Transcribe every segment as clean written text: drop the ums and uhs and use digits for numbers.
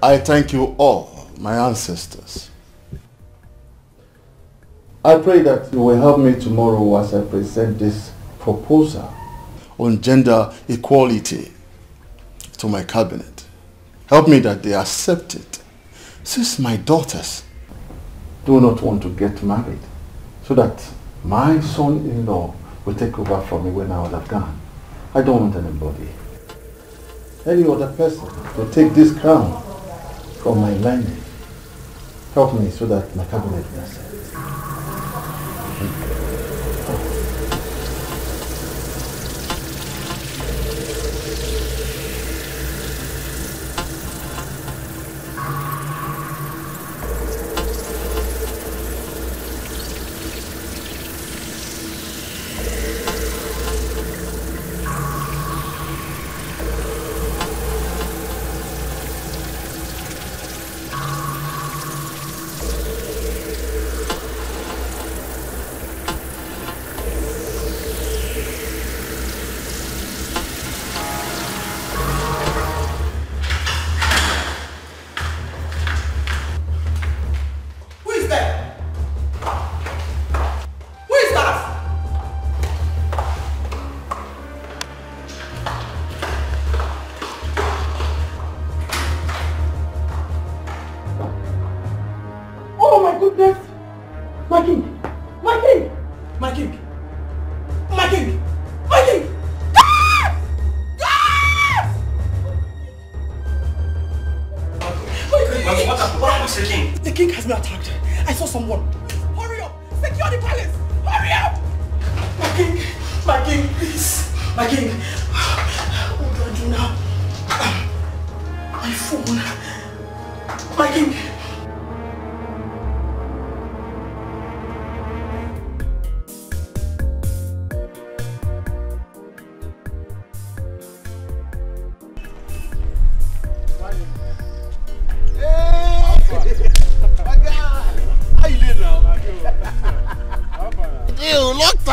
I thank you all, my ancestors. I pray that you will help me tomorrow as I present this proposal on gender equality to my cabinet. Help me that they accept it, since my daughters do not want to get married, so that my son-in-law will take over from me when I will have gone. I don't want anybody, any other person, to take this crown from my lineage. Help me so that my cabinet will accept.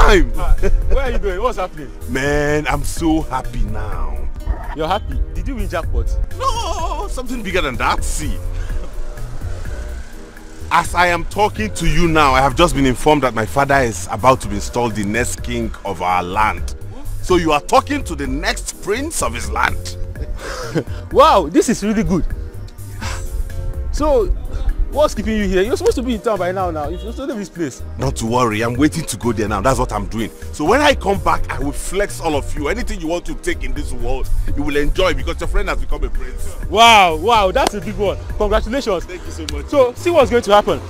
Where are you going? What's happening? Man, I'm so happy now. You're happy? Did you win jackpot? No, something bigger than that. See, as I am talking to you now, I have just been informed that my father is about to be installed the next king of our land. So you are talking to the next prince of his land. Wow, this is really good. So, what's keeping you here? You're supposed to be in town by now. You're supposed to leave this place. Not to worry, I'm waiting to go there now. That's what I'm doing. So when I come back, I will flex all of you. Anything you want to take in this world, you will enjoy because your friend has become a prince. Wow, that's a big one. Congratulations. Thank you so much. So, see what's going to happen.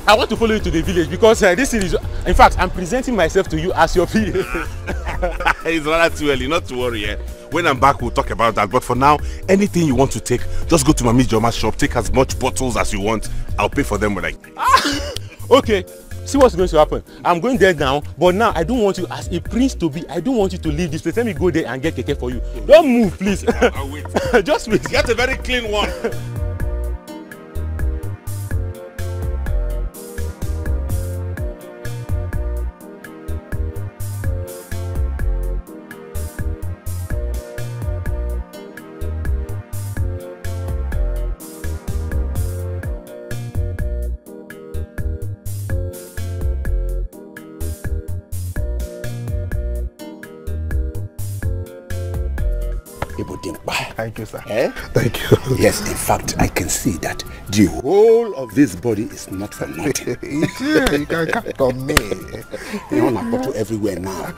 I want to follow you to the village because this is, in fact, I'm presenting myself to you as your PA. It's rather too early, not to worry. When I'm back, we'll talk about that. But for now, anything you want to take, just go to Mami Joma's shop, take as much bottles as you want. I'll pay for them when I... Okay, see what's going to happen. I'm going there now, but now I don't want you as a prince to be. I don't want you to leave this place. Let me go there and get Keke for you. Don't move, please. I'll wait. Just wait. Get a very clean one. Thank you, sir. Eh? Thank you. Yes, in fact, I can see that the whole of this body is not for nothing. You can count on me. You want a bottle everywhere now.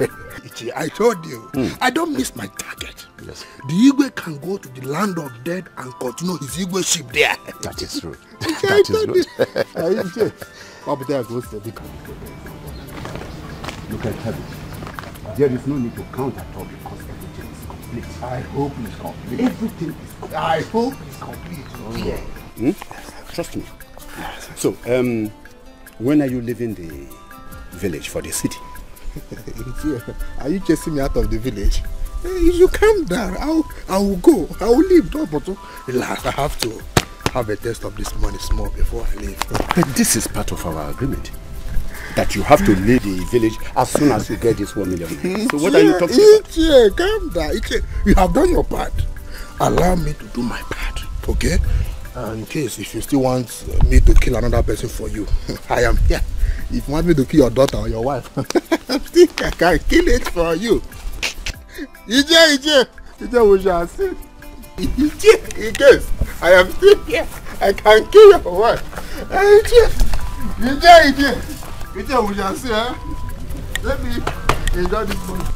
I told you, I don't miss my target. Yes. The Igwe can go to the land of dead and continue his Igwe ship there. That is true. That is true. Look at heaven. There is no need to count at all because everything is complete. I hope it's complete. Everything is complete. I hope it's complete. Yeah. Trust me. So, when are you leaving the village for the city? Are you chasing me out of the village? If you calm down, I will go. I will leave. Don't relax. I have to have a taste of this money small before I leave. But this is part of our agreement. That you have to leave the village as soon as you get this 1 million. So what are you talking about? Calm down. You have done your part. Allow me to do my part. Okay? In case if you still want me to kill another person for you, I am here. If you want me to kill your daughter or your wife, I can kill it for you. Ije, we shall see. Ije, in case I am still here, I can kill your wife. Ije, we shall see. Let me enjoy this moment.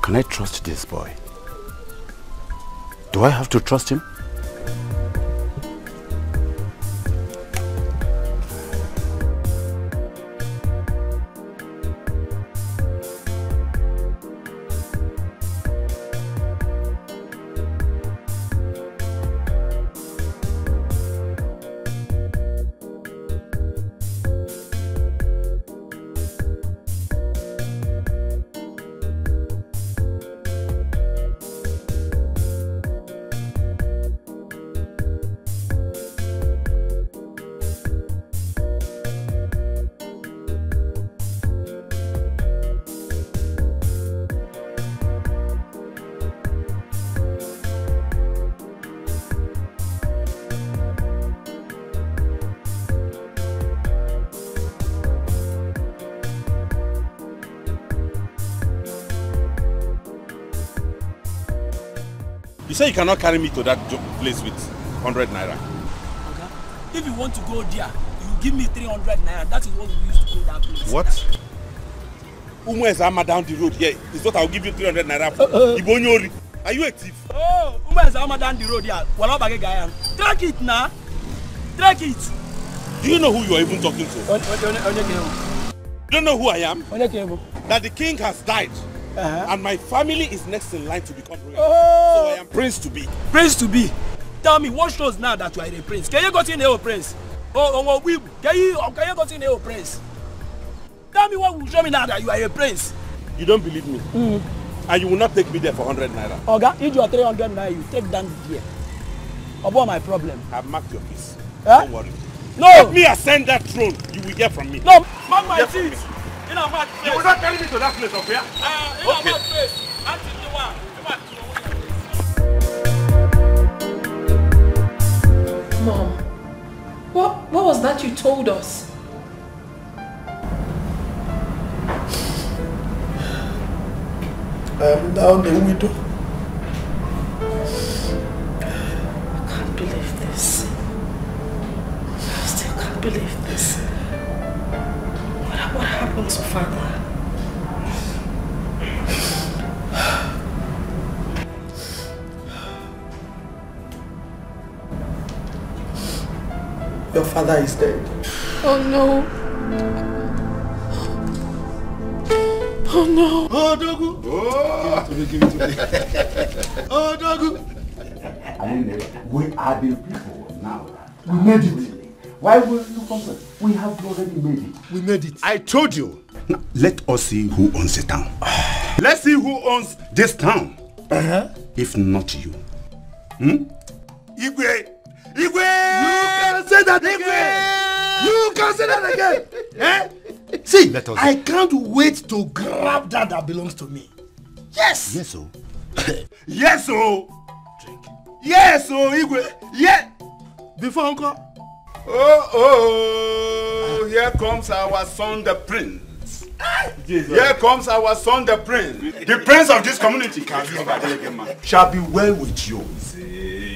Can I trust this boy? Do I have to trust him? You say you cannot carry me to that place with 100 naira. Okay. If you want to go there, you give me 300 naira. That is what we used to go that place. What? Umu is Ama down the road here. Is what I'll give you 300 naira for. Ibonyori. Are you a thief? Oh, Umu is Ama down the road here. Wala bagay gaya. Track it now. Track it. Do you know who you are even talking to? You don't know who I am? That the king has died. And my family is next in line to become royal. So I am prince to be. Prince to be. Tell me, what shows now that you are a prince? Can you go to a prince? Can you go to a prince? Tell me what will show me now that you are a prince. You don't believe me? And you will not take me there for 100 naira. Oga, if you are 300 naira, you take down the gear. About my problem. I've marked your case. Huh? Don't worry. No! Let me ascend that throne. You will hear from me. No! Mark my teeth! You will not carry me to that place of where? Mom, what was that you told us? I am now the widow. I can't believe this. I still can't believe this. What happened to Father? Your father is dead. Oh no. Oh no. Oh, Dogu. Oh, give it to me. Oh, Dogu. We are the people now. We made it. Why will you complain? We have already made it. We made it. I told you. Now, let us see who owns the town. Let's see who owns this town. If not you. Igwe! Igwe! You can say that again! You can say that again! See, let us I can't wait to grab that belongs to me. Yes! Yes, oh. Yes, oh! Drink. Yes, oh, Igwe! Yeah! Before Uncle. Oh, here comes our son, the prince. Here comes our son, the prince. The prince of this community shall be well with you.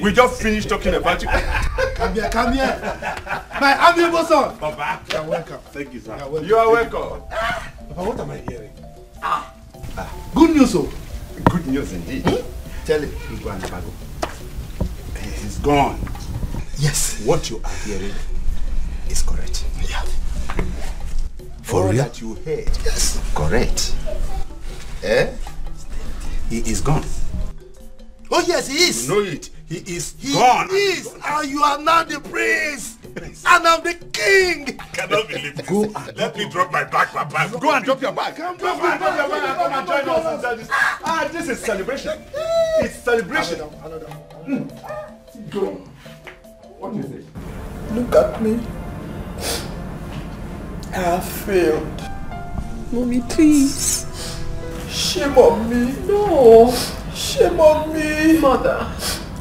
We just finished talking about you. Come here, come here. My amiable son. Papa, you are welcome. Thank you, sir. You are welcome. Papa, what am I hearing? Good news, oh. Good news indeed. Tell it. He's gone. He's gone. Yes. What you are hearing is correct. Yeah. For all real? that you heard. Yes. Correct. He is gone. Oh yes, he is. You know it. He is gone. He is. And you are now the prince. And I'm the king. I cannot believe this. Go and let me drop my bag, Papa. Go and drop your bag. Come drop your bag and come and join us inside this. This is celebration. It's celebration. Go. What is it? Look at me. I have failed. Mommy, please. Shame on me. No. Shame on me. Mother.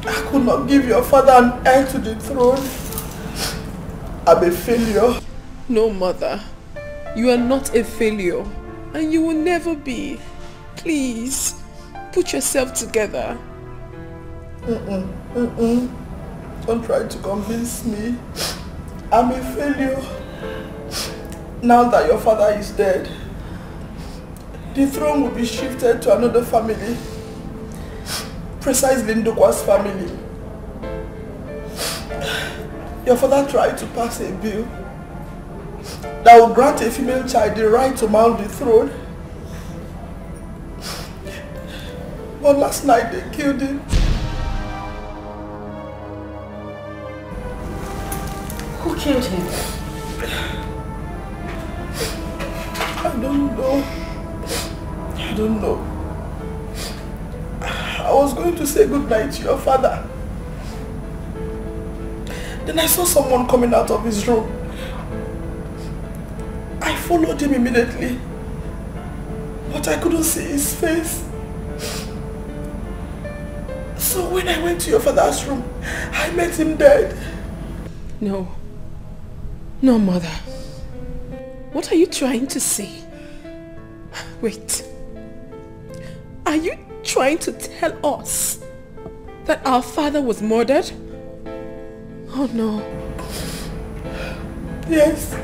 I could not give your father an heir to the throne. I'm a failure. No, Mother. You are not a failure. And you will never be. Please, put yourself together. Don't try to convince me. I'm a failure. Now that your father is dead, the throne will be shifted to another family. Precisely Ndukwa's family. Your father tried to pass a bill that will grant a female child the right to mount the throne. But last night they killed him. Who killed him? I don't know. I don't know. I was going to say goodnight to your father. Then I saw someone coming out of his room. I followed him immediately, but I couldn't see his face. So when I went to your father's room, I met him dead. No. No, Mother. What are you trying to say? Wait. Are you trying to tell us that our father was murdered? Oh no. Yes.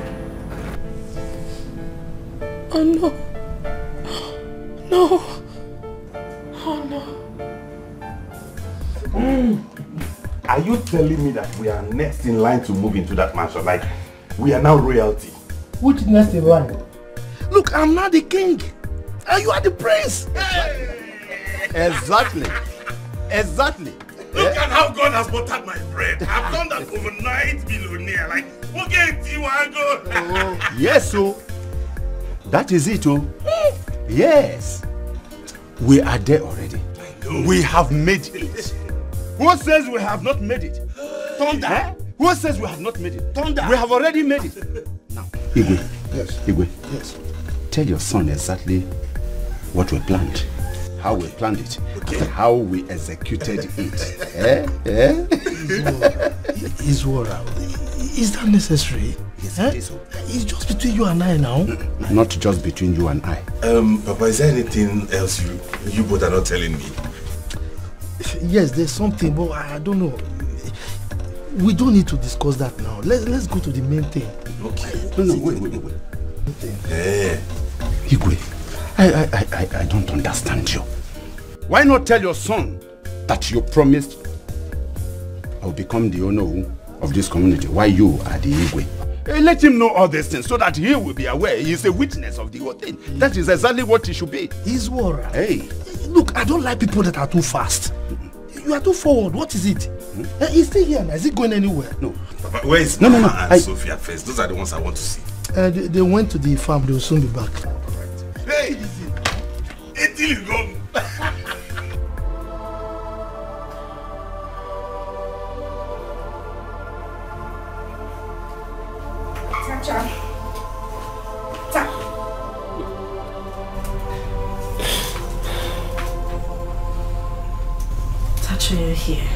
Oh no. No. Oh no. Are you telling me that we are next in line to move into that mansion? Like, we are now royalty? Which next in line? Look, I'm not the king. And you are the prince. Exactly. Exactly. Look at how God has buttered my bread. I've done that overnight billionaire. Like, okay, Tiwago. Yes, so that is it, oh. Yes. We are there already. We have made it. Who says we have not made it? Thunder. Huh? Who says we have not made it? Thunder. We have already made it. Now, Igwe. Yes. Igwe. Yes. Tell your son exactly what we planned. How we planned it. Okay. And how we executed it. Izwara, is that necessary? Yes, it is. It's just between you and I now. Not just between you and I. Papa, is there anything else you both are not telling me? Yes, there's something, but I don't know. We don't need to discuss that now. Let's go to the main thing. Okay. No, wait. Igwe, I don't understand you. Why not tell your son that you promised I'll become the owner of this community while you are the Igwe? Let him know all these things so that he will be aware. He is a witness of the whole thing. That is exactly what he should be. Izwara. Hey. Look, I don't like people that are too fast. You are too forward. What is it? He's still here now. Is he going anywhere? No. Papa, where is Mama and Sophia first? Those are the ones I want to see. They went to the farm. They will soon be back. Hey! Until you go. Tacha, you're here.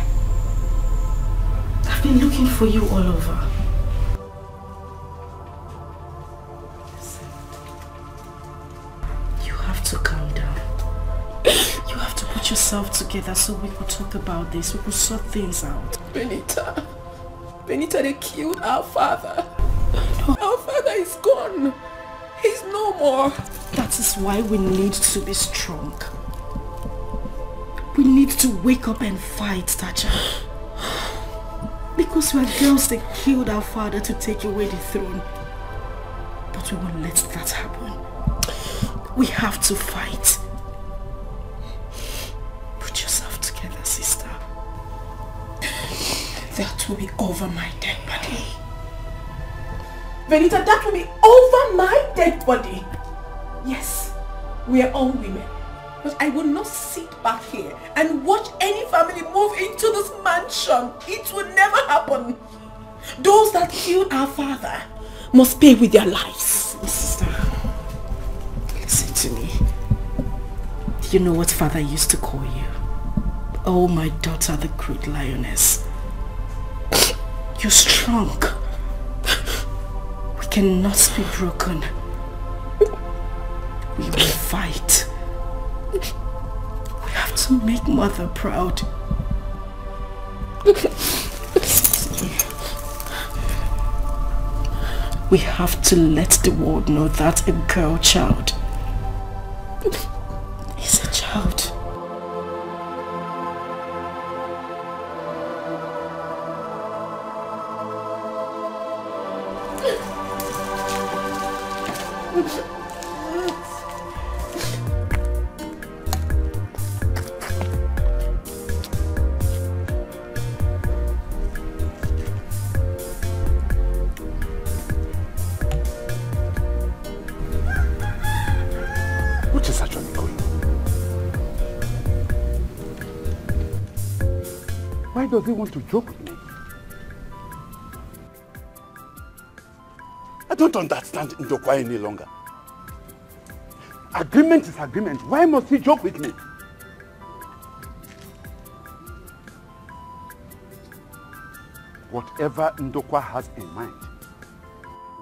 I've been looking for you all over. You have to calm down. You have to put yourself together so we could talk about this. We could sort things out. Benita, they killed our father. Our father is gone. He's no more. That is why we need to be strong. We need to wake up and fight, Tacha. Because we are girls, they killed our father to take away the throne. But we won't let that happen. We have to fight. Put yourself together, sister. That will be over my dead body. Benita, that will be over my dead body. Yes, we are all women. But I will not sit back here and watch any family move into this mansion. It will never happen. Those that killed our father must pay with their lives. Sister, listen to me. Do you know what father used to call you? Oh, my daughter, the great lioness. You're strong. We cannot be broken. We will fight. We have to make Mother proud. We have to let the world know that a girl child is a child. Why does he want to joke with me? I don't understand Ndokwa any longer. Agreement is agreement. Why must he joke with me? Whatever Ndokwa has in mind,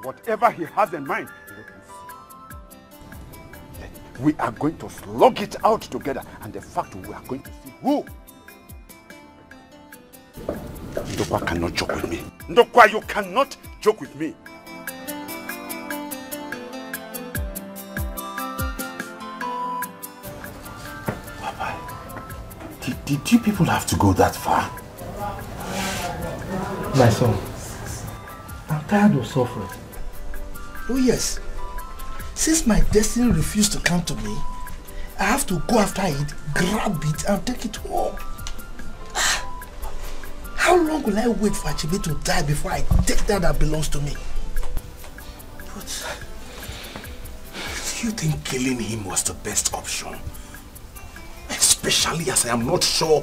whatever he has in mind, we are going to slug it out together, and the fact we are going to see who. Ndokwa cannot joke with me. Ndokwa, you cannot joke with me. Papa, did you people have to go that far? My son, I'm tired of suffering. Oh yes, since my destiny refused to come to me, I have to go after it, grab it and take it home. How long will I wait for Achebe to die before I take that belongs to me? But do you think killing him was the best option? Especially as I am not sure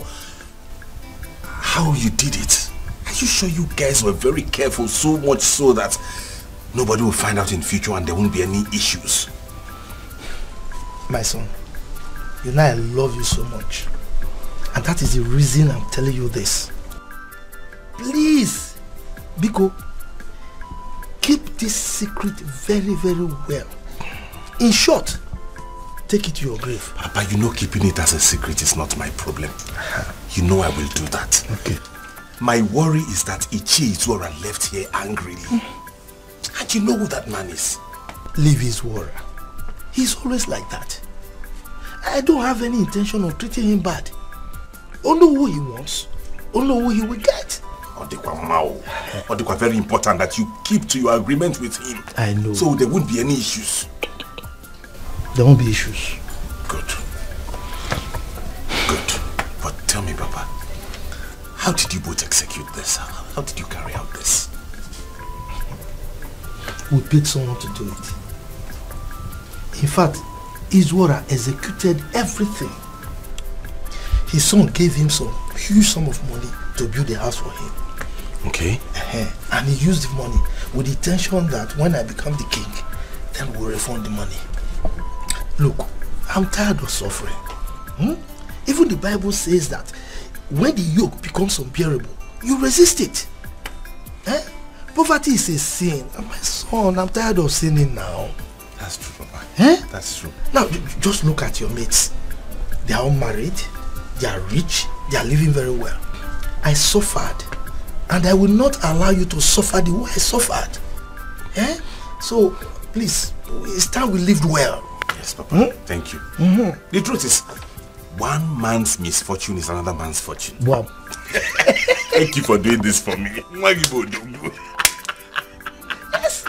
how you did it. Are you sure you guys were very careful, so much so that nobody will find out in future and there won't be any issues? My son, you know I love you so much. And that is the reason I'm telling you this. Please, Biko, keep this secret very, very well. In short, take it to your grave. Papa, you know keeping it as a secret is not my problem. You know I will do that. Okay. My worry is that Ichi Izora left here angrily. And you know who that man is. Leave his worry. He's always like that. I don't have any intention of treating him bad. Only who he wants, only who he will get. Odikwa, very important that you keep to your agreement with him. I know. So there won't be any issues. There won't be issues. Good. Good. But tell me, Papa, how did you both execute this? How did you carry out this? We paid someone to do it. In fact, Izwara executed everything. His son gave him some huge sum of money to build a house for him. Okay. And he used the money with the intention that when I become the king, then we'll refund the money. Look, I'm tired of suffering. Even the Bible says that when the yoke becomes unbearable, you resist it. Poverty is a sin. And my son, I'm tired of sinning now. That's true, Papa. That's true. Now, just look at your mates. They are all married, they are rich, they are living very well. I suffered, and I will not allow you to suffer the way I suffered. So, please, it's time we lived well. Yes, Papa. Thank you. The truth is, one man's misfortune is another man's fortune. Wow. Thank you for doing this for me. Yes.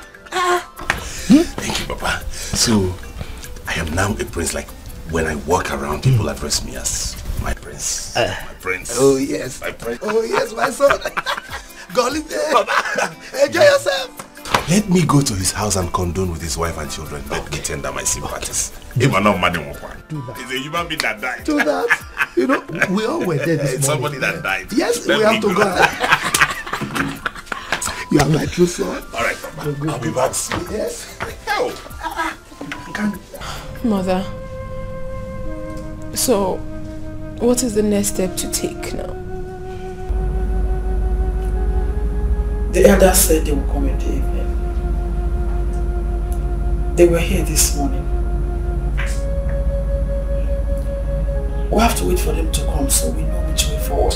Thank you, Papa. So, I am now a prince. Like, when I walk around, people address me as my prince. My prince. Oh, yes. My prince. Oh, yes, my son. Go live there. Papa. Enjoy yourself. Let me go to his house and condone with his wife and children. Let me tender my sympathies. Do that. He's a human being that died. Do that. You know, we all were there this morning. Somebody that died. Yes, we have to go. You are my true son. Alright, Papa. I'll be back soon. Yes. Mother. So, What is the next step to take now? The elders said they will come in the evening. They were here this morning. We have to wait for them to come so we know which way forward.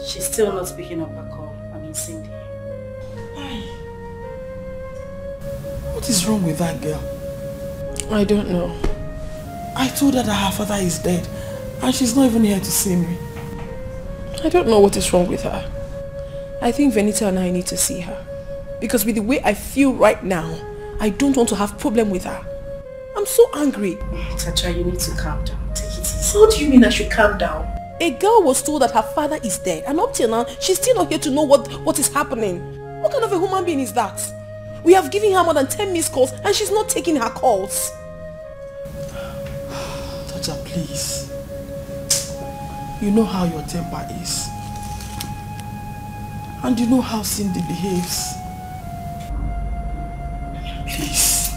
She's still not picking up her call. I mean, Cindy. What is wrong with that girl? I don't know. I told her that her father is dead and she's not even here to see me. I don't know what is wrong with her. I think Venita and I need to see her. Because with the way I feel right now, I don't want to have problem with her. I'm so angry. Tacha, you need to calm down. Take it easy. What do you mean I should calm down? A girl was told that her father is dead, and up till now, she's still not here to know what is happening. What kind of a human being is that? We have given her more than 10 missed calls and she's not taking her calls. Tacha, please. You know how your temper is. And you know how Cindy behaves. Please.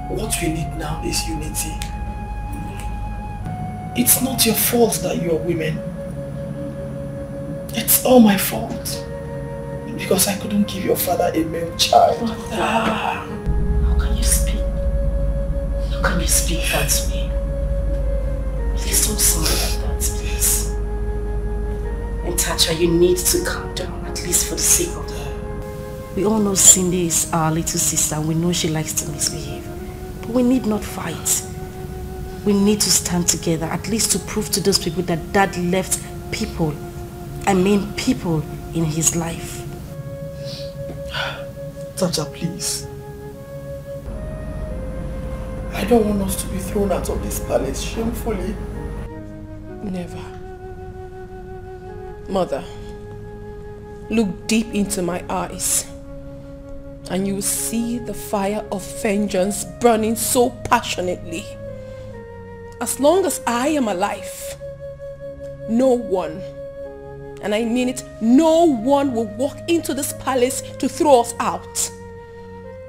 What we need now is unity. It's not your fault that you're women. It's all my fault. Because I couldn't give your father a male child. Mother, how can you speak? How can you speak that to me? Please don't sound like that, please. And Tacha, you need to calm down, at least for the sake of her. We all know Cindy is our little sister and we know she likes to misbehave. But we need not fight. We need to stand together, at least to prove to those people that Dad left people, I mean people, in his life. Tacha, please. I don't want us to be thrown out of this palace shamefully. Never. Mother, look deep into my eyes and you will see the fire of vengeance burning so passionately. As long as I am alive, no one, and I mean it, no one will walk into this palace to throw us out.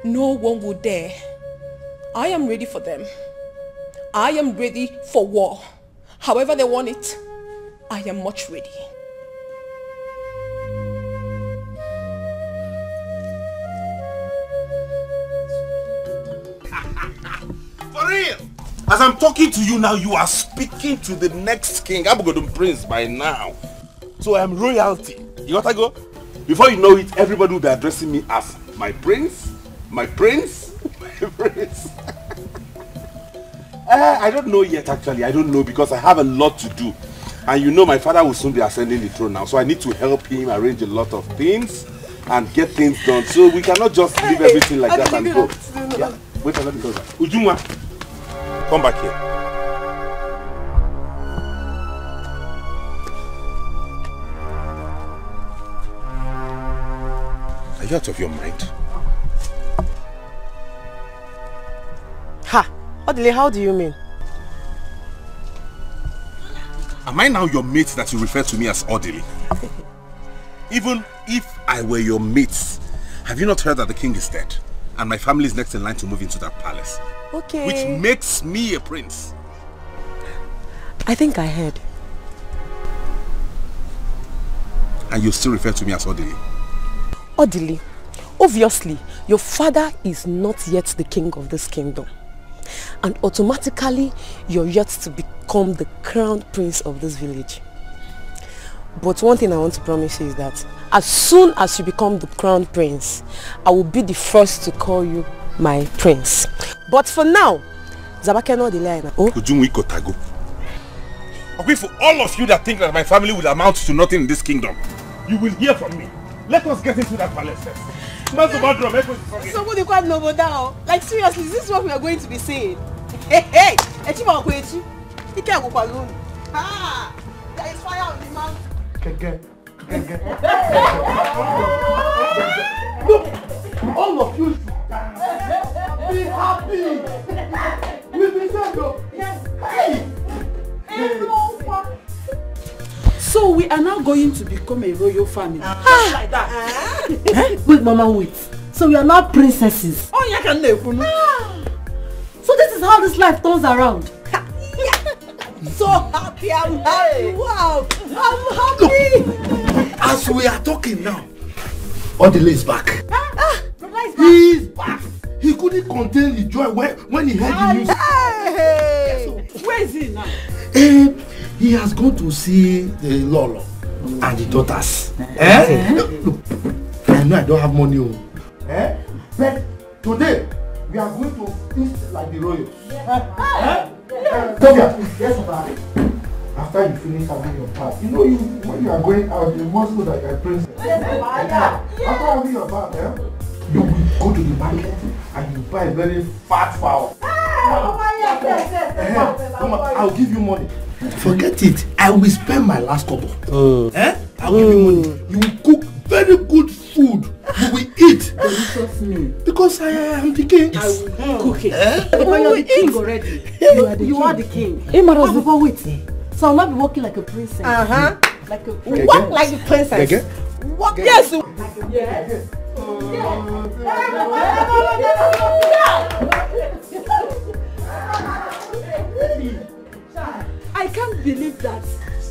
No one will dare. I am ready for them. I am ready for war. However they want it, I am much ready. For real? As I'm talking to you now, you are speaking to the next king. I'm going to prince by now. So I am royalty. You gotta go? Before you know it, everybody will be addressing me as my prince, my prince, my prince. I don't know yet actually. I don't know because I have a lot to do. And you know my father will soon be ascending the throne now. So I need to help him arrange a lot of things and get things done. So we cannot just leave everything like that and go. Yeah. Wait a minute. Ujunwa, come back here. Are you out of your mind? Ha! Odile, how do you mean? Am I now your mate that you refer to me as Odile? Even if I were your mate, have you not heard that the king is dead? And my family is next in line to move into that palace. Okay. Which makes me a prince. I think I heard. And you still refer to me as Odile? Odile, obviously, your father is not yet the king of this kingdom. And automatically, you're yet to become the crown prince of this village. But one thing I want to promise you is that as soon as you become the crown prince, I will be the first to call you my prince. But for now, Zabake no delay. Okay, for all of you that think that my family will amount to nothing in this kingdom, you will hear from me. Let us get into that palace first. Somebody quite noble down. Like seriously, this is what we are going to be saying. Hey, Echiba Okwechi. He can't go alone. Ah, there is fire on the mountain. Look, all of you be happy. We'll be sad though. Yes. Hey. So So we are now going to become a royal family. Just like that. Wait, Mama, wait. So we are now princesses. Oh, yeah, can So this is how this life turns around. So happy, I'm happy. Wow, I'm happy. As we are talking now, Odile is back. He is back. He couldn't contain the joy when he heard the news. Hey. Where is he now? He has gone to see the Lolo and the daughters. Look, I know I don't have money. But today, we are going to feast like the royals. Guess what? After you finish having your bath, you know when you are going out, you must know that you are a princess. After having your bath, you will go to the market and you buy a very fat fowl. I'll give you money. Forget it. I will spend my last kobo. I'll give you money. You will cook very good food. You will eat. Delicious meal. Because I am the king. I will cook it. But you are the king already. You are the king. Hey, Maros, but wait. So I'll not be walking like a princess. Like a princess. Walk like a princess. Walk. Yes. Yes. I can't believe that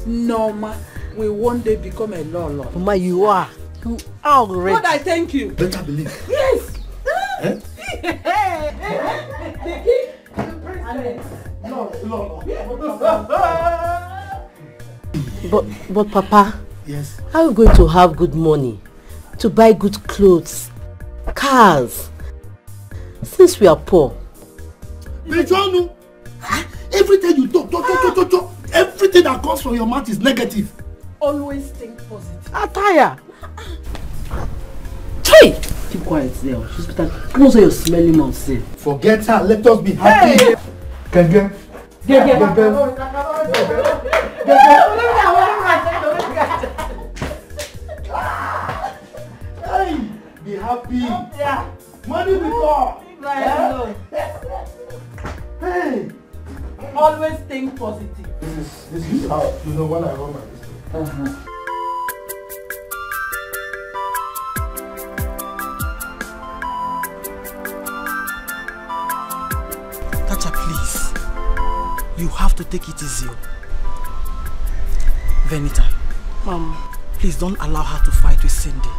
Norma will one day become a Lolo. Mama, you are. You are already. God, I thank you. Better believe. Yes. But Papa, yes. How are you going to have good money to buy good clothes, cars, since we are poor? Bejonu, everything you talk, everything that comes from your mouth is negative. Always think positive. Attire. Hey! Keep quiet there. She's better. Close your smelly mouth, say. Forget her. Let us be happy. Gege. Hey, be happy. Money will come. Hey. Always think positive. This is how you know when I run my business. Tacha, please. You have to take it easy. Venita. Mom. Please don't allow her to fight with Cindy.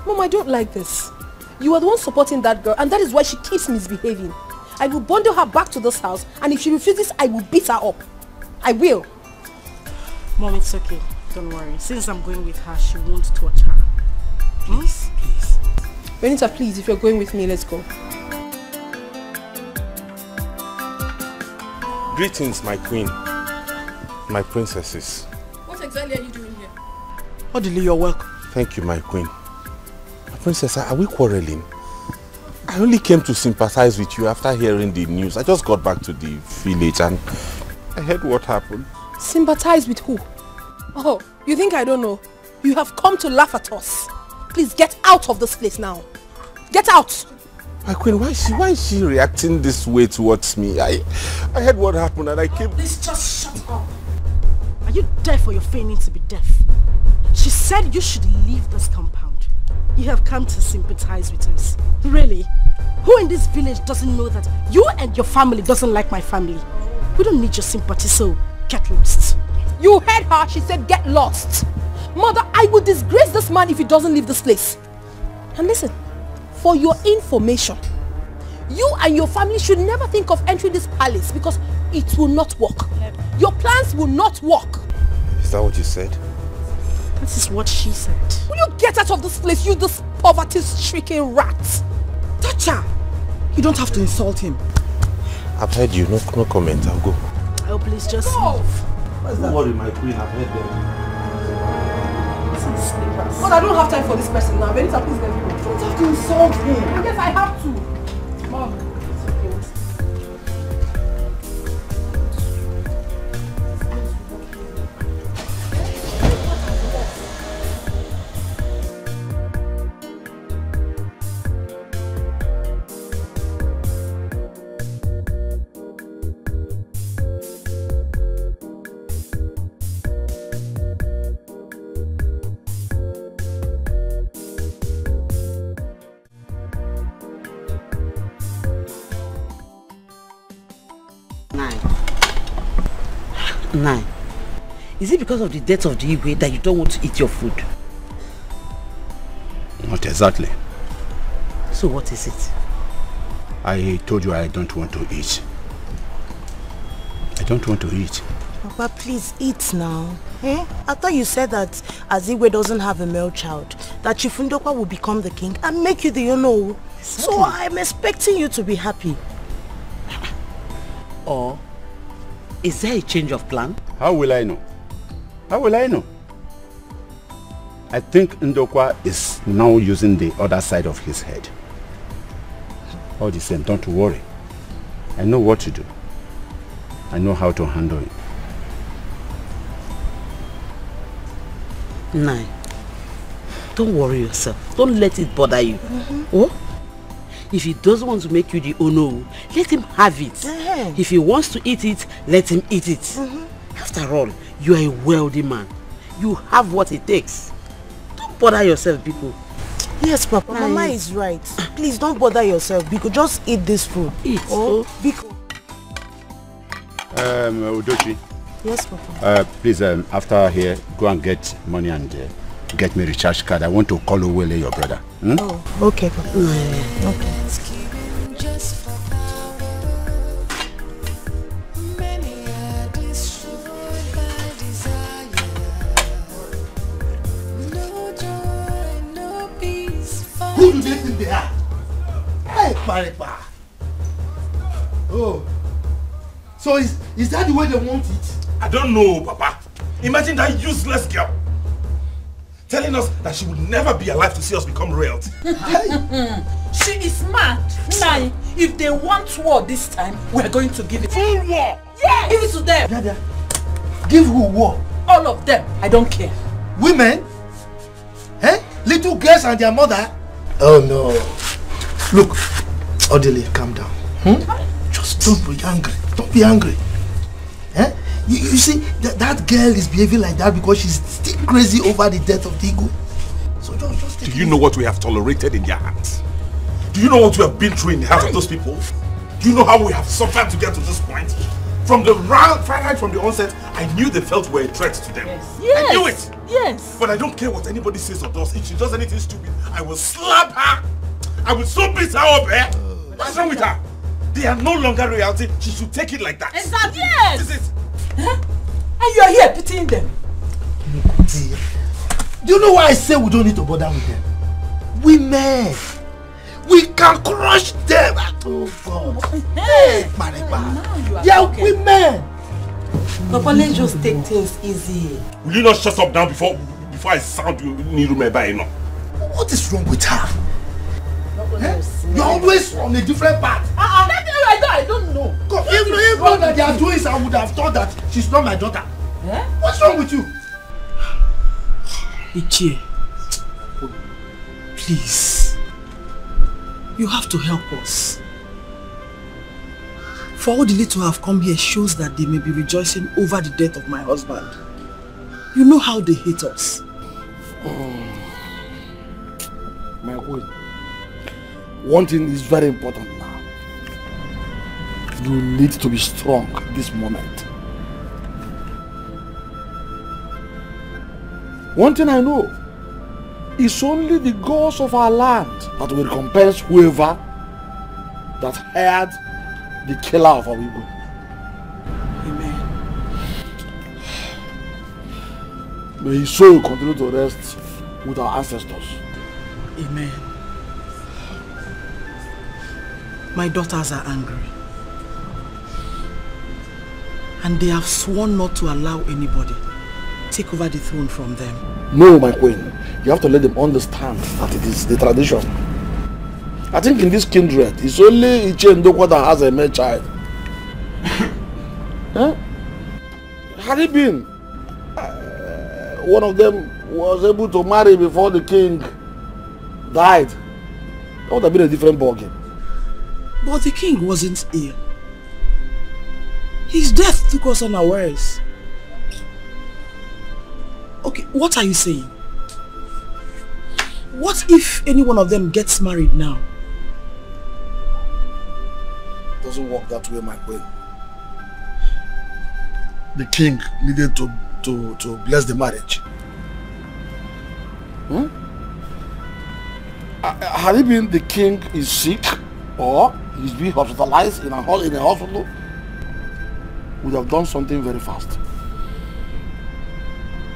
Mom, I don't like this. You are the one supporting that girl, and that is why she keeps misbehaving. I will bundle her back to this house, and if she refuses, I will beat her up. I will. Mom, it's okay. Don't worry. Since I'm going with her, she won't touch her. Please, please. Benita, please, if you're going with me, let's go. Greetings, my queen. My princesses. What exactly are you doing here? Odile, you're welcome. Thank you, my queen. My princess, are we quarreling? I only came to sympathize with you after hearing the news. I just got back to the village and I heard what happened. Sympathize with who? Oh, you think I don't know? You have come to laugh at us. Please get out of this place now. Get out! My queen, why is she reacting this way towards me? I heard what happened and I came... Please just shut up. Are you deaf or you're feigning to be deaf? She said you should leave this compound. You have come to sympathize with us. Really? Who in this village doesn't know that you and your family doesn't like my family? We don't need your sympathy, so get lost. You heard her. She said get lost. Mother, I will disgrace this man if he doesn't leave this place. And listen, for your information, you and your family should never think of entering this palace because it will not work. Your plans will not work. Is that what you said? This is what she said. Will you get out of this place, you this poverty-stricken rat? Tacha! You don't have to insult him. I've heard you. No comment. I'll go. Oh, please just leave. Don't worry, my queen. I've heard them. But I don't have time for this person now. Benita, please let me go. You don't have to insult him. Yes, I have to. Mom, it's okay. Nine. Is it because of the death of the Igwe that you don't want to eat your food? Not exactly. So what is it? I told you I don't want to eat. I don't want to eat. Papa, please eat now. Eh? I thought you said that as Igwe doesn't have a male child, that Chifundokwa will become the king and make you the Ono. Exactly. So I'm expecting you to be happy. Or is there a change of plan? How will I know? How will I know? I think Ndokwa is now using the other side of his head. All the same, don't worry. I know what to do. I know how to handle it. Nine. Don't worry yourself. Don't let it bother you. Oh? If he doesn't want to make you the Ono, let him have it. If he wants to eat it, let him eat it. After all, you are a wealthy man. You have what it takes. Don't bother yourself, people. Yes, Papa. Mama is right. Please don't bother yourself. Biko, just eat this food. Eat. Oh, Biko. Udochi. Yes, Papa. Please, after here, go and get money and get me a recharge card. I want to call Owele, your brother. Hmm? Oh, okay, Papa. Okay. Who do they think they are? Hey, Paripa. Oh. So is that the way they want it? I don't know, Papa. Imagine that useless girl telling us that she would never be alive to see us become royalty. She is mad. Nah, if they want war this time, we are going to give it. Full war? Yes! Give it to them. Dada, give who war? All of them. I don't care. Women? Eh? Little girls and their mother? Oh no. Look, Odile, calm down. Just don't be angry. Don't be angry. Eh? You see, that girl is behaving like that because she's still crazy over the death of Tigo. So just Do you know what we have tolerated in their hands? Do you know what we have been through in the hands of those people? Do you know how we have suffered to get to this point? From the right from the onset, I knew they felt we were a threat to them. Yes. I knew it. Yes. But I don't care what anybody says or does. If she does anything stupid, I will slap her. I will so beat her up, eh? What's wrong with her? They are no longer royalty. She should take it like that. Exactly. Yes. This is it. Huh? And you are here pitying them. Do you know why I say we don't need to bother with them? Women. We can crush them. Oh God. Hey, Mariba. They are women. Papa, let's just take things easy. Will you not shut up now before I sound you Nirumeba enough? What is wrong with her? You're always on a different path. I don't know. If not that they are doing it, I would have thought that she's not my daughter. What's wrong with you? Ichie, please, you have to help us. For all the little have come here shows that they may be rejoicing over the death of my husband. You know how they hate us. My queen, one thing is very important now. You need to be strong this moment. One thing I know, it's only the gods of our land that will recompense whoever that hired the killer of our Igbo. Amen. May his soul continue to rest with our ancestors. Amen. My daughters are angry. And they have sworn not to allow anybody take over the throne from them. No, my queen. You have to let them understand that it is the tradition. I think in this kindred, it's only Ichie Ndokwa that has a male child. Huh? Had it been, one of them was able to marry before the king died, that would have been a different ballgame. But the king wasn't ill. His death took us unawares. Okay, what are you saying? What if any one of them gets married now? It doesn't work that way, my queen. the king needed to bless the marriage? Had it been the king is sick or he's being hospitalized in a hospital, would have done something very fast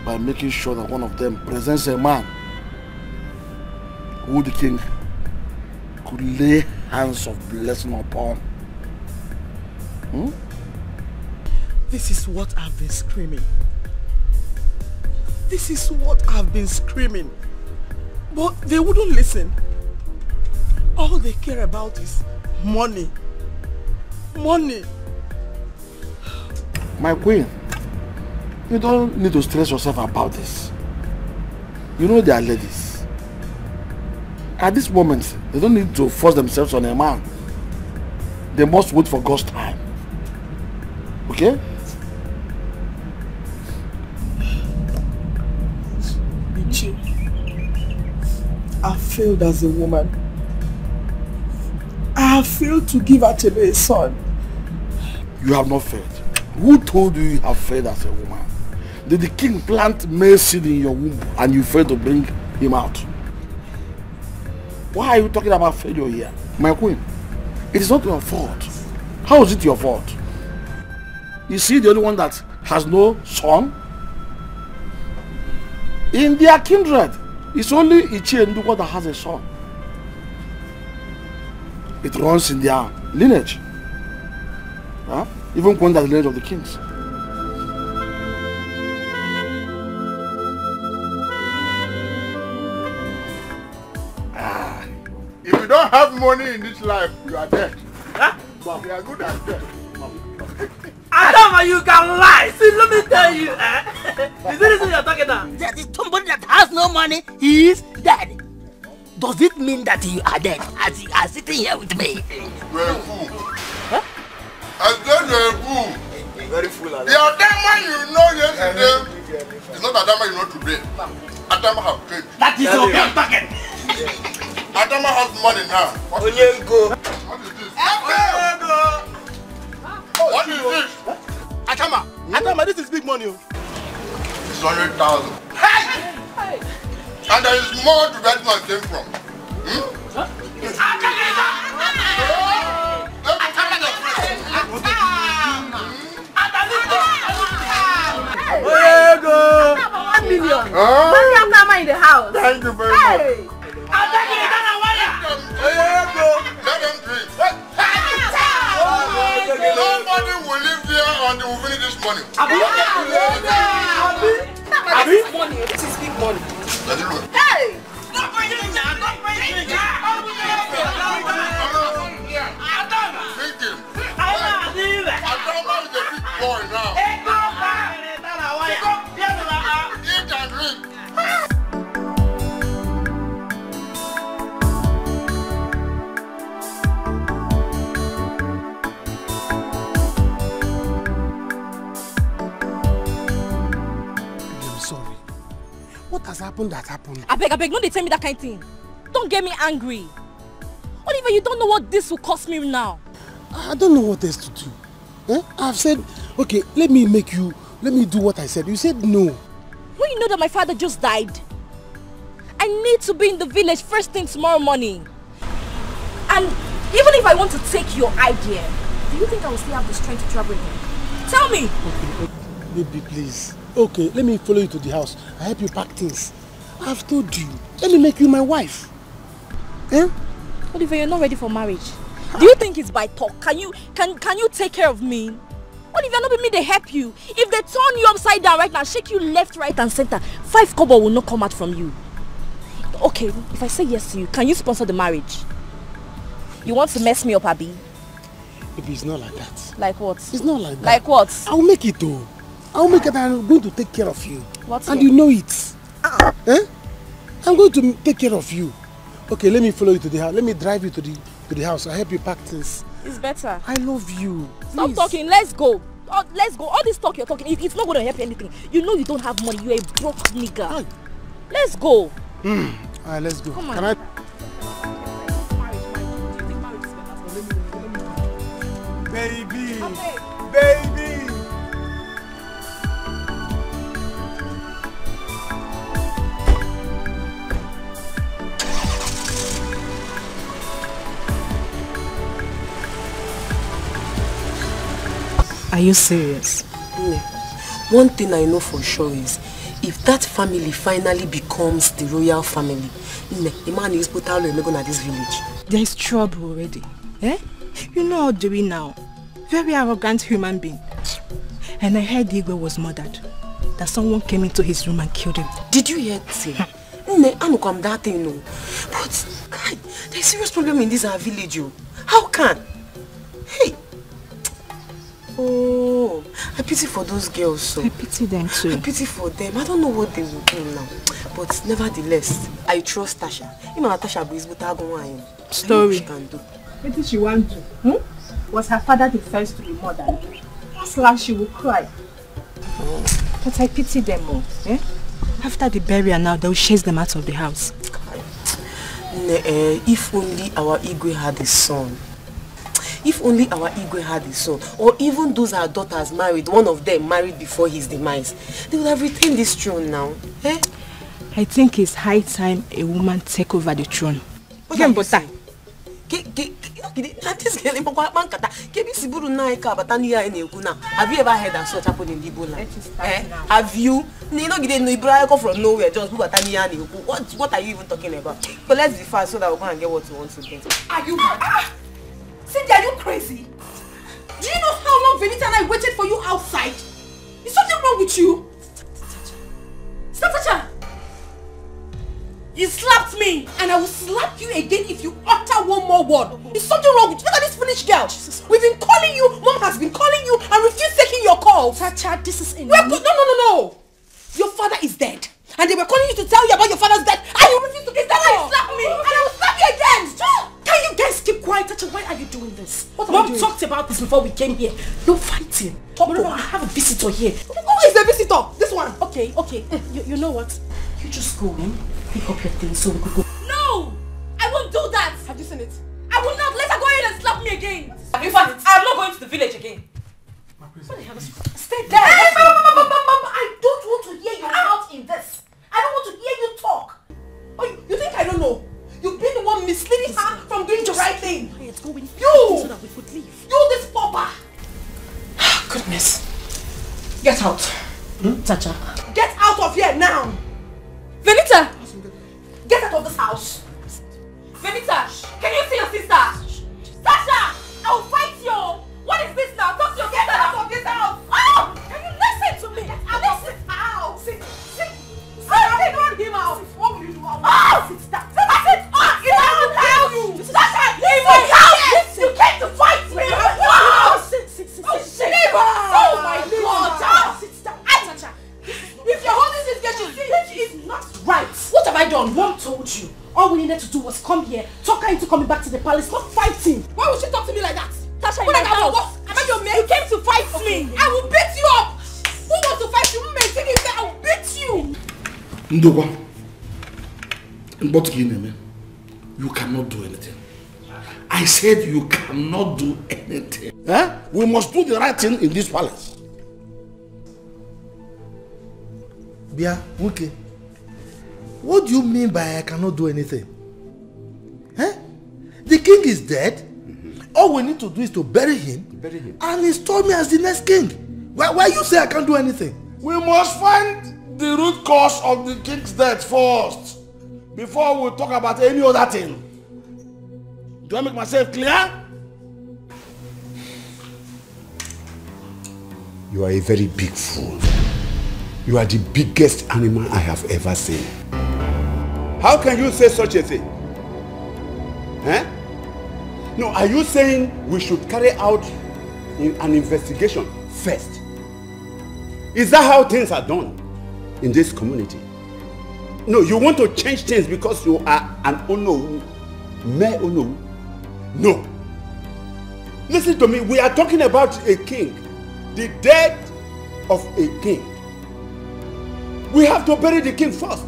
by making sure that one of them presents a man who the king could lay hands of blessing upon. This is what I've been screaming. This is what I've been screaming. But they wouldn't listen. All they care about is money. Money. My queen, you don't need to stress yourself about this. You know they are ladies. At this moment, they don't need to force themselves on a man. They must wait for God's time. Okay? Bichi, I failed as a woman. I have failed to give Achebe a son. You have not failed. Who told you you have failed as a woman? Did the king plant male seed in your womb and you failed to bring him out? Why are you talking about failure here? My queen, it is not your fault. How is it your fault? Is he the only one that has no son? In their kindred, it's only Ichi and Ndukwa that has a son. It runs in their lineage. Huh? Even when that's the lineage of the kings. If you don't have money in this life, you are dead. Huh? But we are good at dead. Adama, you can lie. See, let me tell you. Is this what you're talking about? That is somebody that has no money, he is dead. Does it mean that you are dead as you are sitting here with me? You're a fool. Huh? I said you're a fool. Very fool. The Adama you know yesterday is not Adama you know today. Adama have paid. That is your big bucket. Adama has money now. What is this? What is this? What is this? Adama, this is big money. It's 100,000. Hey! And there is more to that one came from. Huh? $1 million. Bring Adama in the house. Thank you very much. Let them drink. Nobody will live there until we finish this money. This is big money. Let it look. Hey! Drink him. Adama is a big boy now. Eat and drink. What has happened that happened? I beg, no, they tell me that kind of thing. Don't get me angry. Oliver, you don't know what this will cost me now. I don't know what else to do. I've said, okay, let me do what I said. You said no. When you know that my father just died, I need to be in the village first thing tomorrow morning. And even if I want to take your idea, do you think I will still have the strength to travel again? Tell me! Okay, baby, please. Okay, let me follow you to the house. I help you pack things. I've told you. Let me make you my wife. Oliver, you're not ready for marriage. Do you think it's by talk? Can you take care of me? Oliver, not be me, they help you. If they turn you upside down right now, shake you left, right and center, 5 kobo will not come out from you. Okay, if I say yes to you, can you sponsor the marriage? You want to mess me up, Abi? Baby, it's not like that. Like what? It's not like that. Like what? I'll make it though. I'll make it and I'm going to take care of you. What? And you know it. I'm going to take care of you. Okay, let me follow you to the house. Let me drive you to the house. I'll help you pack things. It's better. I love you. Stop Please. talking. Let's go. Let's go. All this talk you're talking, it's not going to help anything. You know you don't have money. You're a broke nigga. Aye. Let's go. Alright, let's go. Come on. Can I? Baby, baby. Are you serious? One thing I know for sure is, if that family finally becomes the royal family, the man is put out at this village. There is trouble already. Eh? You know how do we now? Very arrogant human being. And I heard Igwe was murdered. That someone came into his room and killed him. Did you hear it? I'm come that thing, no. But God, there's a serious problem in this our village, you. How can? Hey. Oh, I pity for those girls, so. I pity them too. I pity for them. I don't know what they will do now. But nevertheless, I trust Tasha. Even Tasha is what story. She can do. What did she want to? Was her father the first to be murdered? Last last she will cry. But I pity them all. Eh? After the burial now, they'll chase them out of the house. If only our Igwe had a son. If only our Igwe had a son, or even those our daughters married, one of them married before his demise, they would have retained this throne now. Eh? I think it's high time a woman take over the throne. What are you saying? Have you ever heard that such happened in Igbo land? Have you? You know, you from nowhere, just what are you even talking about? But let's be fast so that we're going to get what we want to get. Are you Cindy, are you crazy? Do you know how long Venita and I waited for you outside? Is something wrong with you? Stop, Tasha! You slapped me, and I will slap you again if you utter one more word. Is something wrong with you? Look at this foolish girl. We've been calling you, Mom has been calling you, and refused taking your call. Tasha, this is enough. No. Your father is dead. And they were calling you to tell you about your father's death, and you refused to get that. You slapped me, and I will slap you again. Stop. Can you guys keep quiet? Tasha, why are you doing this? Mom talked about this before we came here. No fighting. I have a visitor here. Who is the visitor? This one. Okay. You know what? You just go in, pick up your things so we could go. No! I won't do that! Have you seen it? I will not let her go in and slap me again! In fact, I'm not going to the village again. Stay there! Hey, Mama! I don't want to hear your mouth in this. I don't want to hear you talk. Oh, you think I don't know? You've been the one misleading her from doing the right thing. Let's go in. You! So that we could leave. You, this pauper! Goodness. Get out. Tasha. Get out of here now! Venita! Get out of this house! Venita! Can you see your sister? Tasha! I will fight you! What is this now? Talk to your sister out of this house! Oh! Can you listen to me? Get out of this house! Sit! I don't him out! What will you do? Oh! Sit down! Sit! Oh! If I will tell you! Tasha! Leave my house! You came to fight me! Oh! Sit! Leave her! Oh my God! Sit down! Tasha! If you're holding this girl, she is not right. What have I done? Mom told you. All we needed to do was come here, talk her into coming back to the palace, not fighting. Why would she talk to me like that? Tasha, in my house. Am I your maid? You came to fight me. I will beat you up. Who wants to fight you? I will beat you. Ndogwa, you cannot do anything. I said you cannot do anything. We must do the right thing in this palace. Bia, okay. What do you mean by I cannot do anything? The king is dead. All we need to do is to bury him and install me as the next king. Why you say I can't do anything? We must find the root cause of the king's death first before we talk about any other thing. Do I make myself clear? You are a very big fool. You are the biggest animal I have ever seen. How can you say such a thing? No, are you saying we should carry out an investigation first? Is that how things are done in this community? No, you want to change things because you are an Ono, mere Ono? No. Listen to me, we are talking about a king, the death of a king. We have to bury the king first.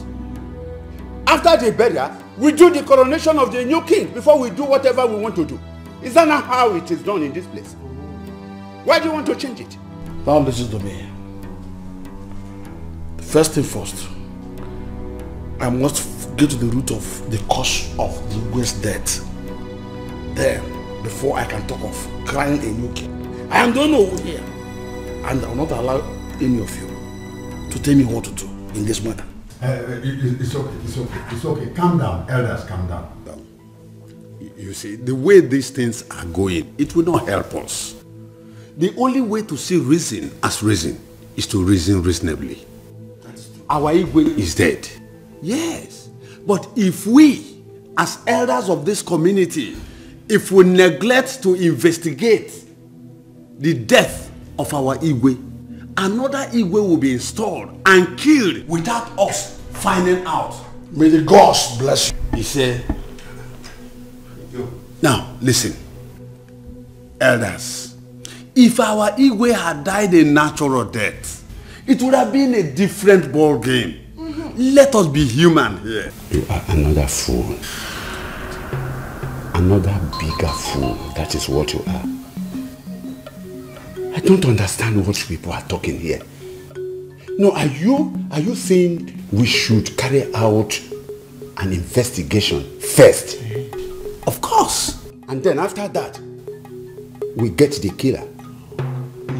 After the burial, we do the coronation of the new king before we do whatever we want to do. Is that not how it is done in this place? Why do you want to change it? Now listen to me. First thing first, I must get to the root of the cause of the Igwe's death. Then, before I can talk of crying a new king. I am the one here. And I will not allow any of you to tell me what to do in this matter. It's okay. Calm down, elders, calm down. You see, the way these things are going, it will not help us. The only way to see reason as reason is to reason reasonably. Our Igwe is dead. Yes. But if we, as elders of this community, if we neglect to investigate the death of our Igwe, another Igwe will be installed and killed without us finding out. May the gods bless you. He said, now listen, elders, if our Igwe had died a natural death, it would have been a different ball game. Let us be human here. You are another fool. Another bigger fool. That is what you are. I don't understand what people are talking here. No, are you saying we should carry out an investigation first? Of course. And then after that, we get the killer.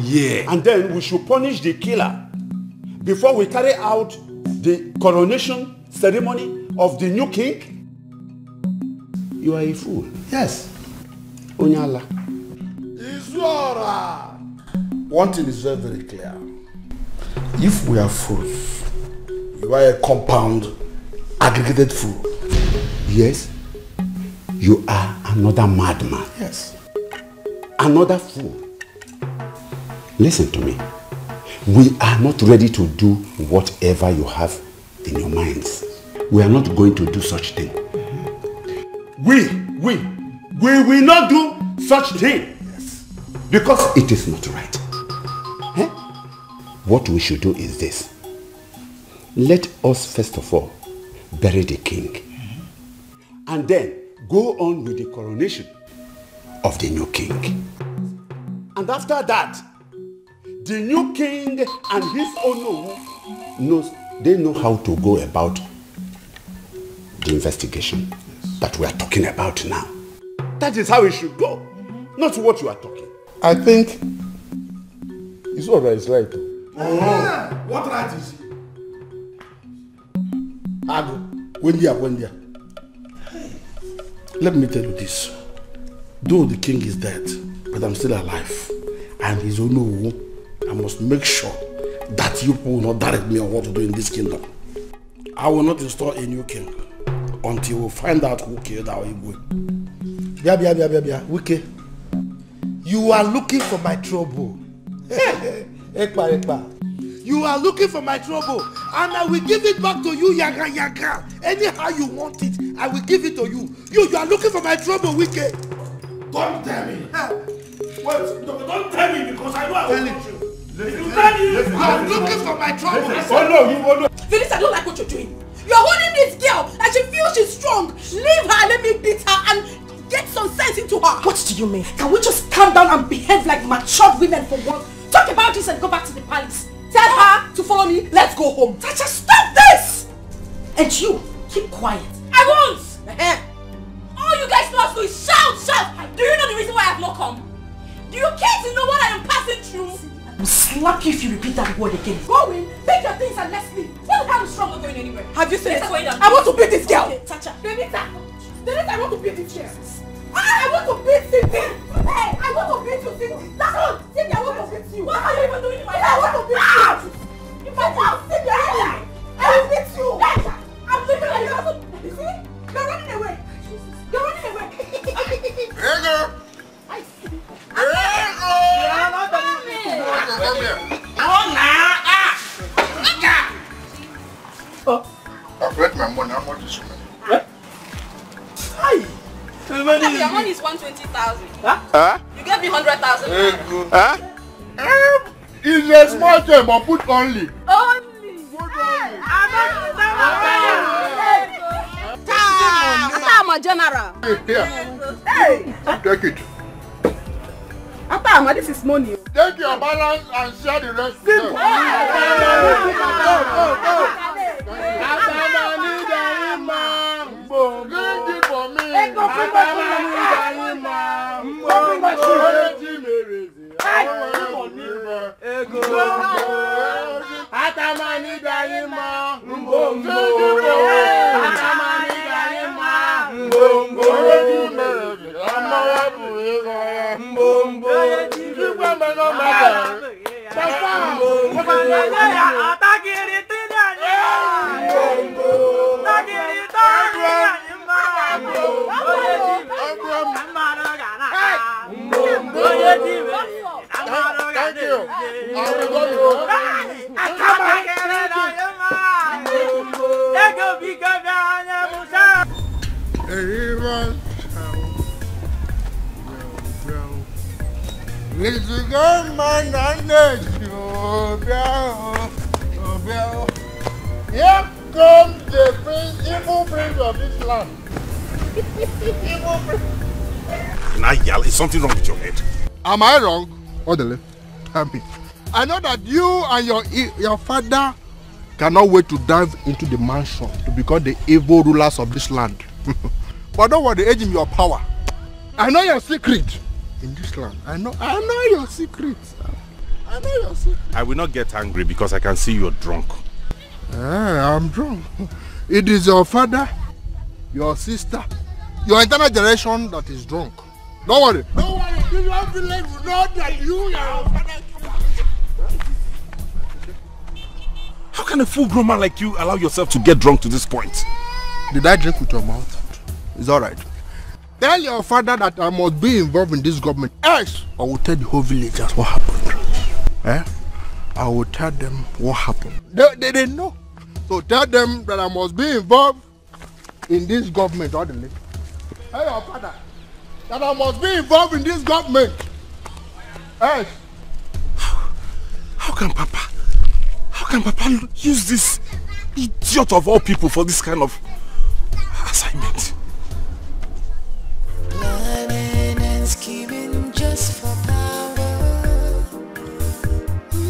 Yeah. And then we should punish the killer before we carry out the coronation ceremony of the new king. You are a fool. Yes. Onyala. Izora. One thing is very, very clear. If we are fools, you are a compound, aggregated fool. Yes. You are another madman. Yes. Another fool. Listen to me. We are not ready to do whatever you have in your minds. We are not going to do such thing. We will not do such thing. Yes. Because it is not right. Eh? What we should do is this. Let us first of all bury the king. And then go on with the coronation of the new king. And after that, the new king and his Ono they know how to go about the investigation that we are talking about now. That is how it should go, not what you are talking. I think Izora is right. What right is he? Wendia. Let me tell you this. Though the king is dead, but I'm still alive. And his Ono, I must make sure that you will not direct me on what to do in this kingdom. I will not install a new king until we find out who killed our Igwe. Wike, you are looking for my trouble. Ekpa. You are looking for my trouble, and I will give it back to you, yaga. Anyhow you want it, I will give it to you. You are looking for my trouble, Wike. Don't tell me. Wait, don't tell me because I know I will touch you. If you tell me, you are looking for my trouble. Oh no. Phyllis, I don't like what you're doing. You're holding this girl and she feels she's strong. Leave her, let me beat her and get some sense into her. What do you mean? Can we just calm down and behave like matured women for once? Talk about this and go back to the palace. Tell her to follow me, let's go home. Tacha, stop this! And you, keep quiet. I won't! All you guys know how to do is shout! Do you know the reason why I have not come? Do you care to know what I am passing through? I will slap you if you repeat that word again. Go in, take your things and let's leave. What the hell is wrong with going anywhere? Have you seen it? I want to beat this girl! Okay, Tacha. Denita, I want to beat this girl. I want to beat Cindy! Hey, I want to beat you, Cindy! That's all! Cindy, I want to beat you! What are you even doing in my life? I want to beat you! If I tell Cindy, I will beat you! I'm leaving like that! You see? You're running away! You're running away! Hey, girl! I've read my money. How much is it? Hi! Your money is 120,000. Huh? You gave me 100,000. Huh? It's a small thing, but put only. Only? I'm a general. Here. Hey! Take it. Appa, this is money. Take your balance and share the rest. Drink it for me. Here comes the prince, evil prince of this land. Evil prince. Naija, is something wrong with your head? Am I wrong? Orderly, tell me. I know that you and your father cannot wait to dive into the mansion to become the evil rulers of this land. But don't worry, age in your power. I know your secret in this land. I know your secret. I know your secret. I will not get angry because I can see you're drunk. I'm drunk. It is your father, your sister, your entire generation that is drunk. Don't worry. Don't worry. This one village will know that you and your father. How can a full-grown man like you allow yourself to get drunk to this point? Did I drink with your mouth? It's alright. Tell your father that I must be involved in this government. Else, I will tell the whole villagers what happened. I will tell them what happened. They didn't know. So tell them that I must be involved in this government. Orderly. Tell your father that I must be involved in this government. Else. How can Papa use this idiot of all people for this kind of assignment? Learning and scheming just for power.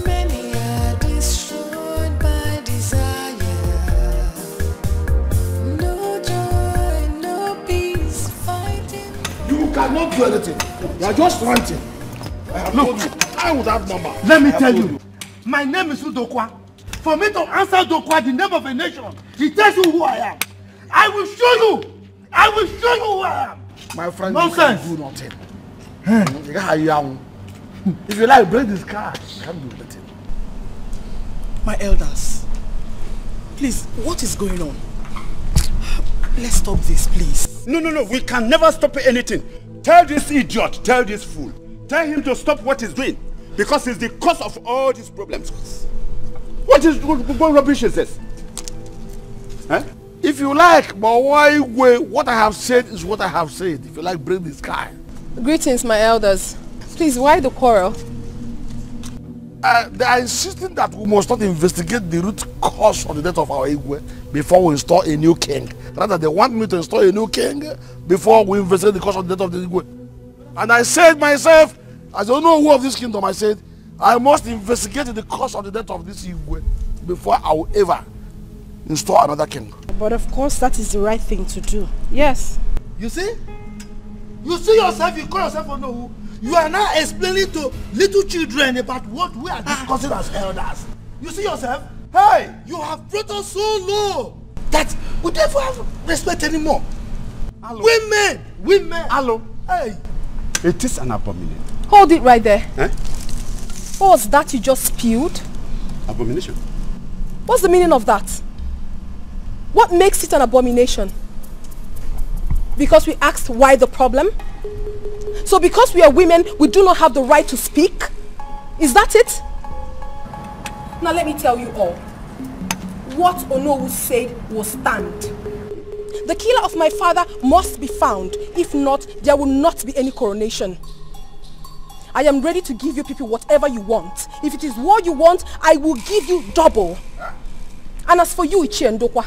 Many are destroyed by desire. No joy, no peace, fighting. You cannot do anything. You are just ranting. I have told you. I would have number. Let me tell you. My name is Udokwa. For me to answer Udokwa, the name of a nation, he tells you who I am. I will show you. I will show you who I am. My friend, nonsense. You can't do nothing. If you like, break this car. You can't do nothing. My elders, please, what is going on? Let's stop this, please. No, we can never stop anything. Tell this idiot, tell this fool, tell him to stop what he's doing. Because it's the cause of all these problems. What rubbish is this? Huh? If you like, but why what I have said is what I have said. If you like, bring this guy. Greetings, my elders. Please, why the quarrel? They are insisting that we must not investigate the root cause of the death of our Igwe before we install a new king. Rather, they want me to install a new king before we investigate the cause of the death of the Igwe. And I said myself, as I don't know who of this kingdom, I said, I must investigate the cause of the death of this Igwe before I will ever install another king. But of course, that is the right thing to do. Yes. You see? You see yourself, you call yourself Onowu. You are now explaining to little children about what we are discussing as elders. You see yourself? Hey, you have brought us so low that we never have respect anymore. Hello. Women. Hello. Hey. It is an abomination. Hold it right there. What was that you just spewed? Abomination. What's the meaning of that? What makes it an abomination? Because we asked why the problem? So because we are women, we do not have the right to speak? Is that it? Now let me tell you all. What Onowu said will stand. The killer of my father must be found. If not, there will not be any coronation. I am ready to give you people whatever you want. If it is what you want, I will give you double. And as for you, Ichie Ndokwa,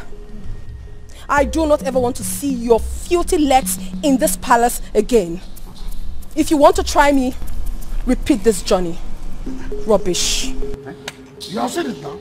I do not ever want to see your filthy legs in this palace again. If you want to try me, repeat this journey. Rubbish. You have said it now.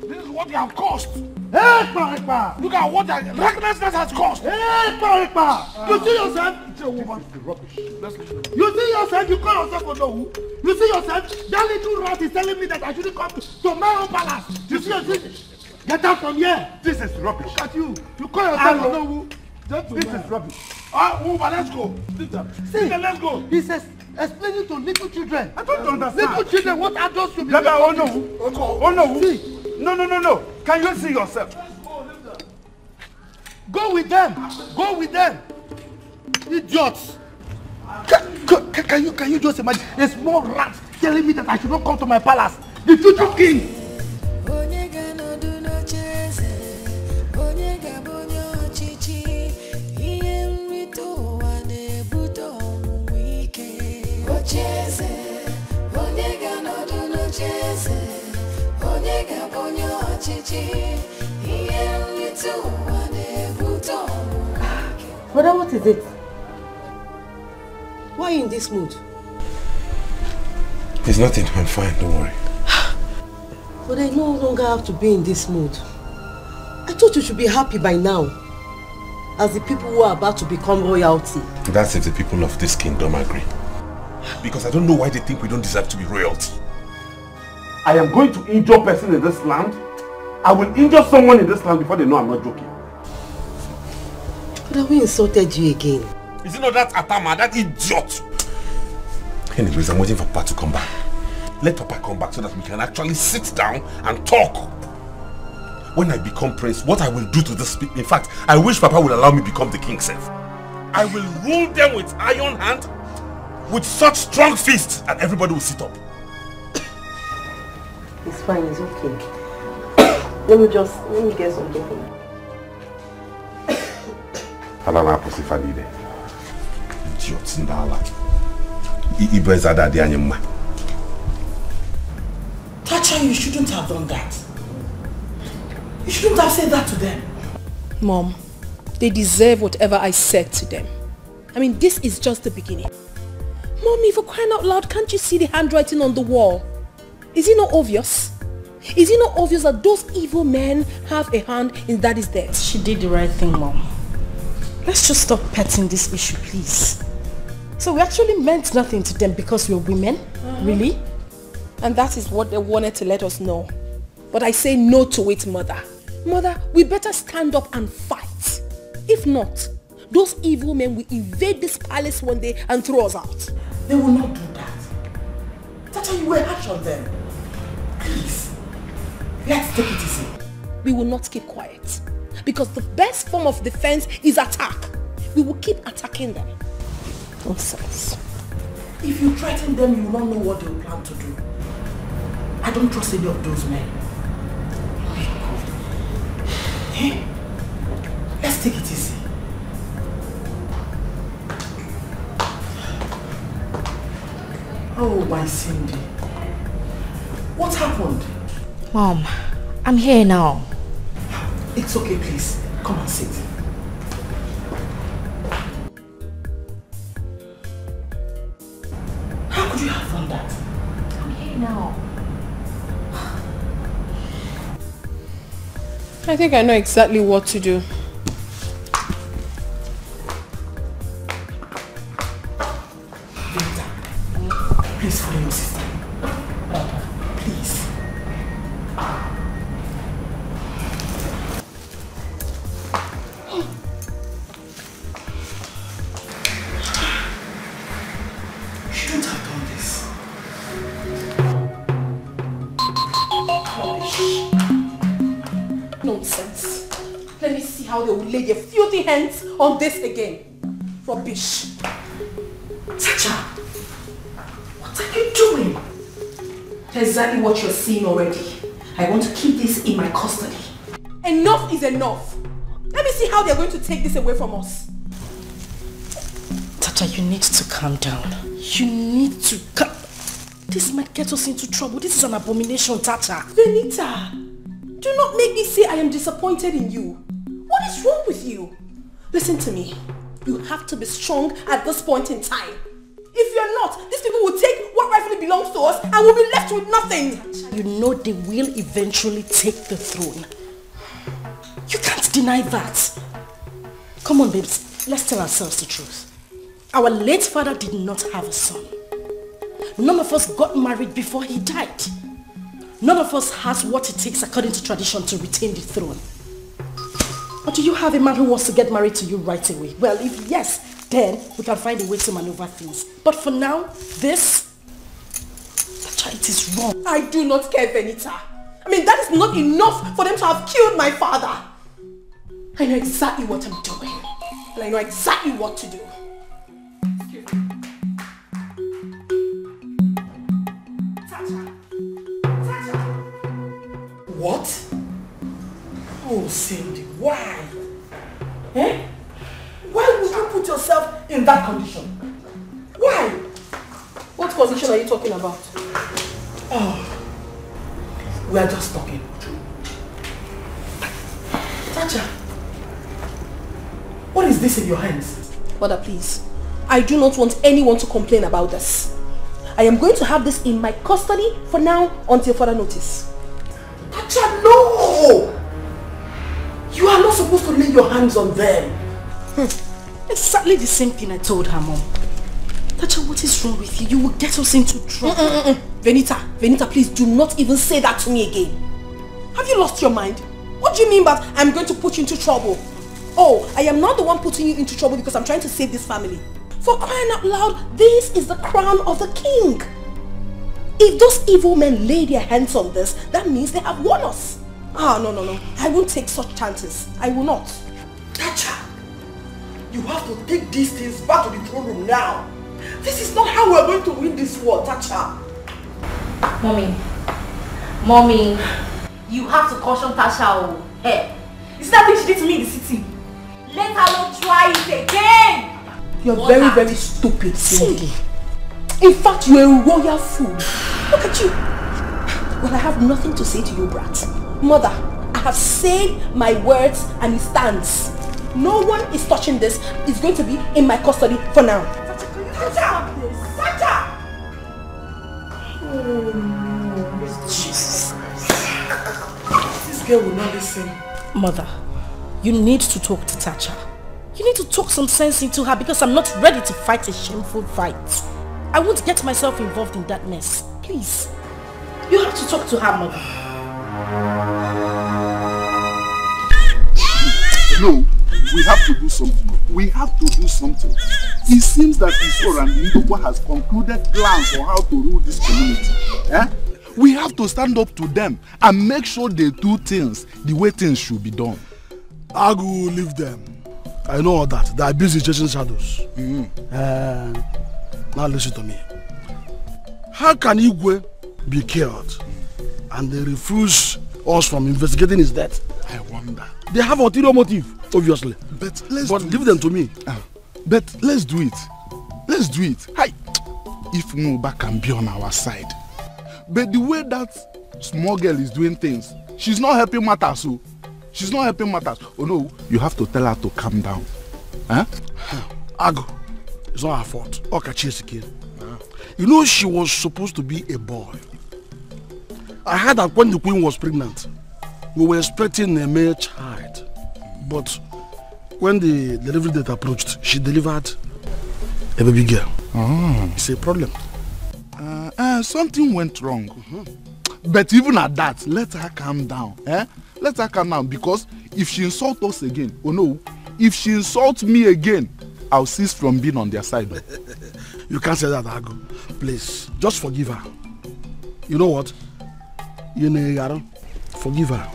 This is what you have cost. Hey, Parikpa! Look at what the recklessness has cost. Hey, Parikpa! You see yourself? It's a woman. The rubbish. You see yourself? You call yourself Onowu? You see yourself? That little rat is telling me that I shouldn't come to my own palace. You see yourself? Get out from here. This is rubbish. Look at you. You call yourself Onowu? This is rubbish. Let's go. See, let's go. He says, explaining to little children. I don't understand. Little children, what adults should be doing. Oh no. See. No. Can you see yourself? Go with them. Go with them. Idiots. Can you just imagine a small rat telling me that I should not come to my palace? The future king. Brother, what is it? Why are you in this mood? There's nothing, I'm fine, don't worry. But I no longer have to be in this mood. I thought you should be happy by now, as the people who are about to become royalty. That's if the people of this kingdom agree. Because I don't know why they think we don't deserve to be royalty. I am going to injure a person in this land. I will injure someone in this land before they know I'm not joking. But we insulted you again. Is it not that Atama, that idiot? Anyways, I'm waiting for Papa to come back. Let Papa come back so that we can actually sit down and talk. When I become prince, what I will do to this people. In fact, I wish Papa would allow me to become the king self. I will rule them with iron hand, with such strong fists, and everybody will sit up. It's fine, it's okay. Let me get something for you. Idiots in the Allah. Tacha, you shouldn't have done that. You shouldn't have said that to them. Mom, they deserve whatever I said to them. I mean, this is just the beginning. Mommy, for crying out loud, can't you see the handwriting on the wall? Is it not obvious? Is it not obvious that those evil men have a hand in Daddy's death? She did the right thing, Mom. Let's just stop petting this issue, please. So we actually meant nothing to them because we're women? Really? And that is what they wanted to let us know. But I say no to it, Mother. Mother, we better stand up and fight. If not, those evil men will invade this palace one day and throw us out. They will not do that. Tata, you were harsh on them. Please, let's take it easy. We will not keep quiet. Because the best form of defense is attack. We will keep attacking them. Nonsense. If you threaten them, you will not know what they will plan to do. I don't trust any of those men. Hey, let's take it easy. Oh, my Cindy. What happened? Mom, I'm here now. It's okay, please. Come and sit. How could you have done that? I'm here now. I think I know exactly what to do. Please follow your sister. Please. You shouldn't have done this. Nonsense. Let me see how they will lay their filthy hands on this again. Rubbish. Tacha, what are you doing? Exactly what you're seeing already. I want to keep this in my custody. Enough is enough. Let me see how they're going to take this away from us. Tata, you need to calm down. You need to calm. This might get us into trouble. This is an abomination, Tata. Venita, do not make me say I am disappointed in you. What is wrong with you? Listen to me. You have to be strong at this point in time. If you're not, these people will take what rightfully belongs to us and we'll be left with nothing. You know they will eventually take the throne. You can't deny that. Come on, babes. Let's tell ourselves the truth. Our late father did not have a son. None of us got married before he died. None of us has what it takes according to tradition to retain the throne. Or do you have a man who wants to get married to you right away? Well, if yes, then we can find a way to maneuver things. But for now, this... it is wrong. I do not care, Venita. I mean, that is not enough for them to have killed my father. I know exactly what I'm doing. And I know exactly what to do. What? Oh, Cindy, why? Eh? Why would you put yourself in that condition? Why? What condition are you talking about? Oh, we are just talking. Tacha, what is this in your hands? Mother, please. I do not want anyone to complain about this. I am going to have this in my custody for now until further notice. Tacha, no! You are not supposed to lay your hands on them. Exactly the same thing I told her, Mom. Tacha, what is wrong with you? You will get us into trouble. Venita, please do not even say that to me again. Have you lost your mind? What do you mean by I'm going to put you into trouble? Oh, I am not the one putting you into trouble because I'm trying to save this family. For crying out loud, this is the crown of the king. If those evil men lay their hands on this, that means they have won us. Ah, no. I won't take such chances. I will not. Tacha, you have to take these things back to the throne room now. This is not how we're going to win this war, Tacha. Mommy, you have to caution Tasha. Hey, is that thing she did to me in the city? Let her not try it again. You're very, very stupid, Cindy. In fact, you're a royal fool. Look at you. Well, I have nothing to say to you, brat. Mother, I have said my words and it stands. No one is touching this. It's going to be in my custody for now. Tacha! Tacha! Oh no, Jesus. This girl will not listen. Mother, you need to talk to Tacha. You need to talk some sense into her because I'm not ready to fight a shameful fight. I won't get myself involved in that mess. Please. You have to talk to her, Mother. No, we have to do something. We have to do something. It seems that Isor and Ndokwa has concluded plans on how to rule this community. We have to stand up to them and make sure they do things the way things should be done. I will leave them. I know all that. They are busy chasing shadows. Now listen to me. How can Igwe be killed and they refuse us from investigating his death? I wonder. They have ulterior motive, obviously. But leave them to me. But let's do it. Let's do it. Hi. If Muba can be on our side. But the way that small girl is doing things, she's not helping matters. So she's not helping matters. Oh no, you have to tell her to calm down. Ago, it's not her fault. Okachi's kid. You know she was supposed to be a boy. I heard that when the queen was pregnant, we were expecting a male child. But when the delivery date approached, she delivered a baby girl. It's a problem. Something went wrong. But even at that, let her calm down. Let her calm down because if she insults us again, oh no, if she insults me again, I'll cease from being on their side. You can't say that, Ago. Please, just forgive her. You know what? Forgive her.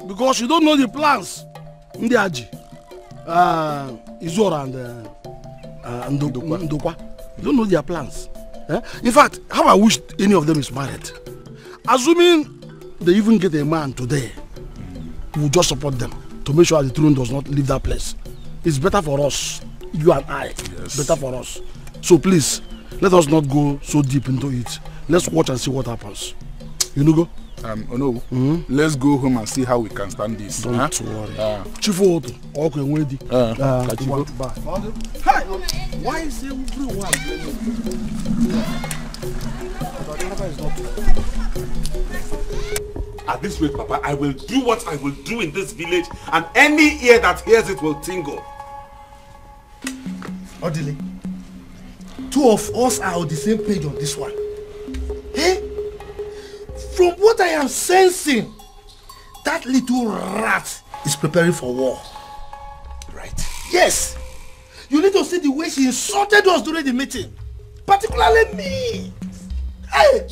Because you don't know the plans. Ndiaji, Izora and Ndokwa. You don't know their plans. In fact, how I wish any of them is married. Assuming they even get a man today, we'll just support them to make sure the throne does not leave that place. It's better for us, you and I. Yes. Better for us. So please, let us not go so deep into it. Let's watch and see what happens. You know, go? Let's go home and see how we can stand this. Don't worry. Chifu Otto, okay, ready. Hi! Why is everyone? At this rate, Papa, I will do what I will do in this village, and any ear that hears it will tingle. Odile, two of us are on the same page on this one. From what I am sensing, that little rat is preparing for war. Right. Yes. You need to see the way she insulted us during the meeting. Particularly me. Hey,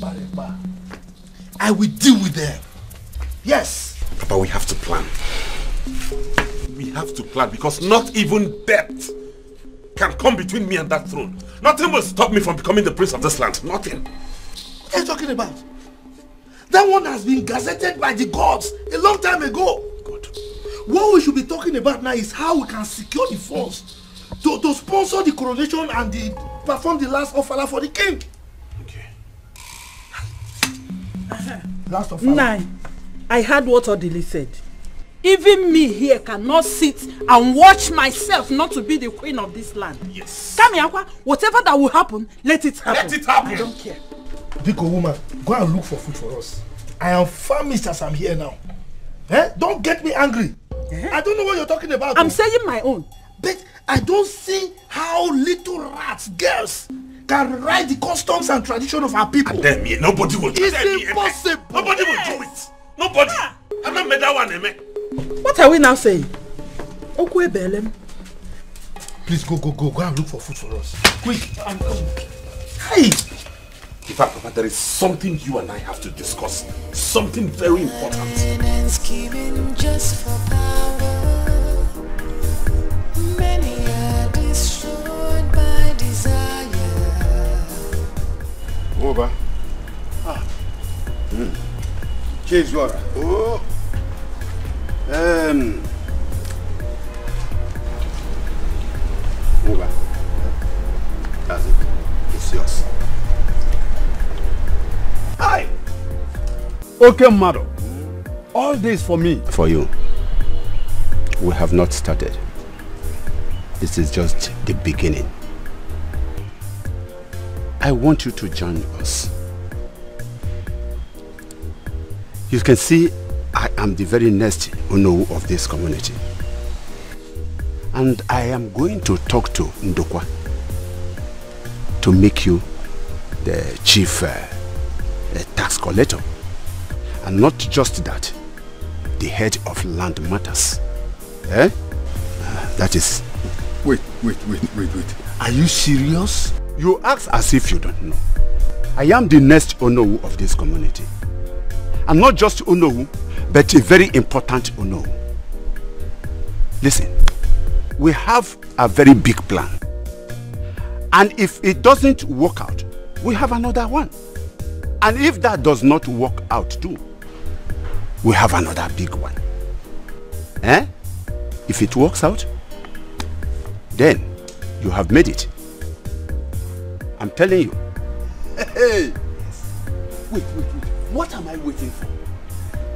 I will deal with them. Yes. Papa, we have to plan. We have to plan because not even death can come between me and that throne. Nothing will stop me from becoming the prince of this land. Nothing. What are you talking about? That one has been gazetted by the gods a long time ago. Good. What we should be talking about now is how we can secure the funds to sponsor the coronation and perform the last ofala for the king. Okay. Last ofala. Nine. I heard what Odili said. Even me here cannot sit and watch myself not to be the queen of this land. Yes. Come here, whatever that will happen, let it happen. Let it happen. I don't care. Dikeh woman, go and look for food for us. I am famished as I'm here now. Don't get me angry. I don't know what you're talking about. I'm saying my own. But I don't see how little rats, girls, can write the customs and tradition of our people. And then me, nobody will do it. It's impossible. Nobody will do it. Nobody. I'm not made that one, Eme. What are we now saying? Okwe Belem. Please go and look for food for us. Quick. I'm coming. Hey! In fact, Papa, there is something you and I have to discuss. Something very important. And scheming just for power. Many are destroyed by desire. Over. Cheers, water. Oh. Over. That's it. It's yours. Hi. Okay, madam. All this for me. For you. We have not started. This is just the beginning. I want you to join us. You can see I am the very next Onowu of this community. And I am going to talk to Ndokwa to make you the chief tax collector. And not just that, the head of land matters. That is... Wait. Are you serious? You act as if you don't know. I am the next Onowu of this community. And not just Onowu, but a very important Onowu. Listen, we have a very big plan. And if it doesn't work out, we have another one. And if that does not work out too, we have another big one. If it works out, then you have made it. I'm telling you. Hey! Wait. What am I waiting for?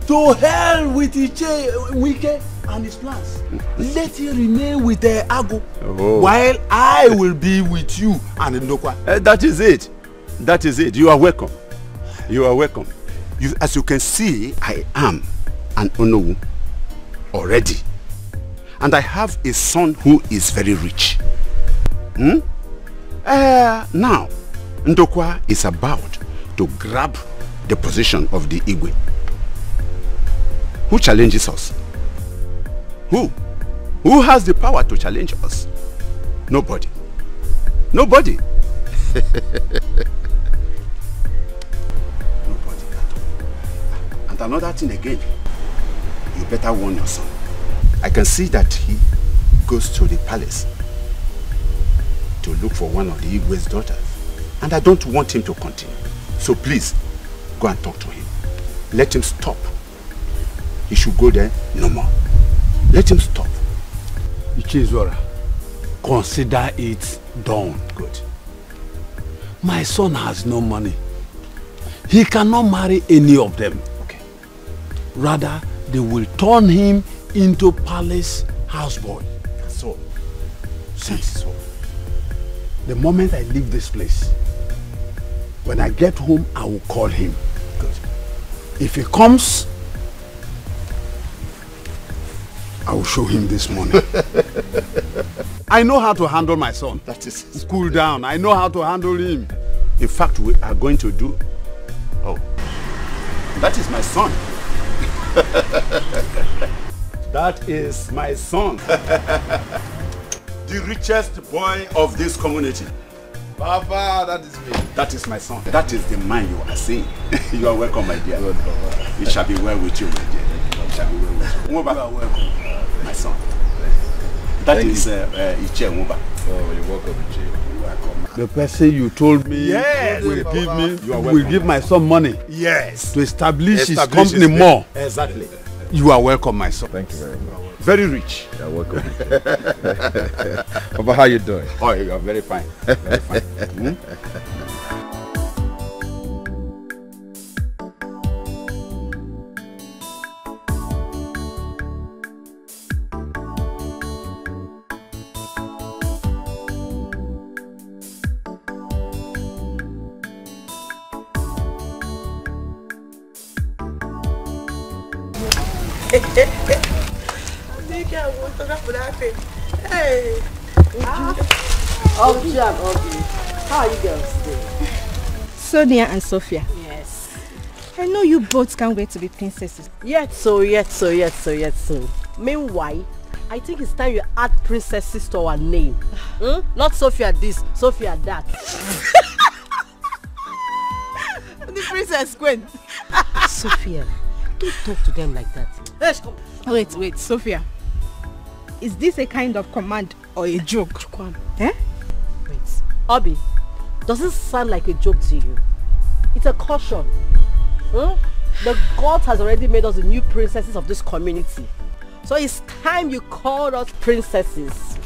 To hell with Wike and his plans. Let him remain with Ago, while I will be with you and Ndokwa. That is it. That is it. You are welcome. You are welcome. As you can see, I am an Onowu already. And I have a son who is very rich. Now, Ndokwa is about to grab the position of the Igwe. Who challenges us? Who? Who has the power to challenge us? Nobody. Nobody. Nobody at all. And another thing again, you better warn your son. I can see that he goes to the palace to look for one of the Igwe's daughters. And I don't want him to continue. So please, go and talk to him. Let him stop. He should go there no more. Let him stop. Ichezora, consider it done. Good. My son has no money. He cannot marry any of them. Okay. Rather, they will turn him into palace houseboy. So, so. The moment I leave this place, when I get home, I will call him. Good. If he comes, I will show him this morning. I know how to handle my son. That is... Cool down. I know how to handle him. In fact, we are going to do... Oh, that is my son. That is my son. The richest boy of this community. Papa, that is me. That is my son. That is the man you are seeing. You are welcome, my dear. It shall be well with you, my dear. It shall be well with you. Moba, you are welcome, my son. That is Iche Moba. Oh, you're welcome, Iche. You're welcome. The person you told me yes, will give my son money. Yes. To establish his company more. Exactly. You are welcome, my son. Thank you very much. Very rich. You're welcome. Papa, how you doing? Oh, you are very fine. Very fine. Hey. Ogie and Ogie. How are you girls today? Sonia and Sophia. Yes. I know you both can't wait to be princesses. Yet so. Meanwhile, I think it's time you add princesses to our name. Not Sophia this, Sophia that. The princess Gwen. Sophia, don't talk to them like that. Let's come. Wait, Sophia. Is this a kind of command or a joke? Eh? Wait, Obi, does this sound like a joke to you? It's a caution. The God has already made us the new princesses of this community. So it's time you called us princesses.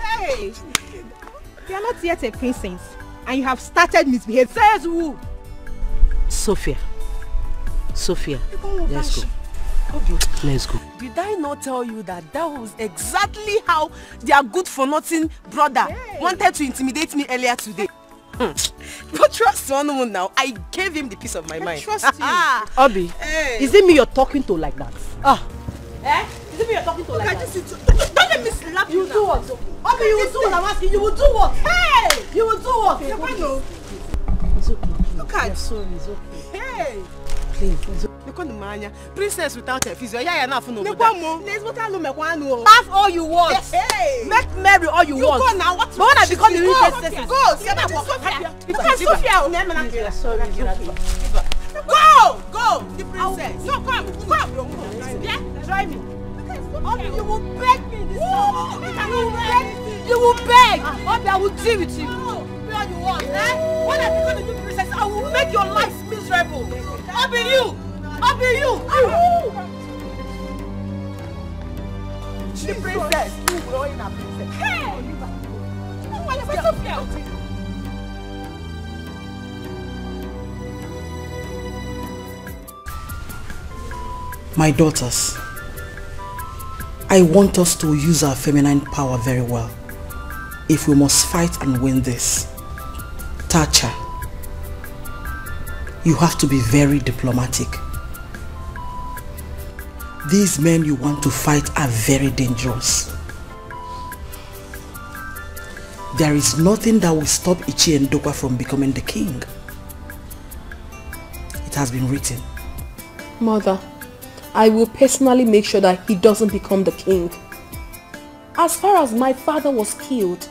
Hey! You are not yet a princess. And you have started misbehaving. Says who? Sophia, let's go. Let's go. Did I not tell you that was exactly how their good-for-nothing brother wanted to intimidate me earlier today? But trust one woman now, I gave him the peace of my mind. Trust you. Obi, is it me you're talking to like that? Is it me you're talking to like that? Don't let me slap you. You do what? Obi, you will do what I'm asking. You will do what? Hey! You will do what? It's okay. Look at sorry, it's okay. Hey! Please, Princess without a physio. That's all you want. Hey. Make marry all you want. Go now. What? But when I become the new princess, go. Go. The princess. No, come. Yeah, drive me. You will beg me this time. You will beg. Obi, I will deal with you. All you want, When I become the new princess, I will make your life miserable. I'll be you. The princess. Hey! My daughters, I want us to use our feminine power very well. If we must fight and win this, Tacha, you have to be very diplomatic. These men you want to fight are very dangerous. There is nothing that will stop Ichi and Dokwa from becoming the king. It has been written. Mother, I will personally make sure that he doesn't become the king. As far as my father was killed,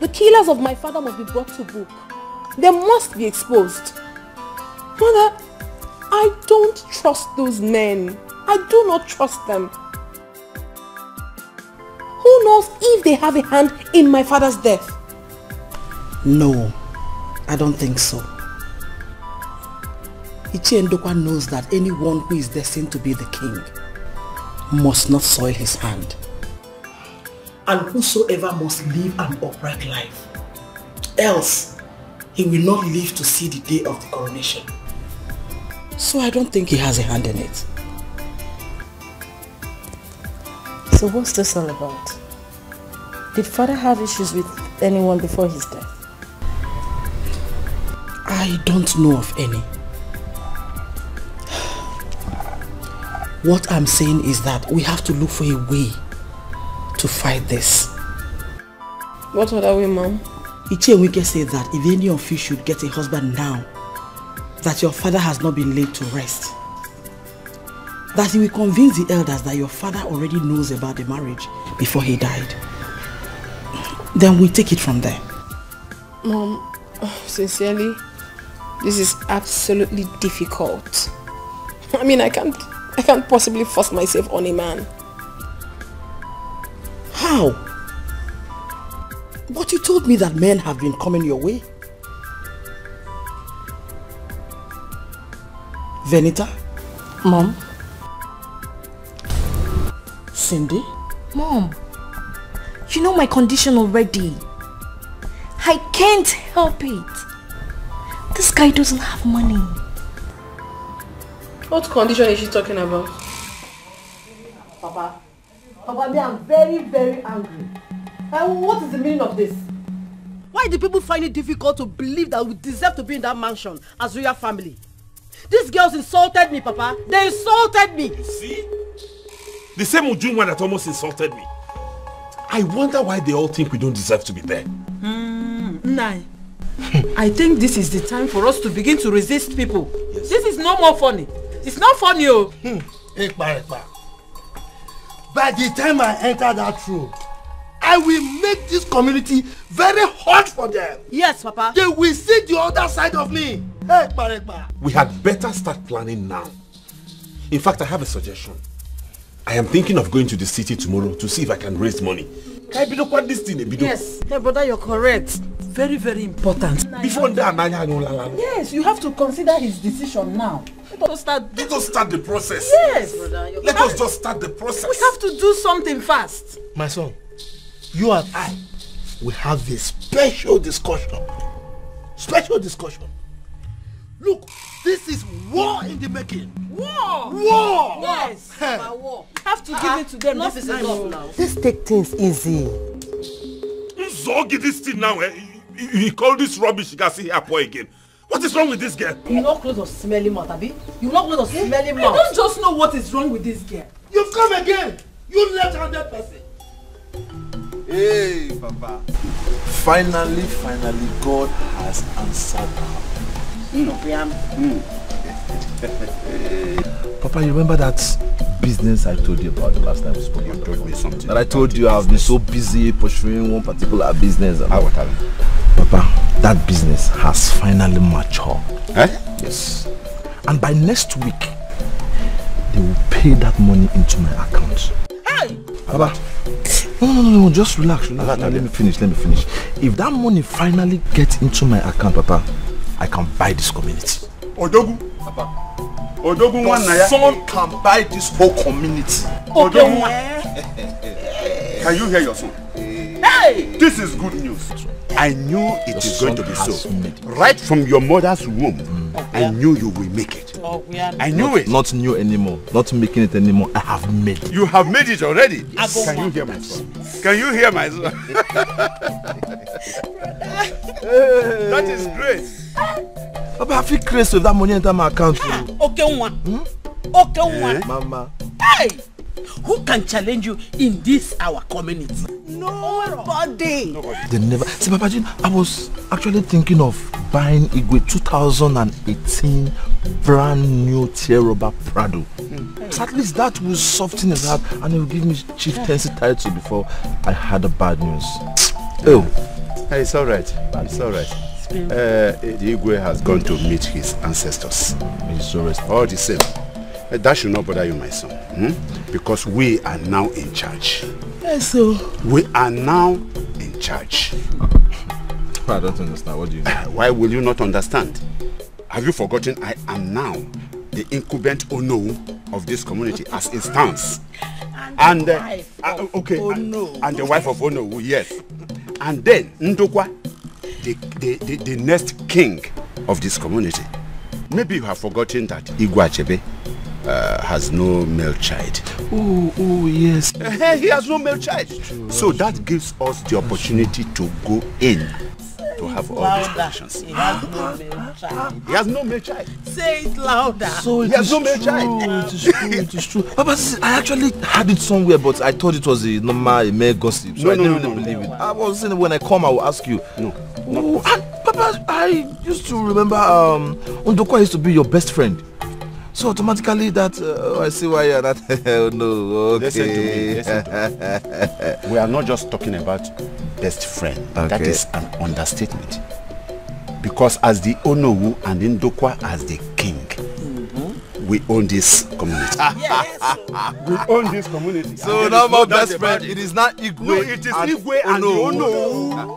the killers of my father must be brought to book. They must be exposed. Mother, I don't trust those men. I do not trust them. Who knows if they have a hand in my father's death? No, I don't think so. Ichi Ndokwa knows that anyone who is destined to be the king must not soil his hand. And whosoever must live an upright life, else he will not live to see the day of the coronation. So I don't think he has a hand in it. So what's this all about? Did father have issues with anyone before his death? I don't know of any. What I'm saying is that we have to look for a way to fight this. What other way, Mom? Ichi Enwike said that if any of you should get a husband now, that your father has not been laid to rest. that he will convince the elders that your father already knows about the marriage before he died. Then we take it from there. Mom, sincerely, this is absolutely difficult. I mean, I can't possibly force myself on a man. How? But you told me that men have been coming your way. Venita? Mom? Cindy? Mom, you know my condition already. I can't help it. This guy doesn't have money. What condition is she talking about? Papa, me, I'm very, very angry. And what is the meaning of this? Why do people find it difficult to believe that we deserve to be in that mansion as royal family? These girls insulted me, Papa. They insulted me. See? The same Ujunwa that almost insulted me. I wonder why they all think we don't deserve to be there. Nai, I think this is the time for us to begin to resist people. Yes. This is no more funny. It's not funny, oh. By the time I enter that room, I will make this community very hot for them. Yes, Papa. They will see the other side of me. Hey, we had better start planning now. In fact, I have a suggestion. I am thinking of going to the city tomorrow to see if I can raise money. Yes, hey brother, you're correct. Very, very important. Before that, yes, you have to consider his decision now. Let us start the process. Yes, brother. Let us just start the process. We have to do something fast. My son, you and I will have a special discussion. Special discussion. Look, this is war in the making. War! War! Yes, war. You have to give it to them. This is enough now. Let's take things easy. Zogi this thing now, eh? You call this rubbish you can see here boy again. What is wrong with this girl? You not close or smelly mouth, Abi? You not close or smelly mouth. I don't just know what is wrong with this girl. You've come again. You left-handed person. Hey, Papa. Finally, God has answered Papa, you remember that business I told you about the last time we spoke? You told me something. That I told you I've been so busy pursuing one particular business. Papa, that business has finally matured. Eh? Yes. And by next week, they will pay that money into my account. Hey! Papa, no, just relax. Let me finish. If that money finally gets into my account, Papa, I can buy this community. Odogu? Papa. Odogu one Your son can buy this whole community. Odogu one. Can you hear your son? Hey! This is good news. I knew it is going to be so. Right from your mother's womb, I knew you will make it. I knew it. Not new anymore. Not making it anymore. I have made it. You have made it already. Can you hear my son? Can you hear my son? That is great. Papa, I feel crazy with that money enter my account. Okay, one. Okay, one. Mama. Hey! Who can challenge you in this our community? Nobody. They never. See, Papa, I was actually thinking of buying Igwe 2018 brand new Tieroba Prado. So at least that will soften his heart and it will give me chieftaincy title before I had the bad news. Oh, hey, it's all right. It's all right. The Igwe has gone to meet his ancestors. He's always all the same. That should not bother you, my son. Because we are now in charge. Yes, sir. We are now in charge. I don't understand. What do you mean? Why will you not understand? Have you forgotten I am now the incumbent Ono of this community as it stands? And the wife of Ono, yes. And then Ndokwa, the next king of this community. Maybe you have forgotten that Igwe Achebe has no male child. Oh yes. He has no male child. So that gives us the opportunity to go in to have all these positions. He has no male child. He has no male child. Say it louder. So he has no male child. It is true. Papa, I actually had it somewhere, but I thought it was a normal male gossip. So I didn't really believe it. I was saying when I come, I will ask you. No. And Papa, I used to remember Ndokwa used to be your best friend. So automatically that, I see why you're not, oh no, okay. Listen to me, listen. We are not just talking about best friend. Okay. That is an understatement. Because as the Onowu and Ndokwa as the king, we own this community. Yes. We own this community. So now my best friend, it is not Igwe. No, it is Igwe and the Onowu.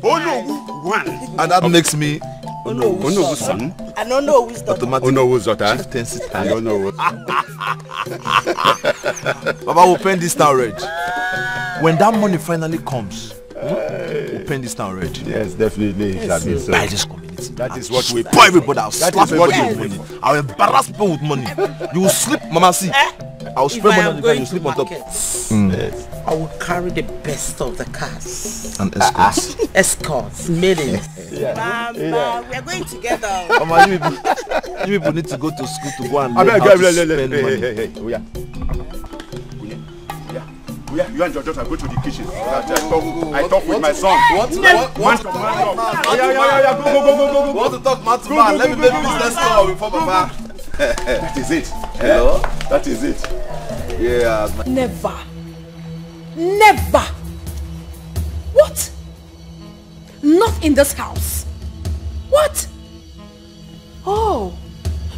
Onowu one. And that makes me Onowu's son. And Onowu's daughter. Onowu's daughter. Chieftaincy And Onowu. Baba will paint this town red. When that money finally comes, we'll paint this town red. Yes, definitely. It shall be so. By this community. That is what we pour everybody. I'll slap everybody with money. money. I'll embarrass people with money. You will sleep, Mama, see. I'll spray money on the ground, you sleep on top. Yes. I will carry the best of the cars. And escorts. Escorts, maidens. Mama, we are going together. Mama, you people need to go to school to go and learn how to spend money. Hey. You and your daughter go to the kitchen. I talk with my son. What? Go. Want to talk man to man? Let me make business call before Papa. That is it. Hello? That is it. Yeah. Never. Never. What? Not in this house. What? Oh.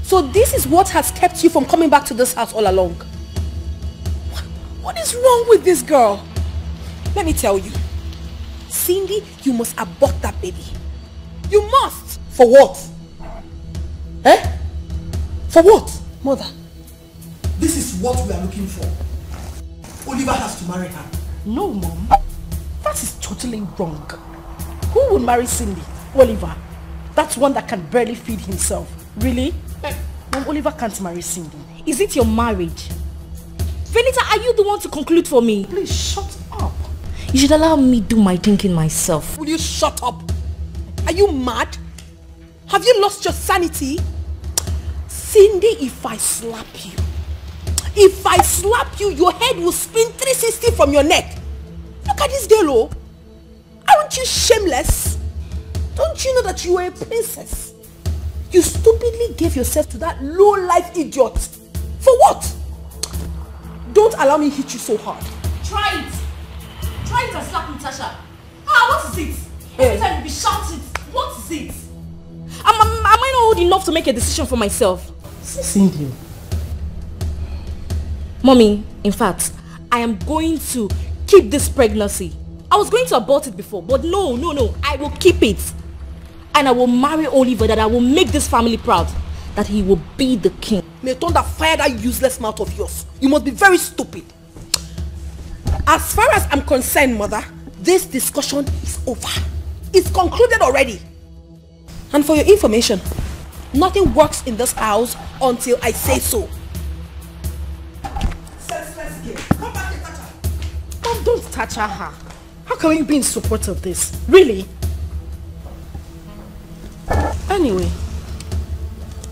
So this is what has kept you from coming back to this house all along. What is wrong with this girl? Let me tell you. Cindy, you must abort that baby. You must. For what? Eh? For what? Mother. This is what we are looking for. Oliver has to marry her. No, Mom. That is totally wrong. Who would marry Cindy? Oliver. That's one that can barely feed himself. Really? Mom, Oliver can't marry Cindy. Is it your marriage? Venita, are you the one to conclude for me? Please shut up. You should allow me do my thinking myself. Will you shut up? Are you mad? Have you lost your sanity? Cindy, if I slap you, your head will spin 360 from your neck. Look at this girl, oh. Aren't you shameless? Don't you know that you are a princess? You stupidly gave yourself to that low-life idiot. For what? Don't allow me to hit you so hard. Try it. Try it and slap Natasha. What is it? Every time you be shouting, what is it? Am I not old enough to make a decision for myself? Cindy. Mommy, in fact, I am going to keep this pregnancy. I was going to abort it before, but no. I will keep it. And I will marry Oliver, that I will make this family proud. That he will be the king. May thunder fire that useless mouth of yours. You must be very stupid. As far as I'm concerned, Mother, this discussion is over. It's concluded already. And for your information, nothing works in this house until I say so. Senseless girl. Come back and touch her. Oh, don't touch her. How can we be in support of this? Really? Anyway,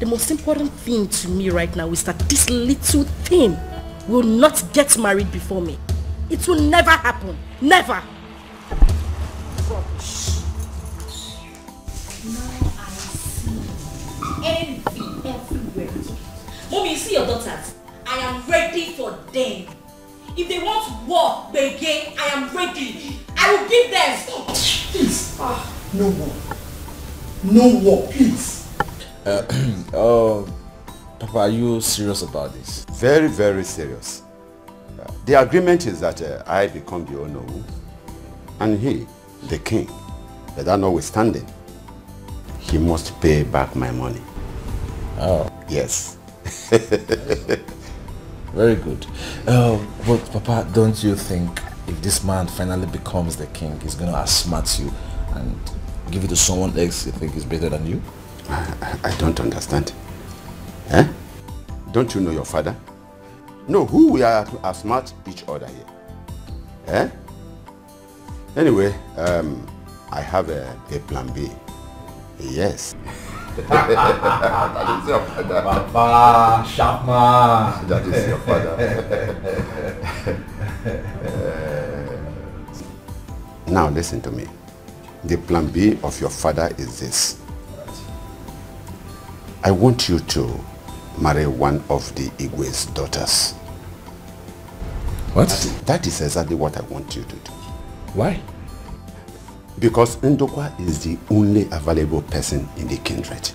the most important thing to me right now is that this little thing will not get married before me. It will never happen. Never. Rubbish. Now I see envy everywhere. Mommy, you see your daughters? I am ready for them. If they want war, again, I am ready. I will give them. Please. No war. No war, please. Papa, are you serious about this? Very, very serious. The agreement is that I become the Onowu and he, the king. But that notwithstanding, he must pay back my money. Oh. Yes. Very good. But Papa, don't you think if this man finally becomes the king, he's going to outsmart you and give it to someone else you think is better than you? I don't understand. Eh? Don't you know your father? No, who we are to outsmart each other here? Eh? Anyway, I have a plan B. Yes. That is your father. Papa, sharp man. That is your father. Now listen to me. The plan B of your father is this. I want you to marry one of the Igwe's daughters. What? That is exactly what I want you to do. Why? Because Ndokwa is the only available person in the kindred.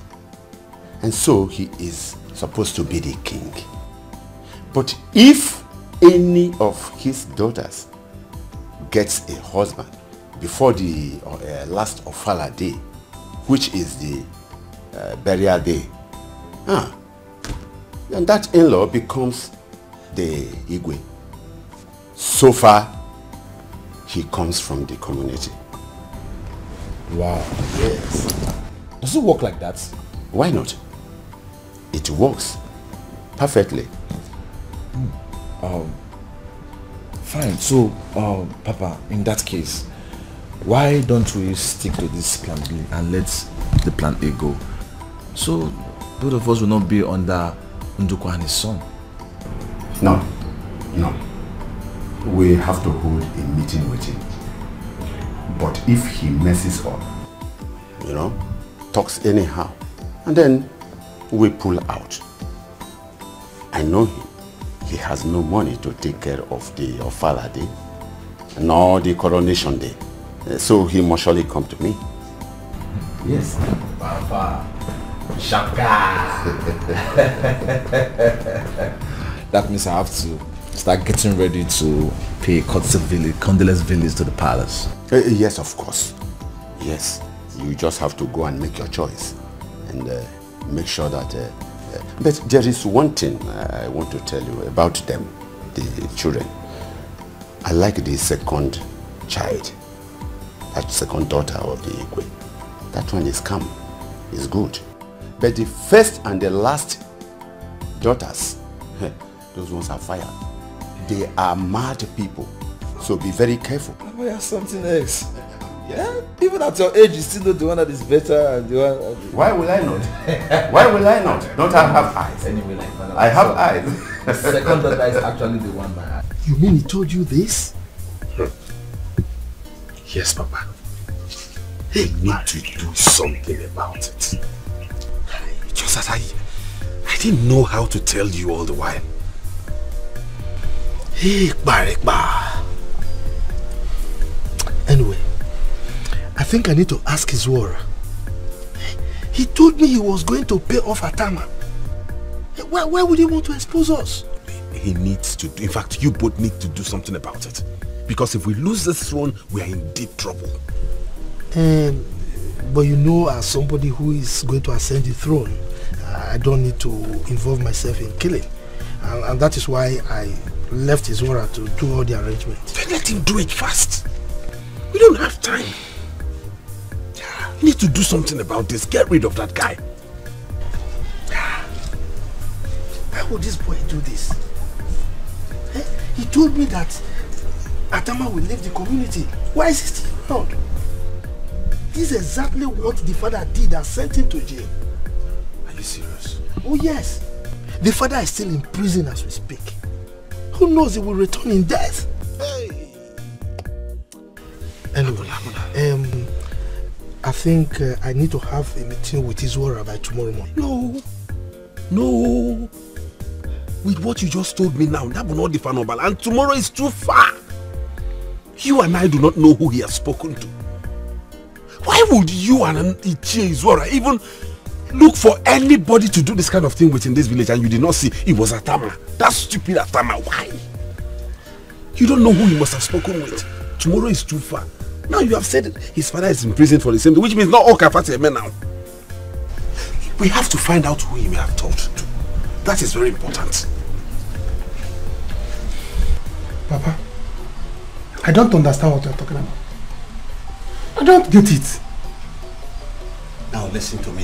And so he is supposed to be the king. But if any of his daughters gets a husband before the last Ofala day, which is the burial day, then that in-law becomes the Igwe. So far, he comes from the community. Wow. Yes. Does it work like that? Why not? It works perfectly. Fine. So, Papa, in that case, why don't we stick to this plan B and let the plan A go? So, both of us will not be under Ndukwa and his son. No. We have to hold a meeting with him. But if he messes up, talks anyhow, and then we pull out. I know him. He has no money to take care of the Ofala day, nor the coronation day. So he must surely come to me. Yes. Papa. Shaka. That means I have to start getting ready to pay condolence village to the palace. Yes, of course. Yes. You just have to go and make your choice. And make sure that... but there is one thing I want to tell you about them, the children. I like the second child. That second daughter of the Igwe. That one is calm. Is good. But the first and the last daughters, those ones are fire. They are mad people. So be very careful. Papa, you have something else. Yeah? Even at your age, you still know the one that is better and the one... Why will I not? Why will I not? Don't I have eyes? Anyway, like I have eyes. The second daughter is actually the one by eye. You mean he told you this? Yes, Papa. They need to do something about it. Just as I didn't know how to tell you all the while. Anyway, I think I need to ask Izwara. He told me he was going to pay off Atama. Why would he want to expose us? He needs to. In fact, you both need to do something about it. Because if we lose this throne, we are in deep trouble. But you know, as somebody who is going to ascend the throne, I don't need to involve myself in killing. And that is why I left Izwara to do all the arrangements. Then let him do it fast. We don't have time. We need to do something about this. Get rid of that guy. Why would this boy do this? He told me that Atama will leave the community. Why is he still around? This is exactly what the father did and sent him to jail. Are you serious? Oh yes. The father is still in prison as we speak. Who knows, he will return in death. Hey. Anyway, I think I need to have a meeting with Izwara by tomorrow morning. No. With what you just told me now, that will not differ no, and tomorrow is too far. You and I do not know who he has spoken to. Why would you and Izwara even look for anybody to do this kind of thing within this village and you did not see it was Atama? That stupid Atama. Why? You don't know who he must have spoken with. Tomorrow is too far. Now you have said his father is in prison for the same thing, which means not all Kafati men now. We have to find out who he may have talked to. That is very important. Papa, I don't understand what you're talking about. I don't get it. Now listen to me.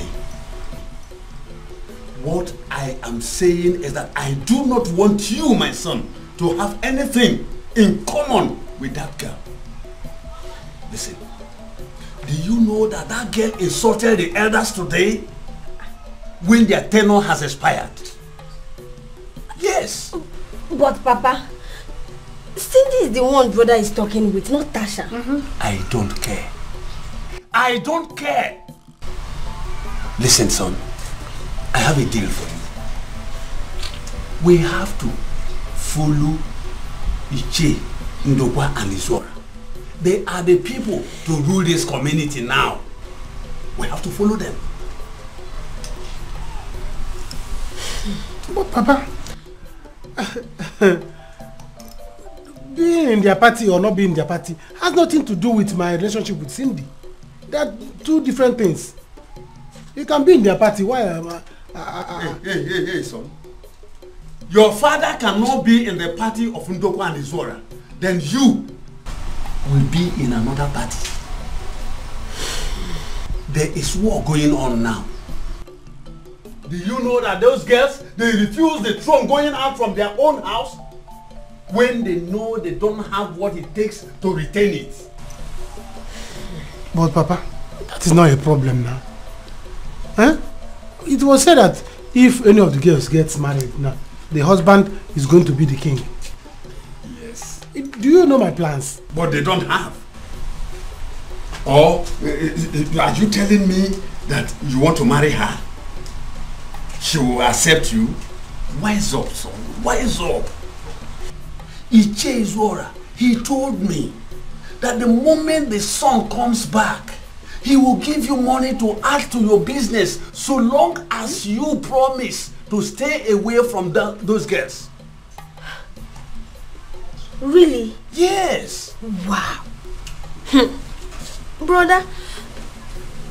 What I am saying is that I do not want you, my son, to have anything in common with that girl. Listen, do you know that that girl insulted the elders today when their tenure has expired? Yes. But Papa, Cindy is the one brother is talking with, not Tasha. I don't care. I don't care. Listen, son, I have a deal for you. We have to follow Iche, Ndokwa and Izora. They are the people to rule this community now. We have to follow them. But Papa, being in their party or not being in their party has nothing to do with my relationship with Cindy. They are two different things. You can be in their party. Why am I? Hey, son. Your father cannot be in the party of Ndokwa and Izora. Then you will be in another party. There is war going on now. Do you know that those girls, they refuse the throne going out from their own house when they know they don't have what it takes to retain it? But Papa, that is not a problem now. Huh? It was said that if any of the girls gets married now, the husband is going to be the king. Yes. Do you know my plans? But they don't have. Or are you telling me that you want to marry her? She will accept you? Wise up, son. Wise up. Iche Izora, he told me that the moment the son comes back, he will give you money to add to your business so long as you promise to stay away from those girls. Really? Yes. Wow. Brother,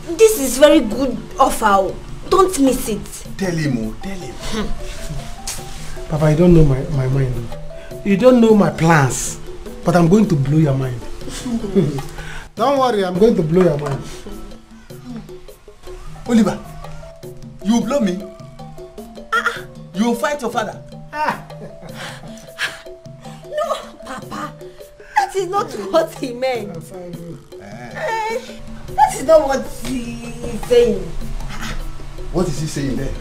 this is very good offer. Don't miss it. Tell him, tell him. Papa, you don't know my mind. You don't know my plans. But I'm going to blow your mind. Don't worry, I'm going to blow your mind. Oliver, you blow me? You fight your father? No, Papa. That is not what he meant. That is not what he is saying. What is he saying there?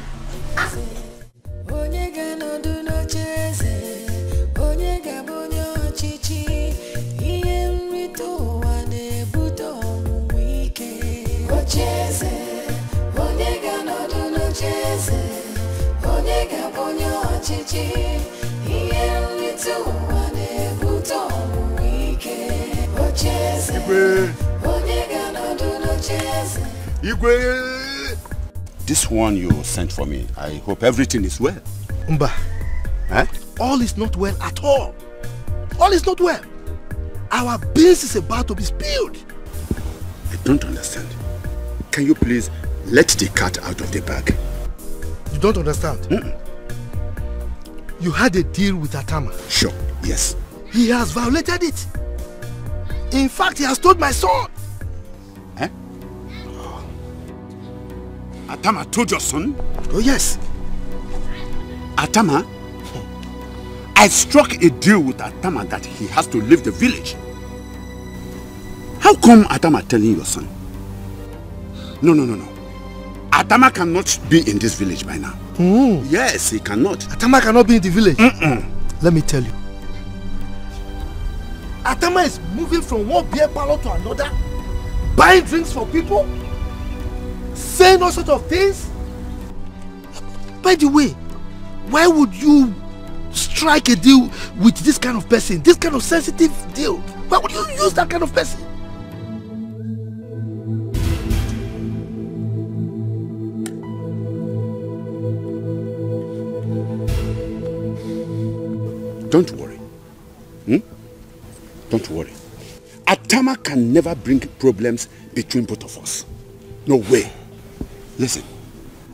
This one you sent for me, I hope everything is well. Umba, all is not well at all. All is not well. Our beans is about to be spilled. I don't understand. Can you please let the cat out of the bag? You don't understand? You had a deal with Atama. Sure, yes. He has violated it. In fact, he has told my son. Atama told your son? Oh yes. Atama? I struck a deal with Atama that he has to leave the village. How come Atama telling your son? No. Atama cannot be in this village by now. Yes, he cannot. Atama cannot be in the village? Let me tell you. Atama is moving from one beer parlor to another, buying drinks for people, saying all sorts of things. By the way, why would you strike a deal with this kind of person, this kind of sensitive deal? Why would you use that kind of person? Don't worry. Don't worry. Atama can never bring problems between both of us. No way. Listen,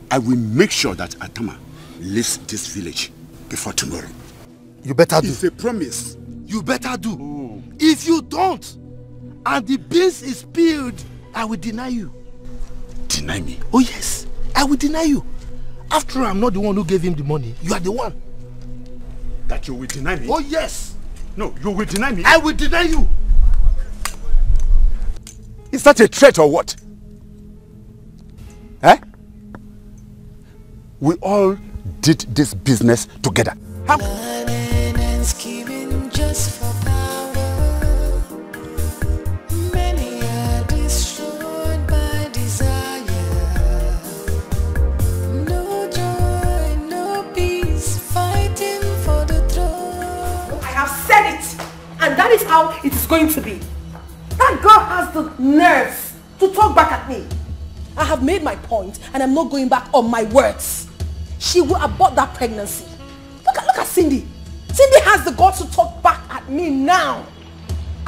I will make sure that Atama leaves this village before tomorrow. You better do. It's a promise. You better do. If you don't, and the beans is spilled, I will deny you. Deny me? Oh yes, I will deny you. After all, I'm not the one who gave him the money. You are the one. That you will deny me? Oh yes. No, you will deny me? I will deny you. Is that a threat or what? We all did this business together. How? Planning and scheming just for power. Many are destroyed by desire. No joy, no peace, fighting how it is going to be. That girl has the nerves to talk back at me. I have made my point and I'm not going back on my words. She will abort that pregnancy. Look at Cindy. Cindy has the guts to talk back at me now.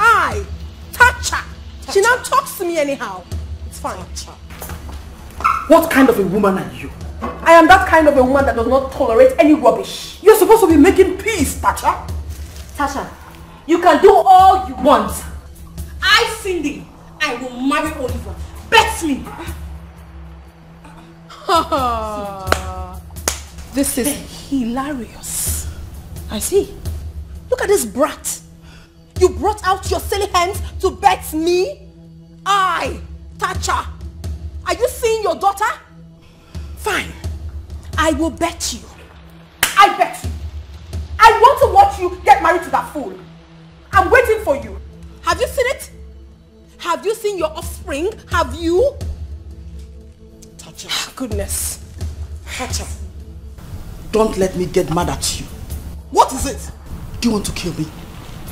I touch her. She now talks to me anyhow. It's fine. What kind of a woman are you? I am that kind of a woman that does not tolerate any rubbish. You're supposed to be making peace, Tasha. Tasha, you can do all you want. I, Cindy, I will marry Oliver. Bet me. This is hilarious. I see. Look at this brat. You brought out your silly hands to bet me? I, Tasha. Are you seeing your daughter? Fine. I will bet you. I bet you. I want to watch you get married to that fool. I'm waiting for you. Have you seen it? Have you seen your offspring? Have you? Tasha. Goodness. Tasha. Don't let me get mad at you. What is it? Do you want to kill me?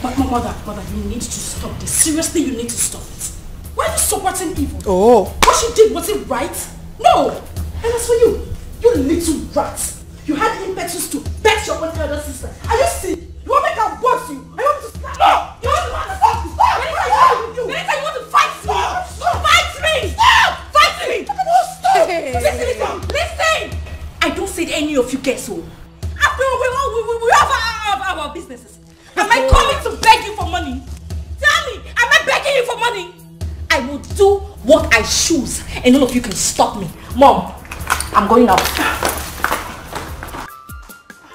Mother, you need to stop this. Seriously, you need to stop it. Why are you supporting evil? Oh. What she did, was it right? No. And as for you, you little rat. You had impetus to bet your own elder sister. Are you sick? You want to make her boss you? I want to slap. No! You want to stop! Benita, you want to fight me? Stop! Fight me! Stop! Fight me! Stop! Listen! I don't say any of you get so. We have our businesses. Am I coming to beg you for money? Tell me, am I begging you for money? I will do what I choose and none of you can stop me. Mom, I'm going out.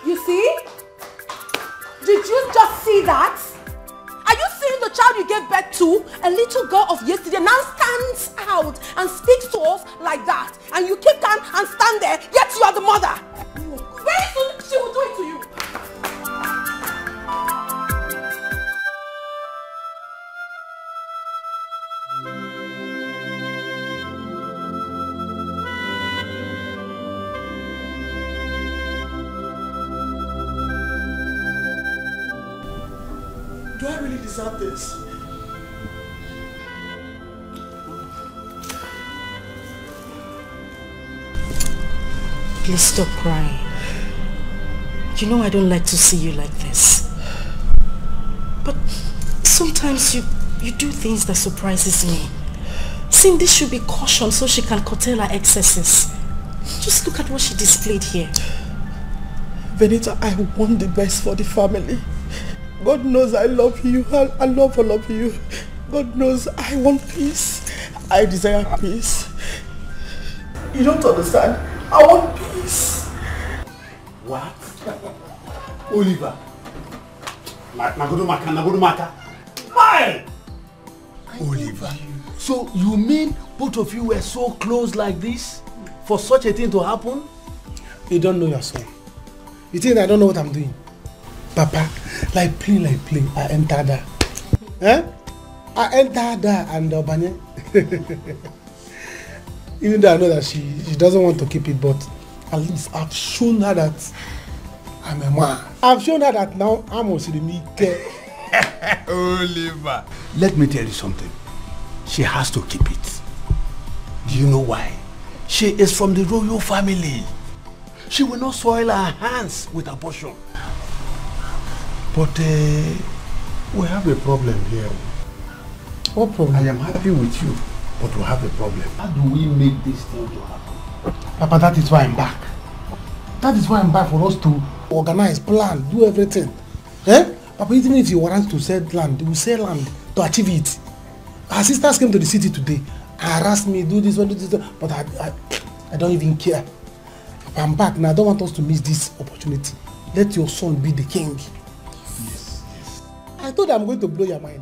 You see? Did you just see that? Are you seeing the child you gave birth to? A little girl of yesterday now stands out and speaks to us like that. And you keep calm and stand there, yet you are the mother. Very soon she will do it to you. Do I really deserve this? Please stop crying. You know I don't like to see you like this. But sometimes you do things that surprises me. Cindy should be cautioned so she can curtail her excesses. Just look at what she displayed here. Benita, I want the best for the family. God knows I love you. I love all of you. God knows I want peace. I desire peace. You don't understand. I want peace. What? Oliver. Nagodumaka. Why? Oliver. So you mean both of you were so close like this for such a thing to happen? You don't know your son. You think I don't know what I'm doing? Papa, like play, I enter there. Eh? I enter there and Banye. Even though I know that she doesn't want to keep it, but at least I've shown her that I'm a man. I've shown her that now I'm also the meek. Oliver. Let me tell you something. She has to keep it. Do you know why? She is from the royal family. She will not soil her hands with abortion. But we have a problem here. What problem? I am happy with you, but we have a problem. How do we make this thing to happen? Papa, that is why I'm back. That is why I'm back, for us to organize, plan, do everything. Eh? Papa, even if you want us to sell land, we sell land to achieve it. Our sisters came to the city today, harassed me, do this, but I don't even care. Papa, I'm back now. I don't want us to miss this opportunity. Let your son be the king. Yes. I thought I'm going to blow your mind.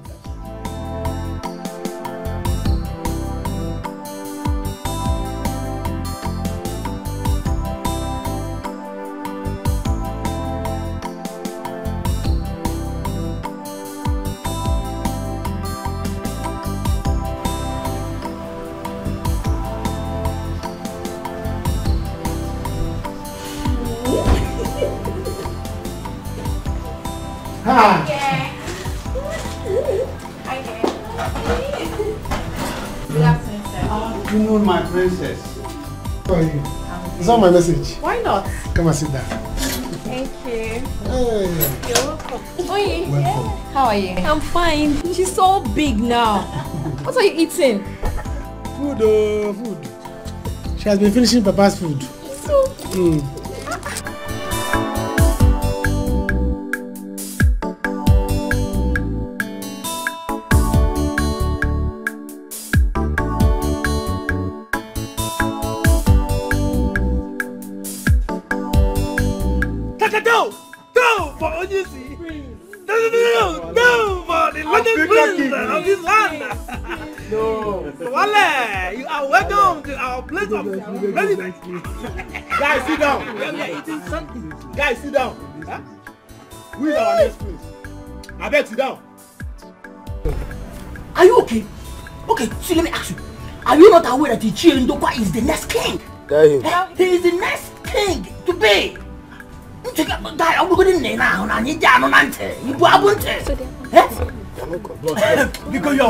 afternoon, my princess. How are you? Is that my message? Why not? Come and sit down. Thank you. Hey. You're welcome. Oye, Welcome. how are you? I'm fine. She's so big now. What are you eating? Food, food. She has been finishing Papa's food. So Go for Onyisi. No, for the London prince of this land. No. Wale, you are welcome to our place of residence. Guys, sit down. We are eating something. Guys, sit down. Huh? Who is our next prince? I beg, sit down. Are you okay? Okay, see, let me ask you. Are you not aware that Ichie Ndokwa is the next king? He is the next king to be. Because you are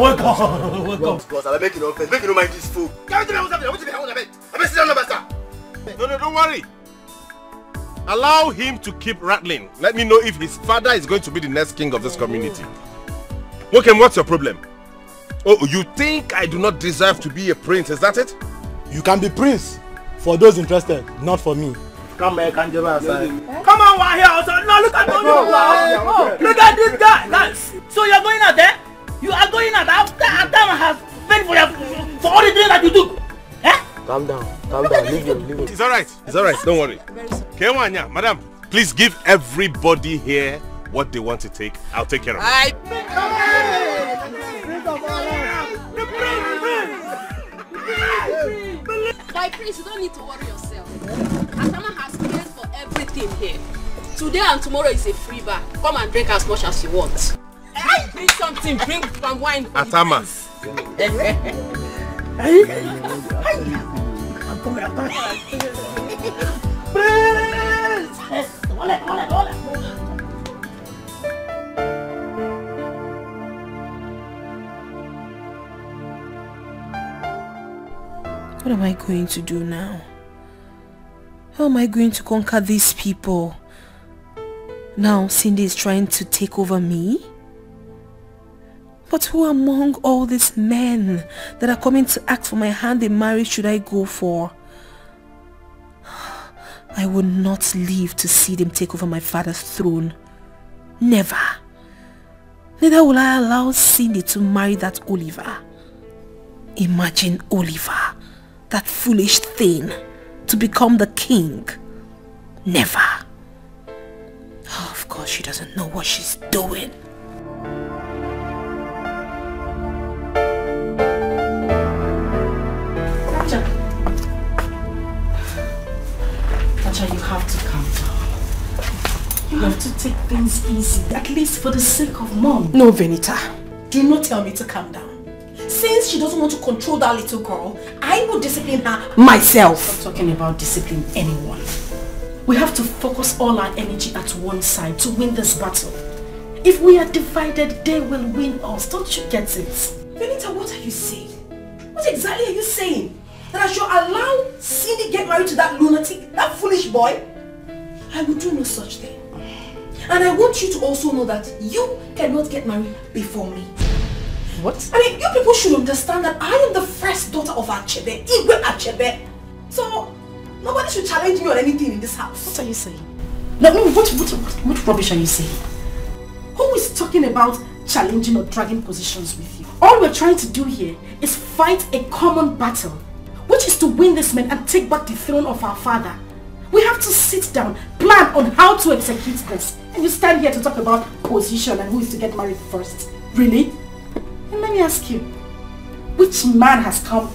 welcome. Because I'm making no offense. Make you no mind this fool. No, don't worry. Allow him to keep rattling. Let me know if his father is going to be the next king of this community. Okay, what's your problem? Oh, you think I do not deserve to be a prince, is that it? You can be prince for those interested, not for me. Come here, come on, we're here also. No, look at look at this guy, guys. So you're going out there? You are going out after Adam has paid for all the things that you do. Eh? Calm down, leave him. It's alright, don't worry. Kewanya, madam, please give everybody here what they want to take. I'll take care of it. My prince, you don't need to worry yourself. Atama has paid for everything here. Today and tomorrow is a free bar. Come and drink as much as you want. Bring something, bring some wine. Atama. What am I going to do now? How am I going to conquer these people? Now Cindy is trying to take over me? But who among all these men that are coming to ask for my hand in marriage should I go for? I would not live to see them take over my father's throne. Never. Neither will I allow Cindy to marry that Oliver. Imagine Oliver, that foolish thing, to become the king. Never. Oh, of course she doesn't know what she's doing. Naija, you have to calm down. You have to take things easy, at least for the sake of Mom. No, Venita. Do not tell me to calm down. Since she doesn't want to control that little girl, I will discipline her myself. I'm not talking about discipline anyone. We have to focus all our energy at one side to win this battle. If we are divided, they will win us. Don't you get it? Venita, what are you saying? What exactly are you saying? That I should allow Cindy get married to that lunatic, that foolish boy? I will do no such thing. And I want you to also know that you cannot get married before me. What? I mean, you people should understand that I am the first daughter of Achebe, Igwe Achebe. So, nobody should challenge me on anything in this house. What are you saying? No, what rubbish are you saying? Who is talking about challenging or dragging positions with you? All we're trying to do here is fight a common battle, which is to win this man and take back the throne of our father. We have to sit down, plan on how to execute this. And you stand here to talk about position and who is to get married first. Really? And let me ask you, which man has come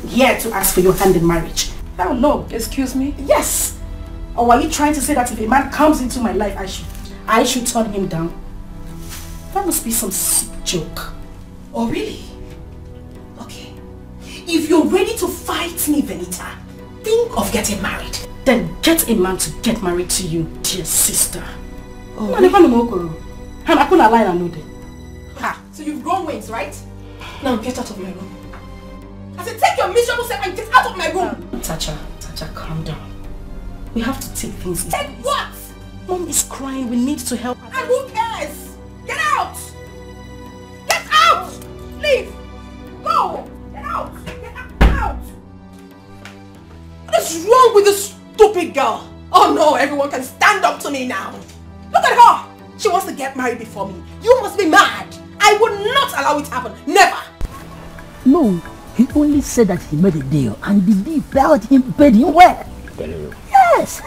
here to ask for your hand in marriage? Oh no. Excuse me? Yes. Or are you trying to say that if a man comes into my life, I should turn him down? That must be some sick joke. Oh really? Okay. If you're ready to fight me, Venita, think of getting married. Then get a man to get married to you, dear sister. Oh, so you've grown wings, right? Now get out of my room. I said, take your miserable self and get out of my room. Tacha, calm down. We have to take things easy. Take what? Mom is crying. We need to help her. And who cares? Get out! Get out! Leave! Go! Get out! Get out! What is wrong with this stupid girl? Oh no, everyone can stand up to me now. Look at her! She wants to get married before me. You must be mad. I would not allow it to happen. Never! No, he only said that he made a deal and the deal paid him well. Yes!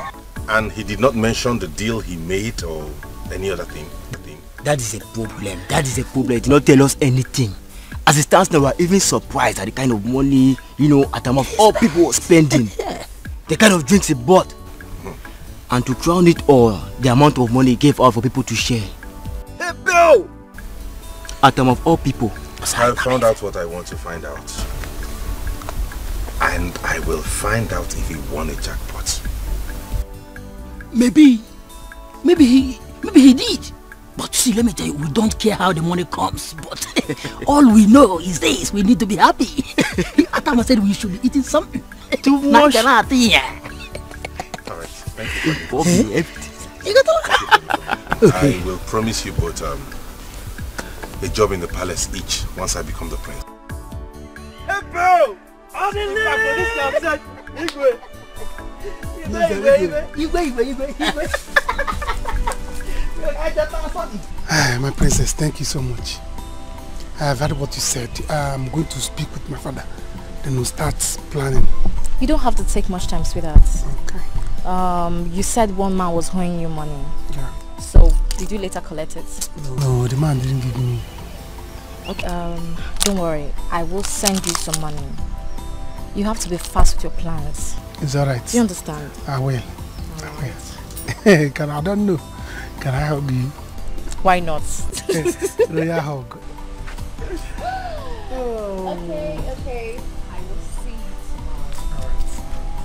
And he did not mention the deal he made or any other thing? That is a problem. That is a problem. He did not tell us anything. As it stands now, we are even surprised at the kind of money, at the amount of all people were spending. The kind of drinks he bought. And to crown it all, the amount of money he gave out for people to share. Hey, Bill! At the time of all people. I found out what I want to find out. And I will find out if he won a jackpot. Maybe he did. But see, let me tell you, we don't care how the money comes. But all we know is this: we need to be happy. Atama said we should be eating something. Too much. Alright, thank you for the I will promise you both a job in the palace each once I become the prince. Hey, bro! My princess, thank you so much. I have heard what you said. I'm going to speak with my father. Then we'll start planning. You don't have to take much time, sweetheart. Okay. You said one man was owing you money. Yeah. So, did you later collect it? No, the man didn't give me. Okay, don't worry. I will send you some money. You have to be fast with your plans. It's alright. Do you understand? I will. I don't know. Can I hug you? Why not? Royal hug. Okay. I will see you tomorrow.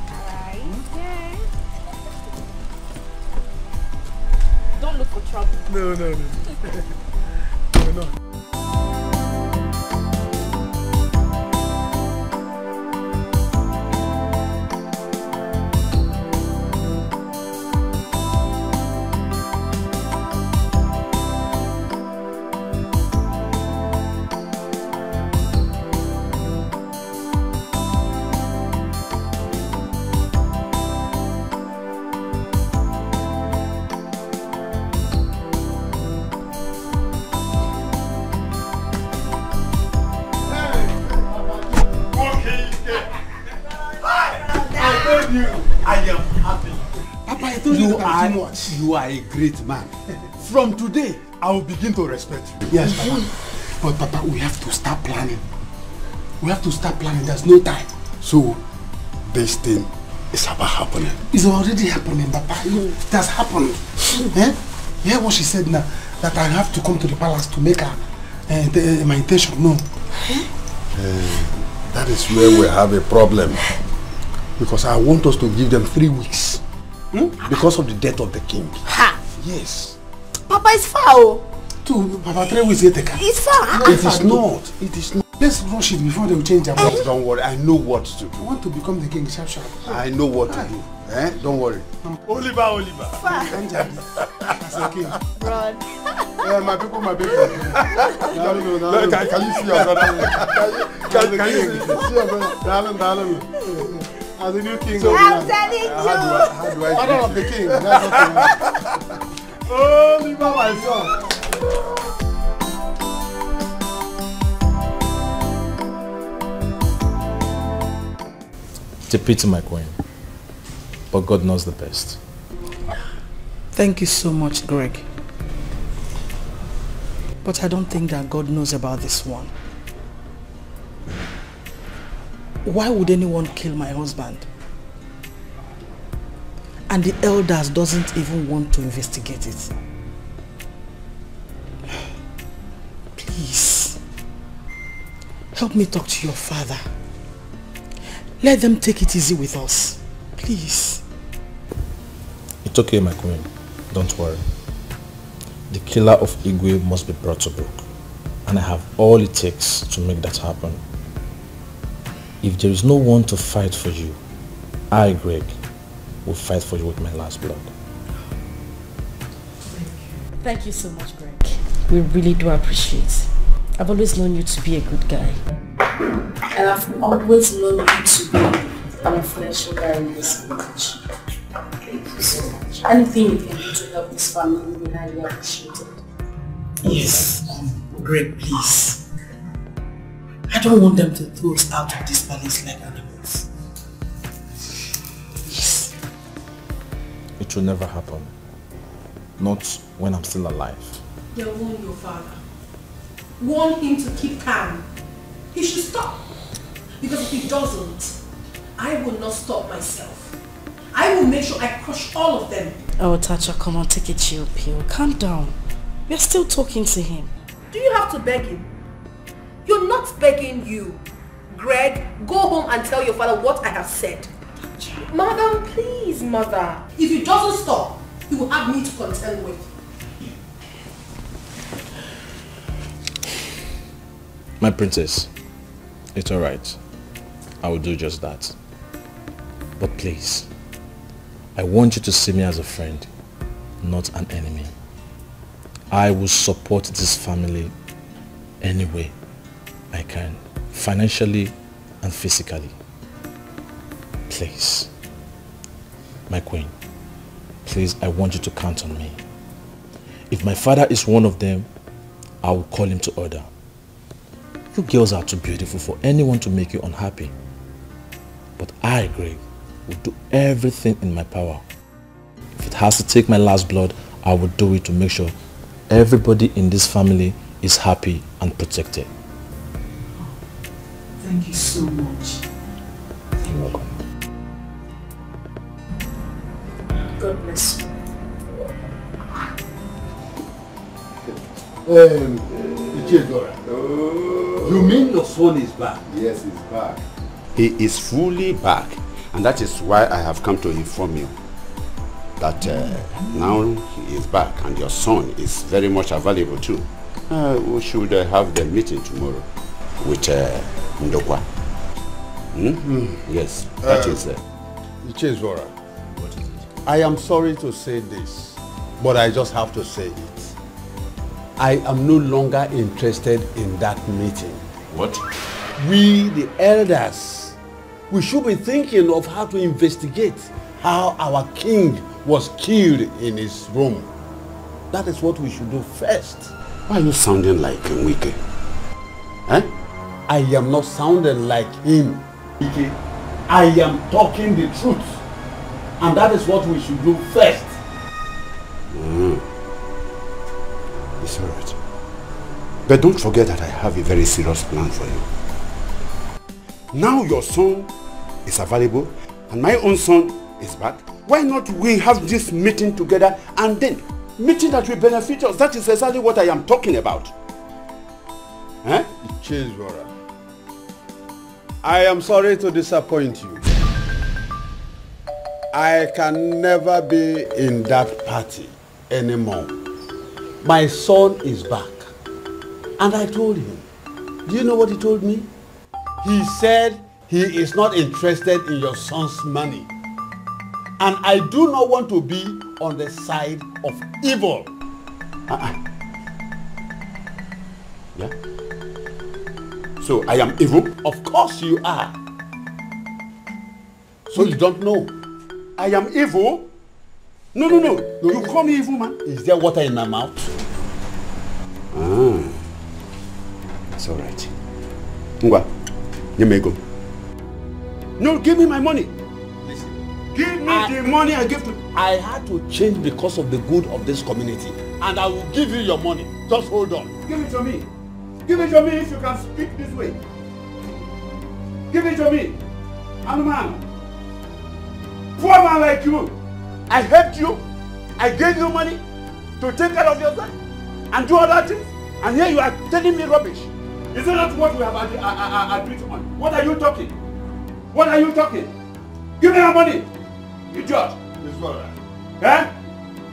Alright. Yeah. Don't look for trouble. No. No. You are a great man. From today, I will begin to respect you. Yes, Papa. But Papa, we have to start planning. There's no time. So, this thing is about happening. It's already happening, Papa. It has happened. Hear what she said now? That I have to come to the palace to make her my intention known. That is where we have a problem. Because I want us to give them 3 weeks. Because of the death of the king. Ha! Yes. Papa is far. Papa, 3 weeks later. It's far. No, it is not. It is not. Let's rush it before they will change their mind. Don't worry, I know what to do. I want to become the king sharp. I know what to do. Don't worry. Oliver. As a king. Run. My people. Can you see your brother? Can you see your brother? Darling. As a new king. So, I'm telling you. How do I Father of the king. That's what Oliver, my son. It's a pity, my queen. But God knows the best. Thank you so much, Greg. But I don't think that God knows about this one. Why would anyone kill my husband? And the elders doesn't even want to investigate it. Please, help me talk to your father. Let them take it easy with us. Please. It's okay, my queen. Don't worry. The killer of Igwe must be brought to book. And I have all it takes to make that happen. If there is no one to fight for you, I, Greg, will fight for you with my last blood. Thank you so much, Greg. We really do appreciate it. I've always known you to be a good guy. And I've always known you to be an influential guy in this village. Thank you so much. Anything you can do to help this family will be highly appreciated. Yes, Greg, please. I don't want them to throw us out of this palace like animals. Yes. It will never happen. Not when I'm still alive. Yeah, warn your father. Warn him to keep calm. He should stop. Because if he doesn't, I will not stop myself. I will make sure I crush all of them. Oh, Tacha, come on, take a chill pill. Calm down. We're still talking to him. Do you have to beg him? You're not begging you. Greg, go home and tell your father what I have said. Madam, please, mother. If he doesn't stop, he will have me to contend with. My princess, it's alright. I will do just that. But please, I want you to see me as a friend, not an enemy. I will support this family any way I can, financially and physically. Please, my queen, please, I want you to count on me. If my father is one of them, I will call him to order. You girls are too beautiful for anyone to make you unhappy. But I, Greg, will do everything in my power. If it has to take my last blood, I will do it to make sure everybody in this family is happy and protected. Thank you so much. You're welcome. God bless you. You mean your son is back? Yes, he's back. He is fully back, and that is why I have come to inform you that now he is back and your son is very much available too. We should have the meeting tomorrow with Ndokwa. Yes, that is it. Ichezora, what is it? I am sorry to say this, but I just have to say it. I am no longer interested in that meeting. What? We, the elders, we should be thinking of how to investigate how our king was killed in his room. That is what we should do first. Why are you sounding like Wike? Eh? I am not sounding like him. I am talking the truth. And that is what we should do first. It's all right. But don't forget that I have a very serious plan for you. Now your son is available and my own son is back. Why not we have this meeting together and then meeting that will benefit us? That is exactly what I am talking about. Eh? Chizwara, I am sorry to disappoint you. I can never be in that party anymore. My son is back. And I told him. Do you know what he told me? He said he is not interested in your son's money. And I do not want to be on the side of evil. Yeah? So I am evil? Of course you are. So you don't know? I am evil? No. You call me evil, man. Is there water in my mouth? It's all right. Ngwa, you may go. No, give me my money. Listen. Give me the money I gave to... I had to change because of the good of this community. And I will give you your money. Just hold on. Give it to me. Give it to me if you can speak this way. Give it to me. I'm a man. Poor man like you. I helped you. I gave you money to take care of yourself and do other things. And here you are telling me rubbish. Is it not what we have agreed on? What are you talking? What are you talking? Give me your money. You judge. It's all right. Eh?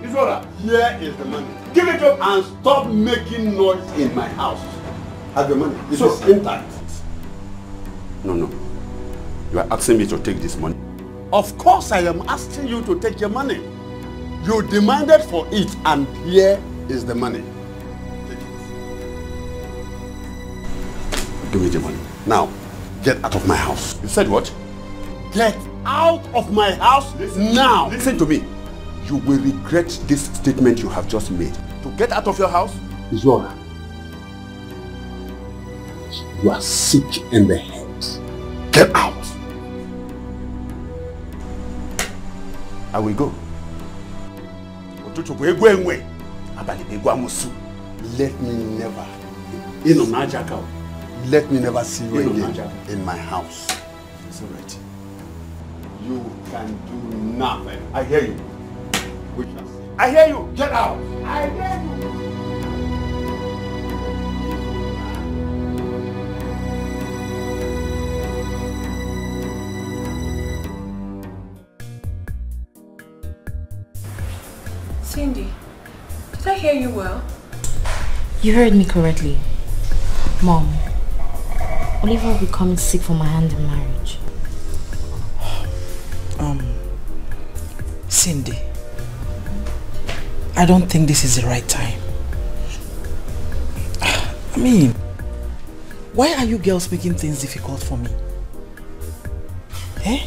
It's all right. Here is the money. Give it to... And stop making noise in my house. Have your money. This is intact. No. You are asking me to take this money. Of course I am asking you to take your money. You demanded for it and here is the money. Give me the money. Now, get out of my house. You said what? Get out of my house now. Listen to me. You will regret this statement you have just made. To get out of your house is Zora. You are sick in the head. Get out. I will go. Let me never. Let me never see you again in my house. It's alright. You can do nothing. I hear you. I hear you. Get out. I hear you. Cindy, did I hear you well? You heard me correctly. Mom, Oliver will be coming sick for my hand in marriage. Cindy, I don't think this is the right time. I mean, why are you girls making things difficult for me? Eh?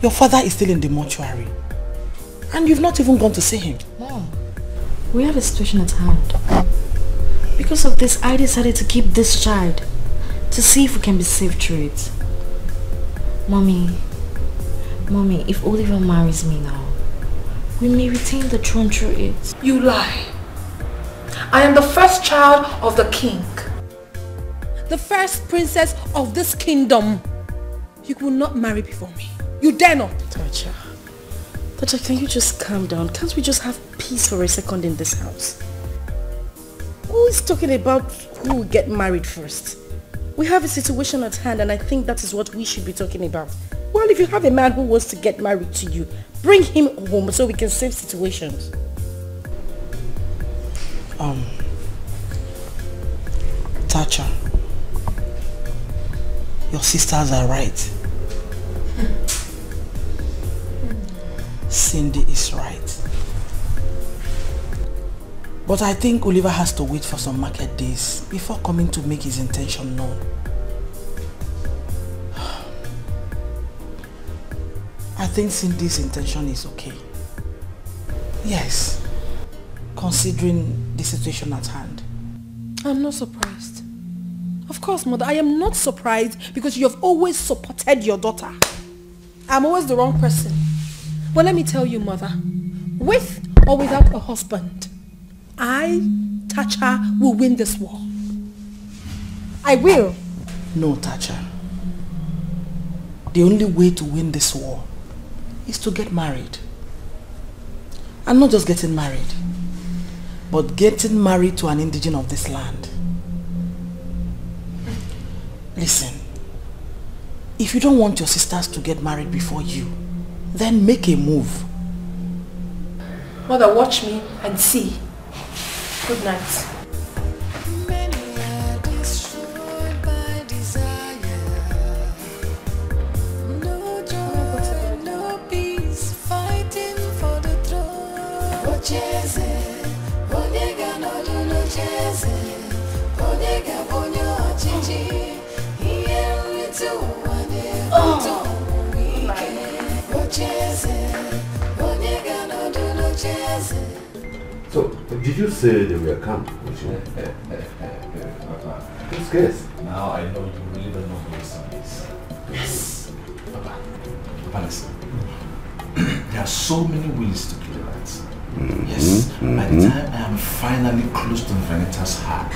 Your father is still in the mortuary. And you've not even gone to see him. Mom, we have a situation at hand. Because of this, I decided to keep this child to see if we can be safe through it. Mommy, if Oliver marries me now, we may retain the throne through it. You lie. I am the first child of the king. The first princess of this kingdom. You will not marry before me. You dare not. Tacha, can you just calm down? Can't we just have peace for a second in this house? Who is talking about who will get married first? We have a situation at hand and I think that is what we should be talking about. Well, if you have a man who wants to get married to you, bring him home so we can save situations. Tacha, your sisters are right. Cindy is right. But I think Oliver has to wait for some market days before coming to make his intention known. I think Cindy's intention is okay. Yes, considering the situation at hand. I'm not surprised. Of course, Mother, I am not surprised because you have always supported your daughter. I'm always the wrong person. But let me tell you, Mother, with or without a husband, I, Tacha, will win this war. I will. No, Tacha. The only way to win this war is to get married. And not just getting married, but getting married to an indigene of this land. Listen, if you don't want your sisters to get married before you, then make a move. Mother, watch me and see. Good night. So, did you say they were come with you? Who's guess? Now I know you really don't know who your son is. Yes. Papa, listen. There are so many ways to kill a rat. Yes. By the time I am finally close to Veneta's heart,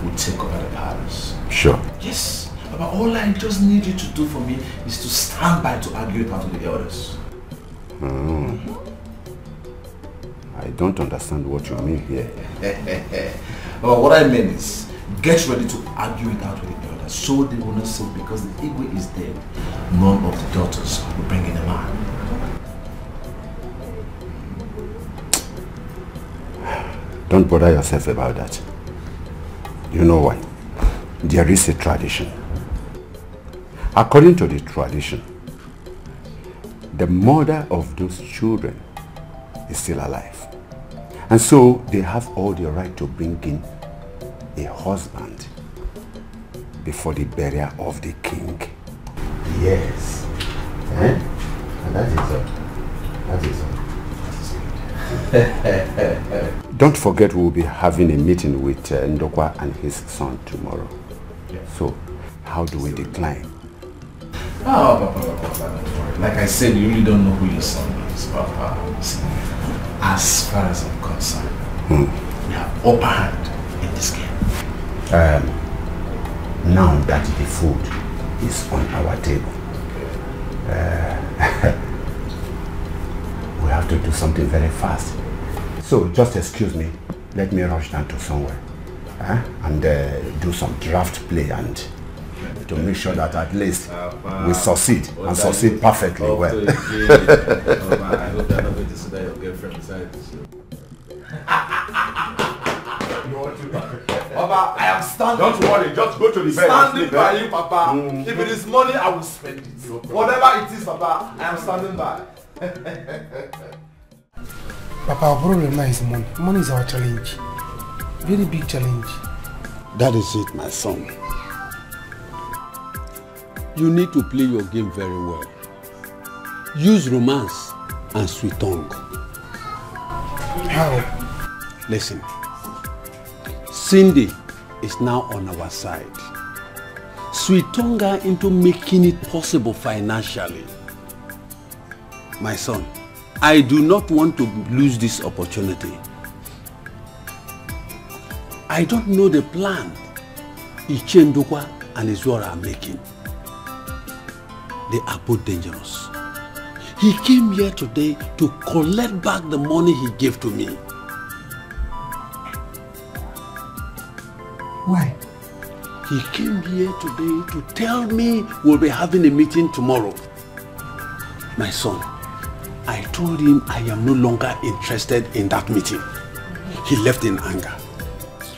we'll take over the palace. Sure. Yes. Papa, all I just need you to do for me is to stand by to argue it out with the elders. I don't understand what you mean here. Well, what I mean is, get ready to argue it out with the elders so they will not say because the Igwe is dead, none of the daughters will bring in a man. Don't bother yourself about that. You know why? There is a tradition. According to the tradition, the mother of those children is still alive. And so they have all the right to bring in a husband before the burial of the king. Yes. Eh? And that is all. That is all. Don't forget we'll be having a meeting with Ndokwa and his son tomorrow. Yeah. So, how do we decline? Oh, Papa, like I said, you really don't know who your son is, Papa. As far as I'm concerned, we have upper hand in this game. Now that the food is on our table, we have to do something very fast. So just excuse me, let me rush down to somewhere and do some draft play and to make sure that at least we succeed and succeed perfectly well. I hope they're not going to sit down your girlfriend beside you. Papa, I am standing. Don't worry, just go to the bed. Standing by you, Papa. If it is money, I will spend it. Whatever it is, Papa, I am standing by. Papa, our problem now is money. Money is our challenge. Very big challenge. That is it, my son. You need to play your game very well. Use romance and sweet tongue. How? Listen. Cindy is now on our side. Sweet tongue her into making it possible financially. My son, I do not want to lose this opportunity. I don't know the plan Ndokwa and Izora are making. They are both dangerous. He came here today to collect back the money he gave to me. Why? He came here today to tell me we'll be having a meeting tomorrow. My son, I told him I am no longer interested in that meeting. He left in anger.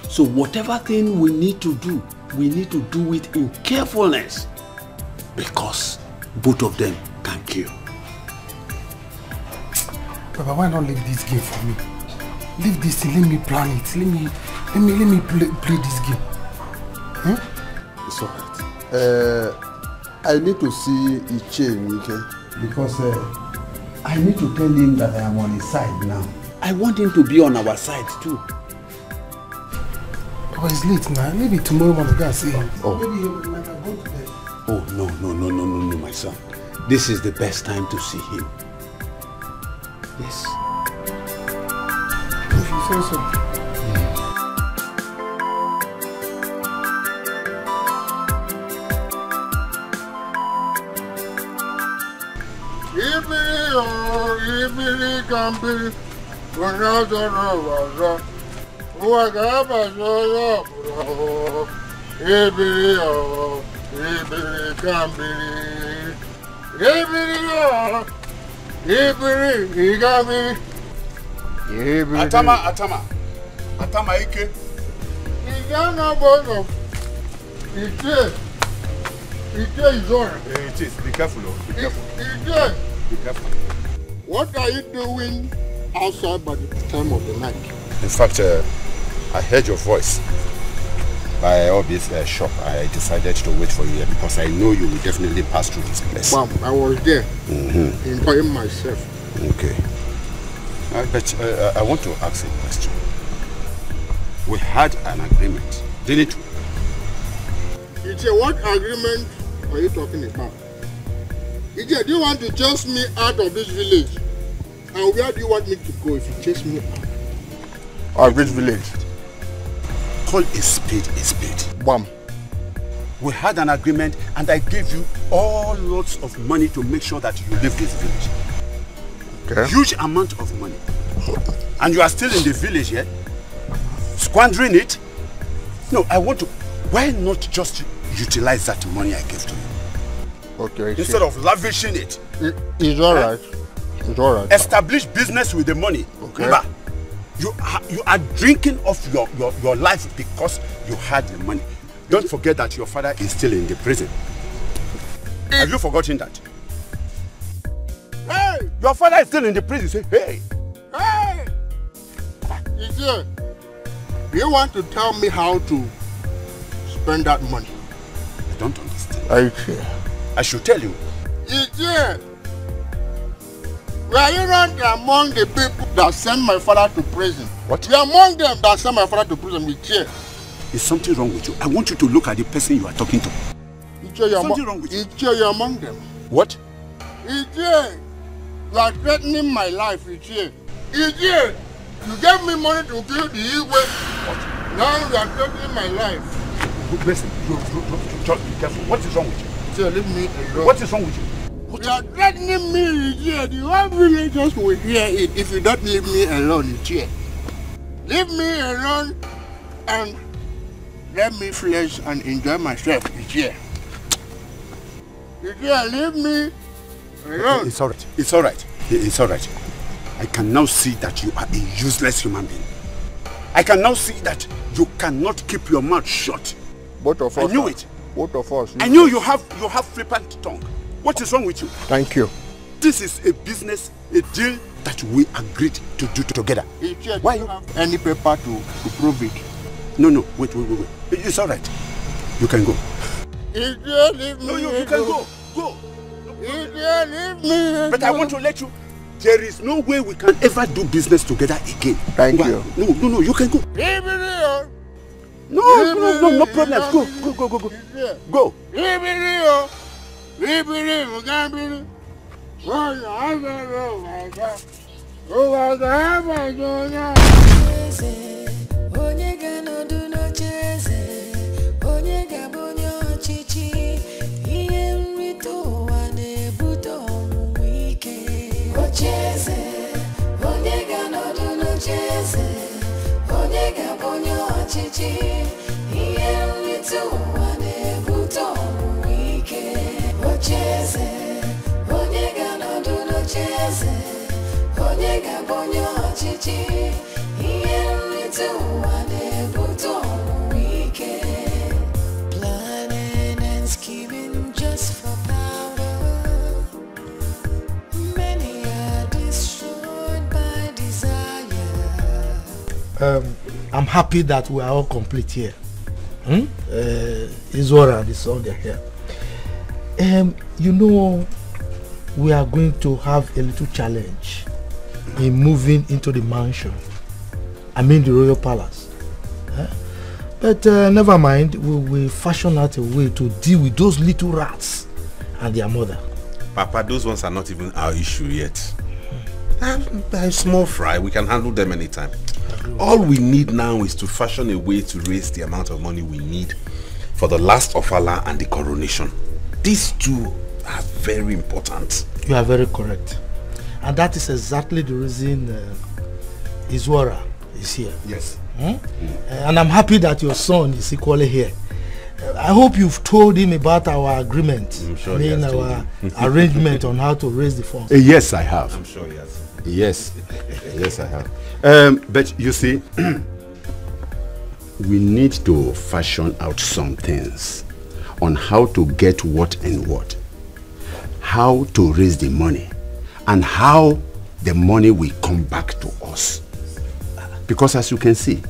So whatever thing we need to do it in carefulness. Because both of them can kill. Papa, why not leave this game for me? Leave this thing, let me plan it. Let me play this game. It's alright. I need to see Iche Wike because I need to tell him that I am on his side now. I want him to be on our side too. Papa, it's late now. Maybe tomorrow when I go and see him. Oh. Maybe he will go to bed. Oh, no, my son. This is the best time to see him. Yes. If you say so. Ibiri Gambiri, Ibiri Atama Ike. Igana bono. Ike is on. It is. Be careful. Be careful. Ike. Be careful. What are you doing outside by the time of the night? In fact, I heard your voice by Obi's shop. I decided to wait for you here because I know you will definitely pass through this place. Mom, I was there, enjoying myself. Okay. But I want to ask a question. We had an agreement, didn't we? Ije, what agreement are you talking about? Ije, do you want to chase me out of this village? And where do you want me to go if you chase me out? Of this village? Call a spade a spade. Bam. We had an agreement and I gave you all lots of money to make sure that you leave this village. Okay. Huge amount of money. And you are still in the village, yeah? Squandering it? No, I want to... Why not just utilize that money I gave to you? Okay. Instead of lavishing it. It's alright. It's alright. Establish business with the money. Okay. Remember, you are drinking off your life because you had the money. Don't forget that your father is still in the prison. Have you forgotten that? Hey! Your father is still in the prison. Say, hey! Hey! Ije, you want to tell me how to spend that money? I don't understand. Are you sure? I should tell you. Ije, were you not among the people that sent my father to prison? What? You are among them that sent my father to prison, Ije. Is something wrong with you? I want you to look at the person you are talking to. Ije, Something wrong with you. Ije, you're among them. What? Ije, you are threatening my life, Ije. Ije, you gave me money to kill the Igwe. Now you are threatening my life. Listen, just be careful. What is wrong with you? Ije, leave me alone. What is wrong with you? You are threatening me, Ije. The whole villagers will hear it if you don't leave me alone, Ije. Leave me alone and let me flex and enjoy myself, Ije. Ije, leave me alone. It's alright. It's alright. It's alright. I can now see that you are a useless human being. I can now see that you cannot keep your mouth shut. Both of us. I knew it. Both of us. I knew you have flippant tongue. What is wrong with you? Thank you. This is a business, a deal that we agreed to do together. Why you have any paper to prove it? No. Wait. It's alright. You can go. Ije, leave me. No, you can go. Go. Ije, leave me. But I want to let you. There is no way we can ever do business together again. Thank you. No, you can go. Leave me here. No problem. Go. Go. Leave me here. Leave me here. You can't be here. Oh my God. Oh my God. Onye ga no do no cheze, onye ga bonyo chichi, iye mrito wane buto wike. Ocheze, onye ga no do no cheze, onye ga bonyo chichi, iye mrito wane buto wike. Ocheze, onye ga no do no cheze, onye ga bonyo chichi. Planning and scheming just for power. Many are destroyed by desire. I'm happy that we are all complete here. Izora, the son, they're here. You know, we are going to have a little challenge in moving into the mansion. I mean the royal palace. But never mind, we will fashion out a way to deal with those little rats and their mother. Papa, those ones are not even our issue yet. They're small fry, we can handle them anytime. All we need now is to fashion a way to raise the amount of money we need for the last ofala and the coronation. These two are very important. You are very correct. And that is exactly the reason Izwara is here. Yes. And I'm happy that your son is equally here. I hope you've told him about our agreement. I'm sure our arrangement on how to raise the funds. Yes, I have. I'm sure he has. Yes, I have. But you see, we need to fashion out some things on how to get what and what, how to raise the money, and how the money will come back to us. Because as you can see,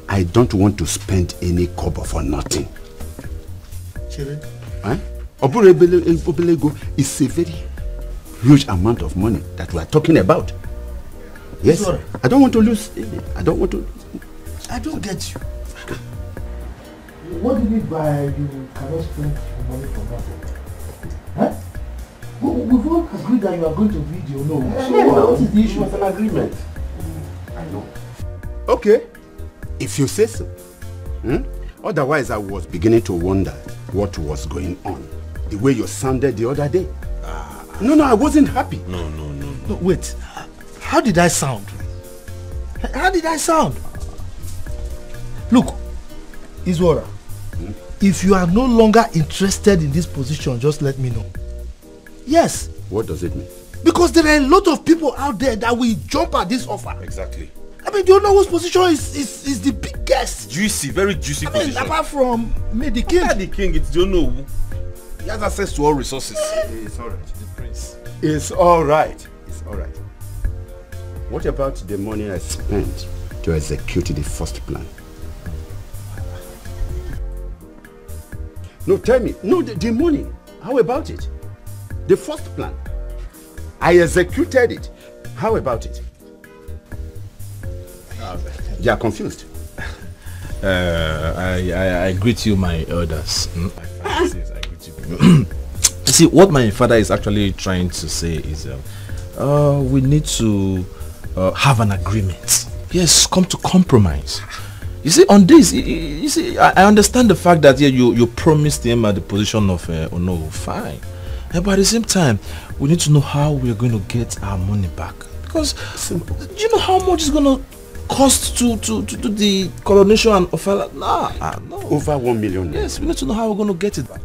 I don't want to spend any kobo for nothing. Obelego is a very huge amount of money that we are talking about. Yes, Sorry. I don't want to lose any. I don't want to. I don't get you. What do you mean by you cannot spend money for that? We've all agreed that you are going to video, no? So what is the issue? It was an agreement. I know. Okay, if you say so. Otherwise, I was beginning to wonder what was going on. The way you sounded the other day. No, I wasn't happy. No. No, wait. How did I sound? How did I sound? Look, Izwara, if you are no longer interested in this position, just let me know. Yes. What does it mean? Because there are a lot of people out there that will jump at this offer. Exactly. I mean, do you know whose position is the biggest? Juicy, very juicy position. Apart from me, the king. The king, it's don't know. He has access to all resources. It's all right. The prince. It's all right. It's all right. What about the money I spent to execute the first plan? No, tell me. No, the money. How about it? The first plan. I executed it. How about it? They are confused. I greet you, my elders. I greet you. You see, what my father is actually trying to say is we need to have an agreement. Yes, come to compromise. You see, on this, you see, I understand the fact that you promised him at the position of Ono, fine. But at the same time, we need to know how we are going to get our money back. Because, do you know how much it's going to cost to do the coronation and Ofala? No. Over 1 million. Yes, we need to know how we're going to get it back.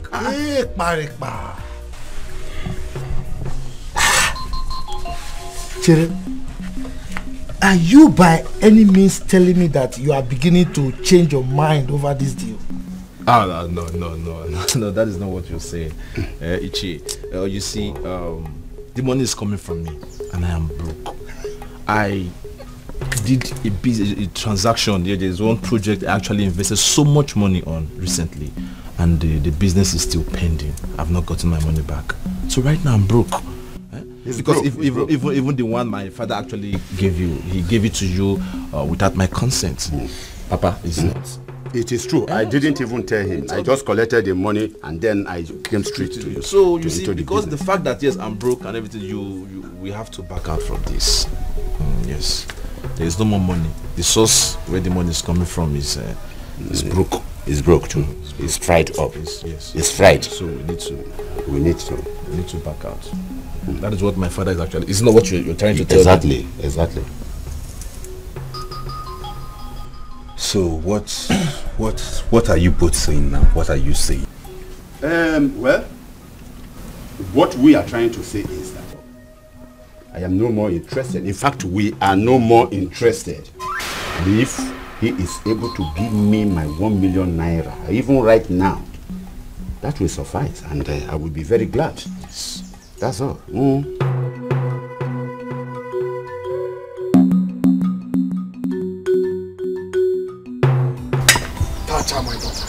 Chere, are you by any means telling me that you are beginning to change your mind over this deal? No, that is not what you're saying. Ichi, you see, the money is coming from me and I am broke. I did a transaction. There's one project I actually invested so much money on recently, and the business is still pending. I've not gotten my money back. So right now I'm broke. Because even the one my father actually gave you, he gave it to you without my consent. Papa, is not. It is true. I didn't even tell him. I just collected the money and then I came straight to you. So you see, because the fact that yes, I'm broke and everything, we have to back out from this. Yes, there is no more money. The source where the money is coming from is broke. It's broke too. It's fried up. It's fried. So we need to back out. That is what my father is actually. It's not what you're trying to tell me. Exactly. So what are you both saying now? What are you saying? Well, what we are trying to say is that I am no more interested. In fact, we are no more interested. If he is able to give me my 1 million naira, even right now, that will suffice, and I will be very glad. That's all. Tacha, my daughter.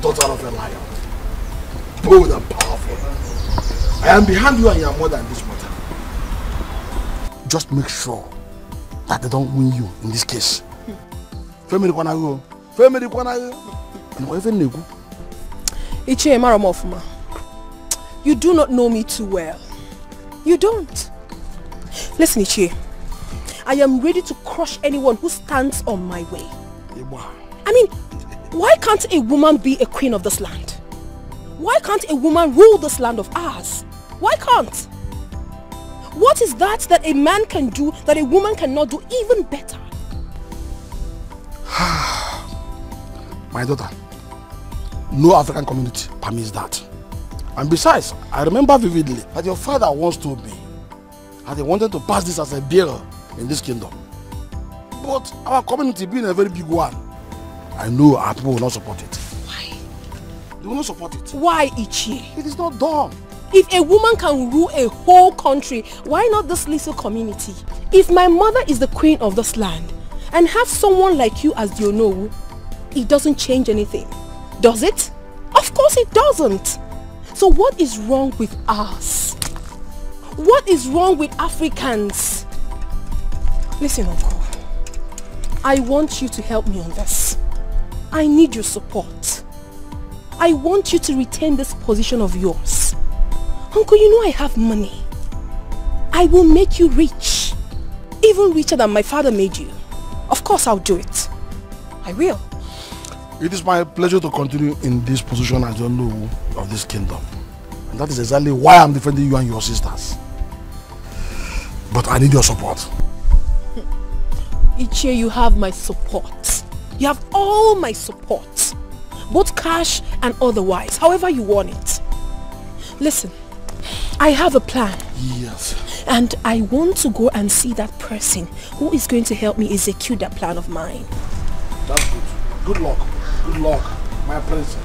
Daughter of a lion. Bold and powerful. I am behind you and your mother in this matter. Just make sure that they don't win you in this case. Family Kwanago. Family Kwanago. Ichie Maramofuma. You do not know me too well. You don't. Listen, Ichie. I am ready to crush anyone who stands on my way. I mean, why can't a woman be a queen of this land? Why can't a woman rule this land of ours? Why can't? What is that a man can do that a woman cannot do even better? My daughter, no African community permits that. And besides, I remember vividly that your father once told me that he wanted to pass this as a bill in this kingdom. But our community being a very big one, I know our people will not support it. Why? They will not support it. Why, Ichie? It is not dumb. If a woman can rule a whole country, why not this little community? If my mother is the queen of this land and have someone like you as the Onowu, it doesn't change anything. Does it? Of course it doesn't. So what is wrong with us? What is wrong with Africans? Listen, Uncle. I want you to help me on this. I need your support. I want you to retain this position of yours. Uncle, you know I have money. I will make you rich. Even richer than my father made you. Of course I'll do it. I will. It is my pleasure to continue in this position as the Onowu of this kingdom. And that is exactly why I'm defending you and your sisters. But I need your support. Ichie, you have my support. You have all my support. Both cash and otherwise, however you want it. Listen, I have a plan. Yes. And I want to go and see that person who is going to help me execute that plan of mine. That's good. Good luck. Good luck, my princess.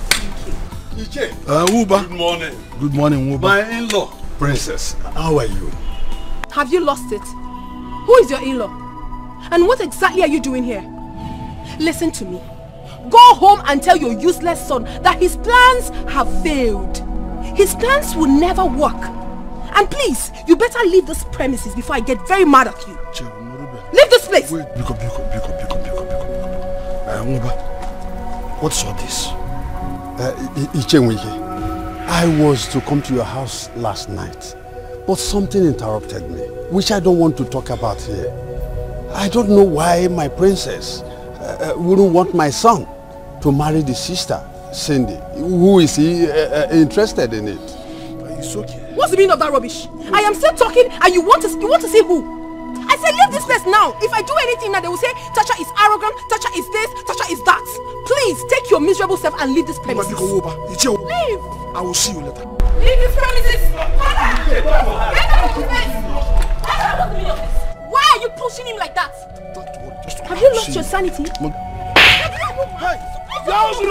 Thank you. Uba. Good morning. Good morning, Uba. My in-law. Princess, how are you? Have you lost it? Who is your in-law? And what exactly are you doing here? Listen to me. Go home and tell your useless son that his plans have failed. His plans will never work. And please, you better leave this premises before I get very mad at you. Leave this place! Wait, Biko. Uba, what's all this? I was to come to your house last night, but something interrupted me, which I don't want to talk about here. I don't know why my princess wouldn't want my son to marry the sister, Cindy. Who is he interested in it? It's okay. What's the meaning of that rubbish? I am still talking and you want to see who? I said leave this place now. If I do anything now, they will say Tasha is arrogant, Tasha is this, Tasha is that. Please take your miserable self and leave this premises. Leave! I will see you later. Leave this premises! Why are you pushing him like that? Have you lost your sanity? Why are you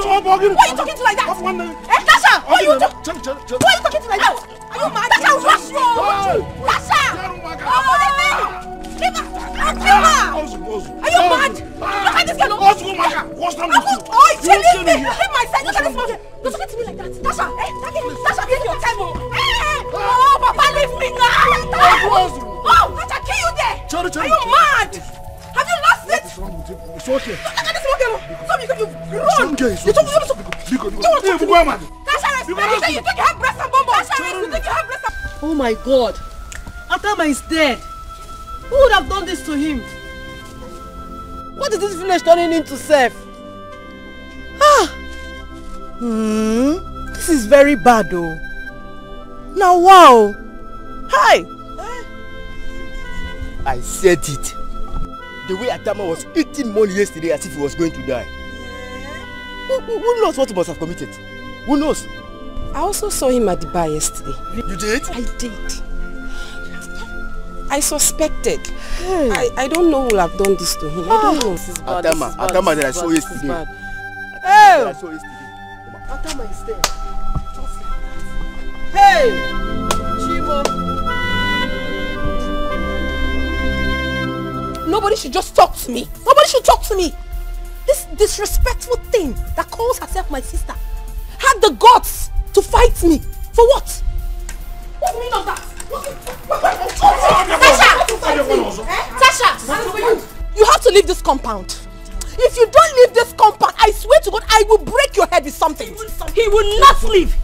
talking to like that? Tasha! Why are you talking to like that? Are you mad? Tasha, what's wrong? Tasha! Leave her! I'll kill her! Are you mad? Look at this girl! What's wrong? What's wrong with you? Oh, leave me! Leave my side! Look at this mountain! Don't talk to me like that! Tasha! Tasha, give me your time! Oh, Papa, leave me now! Oh, Tasha, kill you there! Are you mad? Have you lost it? It's okay. Look at this mountain! Stop, you run! It's okay. Tasha, you think you have breast and bomb? Tasha, you think you have breast and... Oh my God! Atama is dead. Who would have done this to him? What is this village turning into, Seth? This is very bad, though. Now, wow! Hi! I said it. The way Atama was eating money yesterday as if he was going to die. Who knows what he must have committed? Who knows? I also saw him at the bar yesterday. You did? I did. I suspected. I don't know who will have done this to him. I don't know. Atama that I saw yesterday. Hey! Atama is dead. Hey! Chimo! Nobody should just talk to me. Nobody should talk to me. This disrespectful thing that calls herself my sister had the guts to fight me. For what? What's the meaning of that? Tasha! You have to leave this compound. If you don't leave this compound, I swear to God, I will break your head with something. He will not leave.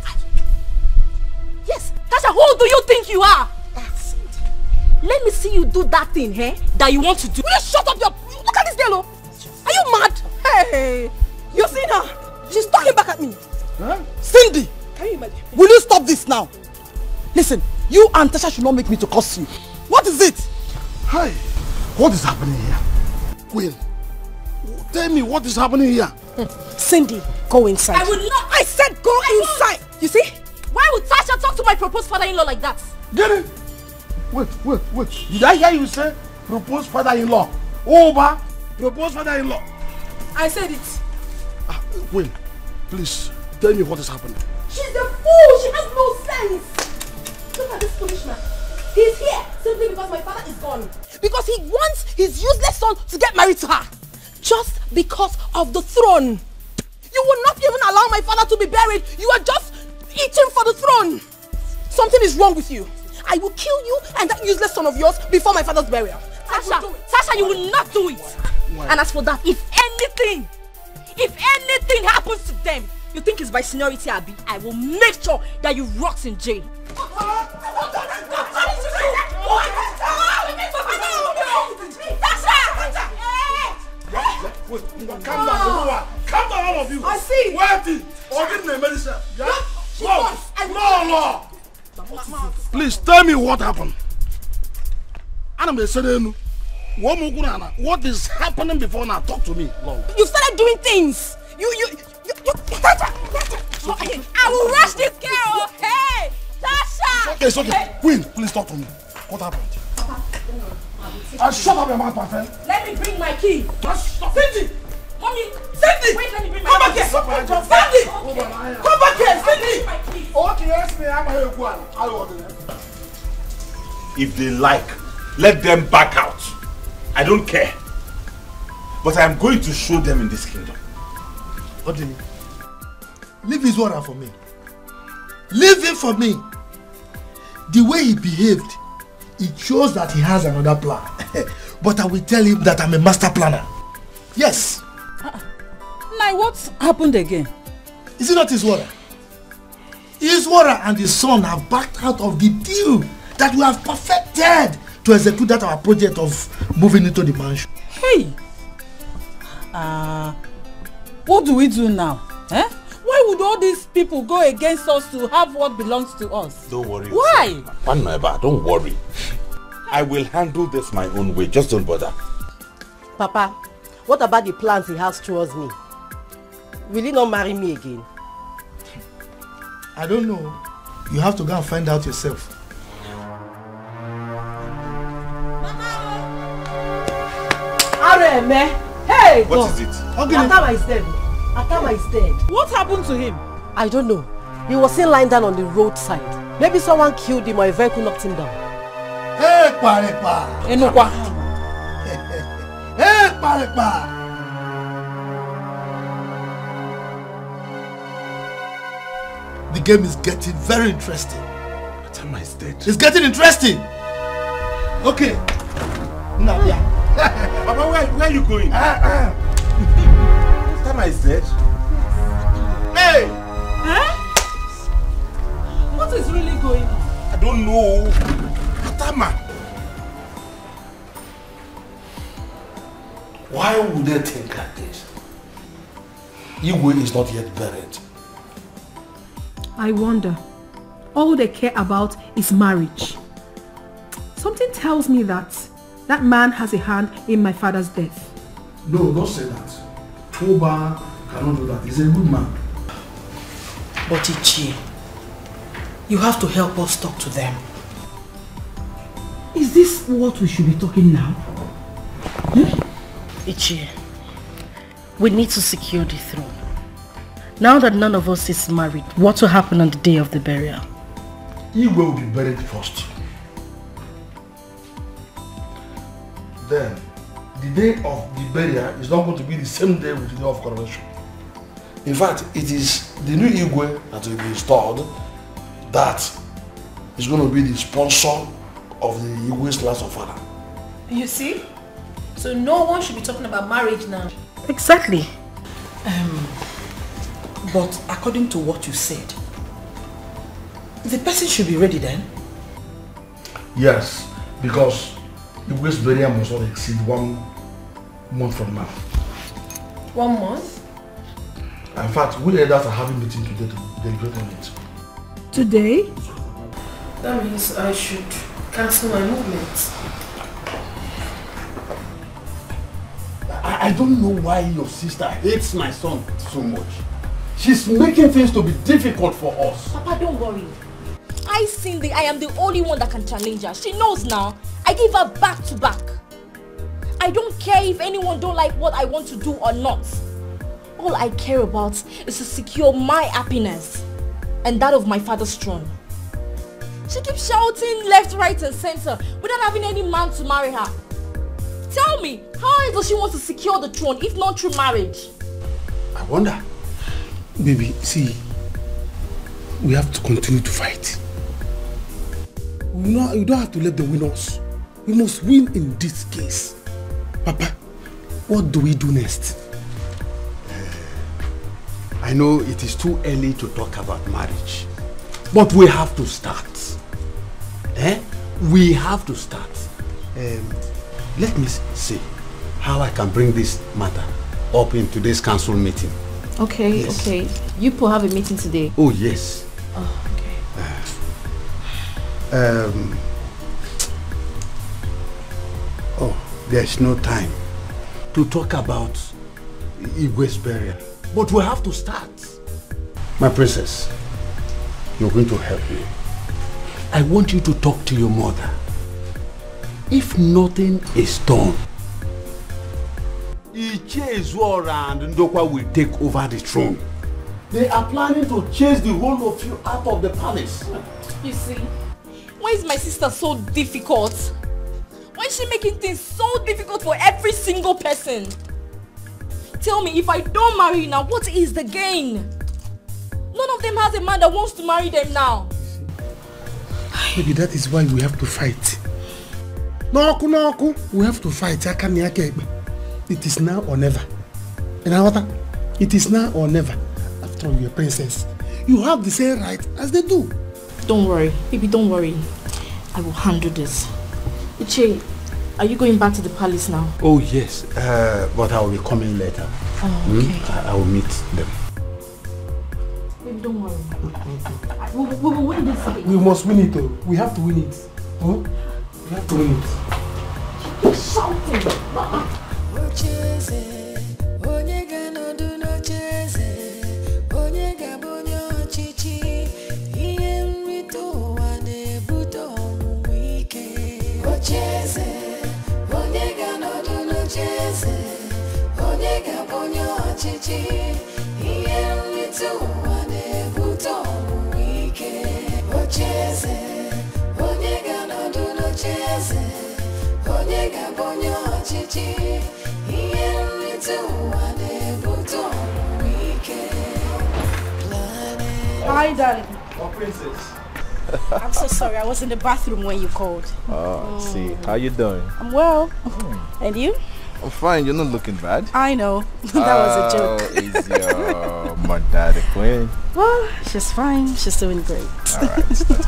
Yes, Tasha, who do you think you are? Let me see you do that thing, that you want to do. Will you shut up your... Look at this girl, Are you mad? Hey, you seen her? She's talking back at me. Cindy! Can you imagine? Will you stop this now? Listen, you and Tasha should not make me to curse you. What is it? Hi, what is happening here? Queen, tell me what is happening here. Cindy, go inside. I will not. I said go inside. You see? Why would Tasha talk to my proposed father-in-law like that? Get it? Wait. Did I hear you say proposed father-in-law? Over proposed father-in-law. I said it. Queen, please tell me what is happening. She's a fool. She has no sense. Look at this foolish man. He's here simply because my father is gone. Because he wants his useless son to get married to her. Just because of the throne. You will not even allow my father to be buried. You are just eating for the throne. Something is wrong with you. I will kill you and that useless son of yours before my father's burial. Tasha, you will not do it. Why? And as for that, if anything happens to them, you think it's by seniority, Abby? I will make sure that you rot in jail. Calm down, all of you. I see. Wait, or give me medicine. No. Please tell me what happened. What is happening before now? Talk to me. You started doing things. I will rush this girl. Hey, Tasha. It's okay. Queen, please talk to me. What happened? Shut up your mouth, my friend. Let me bring my key. Just stop. Cindy. Mommy, Cindy! Come back here! Cindy! Come back here, Cindy! Okay, yes, me. I'm a one. If they like, let them back out. I don't care. But I am going to show them in this kingdom. Odini, leave his water for me. Leave him for me. The way he behaved, it shows that he has another plan. But I will tell him that I'm a master planner. Yes. Now what's happened again? Is it not his water? His water and his son have backed out of the deal that we have perfected to execute that our project of moving into the mansion. Hey! What do we do now? Eh? Why would all these people go against us to have what belongs to us? Don't worry. Why? Don't worry. I will handle this my own way. Just don't bother. Papa, what about the plans he has towards me? Will he not marry me again? I don't know. You have to go and find out yourself. Areme! Hey! What is it? Atama is dead. Atama is dead. What happened to him? I don't know. He was seen lying down on the roadside. Maybe someone killed him or a vehicle knocked him down. Hey, Parepa! Enokwa! Hey, Parepa! The game is getting very interesting. Atama is dead. It's getting interesting. Okay. Now, yeah. Papa, where are you going? Atama is dead. Hey! Huh? What is really going on? I don't know. Atama. Why would they think like this? Igwe is not yet buried. I wonder. All they care about is marriage. Something tells me that that man has a hand in my father's death. No, don't say that. Toba cannot do that. He's a good man. But Ichie, you have to help us talk to them. Is this what we should be talking now? Ichie, we need to secure the throne. Now that none of us is married, what will happen on the day of the burial? Igwe will be buried first. Then, the day of the burial is not going to be the same day with the day of coronation. In fact, it is the new Igwe that will be installed that is going to be the sponsor of the Igwe's last offer. You see? So no one should be talking about marriage now. Exactly. But according to what you said, the person should be ready then? Yes, because Igwe's burial must not exceed 1 month from now. 1 month? In fact, we elders are having a meeting today to deliberate on it. Today? That means I should cancel my movements. I don't know why your sister hates my son so much. She's making things to be difficult for us. Papa, don't worry. I Cindy, I am the only one that can challenge her. She knows now. I give her back to back. I don't care if anyone don't like what I want to do or not. All I care about is to secure my happiness and that of my father's throne. She keeps shouting left, right and center without having any man to marry her. Tell me, how does she want to secure the throne if not through marriage? I wonder. Baby, see, we have to continue to fight. You don't have to let them win us. We must win in this case. Papa, what do we do next? I know it is too early to talk about marriage, but we have to start. We have to start. Let me see how I can bring this matter up in today's council meeting. Okay, Yes. okay. You people have a meeting today. Oh, yes. Oh, okay. There's no time to talk about Igwe's burial, but we have to start. My princess, you're going to help me. I want you to talk to your mother. If nothing is done, Ichie Zuora and Ndokwa will take over the throne. They are planning to chase the whole of you out of the palace. You see, why is my sister so difficult? Why is she making things so difficult for every single person? Tell me, if I don't marry you now, what is the gain? None of them has a man that wants to marry them now. Maybe that is why we have to fight. No, we have to fight. It is now or never. And it is now or never. After all, you're a princess. You have the same right as they do. Don't worry, baby, don't worry. I will handle this. Ichie, are you going back to the palace now? Oh yes, but I will be coming later. Oh, okay. I will meet them. Baby, don't worry. We will win this game. We must win it though. We have to win it. We have to win it. Keep shouting. Hi, darling. Oh, princess. I'm so sorry. I was in the bathroom when you called. See. How you doing? I'm well. And you? I'm fine. You're not looking bad. I know. That was a joke. Is your mother the queen? Well, she's fine. She's doing great. All right. That's good.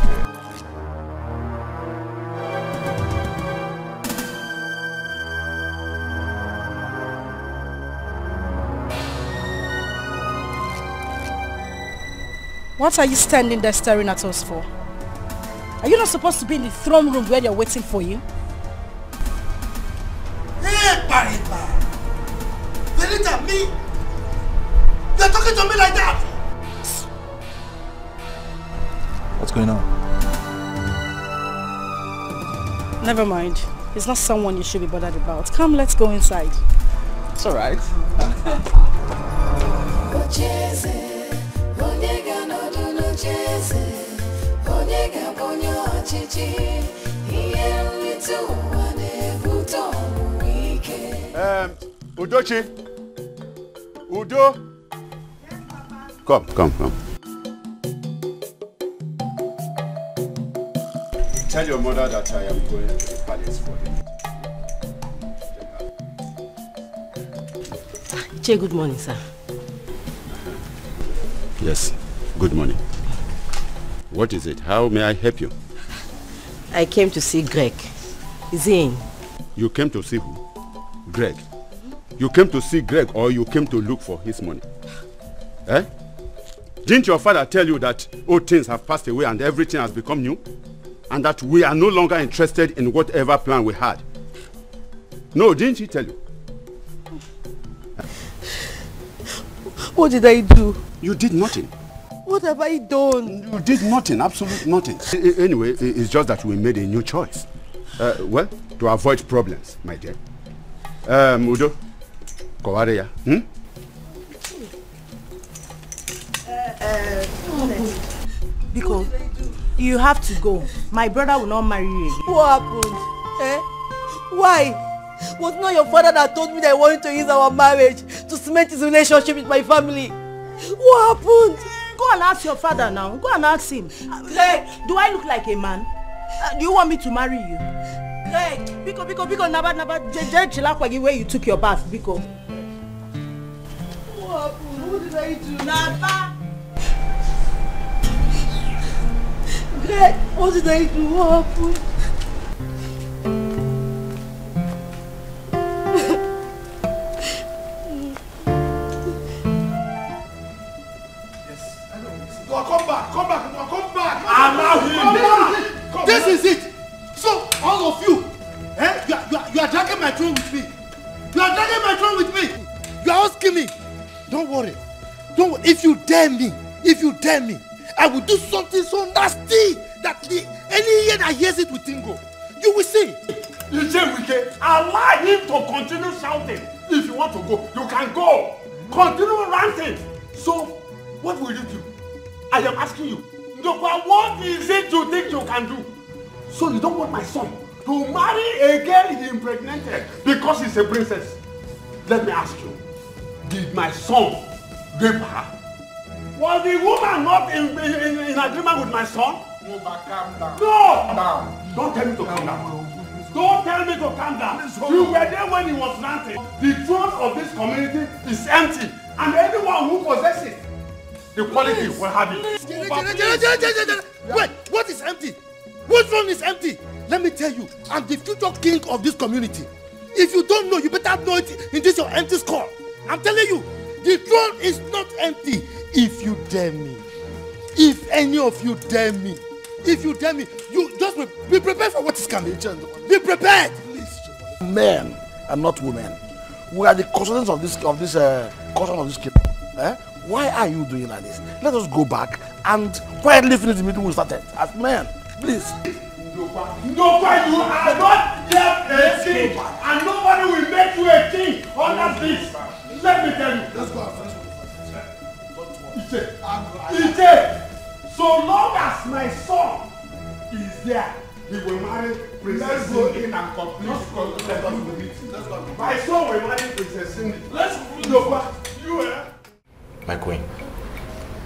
What are you standing there staring at us for? Are you not supposed to be in the throne room where they're waiting for you? Hey, Pariba! Benita, me? You're talking to me like that? What's going on? Never mind. He's not someone you should be bothered about. Come, let's go inside. It's alright. Udochi. Udo. Come. Tell your mother that I am going to the palace for him. Che, good morning, sir. Yes, good morning. What is it? How may I help you? I came to see Greg. Is he in? You came to see who? Greg. You came to see Greg or you came to look for his money? Eh? Didn't your father tell you that old things have passed away and everything has become new? And that we are no longer interested in whatever plan we had? No, didn't he tell you? What did I do? You did nothing. What have I done? You did nothing, absolutely nothing. Anyway, it's just that we made a new choice. Well, to avoid problems, my dear. Udo, Kowareya, Because you have to go. My brother will not marry you again. What happened? Why? Was not your father that told me that he wanted to use our marriage to cement his relationship with my family? What happened? Go and ask your father now. Go and ask him. Greg, do I look like a man? Do you want me to marry you? Greg, Biko, naba, where you took your bath, Biko. What happened? What did I do? Naba! Greg, what did I do? What happened? Come back. Allow him. This is it. So, all of you, you are dragging my throne with me. You are dragging my throne with me. You are asking me. Don't worry. If you dare me, I will do something so nasty that any ear that hears it will tingle. You will see. You say, Wike, allow him to continue shouting. If you want to go, you can go. Continue ranting. So, what will you do? I am asking you. Ndokwa, what is it you think you can do? So you don't want my son to marry a girl he impregnated because he's a princess? Let me ask you. Did my son rape her? Was the woman not in agreement with my son? Calm down. No! Calm down. Don't tell me to calm down. Don't tell me to calm down. You were there when he was ranting. The throne of this community is empty, and anyone who possesses the quality will have it. Wait, what is empty? What throne is empty? Let me tell you, I'm the future king of this community. If you don't know, you better know it in this your empty skull. I'm telling you, the throne is not empty. If you dare me, if any of you dare me, you just be prepared for what is coming. Be prepared. Men and not women. We are the custodians of this caution of this kingdom. Why are you doing like this? Let us go back and quietly finish the meeting we started as men, please. Ndokwa, you are not yet a king, and nobody will make you a king under this. Let me tell you. Let's go. Ije, so long as my son is there, he will marry Princess Cindy and complete the meeting. My son will marry Princess Cindy. Let's go. My queen,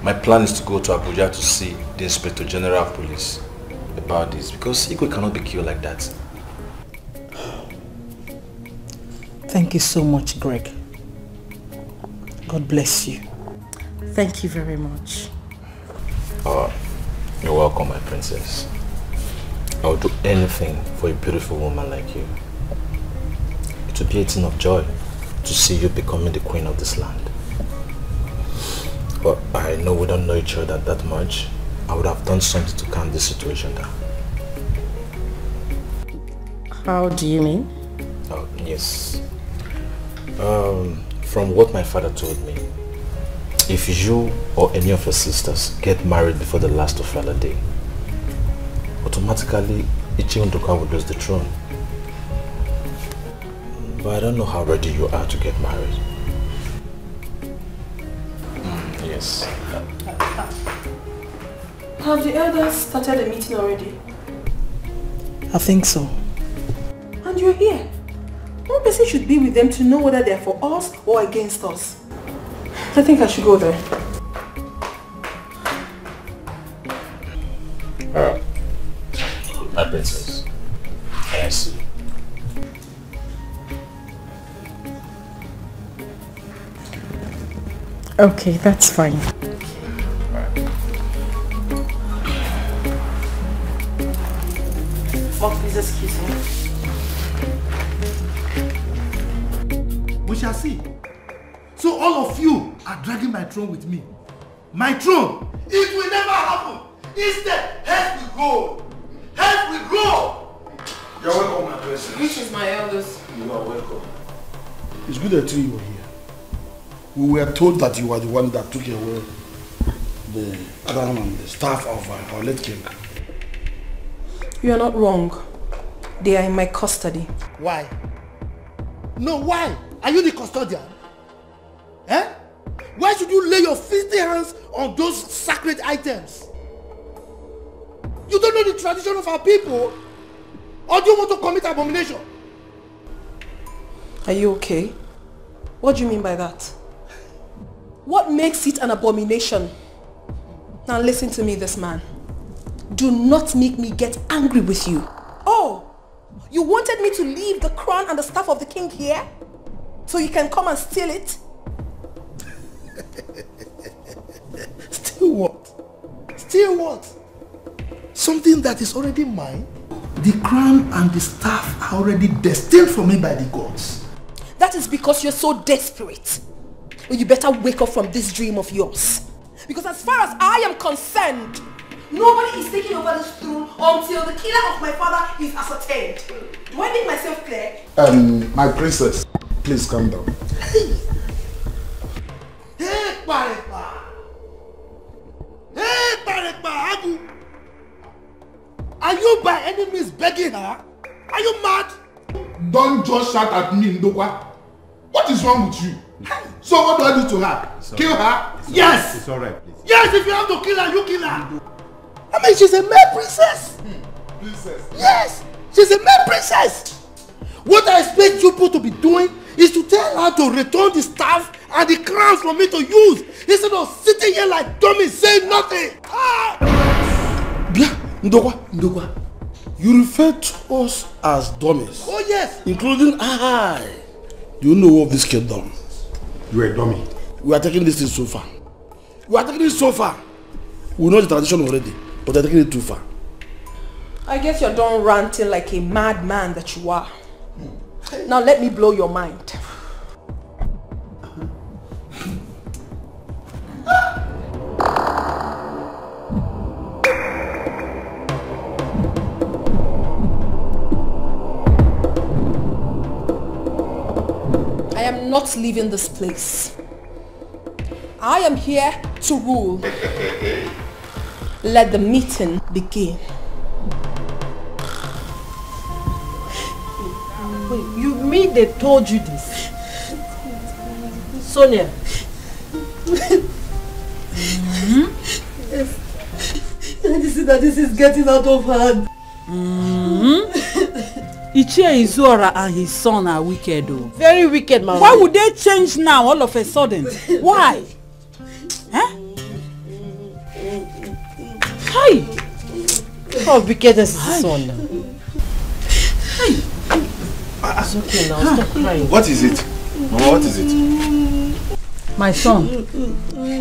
my plan is to go to Abuja to see the Inspector General of Police about this because Igwe cannot be killed like that. Thank you so much, Greg. God bless you. Thank you very much. Oh, you're welcome, my princess. I will do anything for a beautiful woman like you. It will be a thing of joy to see you becoming the queen of this land. But I know we don't know each other that much. I would have done something to calm this situation down. How do you mean? Oh, yes. From what my father told me, if you or any of your sisters get married before the last of Father Day, automatically Ichi Ndoka will lose the throne. But I don't know how ready you are to get married. Yes. Have the elders started the meeting already? I think so. And you're here. One person should be with them to know whether they're for us or against us. I think I should go there. My princess, I see. Okay, that's fine. Oh, please excuse me. We shall see. So all of you are dragging my throne with me. My throne! It will never happen! Instead, heads will go! Heads will grow! You're welcome, my princess. Which is my eldest? You are welcome. It's good that you were here. We were told that you were the one that took away the crown and the staff of our late king. You are not wrong. They are in my custody. Why? No, why? Are you the custodian? Eh? Why should you lay your filthy hands on those sacred items? You don't know the tradition of our people? Or do you want to commit abomination? Are you okay? What do you mean by that? What makes it an abomination? Now listen to me, this man. Do not make me get angry with you. Oh, you wanted me to leave the crown and the staff of the king here? So you can come and steal it? Steal what? Steal what? Something that is already mine? The crown and the staff are already destined for me by the gods. That is because you're so desperate. Well, you better wake up from this dream of yours. Because as far as I am concerned, nobody is taking over this throne until the killer of my father is ascertained. Do I make myself clear? My princess, please calm down. Hey, Parekpa! Hey, Parekpa, Agu! Are you by any means begging her? Are you mad? Don't just shout at me, Ndokwa. What is wrong with you? So what do I do to her? Kill her? Yes! It's alright, please. Yes, if you have to kill her, you kill her. I mean, she's a male princess. Princess? Yes, she's a male princess. What I expect you people to be doing is to tell her to return the staff and the crowns for me to use instead of sitting here like dummies saying nothing. Ndokwa, you refer to us as dummies. Oh yes. Including I. Do you know of this kingdom? You are a dummy. We are taking this thing so far. We are taking it so far. We know the tradition already, but they are taking it too far. I guess you're done ranting like a madman that you are. Now let me blow your mind. I am not leaving this place. I am here to rule. Let the meeting begin. Wait, you mean they told you this? Sonia? This is getting out of hand. Ichie Izora and his son are wicked though. Very wicked, man. Why would they change now all of a sudden? Why? Huh? Hi! How wickedness is his son now? It's okay now, stop crying. What is it? Mama, what is it? My son,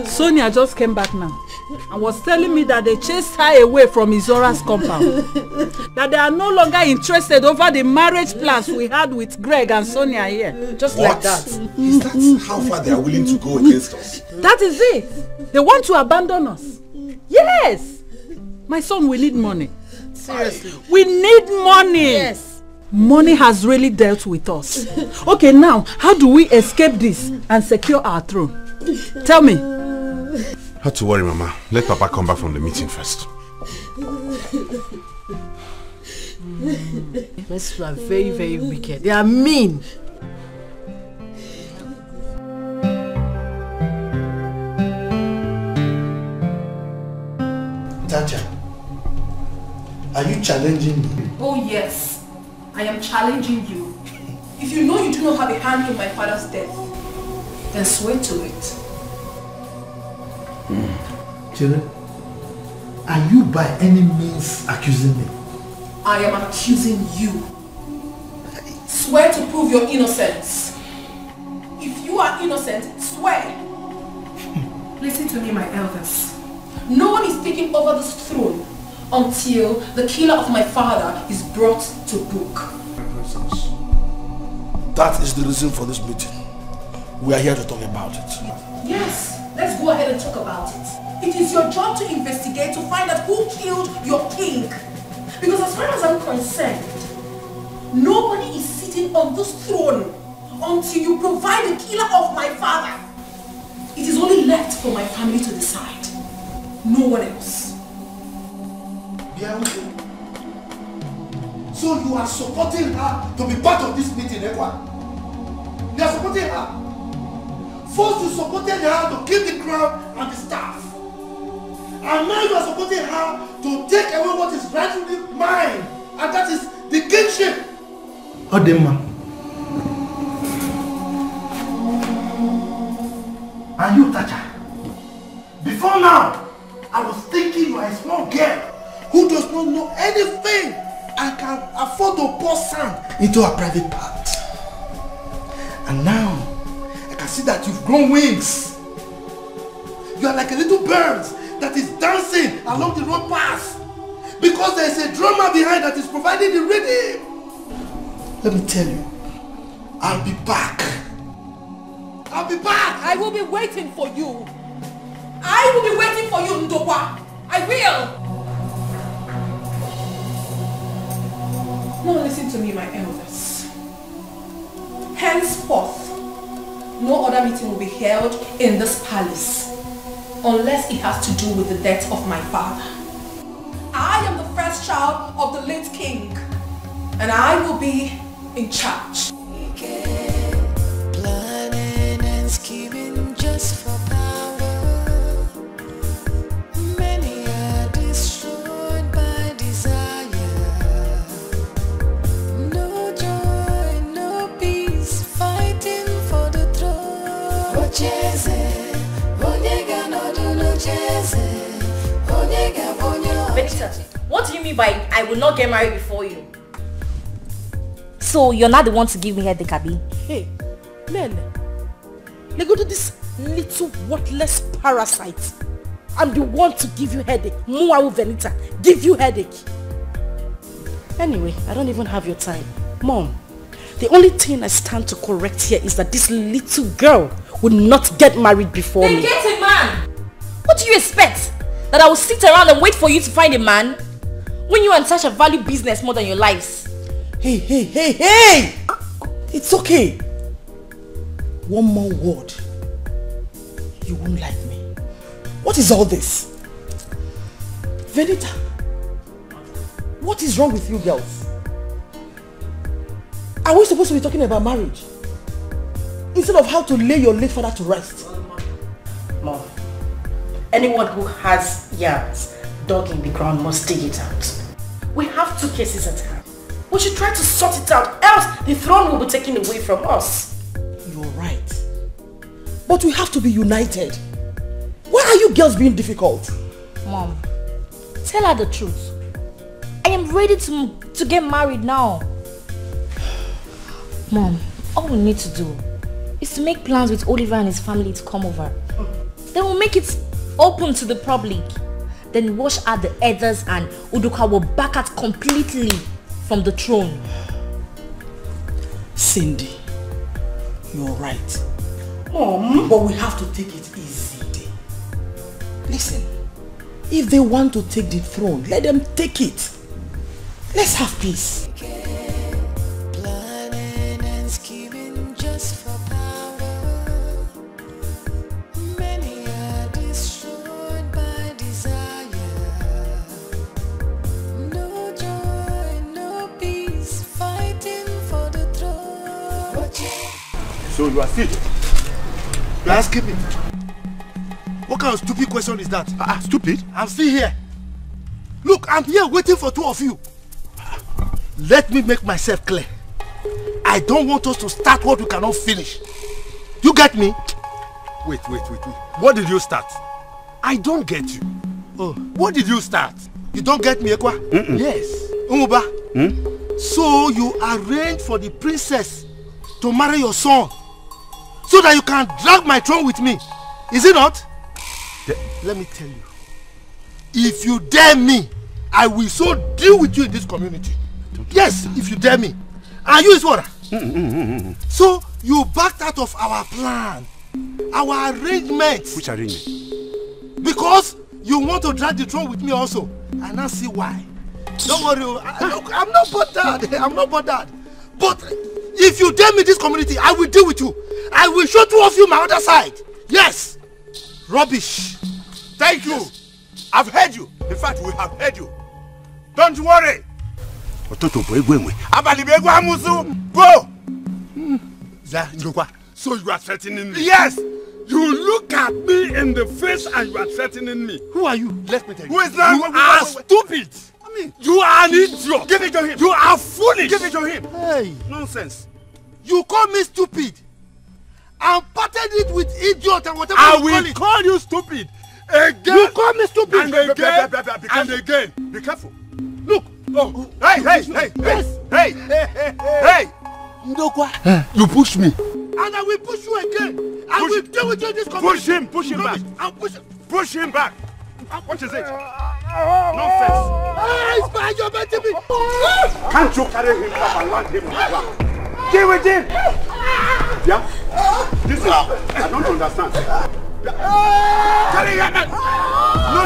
Sonia just came back now and was telling me that they chased her away from Izora's compound. That they are no longer interested over the marriage plans we had with Greg and Sonia here. Just What? like that. Is that how far they are willing to go against us? That is it. They want to abandon us. Yes. My son, we need money. Seriously. We need money. Yes. Money has really dealt with us. Okay, now, how do we escape this and secure our throne? Tell me. Not to worry, Mama. Let Papa come back from the meeting first. These people are very, very wicked. They are mean. Tacha, are you challenging me? Oh yes, I am challenging you. If you know you do not have a hand in my father's death, then swear to it. Children, are you by any means accusing me? I am accusing you. Swear to prove your innocence. If you are innocent, swear. Listen to me, my elders. No one is taking over this throne until the killer of my father is brought to book. That is the reason for this meeting. We are here to talk about it. Yes, let's go ahead and talk about it. It is your job to investigate to find out who killed your king. Because as far as I'm concerned, nobody is sitting on this throne until you provide the killer of my father. It is only left for my family to decide. No one else. So you are supporting her to be part of this meeting, Ekwa? You are supporting her. First you supported her to keep the crown and the staff. And now you are supporting her to take away what is rightfully mine. And that is the kingship. Odema. And you, Tacha. Before now, I was thinking you are a small girl who does not know anything and can afford to pour sand into her private part. And now, I can see that you've grown wings. You are like a little bird that is dancing along the road path because there is a drummer behind that is providing the rhythm. Let me tell you, I'll be back. I'll be back. I will be waiting for you. I will be waiting for you, Ndokwa. I will. Now listen to me, my elders. Henceforth, no other meeting will be held in this palace unless it has to do with the death of my father. I am the first child of the late king, and I will be in charge. Benita, what do you mean by I will not get married before you? So you're not the one to give me headache, Abi? Hey, men, they go to this little worthless parasite. I'm the one to give you headache. Muawu Venita, give you headache. Anyway, I don't even have your time. Mom, the only thing I stand to correct here is that this little girl will not get married before me. Then get a man! What do you expect? That I will sit around and wait for you to find a man? When you and Sasha value business more than your lives? Hey, hey, hey, hey! It's okay. One more word. You won't like me. What is all this? Venita, what is wrong with you girls? Are we supposed to be talking about marriage? Instead of how to lay your late father to rest? Mom, anyone who has yards dug in the ground must dig it out. We have 2 cases at hand. We should try to sort it out, else the throne will be taken away from us. You're right. But we have to be united. Why are you girls being difficult? Mom, tell her the truth. I am ready to get married now. Mom, all we need to do is to make plans with Oliver and his family to come over. Then we'll make it open to the public. Then wash out the others and Udoka will back out completely from the throne. Cindy, you're right. Mom, but we have to take it easy. Listen, if they want to take the throne, let them take it. Let's have peace. So you are still there? You are asking me? What kind of stupid question is that? Stupid? I'm still here. Look, I'm here waiting for 2 of you. Let me make myself clear. I don't want us to start what we cannot finish. You get me? Wait. What did you start? I don't get you. Oh. What did you start? You don't get me, Ekwa? Yes. Umuba. So you arranged for the princess to marry your son so that you can drag my throne with me. Is it not? Let me tell you. If you dare me, I will so deal with you in this community. Yes, if you dare me. And you is what? So you backed out of our plan, our arrangement. Which arrangement? Because you want to drag the throne with me also. And I see why. Don't worry. Look, I'm not bothered. I'm not bothered. But if you dare me this community, I will deal with you. I will show 2 of you my other side. Yes. Rubbish. Thank you. I've heard you. In fact, we have heard you. Don't worry. Go. So you are threatening me? Yes. You look at me in the face and you are threatening me. Who are you? Let me tell you. Who is that? You are stupid. You are an idiot. Give it to him. You are foolish. Give it to him. Hey. Nonsense. You call me stupid and parted it with idiot and whatever I you will call you stupid again. You call me stupid and again and again. Be careful. Look. Oh. Hey. Ndokwa. You push me. And I will push you again. I will deal with you in this community. Push him back. I'll push him back. What is it? Nonsense. It's by your me. Can't you carry him up and land him on the ground? Deal with him. Yeah? This is, I don't understand. Carry him. No.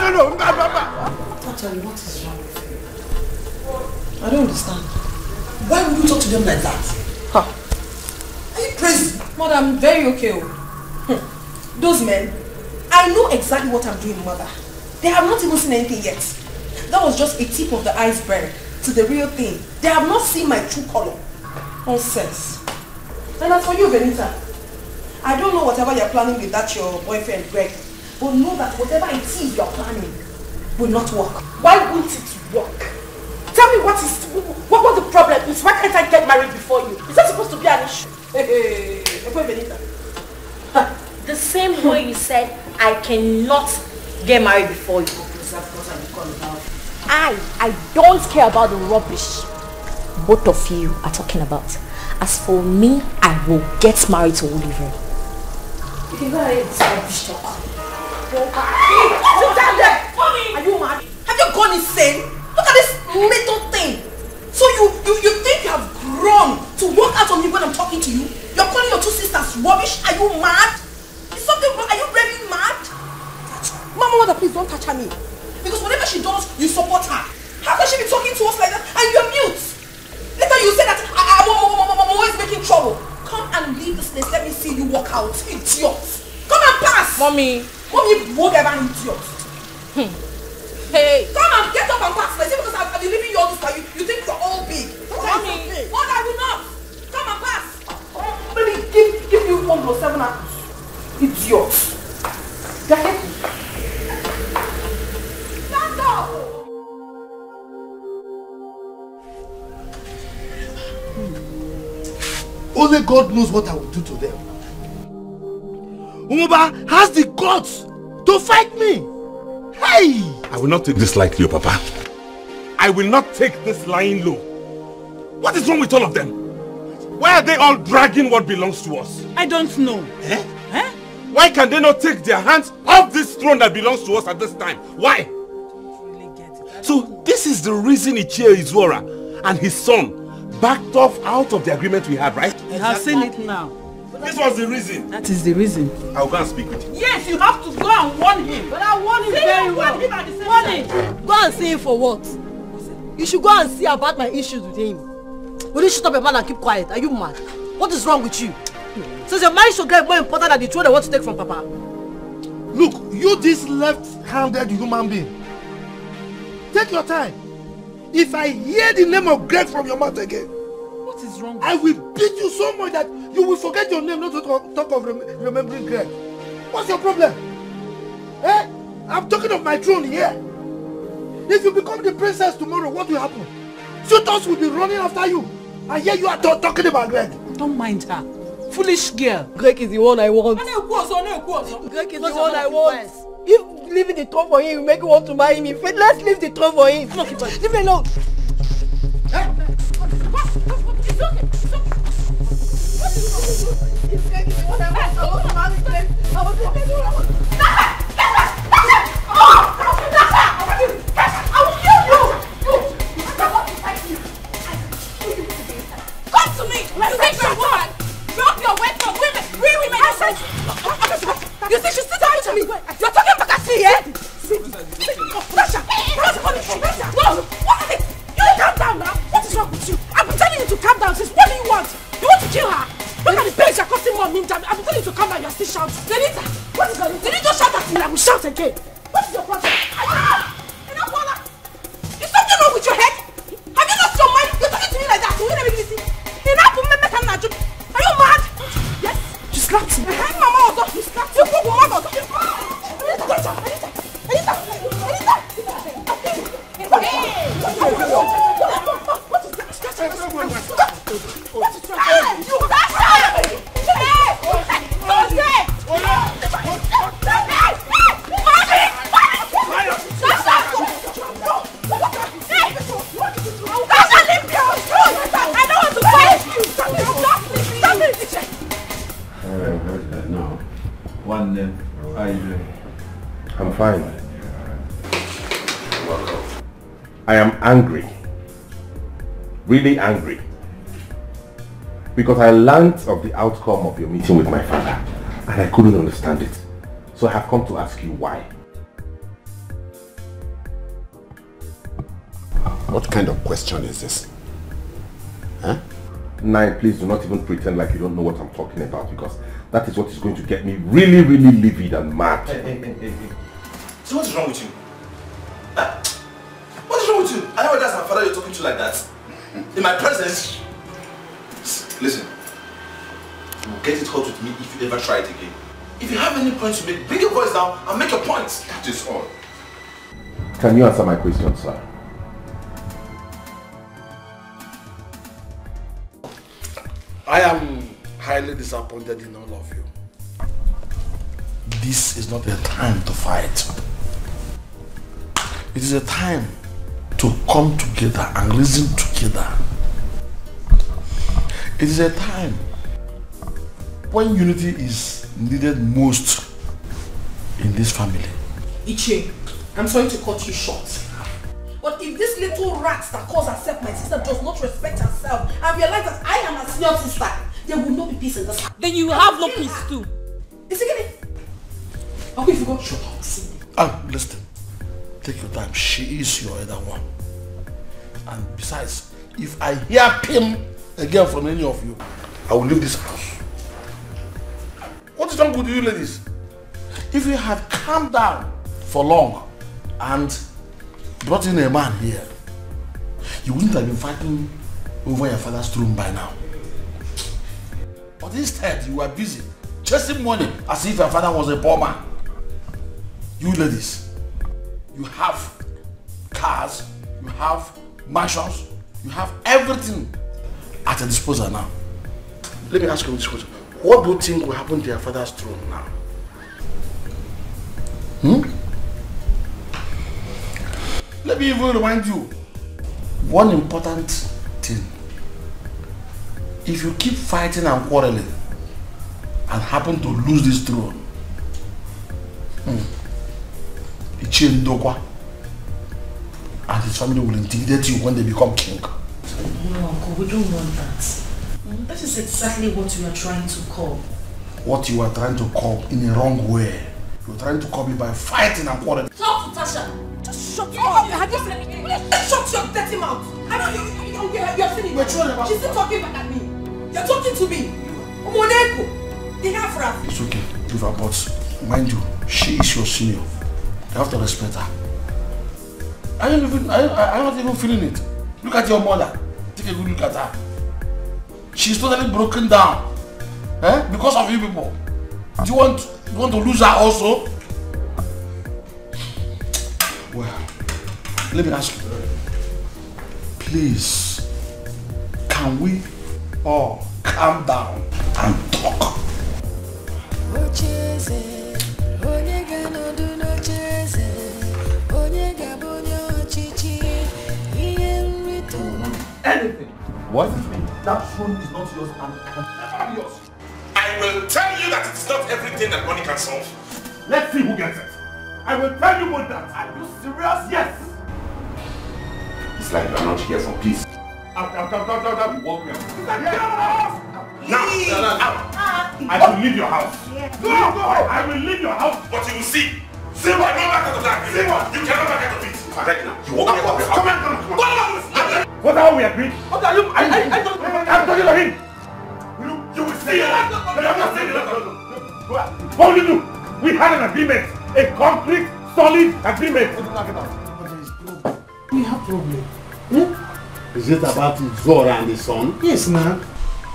Totally, what is wrong with you? I don't understand. Why would you talk to them like that? Huh? Are you crazy? Mother, I'm very okay. Those men, I know exactly what I'm doing, Mother. They have not even seen anything yet. That was just a tip of the iceberg to the real thing. They have not seen my true color. Nonsense. And as for you, Benita, I don't know whatever you're planning with that your boyfriend, Greg, but know that whatever it is you're planning will not work. Why won't it work? Tell me what was the problem is? Why can't I get married before you? Is that supposed to be an issue? Hey, Benita. The same way you said I cannot get married before you. I don't care about the rubbish both of you are talking about. As for me, I will get married to Oliver. You can go ahead and rubbish talk. Sit down there! Mommy! Are you mad? Have you gone insane? Look at this metal thing! So you think you have grown to walk out on me when I'm talking to you? You're calling your two sisters rubbish? Are you mad? Is something wrong? Are you really mad? Mama, mother, please don't touch her me. Because whatever she does, you support her. How can she be talking to us like that and you're mute? Later you say that I'm always making trouble. Come and leave this place. Let me see you walk out. Idiot. Come and pass. Mommy, whatever idiot. Hey. Come and get up and pass. Is it because I've been leaving you all this while you think you're all big? Mommy. What I will not. Come and pass. Let me give you 1 plus 7 apples. Idiot. Stand up. Only God knows what I will do to them. Umuba has the guts to fight me. Hey! I will not take this lightly, Papa. I will not take this lying low. What is wrong with all of them? Why are they all dragging what belongs to us? I don't know. Eh? Eh? Why can they not take their hands off this throne that belongs to us at this time? Why? So this is the reason Ichie Izora and his son backed off out of the agreement we had, right? You have seen it now. This was the reason. That is the reason. I'll go and speak with him. Yes, you have to go and warn him. But I warn him very well. Warn him. Go and see him for what? You should go and see about my issues with him. Will you shut up your mouth and keep quiet? Are you mad? What is wrong with you? Since your marriage should get more important than the throne they want to take from Papa. Look, you this left-handed human being. Take your time. If I hear the name of Greg from your mouth again, what is wrong with I will beat you so much that you will forget your name, not to talk of remembering Greg. What's your problem? Eh? I'm talking of my throne here. If you become the princess tomorrow, what will happen? Suitors will be running after you. And here you are talking about Greg. Don't mind her. Foolish girl. Greg is the one I want. Greg is the one I want. If leaving the throne for him, you make you want to marry me. Let's leave the throne for him. Leave me alone. It's okay. It's okay. It's what I want. I want to marry Greg. I want to marry Greg. I will kill you. Come to me. You think you're a woman? Drop your weapon. We women. You think she's still talking to me? You're talking back at me, eh? Rasha! No! What is it? You calm down now! What is wrong with you? I've been telling you to calm down since. What do you want? You want to kill her? Look at the pain you're causing more mean time. I've been telling you to calm down, you're still shouting. Denita! What is going on? Did you just shout at me? I will shout again. What is your problem? Is something wrong with your head? Have you lost your mind? You're talking to me like that. Are you mad? Yes? You slapped me. Mama also. You slapped me. How are you doing? I'm fine. I am angry. Really angry. Because I learned of the outcome of your meeting with my father and I couldn't understand it. So I have come to ask you why. What kind of question is this? Huh? Nine, please do not even pretend like you don't know what I'm talking about, because that is what is going to get me really, really livid and mad. Hey. So what is wrong with you? What is wrong with you? I know that's my father you're talking to like that. In my presence. Listen. You will get it hot with me if you ever try it again. If you have any points to make, bring your voice down and make your points. That is all. Can you answer my question, sir? I am highly disappointed in all of you. this is not a time to fight. It is a time to come together and reason together. It is a time when unity is needed most in this family. Iche, I'm sorry to cut you short. But if this little rat that calls herself my sister does not respect herself and realize that I am her senior sister, there will not be peace in this house. Then you have no peace too. Is it getting? Okay, if you go, shut up. Listen. Take your time. She is your other one. And besides, if I hear him again from any of you, I will leave this house. What is wrong with you ladies? If you had calmed down for long and brought in a man here, you wouldn't have been fighting over your father's throne by now. But instead, you were busy chasing money as if your father was a poor man. You ladies, you have cars, you have mansions, you have everything at your disposal now. Let me ask you this question. What do you think will happen to your father's throne now? Let me even remind you one important thing. If you keep fighting and quarreling and happen to lose this throne, Ichie Ndokwa and his family will intimidate you when they become king. No, Uncle, we don't want that. That is exactly what we are trying to curb. What you are trying to curb in a wrong way. You are trying to curb it by fighting and quarreling. Talk to Tasha. Just shut up. Have you seen me? Shut your dirty mouth. I know you're sitting here. She's still talking back at me. You're talking to me. Umoneko. They have her. It's okay, Diva, but mind you, she is your senior. You have to respect her. I'm not even feeling it. Look at your mother. Take a good look at her. She's totally broken down. Because of you people. Do you want to lose her also? Well, let me ask you. Please, can we all calm down and talk? Anything. What? That phone is not yours and yours. I will tell you that it's not everything that money can solve. Let's see who gets it. I will tell you what that. Are you serious? Yes. It's like you are not here for peace. Out. You walk me out. Now, I will leave your house. Go! I will leave your house. But you will see. See what? You cannot back out of that. See what? You cannot back out of it. Right now. You walk me out of your house. Come on. What are we agreed? What are you? I'm talking to him. You will see. What will you do? We had an agreement. A concrete, solid agreement. We have problem. Is it about Zora and his son? Yes, man.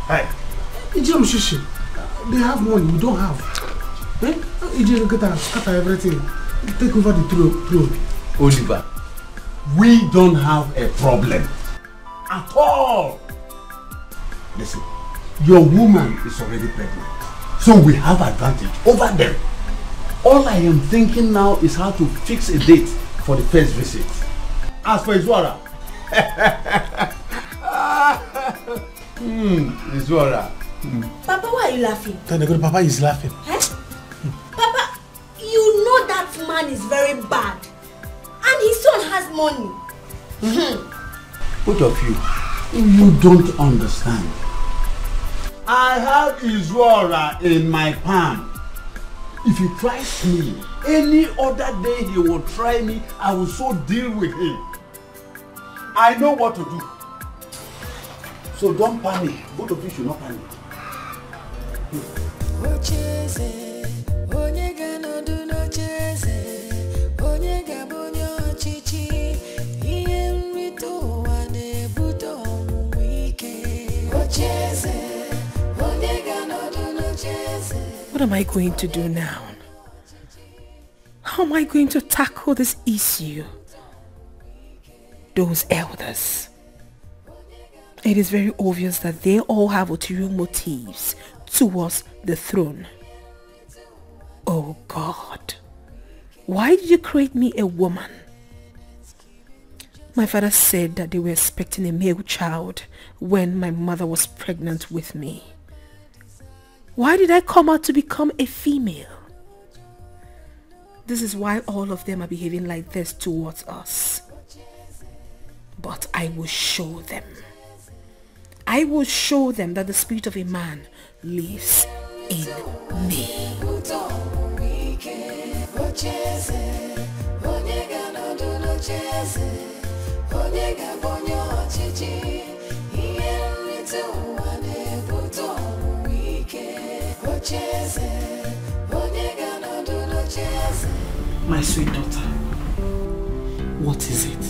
Hey. They have money, we don't have. You just get to scatter everything. Take over the throne. Oliver, we don't have a problem at all. Listen, your woman is already pregnant, so we have advantage over them. All I am thinking now is how to fix a date for the first visit. As for Izwara, Izwara. Papa, why are you laughing? Papa is laughing. Papa, you know that man is very bad. And his son has money. Both of you don't understand. I have Izwara in my palm. If he tries me, any other day he will try me, I will so deal with him. I know what to do. So don't panic. Both of you should not panic. What am I going to do now? How am I going to tackle this issue? Those elders. It is very obvious that they all have ulterior motives towards the throne. Oh God, why did you create me a woman? My father said that they were expecting a male child when my mother was pregnant with me. Why did I come out to become a female? This is why all of them are behaving like this towards us. But I will show them. I will show them that the spirit of a man lives in me. My sweet daughter, what is it?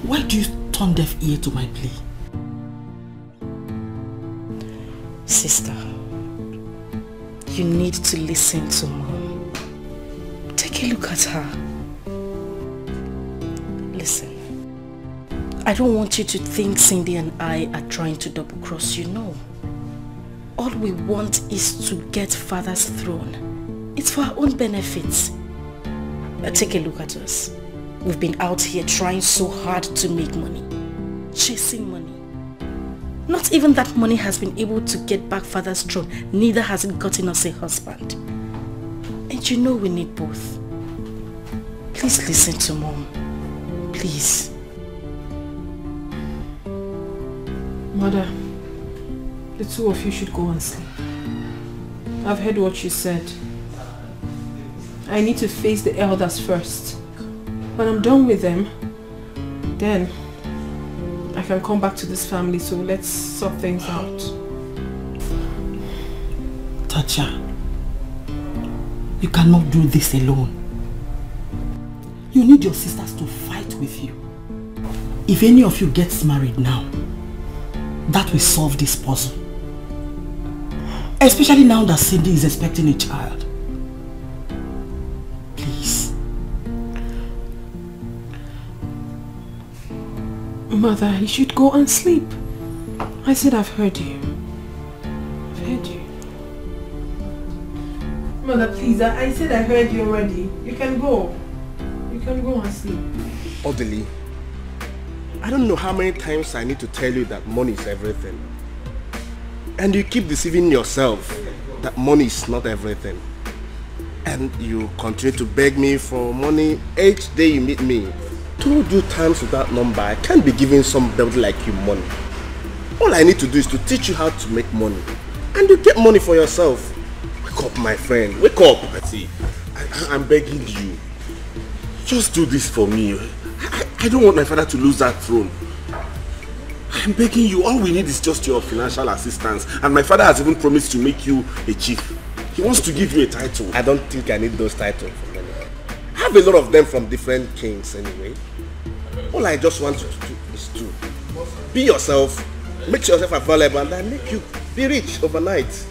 Why do you turn deaf ear to my plea? Sister, you need to listen to Mom. Take a look at her. Listen, I don't want you to think Cindy and I are trying to double cross you, no. All we want is to get Father's throne. It's for our own benefits. Take a look at us. We've been out here trying so hard to make money, chasing money. Not even that money has been able to get back Father's throne, neither has it gotten us a husband. And you know we need both. Please listen to Mom. Please. Mother, the two of you should go and sleep. I've heard what you said. I need to face the elders first. When I'm done with them, then I can come back to this family, so let's sort things out. Tacha, you cannot do this alone. You need your sisters to fight with you. If any of you gets married now, that will solve this puzzle. Especially now that Cindy is expecting a child. Please. Mother, you should go and sleep. I said I've heard you. I've heard you. Mother, please, I said I heard you already. You can go. You can go and sleep. Odili, I don't know how many times I need to tell you that money is everything. And you keep deceiving yourself that money is not everything. And you continue to beg me for money each day you meet me. Told you times with that number, I can't be giving somebody like you money. All I need to do is to teach you how to make money. And you get money for yourself. Wake up, my friend. Wake up. See, I'm begging you. Just do this for me. I don't want my father to lose that throne. I'm begging you. All we need is just your financial assistance. And my father has even promised to make you a chief. He wants to give you a title. I don't think I need those titles from anyone. I have a lot of them from different kings anyway. All I just want you to do is to be yourself, make yourself available, and I make you be rich overnight.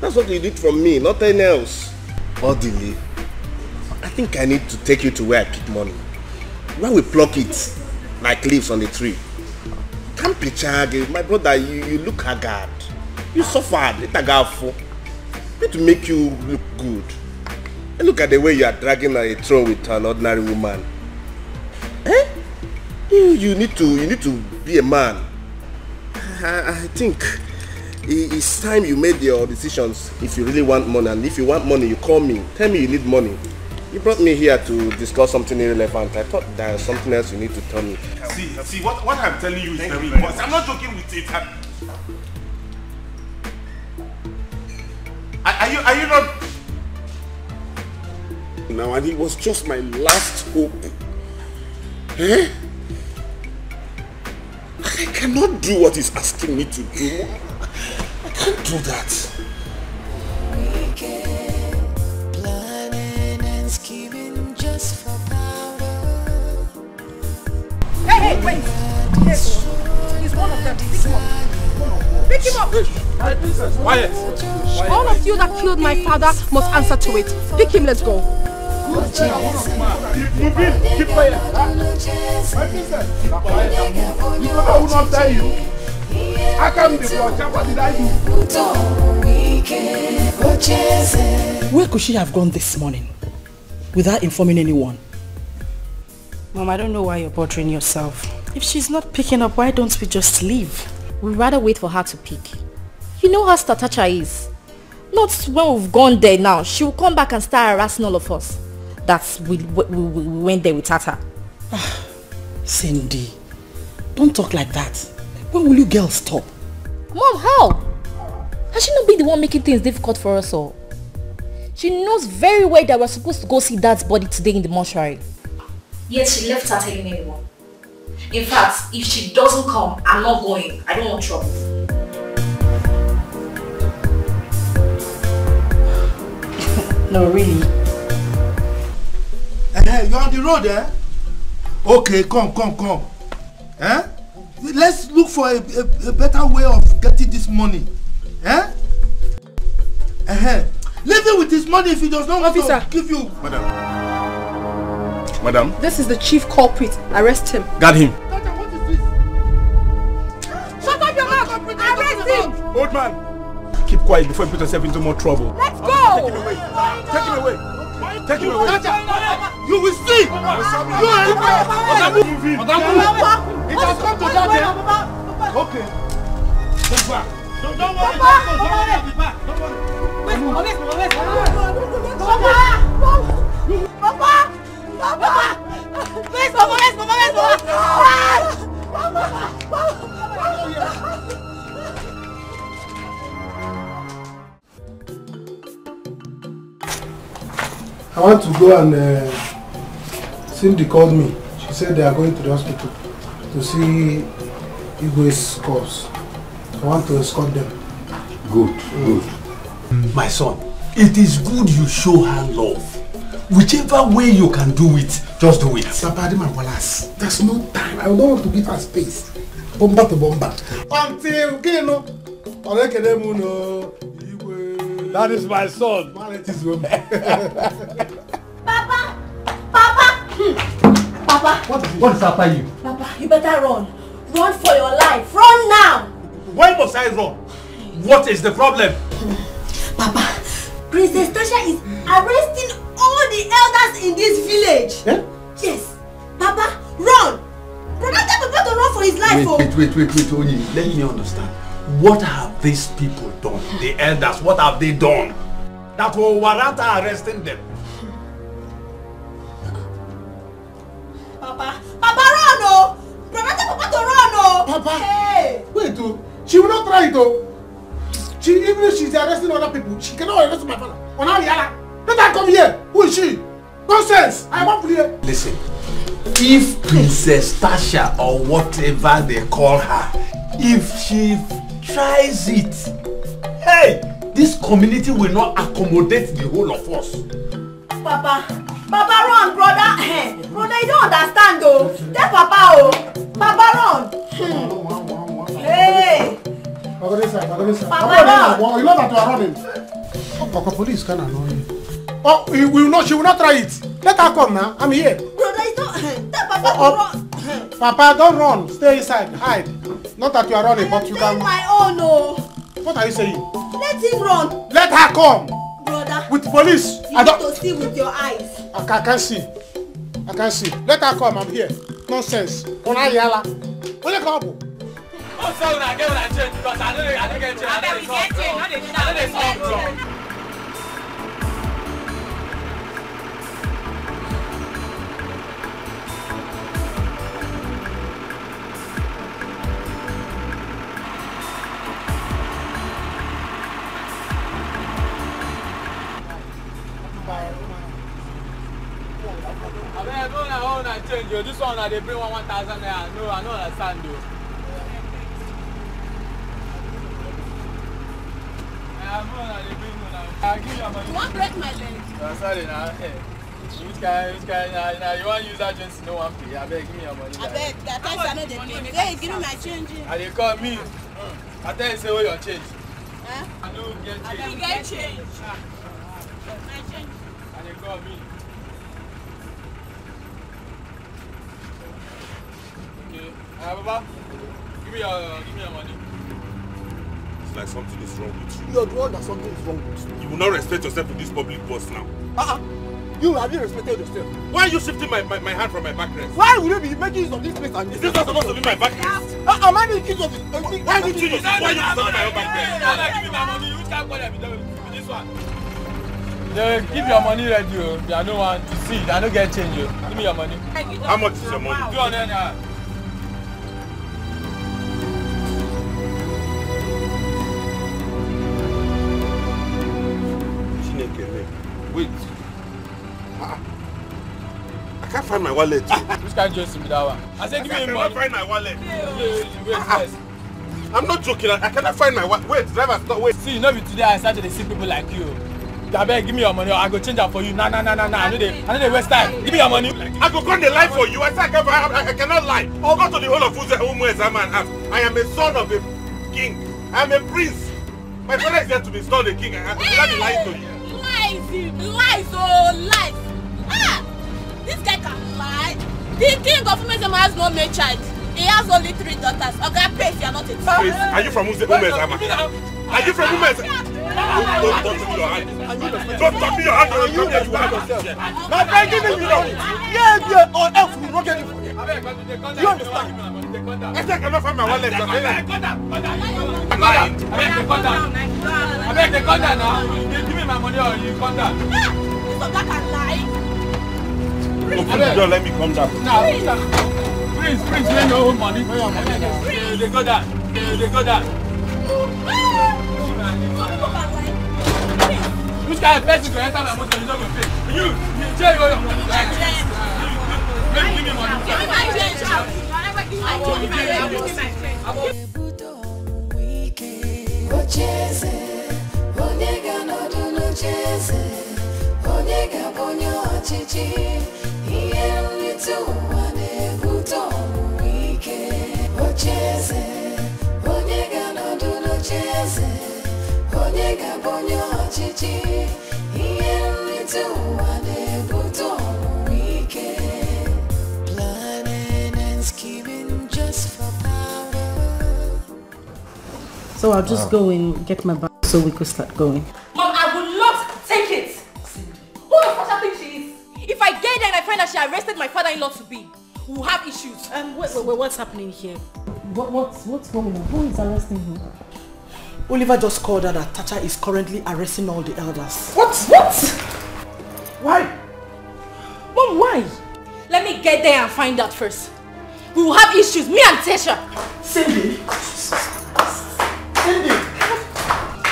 That's what you need from me, nothing else. Odili, I think I need to take you to where I pick money. Where we pluck it like leaves on the tree. Can't be charged, my brother. You look haggard. You suffered. It's a gafo. Need to make you look good. And look at the way you are dragging a throne with an ordinary woman. Eh? You need to be a man. I think it's time you made your decisions. If you really want money, and if you want money, you call me. Tell me you need money. You brought me here to discuss something irrelevant. I thought there's something else you need to tell me. See, what I'm telling you is very important. I'm not joking with it. Are you not? Now, and it was just my last hope. Eh? I cannot do what he's asking me to do. I can't do that. Hey, wait! Yes. He's one of them. Pick him up! Pick him up! Quiet! All of you that killed my father must answer to it. Pick him, let's go. Keep quiet. My princess, keep quiet. You know I will not tell you. How come the blood? What did I do? Where could she have gone this morning without informing anyone? Mom, I don't know why you're bothering yourself. If she's not picking up, why don't we just leave? We'd rather wait for her to pick. You know how Statacha is. Not when we've gone there now. She will come back and start harassing all of us. That's we went there with Tata. Cindy, don't talk like that. When will you girls stop? Mom, how? Has she not been the one making things difficult for us all? She knows very well that we're supposed to go see Dad's body today in the mortuary. Yet she left her telling anyone. In fact, if she doesn't come, I'm not going. I don't want trouble. No, really. You're on the road, eh? Okay, come. Eh? Let's look for a better way of getting this money. Eh? Leave him with his money if he does not want to give you. Madam. This is the chief culprit. Arrest him. Got him. Shut up your mouth! Arrest him! Old man. Keep quiet before you put yourself into more trouble. Let's go! Take him away. Take him away. Take him away. You will see! You will move in. It has come to that, eh? Okay. Get back. Don't worry. Don't worry. Don't worry. Papa! Please, Papa! I want to go and Cindy called me. She said they are going to the hospital to see Igwe's corpse. I want to escort them. Good. My son, it is good you show her love. Whichever way you can do it, just do it. Papa, there's no time. I don't want to give her space. Bomba to bomba. Until, that is my son. Papa! What is after you? Papa, you better run. Run for your life. Run now! Why must I run? What is the problem? Papa, Princess Tasha is arresting all the elders in this village. Eh? Yes. Papa, run! Brother, tell Papa to run for his life. Wait, Oni. Let me understand. What have these people done? The elders, what have they done? That will warrant arresting them. Papa, run, oh! Brother, tell Papa to run, oh! Papa! Hey! Wait, she will not try it, oh! Even if she's arresting other people, she cannot arrest my father. Let her come here! Who is she? Nonsense! I want to hear. Listen, if Princess Tasha or whatever they call her, if she tries it, hey, this community will not accommodate the whole of us. Papa, run, brother. Brother, you don't understand, though. Tell Papa, oh. Papa, run. Hey. Papa, run. You know that you are running. Papa, police can annoy you. Oh, she will not try it. Let her come now. I'm here. Brother, you don't. Tell Papa to run. Papa, don't run. Stay inside. Hide. Not that you are running, but you can. My own, oh. What are you saying? Let him run. Let her come. Brother. With police. You need to see with your eyes. I can't see. Let her come. I'm here. Nonsense. Ona yala. Where you come? I'm sorry, I get what I change because I don't get change. I don't change. This one they bring 1,000 naira. No, I don't understand though. You want to break my leg? No, sorry now. Which kind, you want to use agency, no one pay. I beg, give me your money. I beg, that time I know the pay. Hey, give me my change. And they call me. I tell you, say, where your change? Huh? I don't get change. I don't get change. My change. And they call me. Okay. Baba, give me your money. like something is wrong with you. You're the one that something is wrong with you. You will not respect yourself in this public bus now. You have you respected yourself? Why are you shifting my hand from my backrest? Why would you be making use of this place and is this not supposed to be my backrest? Am I making use of it? Why would you use it? Why are you using my own backrest? Give me my money. You can't call them with this one. Keep your money ready. I don't want to see it. I don't get change. Give me your money. How much is your money? 200 naira. Wait. I can't find my wallet. Which kind of just me that one? I said, give me money. I cannot find my wallet. Wait first. I'm not joking. I cannot find my wallet. Wait, driver, stop. Wait. See, not be today I started to see people like you. Abeg, give me your money or I go change it for you. Nah. I know they waste time. Give me your money. I go come the lie for you. I said I cannot lie. I'll go to the whole of Umu Exam and ask. I am a son of a king. I am a prince. My father is here to be installed a king. I cannot be lying to you. Lies, this guy can lie. The king of Umezem has no male child. He has only 3 daughters. Okay, Pace, you are not a king. Are you from Umezem? Are you from Umezem? Don't touch me your hand. Don't touch me your hand. You have yourself. My friend, give me your yeah, or else we will not get it for you. You understand? I said I cannot find my wallet. I beg, they cut down now. Give me my money or you cut down. This guy can lie. Open the door, let me come down. Prince, let me hold money. They cut down. Which kind of person can enter my motor? You don't go pay. You take all your money. Give me money. Ocheze, onega no do no cheze, onega bonyo chichi, iye mwitu wane buto mwike. Ocheze, onega no do no cheze, onega bonyo chichi, iye mwitu wane buto mwike. Planning and scheming just for power. So I'll just go and get my bag so we could start going. Mom, I will not take it. Who the fuck I think she is? If I get there and I find that she arrested my father-in-law to be, we'll have issues. Wait, what's happening here? What's going on? Who is arresting who? Oliver just called her that Tacha is currently arresting all the elders. What? Why? Mom, why? Let me get there and find out first. We will have issues, me and Tasha. Cindy?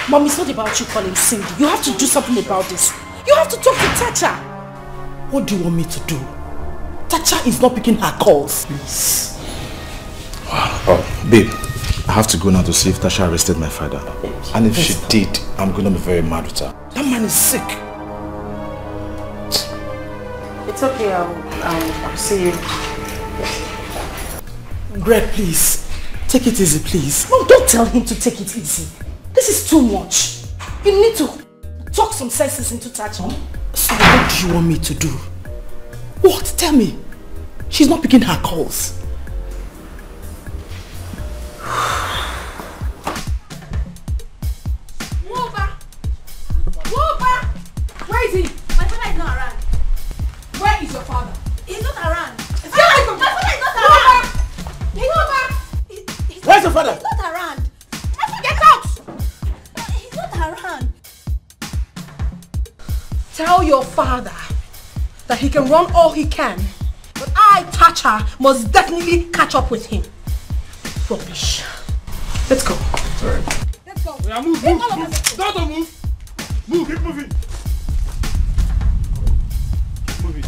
Mom, it's not about you calling Cindy. You have to do something about this. You have to talk to Tacha. What do you want me to do? Tacha is not picking her calls. Please. Oh, babe, I have to go now to see if Tasha arrested my father. And if she did, I'm going to be very mad with her. That man is sick. It's okay, I'll see you. Greg, please. Take it easy, please. Mom, don't tell him to take it easy. This is too much. You need to talk some senses into Tacha. So what do you want me to do? What? Tell me. She's not picking her calls. Woba! Where is he? My father is not around. Where is your father? He's not around. My father is not around. Woba! Where's your father? He's not around. Get out! He's not around. Tell your father that he can run all he can, but I, Tacha, must definitely catch up with him. Rubbish. Let's go. Sorry. Let's go. Yeah, move. Don't move. Move, keep moving. Move it.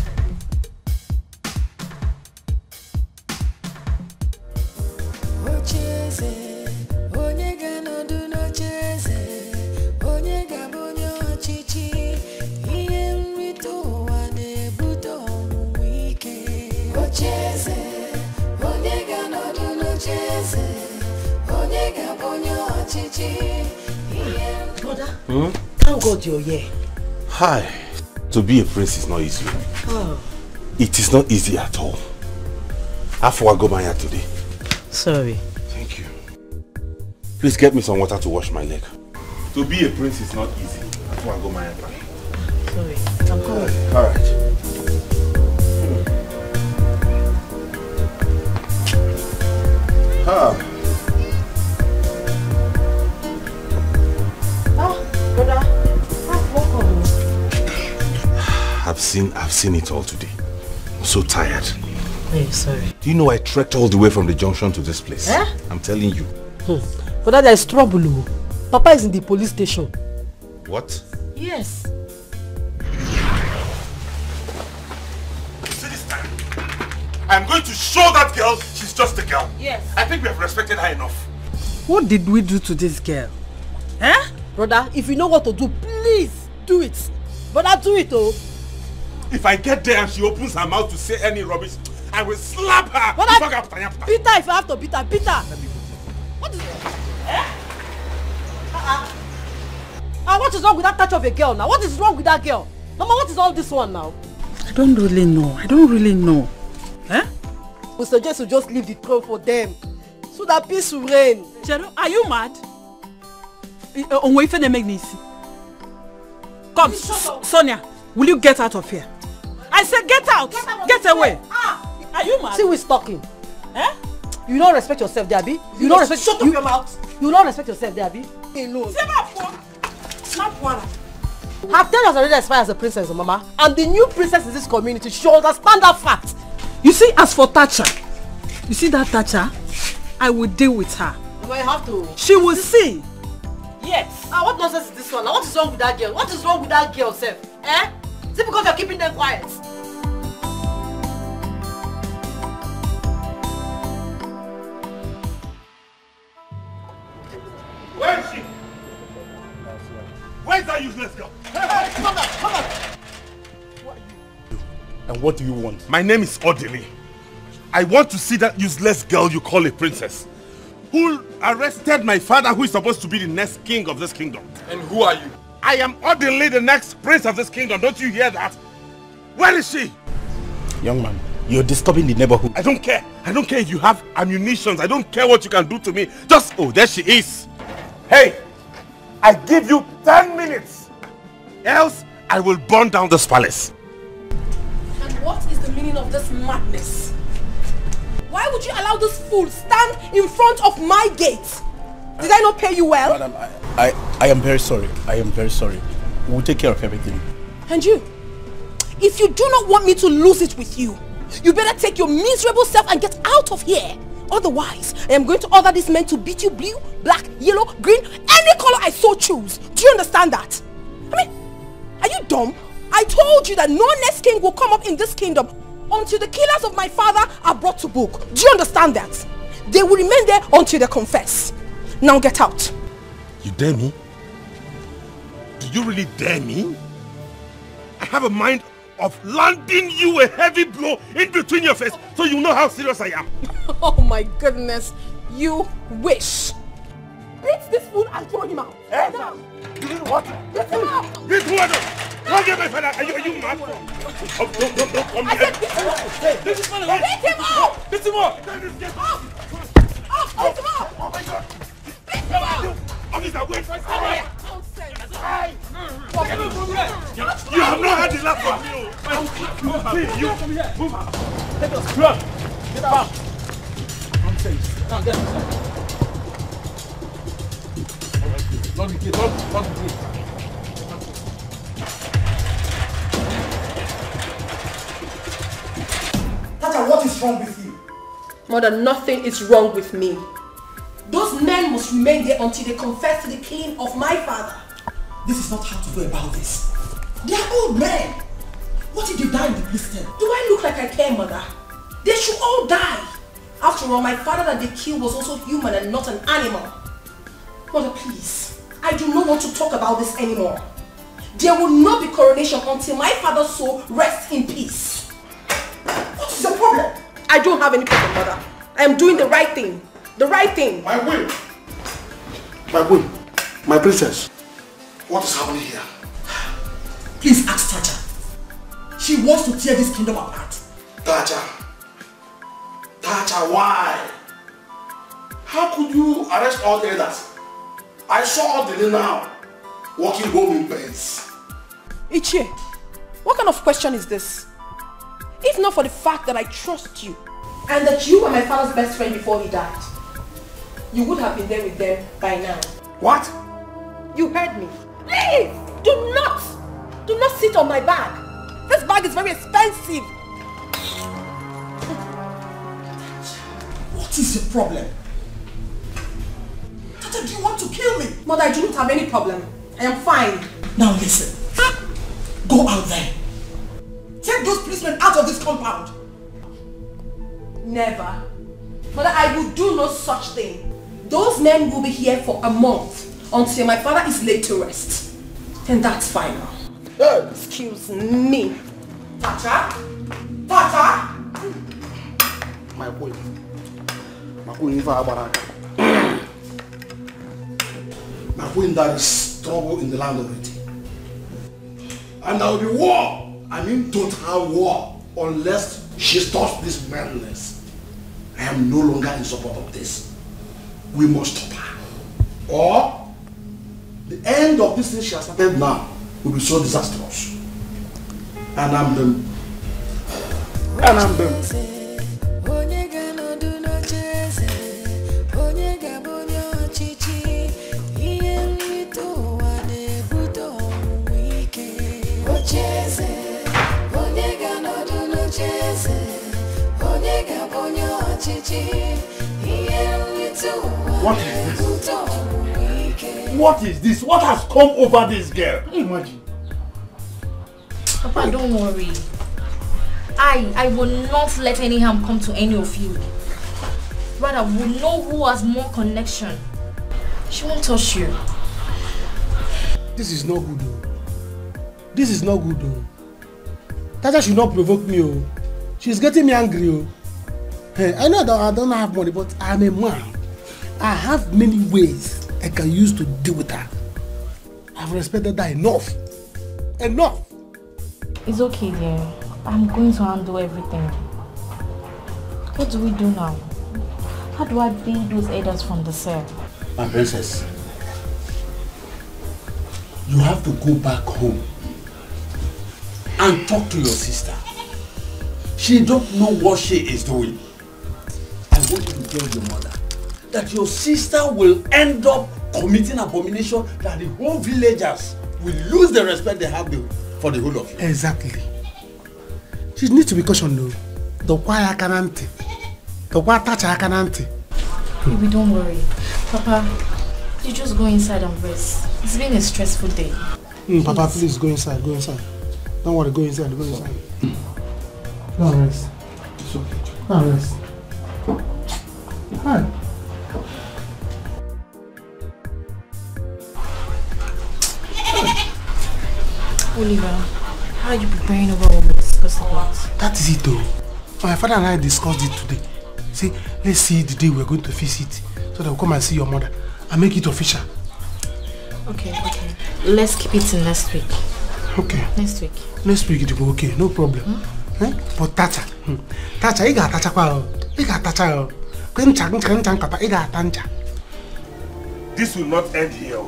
Brother, thank God you're here. Hi. To be a prince is not easy. Oh. It is not easy at all. I forgot to go by here today. Sorry. Thank you. Please get me some water to wash my leg. To be a prince is not easy. That's why I go my head back. Sorry, I'm coming. Alright. Brother, welcome. I've seen it all today. I'm so tired. Hey, sorry. Do you know I trekked all the way from the junction to this place? Eh? I'm telling you. Brother, there is trouble. Papa is in the police station. What? Yes. See this time? I'm going to show that girl she's just a girl. Yes. I think we have respected her enough. What did we do to this girl? Eh? Brother, if you know what to do, please do it. Brother, do it, oh. If I get there and she opens her mouth to say any rubbish, I will slap her. Brother, Peter, if you have to beat her, Peter. What is it? Eh? What is wrong with that touch of a girl now? What is wrong with that girl? Mama, what is all this one now? I don't really know. Eh? We suggest you just leave the throne for them, so that peace will reign. Jero, are you mad? Come, Sonia, will you get out of here? I said get out! Get away! Are you mad? See who is talking. Eh? You don't respect yourself, Debbie. You don't respect. Shut up your mouth. You don't respect yourself, Debbie. Alone. Her tenure has already expired as a princess, Mama. And the new princess in this community should understand that fact. You see, as for Thatcher, you see that Thatcher? I will deal with her. But you have to. She will see. Yes. What nonsense is this one? What is wrong with that girl? What is wrong with that girl, Seth? Eh? Is it because you're keeping them quiet? Where is she? Where's that useless girl? Hey, come on. And what do you want? My name is Odili. I want to see that useless girl you call a princess, who arrested my father, who is supposed to be the next king of this kingdom. And who are you? I am Odili, the next prince of this kingdom. Don't you hear that? Where is she? Young man, you're disturbing the neighborhood. I don't care. I don't care if you have ammunitions. I don't care what you can do to me. Just, oh, there she is. Hey, I give you 10 minutes. Else, I will burn down this palace. And what is the meaning of this madness? Why would you allow this fool stand in front of my gate? Did I not pay you well? Madam, I am very sorry. I am very sorry. We'll take care of everything. And you? If you do not want me to lose it with you, you better take your miserable self and get out of here. Otherwise, I am going to order these men to beat you blue, black, yellow, green, any color I so choose. Do you understand that? I mean, are you dumb? I told you that no next king will come up in this kingdom until the killers of my father are brought to book. Do you understand that? They will remain there until they confess. Now get out. You dare me? Do you really dare me? I have a mind of landing you a heavy blow in between your face so you know how serious I am. Oh my goodness, you wish. Beat this fool and throw him out. Hey, you need water. Beat him out. Beat water. Don't get my father. Are you mad? Oh, don't come here. Beat him out. Beat him out. Beat him out. Beat him out. Oh my God. Beat him out. Officer, wait. You have not had the last from me. Move out. Take us. Run. Get out. I'm safe. Now get inside. Lock the gate. Lock the gate. Tata, what is wrong with you? Mother, nothing is wrong with me. Those men must remain there until they confess to the killing of my father. This is not how to go about this. They are old men. What if they die in the police tent? Do I look like I care, Mother? They should all die. After all, my father that they killed was also human and not an animal. Mother, please. I do not want to talk about this anymore. There will not be coronation until my father's soul rests in peace. What is your problem? I don't have any problem, Mother. I am doing the right thing. The right thing. My queen. My queen. My princess. What is happening here? Please ask Thatcher. She wants to tear this kingdom apart. Thatcher. Thatcher, why? How could you arrest all the elders I saw Odile now, walking home in Benz. Ichie, what kind of question is this? If not for the fact that I trust you, and that you were my father's best friend before he died, you would have been there with them by now. What? You heard me. Please, do not sit on my bag. This bag is very expensive. What is your problem? Tata, do you want to kill me? Mother, I do not have any problem. I am fine. Now listen. Go out there. Take those policemen out of this compound. Never. Mother, I will do no such thing. Those men will be here for a month until my father is laid to rest. And that's final. Excuse me. Tata? Tata? My boy. My boy, there is trouble in the land already. And there will be war. I mean total war. Unless she stops this madness. I am no longer in support of this. We must stop her. Or the end of this thing she has started now will be so disastrous. And I'm them. And I'm them. What is this? What is this? What has come over this girl? Imagine. Papa, don't worry. I will not let any harm come to any of you. Rather, we'll know who has more connection. She won't touch you. This is not good though. This is not good though. Tata should not provoke me oh. She's getting me angry oh. Hey, I know that I don't have money, but I'm a man. I have many ways I can use to deal with her. I've respected her enough. Enough! It's okay dear. I'm going to handle everything. What do we do now? How do I beat those elders from the cell? My princess, you have to go back home and talk to your sister. She don't know what she is doing. I want you to tell your mother that your sister will end up committing abomination that the whole villagers will lose the respect they have for the whole of you. Exactly. She needs to be cautioned though. The choir canante. The choir touch her canante. Baby, don't worry. Papa, you just go inside and rest. It's been a stressful day. Papa, please go inside, go inside. Don't worry, go inside, go inside. Go and rest. It's okay. Go and rest. Hi. Oliver, how are you preparing over what we discussed about? That is it though. My father and I discussed it today. Say, let's see the day we're going to visit so that we'll come and see your mother and make it official. Okay. Let's keep it till next week. Okay. Next week. Next week it will be okay, no problem. But Tacha, you got Tacha. This will not end here.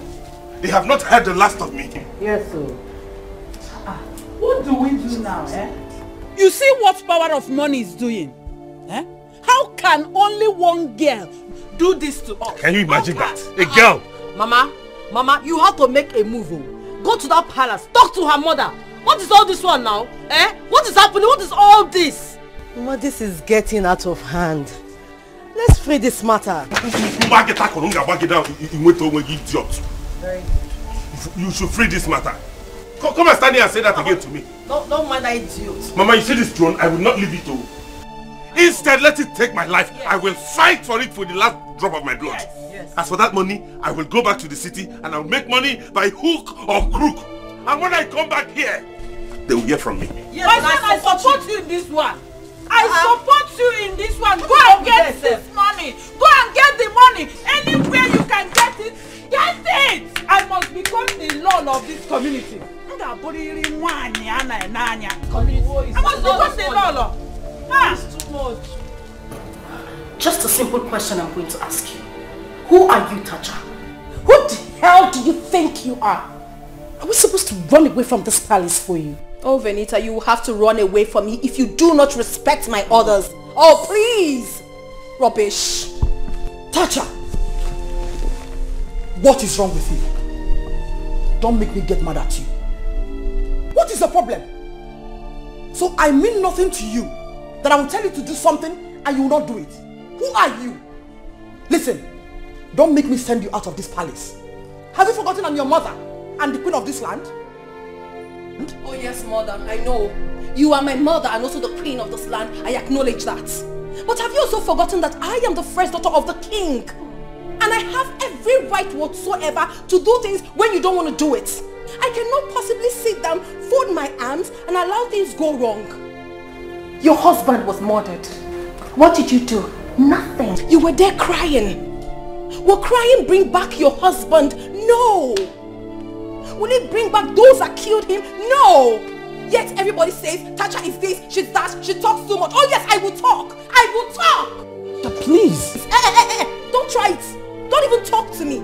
They have not heard the last of me. Yes, sir. What do we do now, eh? You see what power of money is doing? Eh? How can only one girl do this to us? Can you imagine that? A girl! Mama, you have to make a move. Go to that palace, talk to her mother. What is all this one now? Eh? What is happening? What is all this? Mama, this is getting out of hand. Let's free this matter. You should free this matter. Come and stand here and say that again to me. Don't mind that idiot. Mama, you see this throne? I will not leave it to. Instead, let it take my life. Yes. I will fight for it for the last drop of my blood. Yes. As for that money, I will go back to the city and I will make money by hook or crook. And when I come back here, they will hear from me. Yes, I support you in this one. I support you in this one. Go and get this money. Go and get the money. Anywhere you can get it, get it. I must become the law of this community. I must become the law. It's too much. Just a simple question I'm going to ask you. Who are you, Tacha? Who the do you think you are? Are we supposed to run away from this palace for you? Oh, Venita, you will have to run away from me if you do not respect my orders. Oh, please! Rubbish. Tacha! What is wrong with you? Don't make me get mad at you. What is the problem? So I mean nothing to you that I will tell you to do something and you will not do it. Who are you? Listen, don't make me send you out of this palace. Have you forgotten I'm your mother and the queen of this land? Oh yes, mother, I know. You are my mother and also the queen of this land. I acknowledge that. But have you also forgotten that I am the first daughter of the king? And I have every right whatsoever to do things when you don't want to do it. I cannot possibly sit down, fold my arms and allow things go wrong. Your husband was murdered. What did you do? Nothing. You were there crying. Will crying bring back your husband? No. Will it bring back those that killed him? No. Yet everybody says, Tacha is this, she's that, she talks too much. Oh yes, I will talk. I will talk. Please. Don't try it. Don't even talk to me.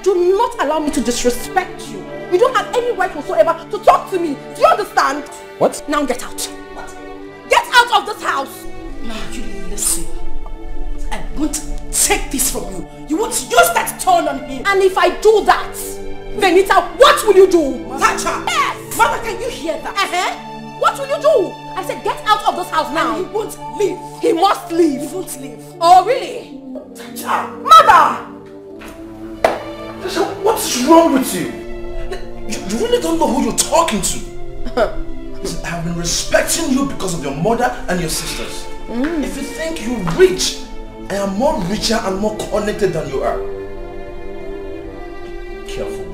Do not allow me to disrespect you. You don't have any right whatsoever to talk to me. Do you understand? What? Now get out. What? Get out of this house. Now you listen. I won't take this from you. You won't use that turn on him. And if I do that, Venita, what will you do? Tacha! Yes! Mother, can you hear that? What will you do? I said get out of this house now. And he won't leave. He must leave. He won't leave. Oh, really? Tacha! Mother! Tacha, what's wrong with you? You really don't know who you're talking to. Listen, I have been respecting you because of your mother and your sisters. If you think you're rich, I am more richer and more connected than you are. Be careful.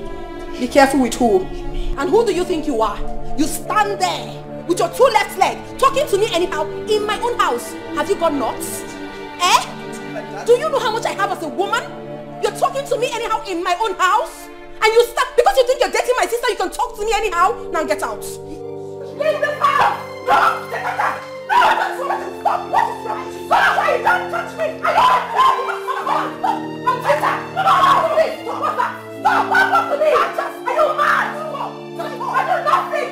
Be careful with who? And who do you think you are? You stand there with your two left legs talking to me anyhow in my own house. Have you got nuts? Do you know how much I have as a woman? You're talking to me anyhow in my own house? And you stop because you think you're dating my sister, you can talk to me anyhow? Now get out. Leave the house! No! No! Stop! What is wrong? Stop! Why you don't touch me? I don't Stop! Stop to me! Are you mad? I do nothing!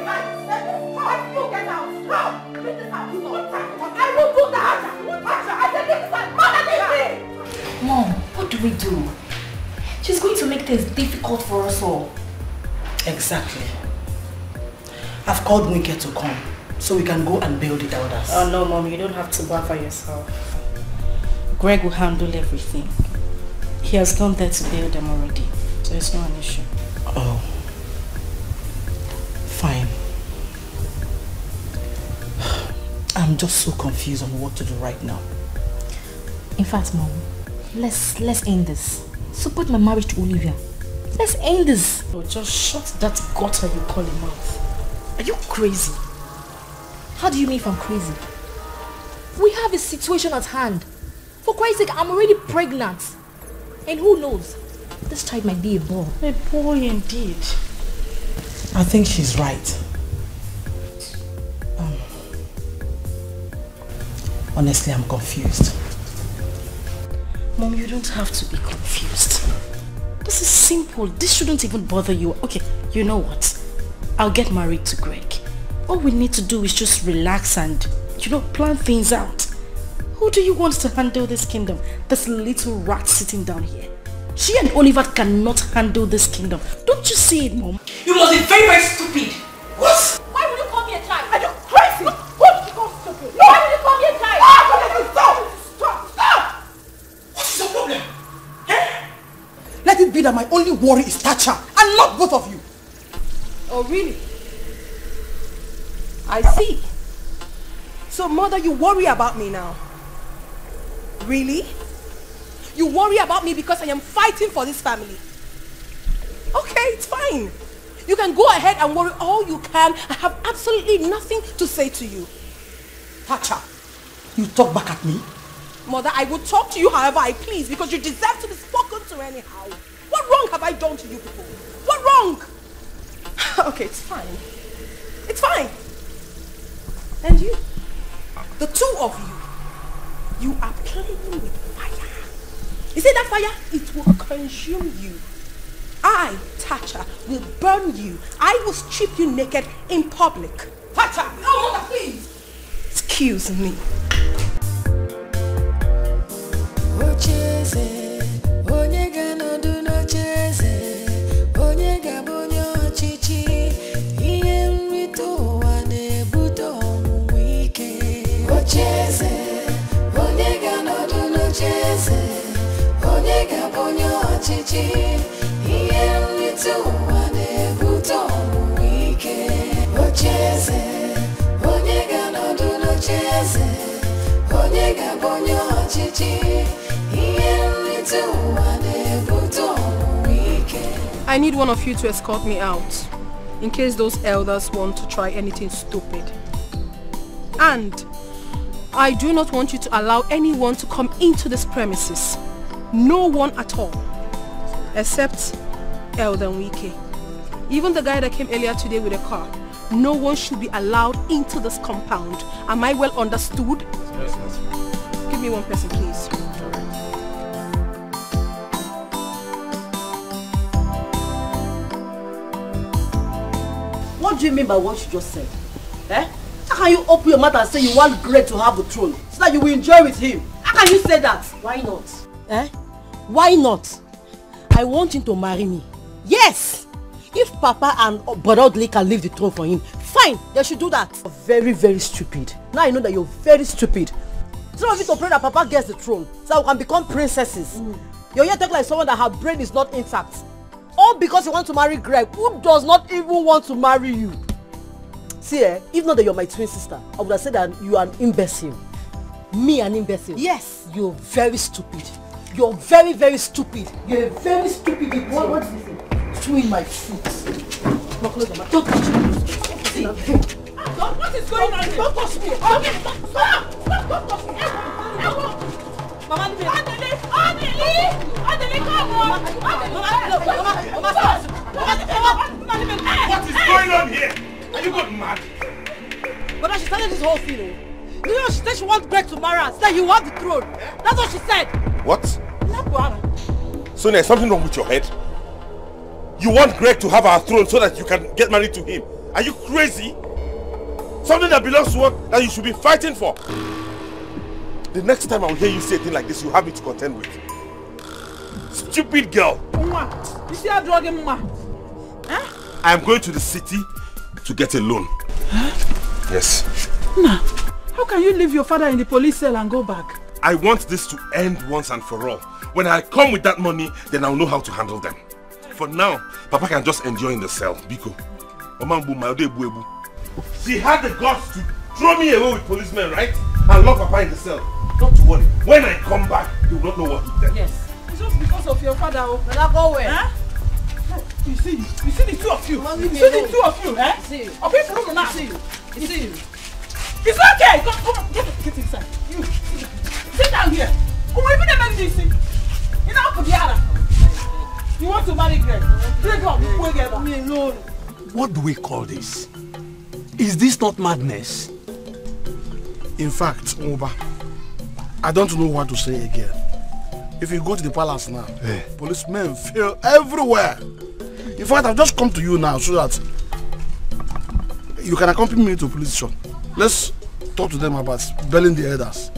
I will get out! Stop! Leave this house! I will do that! I said leave this house! Mother, leave me! Mom, what do we do? She's going to make things difficult for us all. Exactly. I've called Wike to come so we can go and bail the elders. Oh no, Mom, you don't have to bother yourself. Greg will handle everything. He has gone there to bail them already, so it's not an issue. Oh. Fine. I'm just so confused on what to do right now. In fact, Mom, let's end this. Support my marriage to Olivia. Let's end this. Oh, just shut that gutter you call a mouth. Are you crazy? How do you mean if I'm crazy? We have a situation at hand. For Christ's sake, I'm already pregnant. And who knows? This child might be a boy. A boy indeed. I think she's right. Honestly, I'm confused. Mom, you don't have to be confused. This is simple. This shouldn't even bother you. Okay, you know what? I'll get married to Greg. All we need to do is just relax and, plan things out. Who do you want to handle this kingdom? This little rat sitting down here. She and Oliver cannot handle this kingdom. Don't you see it, Mom? You must be very, very stupid. What? Why would you call me a child? Are you crazy? What did you call stupid? Why would you call me a child? Stop! What's your problem? Let it be that my only worry is Tacha and not both of you. Oh, really? I see. So, Mother, you worry about me now? Really? You worry about me because I am fighting for this family? Okay, it's fine. You can go ahead and worry all you can. I have absolutely nothing to say to you. Tacha, you talk back at me? Mother, I will talk to you however I please because you deserve to be spoken to anyhow. What wrong have I done to you people? What wrong? Okay, it's fine. It's fine. And you, the two of you are playing with fire. You see that fire? It will consume you. I I, Tacha, will burn you. I will strip you naked in public. Tacha! No, mother, please! Excuse me. I need one of you to escort me out, in case those elders want to try anything stupid. And I do not want you to allow anyone to come into this premises. No one at all. Except Elder Wike. Even the guy that came earlier today with a car. No one should be allowed into this compound. Am I well understood? Yes. Give me one person, please. What do you mean by what you just said? Eh? How can you open your mouth and say you want Greg to have the throne so that you will enjoy with him? How can you say that? Why not? Eh? Why not? I want him to marry me. Yes! If Papa and Brother Okoli can leave the throne for him, fine, they should do that. You're very, very stupid. Now I know that you're very stupid. Some of you to pray that Papa gets the throne so we can become princesses. You're here talking like someone that her brain is not intact. All because you want to marry Greg, who does not even want to marry you. See, if not that you're my twin sister, I would have said that you are an imbecile. Me, an imbecile? Yes. You're very stupid. You're very, very stupid. You're very stupid. What is this? Chewing my foot. Don't touch me. See. What is going on? Don't touch me. Stop! Don't touch me. Mama, What is going on here? Are you got mad? But she started this whole thing. You know, she said she wants Greg to marry us, that you want the throne. That's what she said. What? Sonia, is something wrong with your head? You want Greg to have our throne so that you can get married to him? Are you crazy? Something that belongs to us that you should be fighting for. The next time I will hear you say a thing like this, you have me to contend with. Stupid girl. You see how drug him, I am going to the city to get a loan. Huh? Yes. Nah, how can you leave your father in the police cell and go back? I want this to end once and for all. When I come with that money, then I'll know how to handle them. For now, Papa can just enjoy in the cell. Biko. She had the guts to throw me away with policemen, right? And lock Papa in the cell. Not to worry. When I come back, you will not know what to do. Yes. It's just because of your father. But I'll go away. Huh? You see the two of you. You see the two of you, eh? See you. Okay, for now. See you. It's okay. Come on. Get inside. You sit down here. Come on, even the man this. You know, you want to marry Greg? Greg, me alone. What do we call this? Is this not madness? In fact, Oba, I don't know what to say again. If you go to the palace now, policemen feel everywhere. In fact, I've just come to you now so that you can accompany me to police station. Let's talk to them about belling the elders.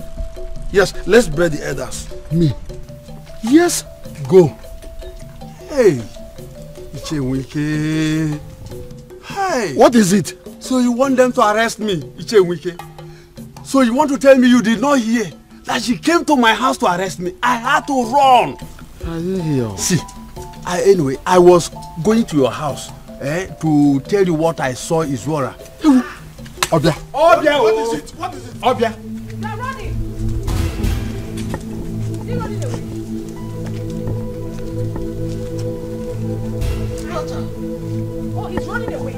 Yes, let's bell the elders. Me? Yes. Go. Hey. Ichewike. Hey. What is it? So you want them to arrest me, Ichewike? So you want to tell me you did not hear that she came to my house to arrest me? I had to run. I didn't hear. See, anyway, I was going to your house to tell you what I saw is Zora. Obia. Obia. What is it? What is it? Obia. They're running. They're running away. Oh, he's running away.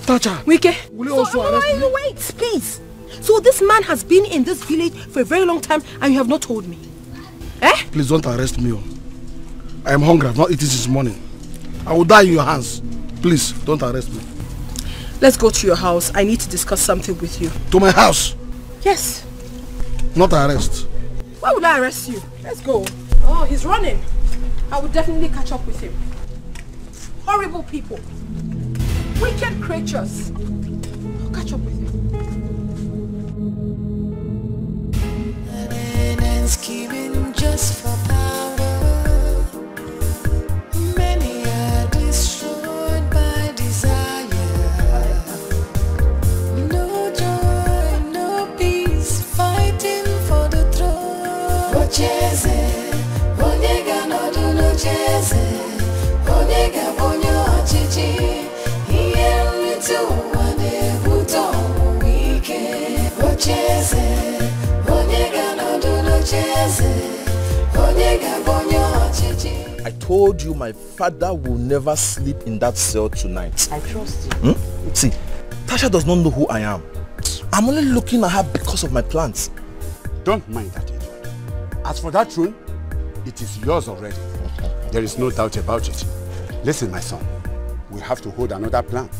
Tacha. Wike. Will you also arrest me? Wait, please. So this man has been in this village for a very long time and you have not told me. Eh? Please don't arrest me. I am hungry. I've not eaten since morning. I will die in your hands. Please don't arrest me. Let's go to your house. I need to discuss something with you. To my house? Yes. Not arrest. Why would I arrest you? Let's go. Oh, he's running. I will definitely catch up with him. Horrible people. Wicked creatures. I'll catch up with him. And scheming just for power. Many are destroyed by desire. No joy, no peace, fighting for the throne. Ocheze, onyega no do no cheze, onyega bonyo chichi. Iye mtu wane buto wike. Ocheze, onyega no do no cheze, onyega bonyo chichi. I told you my father will never sleep in that cell tonight. I trust you. See, Tasha does not know who I am. I'm only looking at her because of my plans. Don't mind that, Edo. As for that throne, it is yours already. There is no doubt about it. Listen, my son, we have to hold another plan.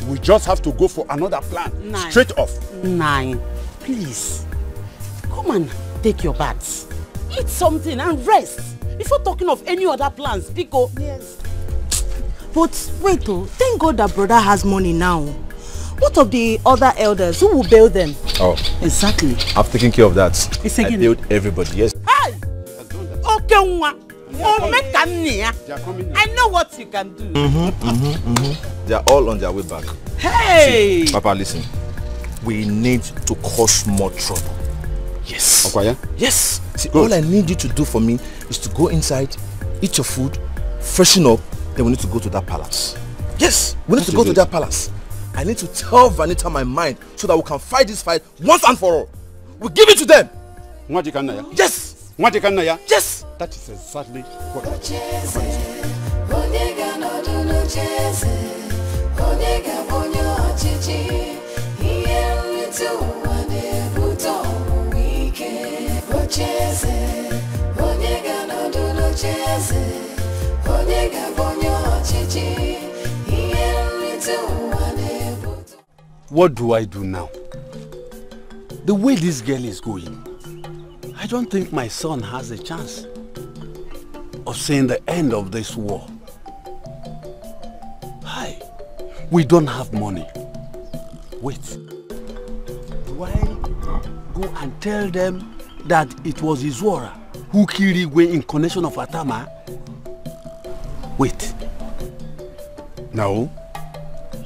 We just have to go for another plan. Nine. Straight off. 9. Please. Come and take your bath. Eat something and rest. Before talking of any other plans, Biko. Yes. But wait, oh, thank God that brother has money now. What of the other elders? Who will bail them? Oh, exactly. I've taken care of that. It's I again. bailed everybody, yes. Hey! Okay, I know what you can do. They are all on their way back. Hey! See, Papa, listen. We need to cause more trouble. Yes. Okay, yes. See, all I need you to do for me is to go inside, eat your food, freshen up, then we need to go to that palace. Yes, we need to go to that palace. I need to tell Vanita my mind so that we can fight this fight once and for all. We'll give it to them. Yes. Yes. That is exactly what I What do I do now? The way this girl is going, I don't think my son has a chance of seeing the end of this war. Hi, we don't have money. Wait, do I go and tell them that it was Izwara who killed Igwe in connection of Atama? Wait, no,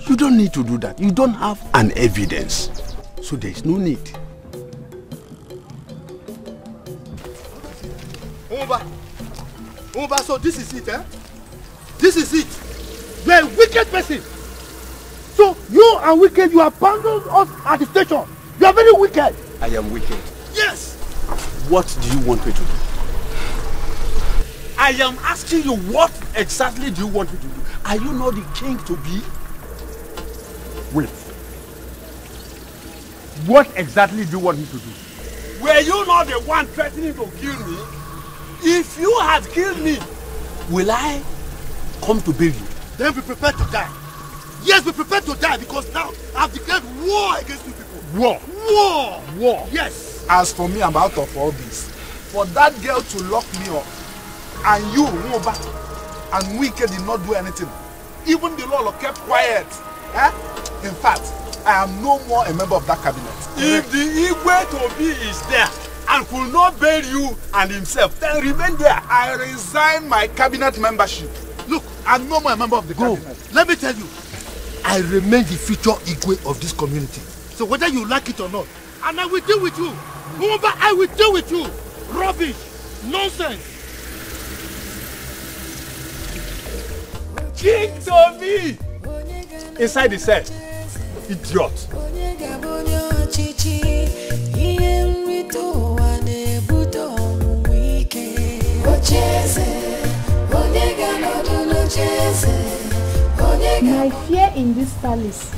you don't need to do that. You don't have an evidence, so there is no need. Umba, so this is it, eh? This is it. You are a wicked person. So you are wicked, you abandoned us at the station. You are very wicked. I am wicked. Yes. What do you want me to do? I am asking you, what exactly do you want me to do? Are you not the king to be? Wait. What exactly do you want me to do? Were you not the one threatening to kill me? If you had killed me, will I come to bail you? Then be prepared to die. Yes, be prepared to die because now I have declared war against you people. War? War! War? Yes. As for me, I'm out of all this. For that girl to lock me up, and you, Moba, and Wike did not do anything. Even the Lolo kept quiet. Eh? In fact, I am no more a member of that cabinet. If the Igwe Tobi is there and could not bail you and himself, then remain there. I resign my cabinet membership. Look, I'm no more a member of the cabinet. Let me tell you, I remain the future Igwe of this community. So whether you like it or not, and I will deal with you. Moba, I will deal with you. Rubbish. Nonsense. King Tobi! Inside the cell. Idiot. My fear in this palace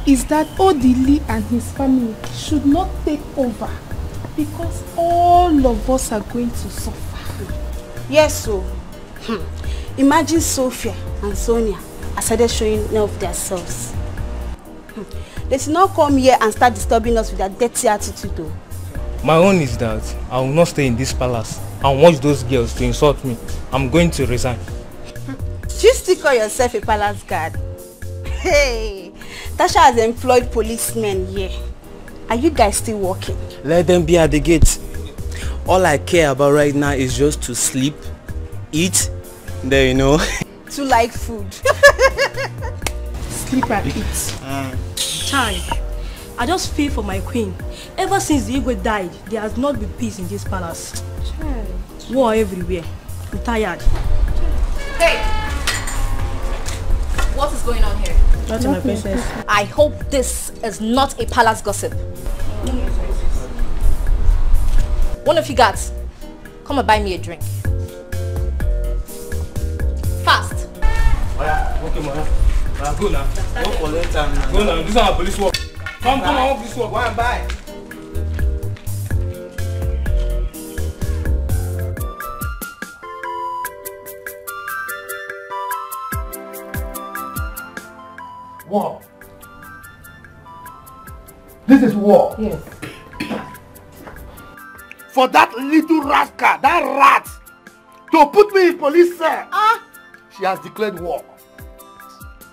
is that Odili and his family should not take over because all of us are going to suffer. Yes, so. Imagine Sophia and Sonia are started showing off themselves. They should not come here and start disturbing us with their dirty attitude though. My own is that I will not stay in this palace and watch those girls to insult me. I'm going to resign. You still call yourself a palace guard? Hey, Tasha has employed policemen here. Are you guys still working? Let them be at the gate. All I care about right now is just to sleep, eat, there you know. To like food. Sleep and eat. Chai, I just feel for my queen. Ever since the Igwe died, there has not been peace in this palace. Chai. War everywhere. I'm tired. Hey! What is going on here? That's my business. I hope this is not a palace gossip. One of you guys, come and buy me a drink. Fast. Okay, Maya. Go now. Go collect and go now. This is our police work. Come on, police work. Go and buy. War. This is war. Yes. For that little rascal, that rat, to put me in police cell. She has declared war.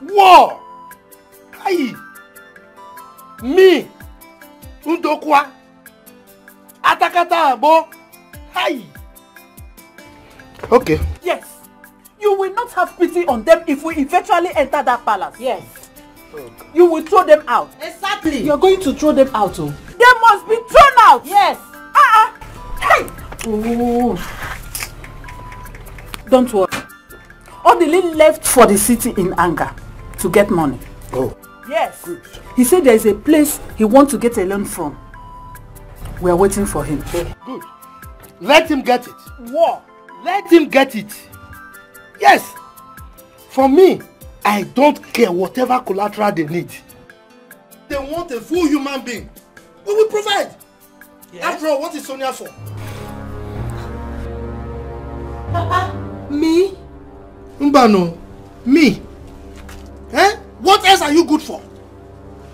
War! Aye! Me! Undokwa! Atakata abo! Aye! Okay. Yes. You will not have pity on them if we eventually enter that palace. Yes. You will throw them out. Exactly. You're going to throw them out, oh. They must be thrown out. Yes. Hey! Oh. Don't worry. Odili left for the city in anger to get money. Oh. Yes. Good. He said there is a place he wants to get a loan from. We are waiting for him. Good. Let him get it. War. Let him get it. Yes. For me, I don't care whatever collateral they need. They want a full human being. We will provide. Yes. After all, what is Sonia for? Me? Mbano, me. Eh? What else are you good for?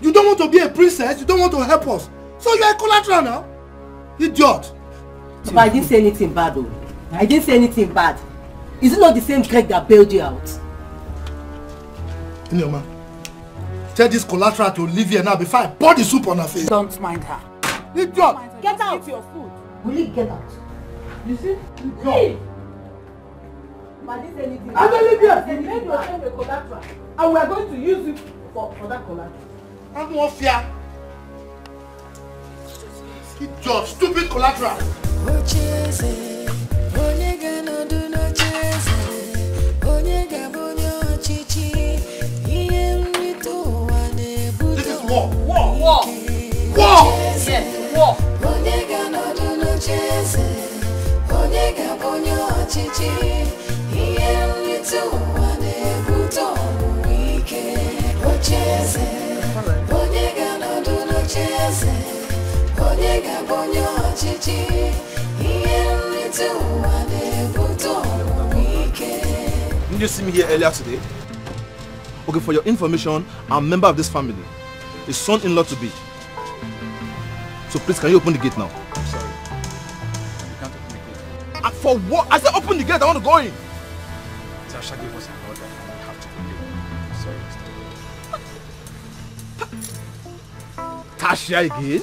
You don't want to be a princess, you don't want to help us. So you are a collateral now? Idiot. But I didn't say anything bad though. I didn't say anything bad. Is it not the same Greg that bailed you out? Inyoma, tell this collateral to leave here now before I pour the soup on her face. Don't mind her. Idiot. Get out. Eat your food. Will you get out? You see? No. But I didn't say anything. I don't leave here. You made yourself a collateral. And we are going to use it for that collateral. I'm more fear. Idiot, stupid collateral. This is war. War. War. Yes, war. Didn't you see me here earlier today? Okay, for your information, I'm a member of this family. His son-in-law to be. So please, can you open the gate now? I'm sorry. You can't open the gate. For what? I said open the gate, I want to go in. Tasha gave us an order and we have to obey. Sorry. Tasha again?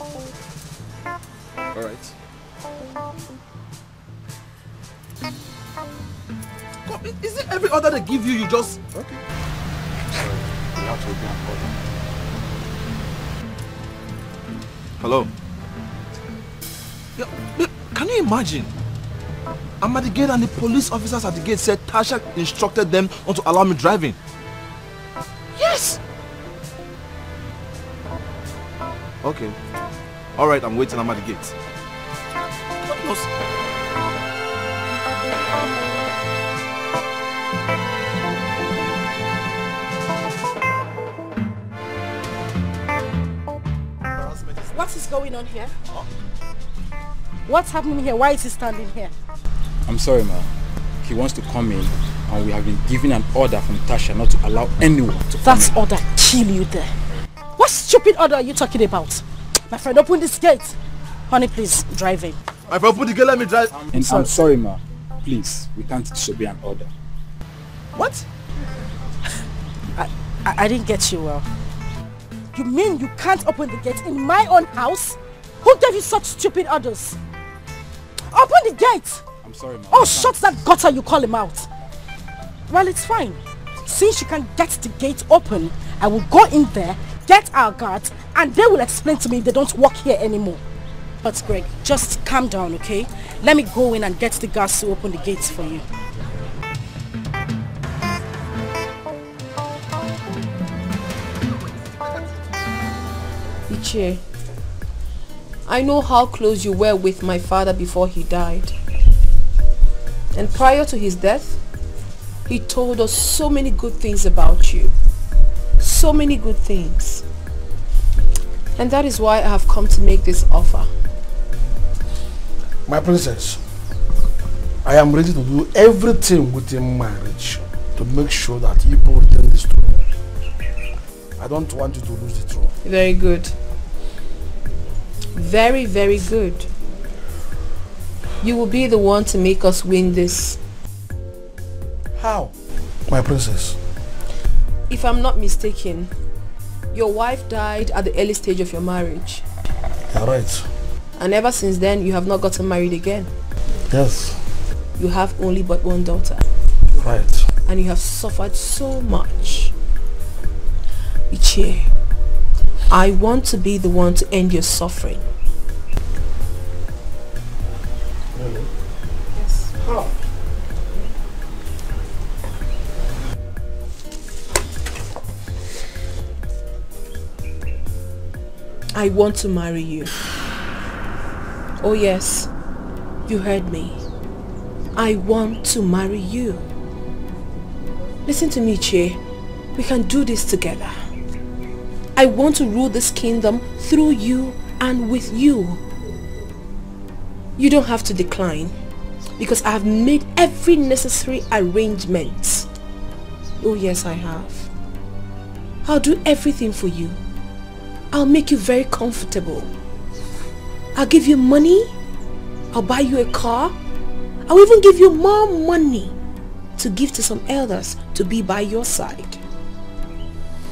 Alright. Is it every order they give you, you just... Okay. Sorry. We have to obey an order. Hello? Yeah, can you imagine? I'm at the gate and the police officers at the gate said Tasha instructed them not to allow me driving. Yes! Okay. Alright, I'm waiting, I'm at the gate. God knows. What is going on here? What's happening here? Why is he standing here? I'm sorry, ma. He wants to come in and we have been given an order from Tasha not to allow anyone to come That's in. order kill you there. What stupid order are you talking about? My friend, open this gate. Honey, please, drive him. My friend, put the girl, let me drive. And I'm sorry, ma. Please, we can't disobey an order. What? I didn't get you well. You mean you can't open the gate in my own house? Who gave you such stupid orders? Open the gate! I'm sorry, ma. Oh, shut that gutter you call him out. Well, it's fine. Since you can get the gate open, I will go in there, get our guards, and they will explain to me if they don't work here anymore. But Greg, just calm down, okay? Let me go in and get the guards to open the gates for you. Ichie, I know how close you were with my father before he died. And prior to his death, he told us so many good things about you. So many good things. And that is why I have come to make this offer. My princess, I am ready to do everything within my reach to make sure that you return this throne. I don't want you to lose the throne. Very good. Very, very good. You will be the one to make us win this. How? My princess. If I'm not mistaken, your wife died at the early stage of your marriage. You're right. And ever since then, you have not gotten married again. Yes. You have only but one daughter. Right. And you have suffered so much. Ichie, I want to be the one to end your suffering. Really? Yes. How? I want to marry you. Oh yes, you heard me. I want to marry you. Listen to me, Che. We can do this together. I want to rule this kingdom through you and with you. You don't have to decline because I have made every necessary arrangement. Oh yes, I have. I'll do everything for you. I'll make you very comfortable. I'll give you money. I'll buy you a car. I'll even give you more money to give to some elders to be by your side.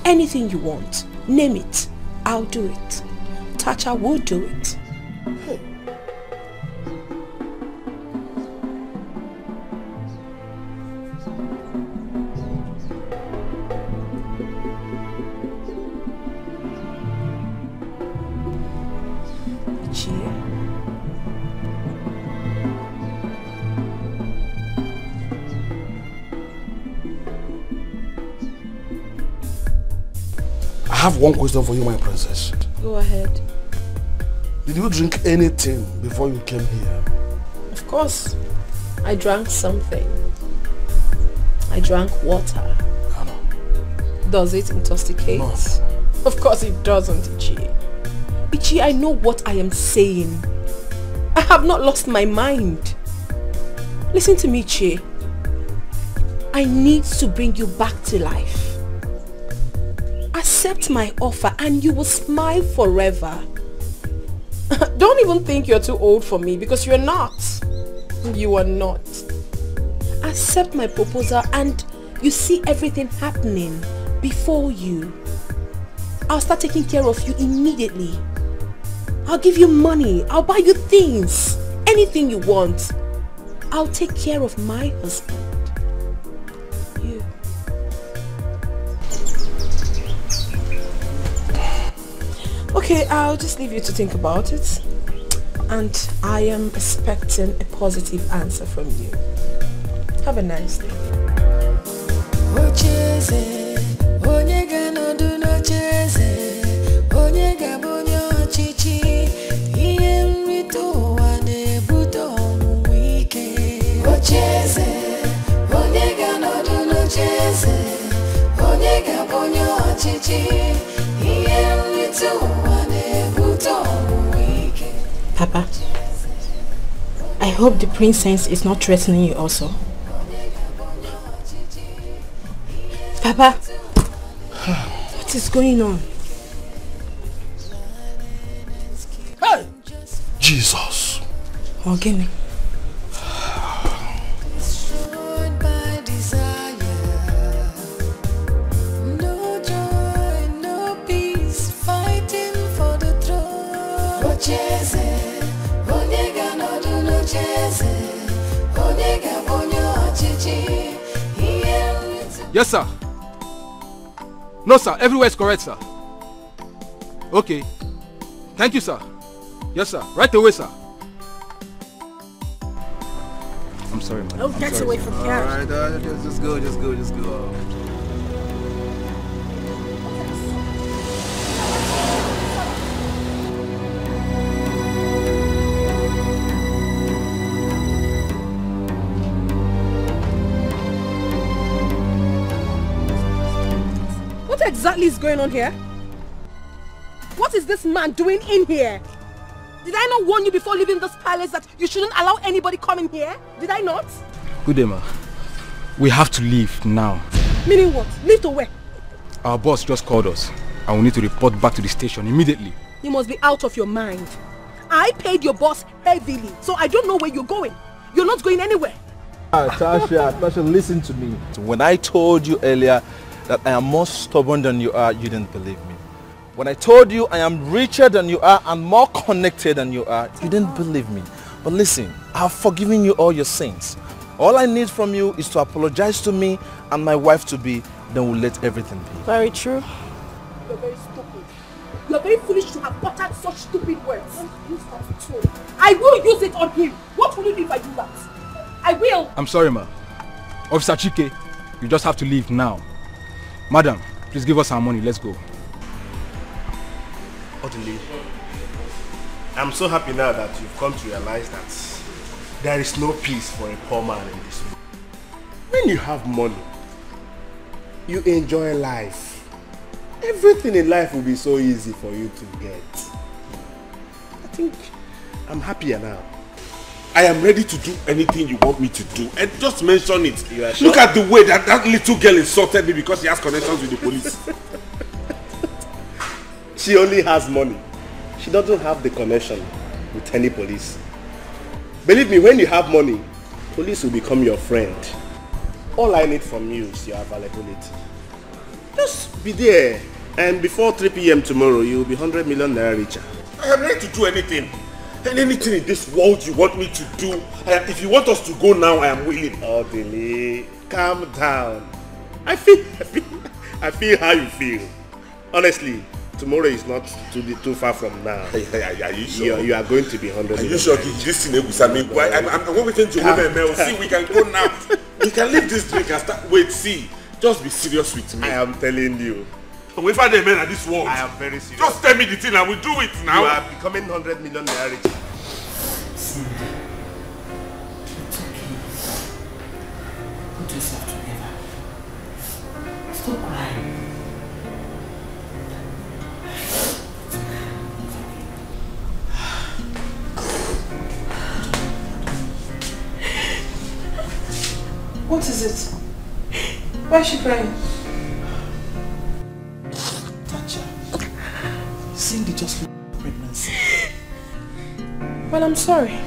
Anything you want, name it. I'll do it. Tacha will do it. I have one question for you, my princess. Go ahead. Did you drink anything before you came here? Of course. I drank something. I drank water. Does it intoxicate? No. Of course it doesn't, Ichie. Ichie, I know what I am saying. I have not lost my mind. Listen to me, Ichie. I need to bring you back to life. Accept my offer and you will smile forever. Don't even think you're too old for me because you're not. You are not. Accept my proposal and you see everything happening before you. I'll start taking care of you immediately. I'll give you money. I'll buy you things. Anything you want. I'll take care of my husband. You. Okay, I'll just leave you to think about it. And I am expecting a positive answer from you. Have a nice day. Papa, I hope the princess is not threatening you also. Papa, what is going on? Hey! G. Ogini. Yes, sir. No, sir. Everywhere is correct, sir. Okay. Thank you, sir. Yes, sir. Right away, sir. I'm sorry, man. Oh, get away from here. Alright, just go. What exactly is going on here? What is this man doing in here? Did I not warn you before leaving this palace that you shouldn't allow anybody coming here? Did I not? Good day, ma. We have to leave now. Meaning what? Leave to where? Our boss just called us and we need to report back to the station immediately. You must be out of your mind. I paid your boss heavily, so I don't know where you're going. You're not going anywhere. Tasha, listen to me. When I told you earlier that I am more stubborn than you are, you didn't believe me. When I told you I am richer than you are and more connected than you are, you didn't believe me. But listen, I have forgiven you all your sins. All I need from you is to apologize to me and my wife to be, then we'll let everything be. Very true. You're very stupid. You're very foolish to have uttered such stupid words. Use that tool. I will use it on him. What will you do if I do that? I will. I'm sorry, ma. Officer Chike, you just have to leave now. Madam, please give us our money. Let's go. Odili, I'm so happy now that you've come to realize that there is no peace for a poor man in this world. When you have money, you enjoy life. Everything in life will be so easy for you to get. I think I'm happier now. I am ready to do anything you want me to do. And just mention it. You are sure? Look at the way that little girl insulted me because she has connections with the police. She only has money. She doesn't have the connection with any police. Believe me, when you have money, police will become your friend. All I need from you is your availability. Just be there, and before 3 p.m. tomorrow, you will be 100 million naira richer. I am ready to do anything. And anything in this world you want me to do. If you want us to go now, I am willing. Odili, calm down. I feel how you feel. Honestly, tomorrow is not too far from now. Are you sure? You are going to be 100 million. Are you sure? This thing is I'm waiting to women. See, we can go now. We can leave this drink and start. Wait, see. Just be serious with me. I am telling you. We find the men at this world. I am very serious. Just tell me the thing and we do it now. You are becoming 100 million naira rich. Cindy, it's okay. Put yourself together. Stop crying. What is it? Why is she crying? Cindy just looked at pregnancy. Well, I'm sorry.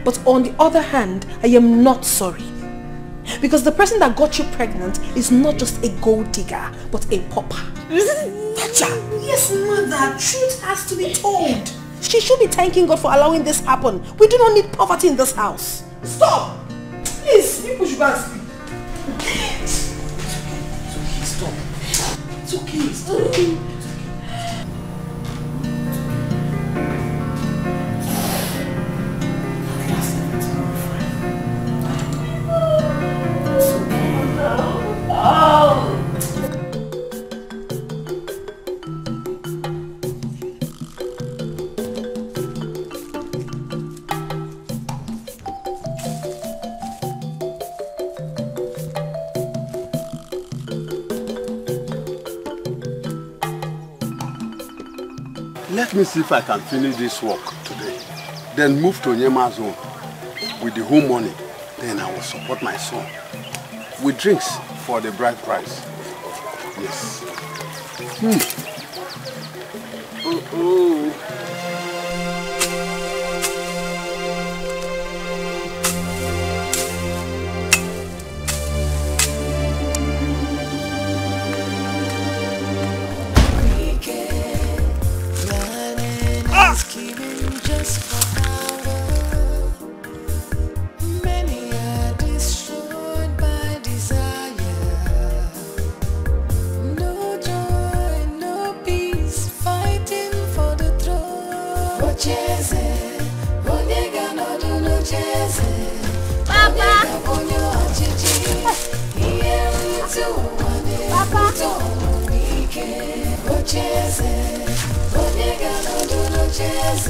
But on the other hand, I am not sorry. Because the person that got you pregnant is not just a gold digger, but a pauper. Yes, mother. Truth has to be told. She should be thanking God for allowing this happen. We do not need poverty in this house. Stop! Please, people should go and sleep. Stop. It's okay. Stop. Let me see if I can finish this work today. Then move to Nyema's home with the whole money. Then I will support my son with drinks for the bride price. Yes.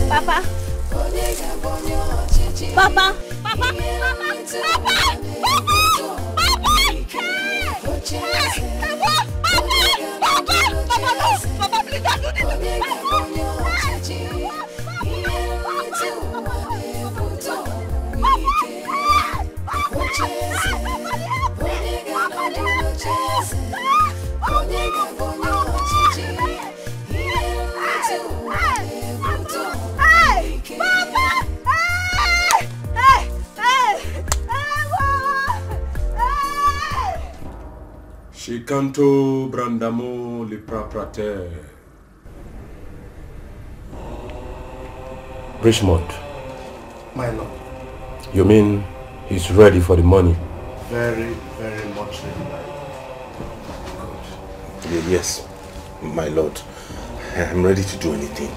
Papa. Papa. Papa. Chicanto brandamo li praprate. Richmond. My lord. You mean he's ready for the money? Very, very much ready. Yes, my lord. I am ready to do anything.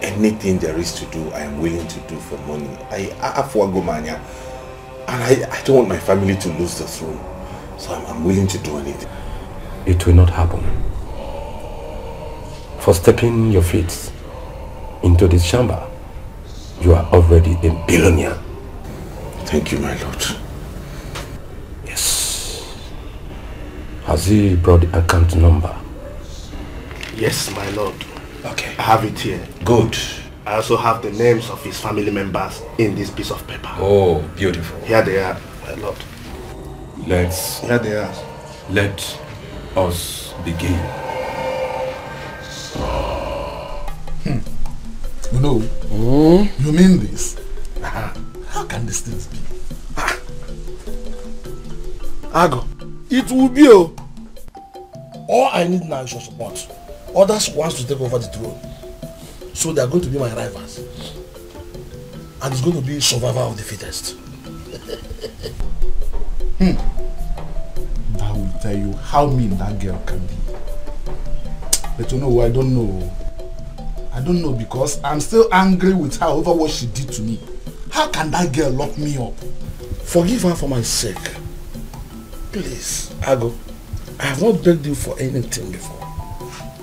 Anything there is to do, I am willing to do for money. I have Wagomania, and I don't want my family to lose the throne. So I'm willing to do anything. It will not happen. For stepping your feet into this chamber, you are already a billionaire. Thank you, my lord. Yes. Has he brought the account number? Yes, my lord. Okay. I have it here. Good. I also have the names of his family members in this piece of paper. Oh, beautiful. Here they are, my lord. Here they are. Let us begin. You know, you mean this? How can these things be? Ago, it will be all I need now is your support. Others want to take over the throne. So they are going to be my rivals. And it's going to be survival of the fittest. That will tell you how mean that girl can be. But you know, I don't know. I don't know because I'm still angry with her over what she did to me. How can that girl lock me up? Forgive her for my sake. Please, Ago. I have not begged you for anything before.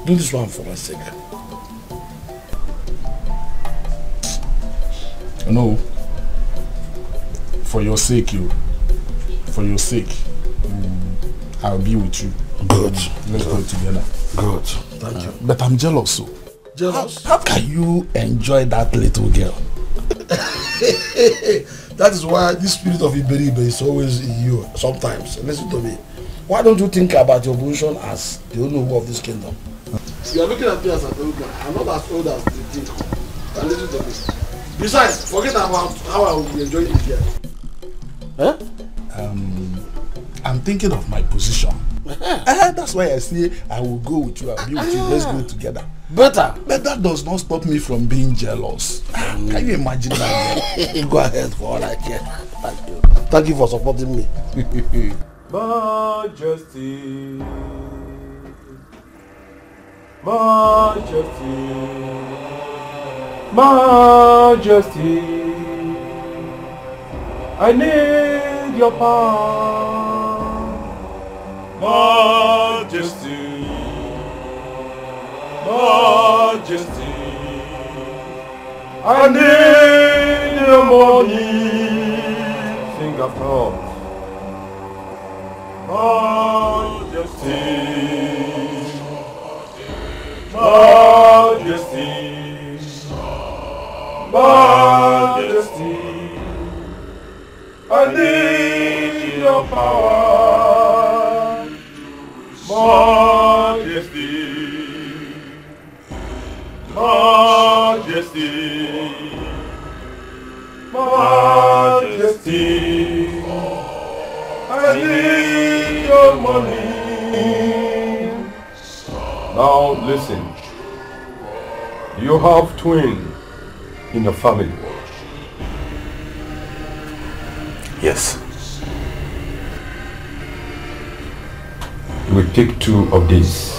Do this one for my sake. No. For your sake, I'll be with you. Good. Let's go together. Good. Thank you. But I'm jealous, so. Jealous? How can you enjoy that little girl? That is why this spirit of Iberibe is always in you sometimes. Listen to me. Why don't you think about your position as the owner of this kingdom? You are looking at me as an old man. I'm not as old as you think. And listen to me. Besides, forget about how I will be enjoying it here. Huh? I'm thinking of my position. That's why I say I will go with you. I'll be with you. Let's go together. Better. But that does not stop me from being jealous. Can you imagine that? Go ahead for all I care. Thank you. Thank you for supporting me. Majesty. Majesty. Majesty. I need your power. Majesty. Majesty. I need your money. Sing after all. Majesty. Majesty. Majesty. I need your power. Majesty. Majesty. Majesty. I need your money. Now listen. You have twins in your family. Yes. You will take 2 of these.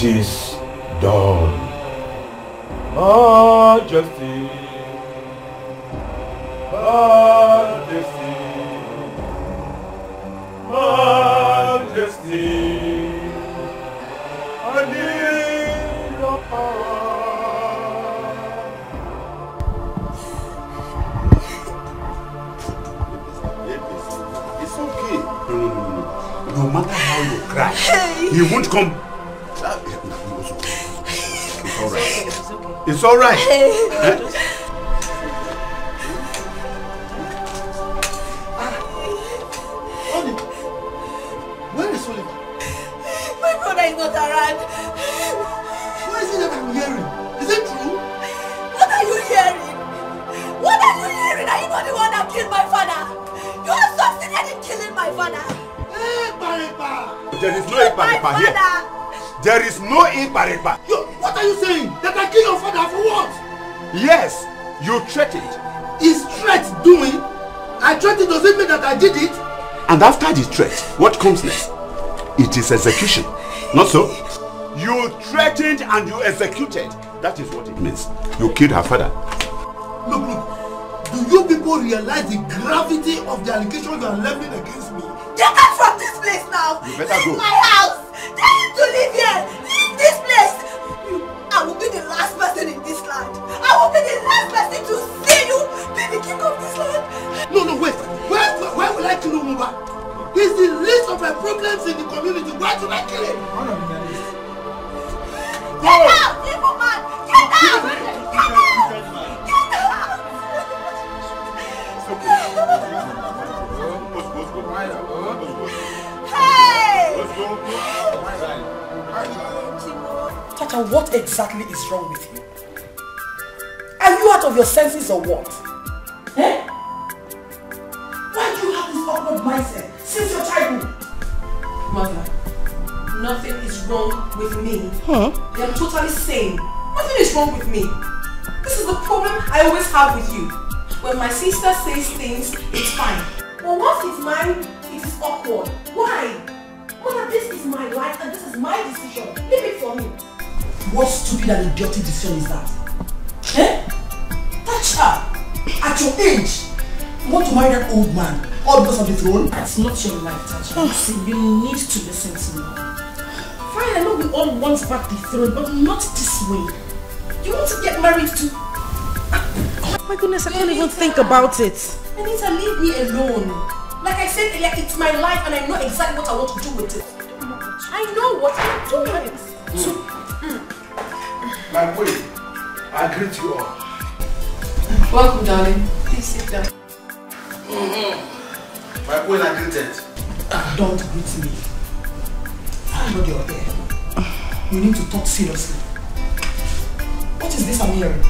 It is done. Majesty. Majesty. Majesty. I need your power. It's okay. No matter how you cry, he won't come. It's alright. It's alright. Where is Oliver? My brother is not around. What is it that I'm hearing? Is it true? What are you hearing? What are you hearing? Are you not the one that killed my father? You have succeeded in killing my father. There is no Ekparipa here. There is no Ekparipa. What are you saying? That I killed your father for what? Yes, you threatened. Is threat doing? I threatened, does it mean that I did it? And after the threat, what comes next? It is execution. Not so? You threatened and you executed. That is what it means. You killed her father. Look. Do you people realize the gravity of the allegation you are leveling against me? Get out from this place now! You better go. This is my house! Tell him to leave here! Leave this place! I will be the last person in this land. I will be the last person to see you be the king of this land. No, wait. Why would I kill Umuba? He's the least of my problems in the community. Why should I kill him? Get out, evil man! Get out! Get out! Get out! Hey! Tata, what exactly is wrong with you? Are you out of your senses or what? Eh? Why do you have this awkward mindset since your childhood? Mother, nothing is wrong with me. Huh? I am totally sane. Nothing is wrong with me. This is the problem I always have with you. When my sister says things, it's fine. But once it's mine, it is awkward. Why? Mother, this is my life and this is my decision. Leave it for me. What stupid and idiotic decision is that? Eh? Touch her! At your age! You want to marry that old man? All because of the throne? It's not your life, Tacha. Listen, you need to listen to me. Fine, I know we all want back the throne, but not this way. You want to get married to... Oh my goodness, I can't even think about it. Anita, leave me alone. Like I said earlier, it's my life and I know exactly what I want to do with it. I know what I'm doing. My queen, I greet you all. Welcome, darling. Please sit down. My queen, I greeted. Don't greet me. I'm not your ear. We need to talk seriously. What is this I'm hearing?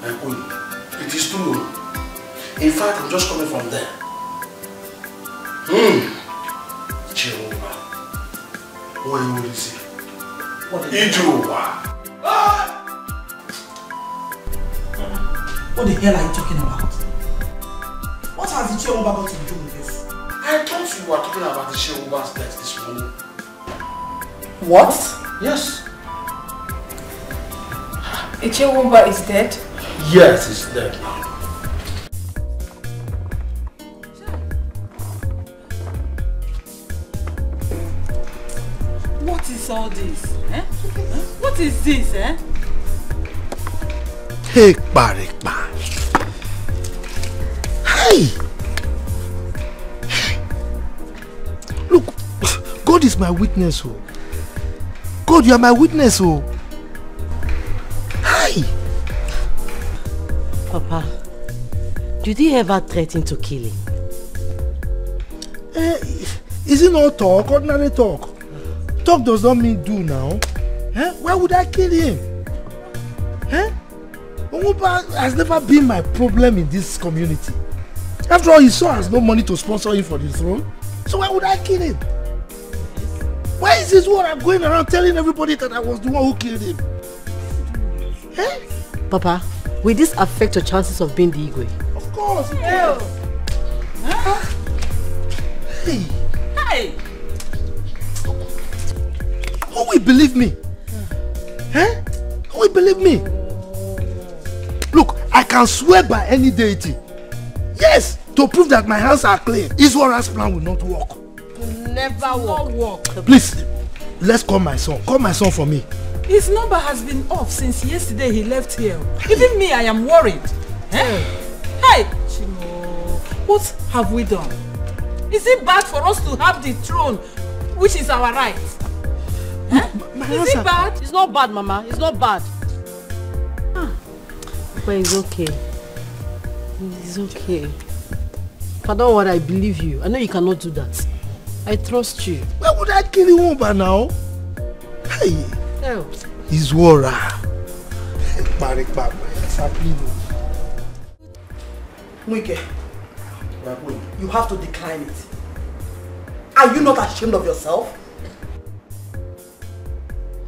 My queen, it is true. In fact, I'm just coming from there. Jehovah. What will you say? Jehovah. What the hell are you talking about? What has the Jehovah got to do with this? I thought you were talking about the Jehovah's death this morning. What? Yes. Ichewumba is dead? Yes, he's dead now. What is all this? Eh? What is this, eh? Hey, Barikba. Hey! Look, God is my witness, oh. God, you are my witness, oh. Hi! Papa, did he ever threaten to kill him? Is it not talk? Ordinary talk. Talk does not mean do now. Why would I kill him? Umuba has never been my problem in this community. After all, his son has no money to sponsor him for the throne. So why would I kill him? Why is this what I'm going around telling everybody that I was the one who killed him? Papa, will this affect your chances of being the Igwe? Of course it will. Hey! Who will believe me? Eh? Who will believe me? Look, I can swear by any deity. Yes, to prove that my hands are clean. Israel's plan will not work. Never work. Please, let's call my son. Call my son for me. His number has been off since yesterday he left here. Even me, I am worried. Eh? Hey, Chimo, what have we done? Is it bad for us to have the throne, which is our right? Eh? Is it bad? It's not bad, Mama. It's not bad. But it's okay. It's okay. But don't worry, I believe you. I know you cannot do that. I trust you. Why would I kill you by now? Hey. Oh. It's Wara. Exactly. Mwike, you have to decline it. Are you not ashamed of yourself?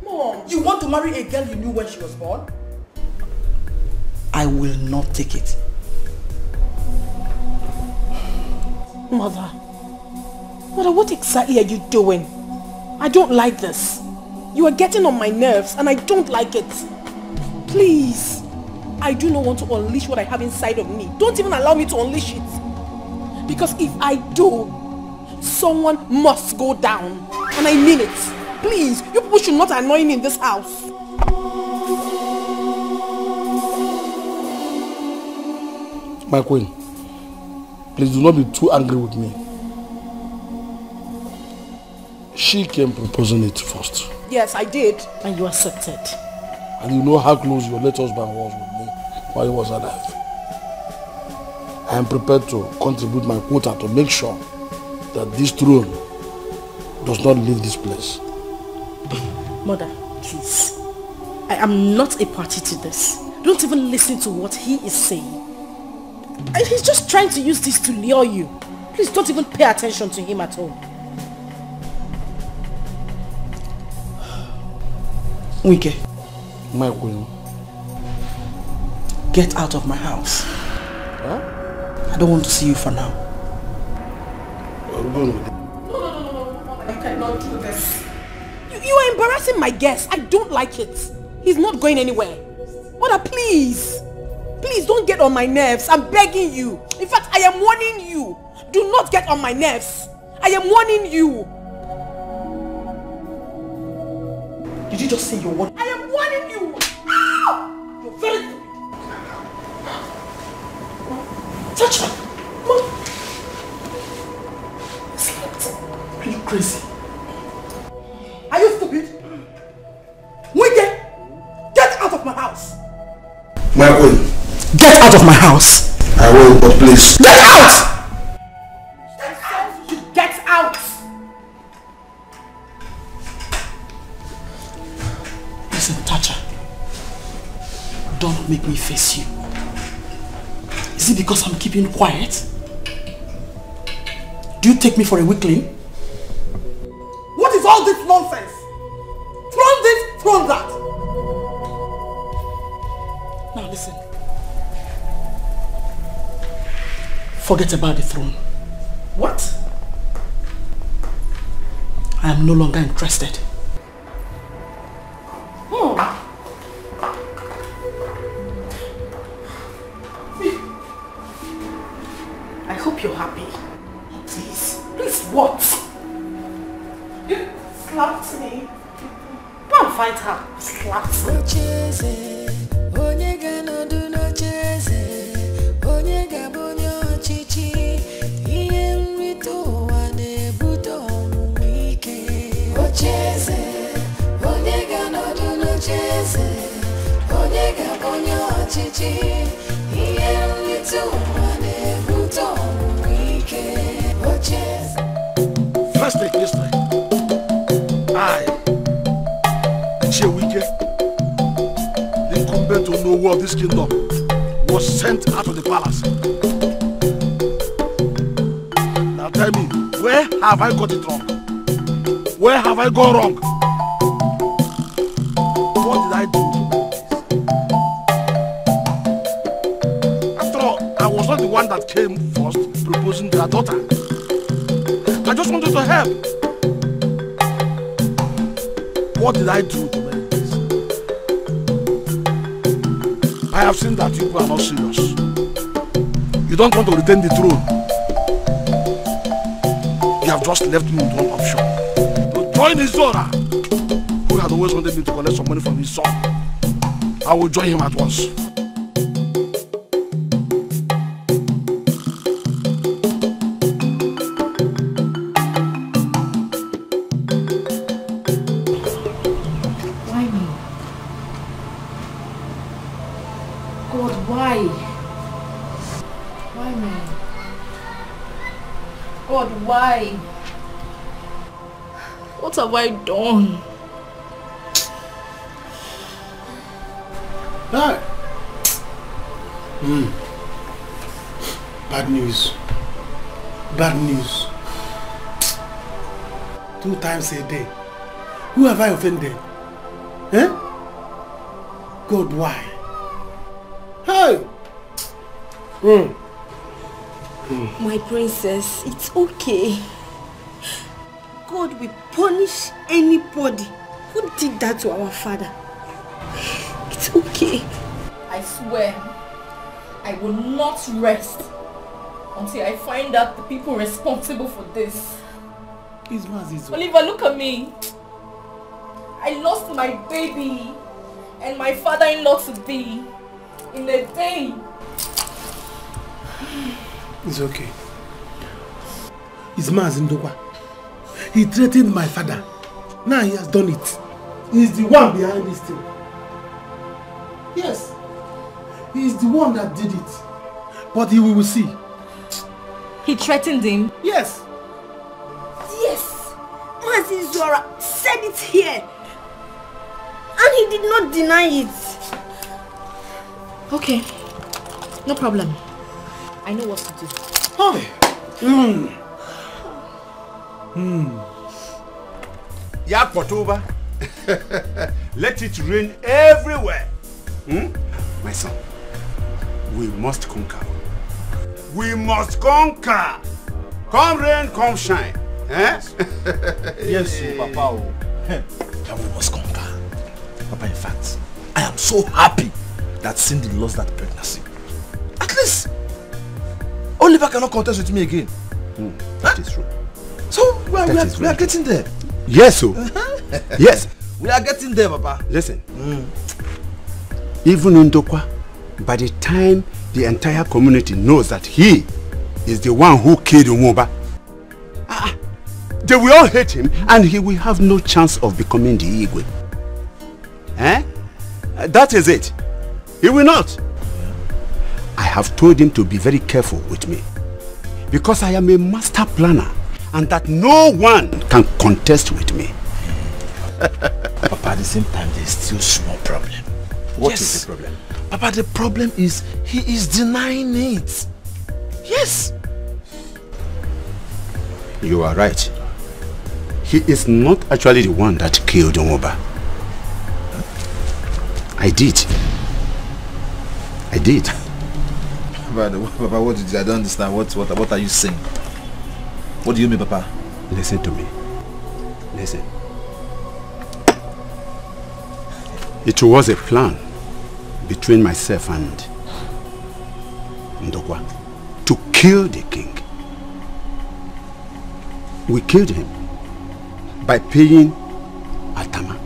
Mom, you want to marry a girl you knew when she was born? I will not take it. Mother, what exactly are you doing? I don't like this. You are getting on my nerves and I don't like it. Please, I do not want to unleash what I have inside of me. Don't even allow me to unleash it. Because if I do, someone must go down. And I mean it. Please, you people should not annoy me in this house. My queen, please do not be too angry with me. She came proposing it first. Yes, I did. And you accepted. And you know how close your late husband was with me while he was alive. I am prepared to contribute my quota to make sure that this throne does not leave this place. Mother, please. I am not a party to this. Don't even listen to what he is saying. And he's just trying to use this to lure you. Please don't even pay attention to him at all. Wike, my queen, get out of my house. Huh? I don't want to see you for now. No, I cannot do this. You are embarrassing my guest. I don't like it. He's not going anywhere. Mother, please. Please don't get on my nerves. I'm begging you. In fact, I am warning you. Do not get on my nerves. I am warning you. Did you just say you're warning? I am warning you. Ow! You're very stupid. Touch her. Slept. Are you crazy? Are you stupid? Wike, get out of my house. My queen. Get out of my house. I will, but please. Get out! Get out! Listen, Tacha. Don't make me face you. Is it because I'm keeping quiet? Do you take me for a weakling? What is all this nonsense? Throw this, throw that. Now listen. Forget about the throne. What? I am no longer interested. I hope you're happy. Please. Please what? You slapped me. Go and fight her. Slapped me. First take history. I, Wike, the incumbent to know of this kingdom, was sent out of the palace. Now tell me, where have I got it wrong? Where have I gone wrong? What did I do? After all, I was not the one that came first proposing their daughter. I just wanted to help. What did I do to merit this? I have seen that you are not serious. You don't want to retain the throne. You have just left me with one option. To join Izora, who had always wanted me to collect some money from his son. I will join him at once. Why me? God, why? Why me? God, why? What have I done? No. Bad news. Bad news. 2 times a day. Who have I offended? Eh? God, why? Hey! My princess, it's okay. God will punish anybody who did that to our father. It's okay. I swear, I will not rest until I find out the people responsible for this. Oliver, look at me. I lost my baby and my father-in-law to be in a day. It's okay. It's Mazindokwa. He threatened my father. Now he has done it. He's the one behind this thing. Yes. He is the one that did it. But he will see. He threatened him? Yes. Yes. Mazi Zora said it here. And he did not deny it. Okay. No problem. I know what to do. Oh. Yakotoba. Let it rain everywhere. My son, we must conquer. We must conquer. Come rain, come shine. Eh? Yes, Papa. And we must conquer. Papa, in fact, I am so happy that Cindy lost that pregnancy. At least, Oliver cannot contest with me again. That is true. So, we are getting there. Yes, so. Yes. We are getting there, Papa. Listen. Even Ndokwa, by the time the entire community knows that he is the one who killed Umoba, they will all hate him and he will have no chance of becoming the Igwe. Eh? That is it. He will not. I have told him to be very careful with me because I am a master planner and that no one can contest with me. Papa, at the same time, there is still a small problem. What is the problem? Papa, the problem is he is denying it. Yes. You are right. He is not actually the one that killed Umoba. I did. Papa, what did you? I don't understand. What are you saying? What do you mean, Papa? Listen to me. Listen. It was a plan between myself and Ndokwa to kill the king. We killed him by paying Atama.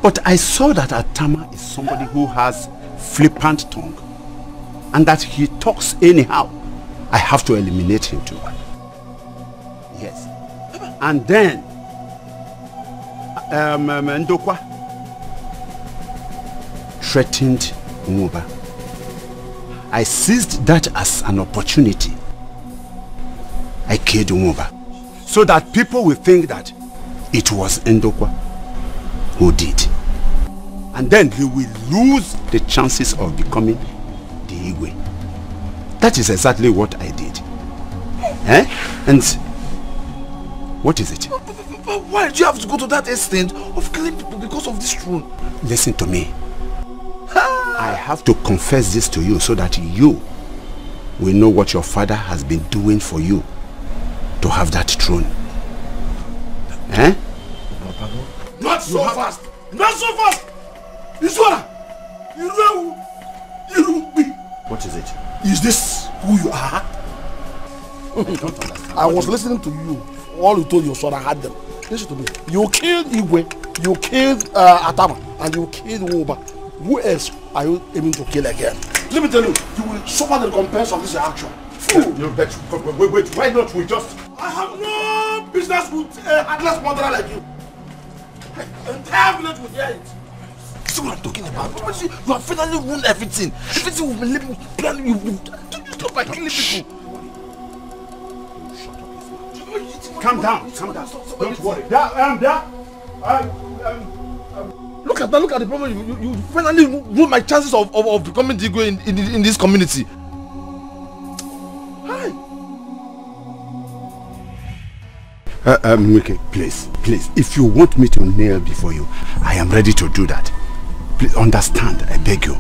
But I saw that Atama is somebody who has flippant tongue and that he talks anyhow. I have to eliminate him too. Yes. And then Ndokwa threatened Umoba. I seized that as an opportunity. I killed Umoba so that people will think that it was Ndokwa who did. And then he will lose the chances of becoming the Igwe. That is exactly what I did. Eh? And what is it? Why do you have to go to that extent of killing people because of this throne? Listen to me. I have to confess this to you so that you will know what your father has been doing for you to have that throne. Eh? Not so fast! Not so fast! Isora! What is it? Is this who you are? I was listening to you. All you told your son, I had them. Listen to me. You killed Igwe, you killed Atama, and you killed Woba. Who else are you aiming to kill again? Let me tell you, you will suffer the recompense of this action. You bet. Wait, why not we just... I have no business with a heartless murderer like you. The entire village will hear it. See what I'm talking about? You have finally ruined everything. Everything we've been living, planning, you stop by killing people. Calm down. Don't worry. Look at the problem. You finally ruined my chances of becoming Dikeh in this community. Hi. Wike, please, if you want me to kneel before you, I am ready to do that. Please understand, I beg you.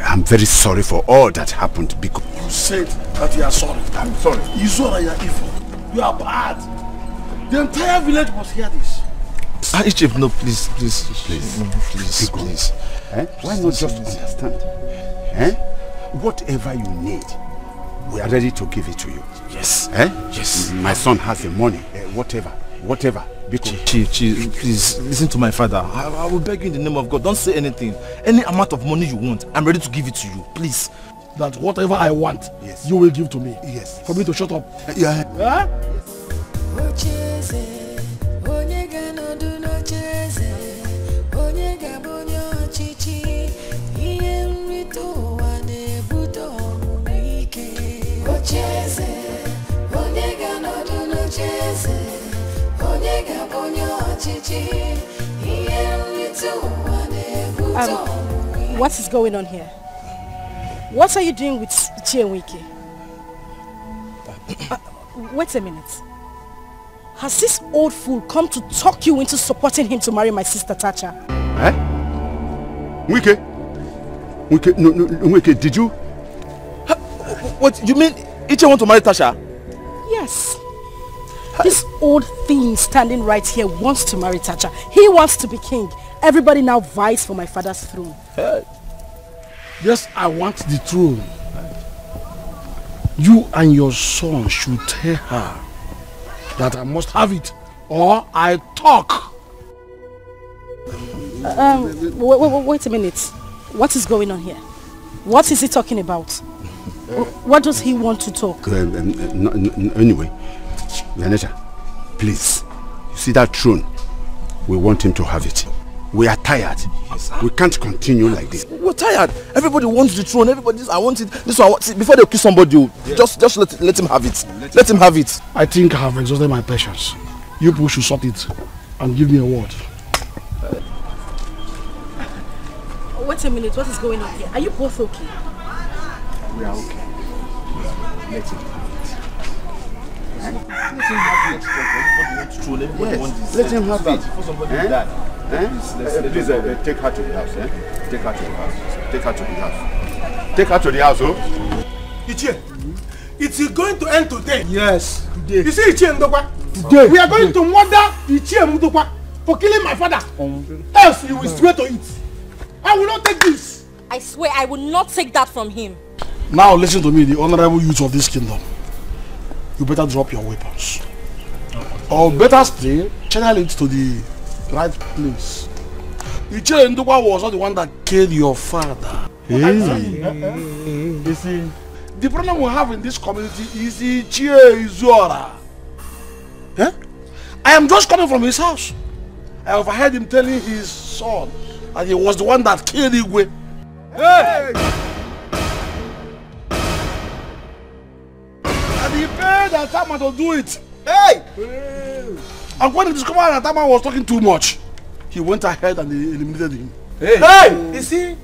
I'm very sorry for all that happened because... You said that you are sorry. I'm sorry. Isora, you are evil. You are bad. The entire village must hear this. Chief, no, please. Why not just understand? Whatever you need, we are ready to give it to you. Yes. Yes. My son has the money. Whatever. Chief, please listen to my father. I will beg you in the name of God. Don't say anything. Any amount of money you want, I'm ready to give it to you. Please. That whatever I want, you will give to me. Yes. For me to shut up. Yeah. What is going on here? What are you doing with Wike? Wait a minute. Has this old fool come to talk you into supporting him to marry my sister Tacha? Wike, did you? What, you mean Iche want to marry Tasha? Yes. This old thing standing right here wants to marry Tacha. He wants to be king. Everybody now vies for my father's throne. Hey. Yes, I want the throne. You and your son should tell her that I must have it, or I talk. Wait a minute. What is going on here? What is he talking about? What does he want to talk? Anyway, Naija, please, you see that throne? We want him to have it. We are tired. We can't continue like this. We're tired. Everybody wants the throne. Everybody, I want it. This one, I want it. Before they kill somebody, just let him have it. Let him have it. I think I have exhausted my patience. You people should sort it and give me a word. Wait a minute. What is going on here? Are you both okay? We are okay. Let him have it. Let him have it. Please take her to the house. Take her to the house. Take her to the house. Take her to the house, oh. Ichie, it's going to end today. Yes, today. You see Ichie Ndokwa? Today. We are going to murder Ichie Ndokwa for killing my father. Else he will swear to it. I will not take this. I swear I will not take that from him. Now listen to me, the honorable youth of this kingdom. You better drop your weapons. Or better still, channel it to the right place. Ichie Ndokwa was not the one that killed your father. You see, the problem we have in this community is Ichie Izora. I am just coming from his house. I overheard him telling his son that he was the one that killed Igwe. Hey! And he paid Atama to do it. Hey! And when he discovered that Atama was talking too much, he went ahead and eliminated him. Hey! You see?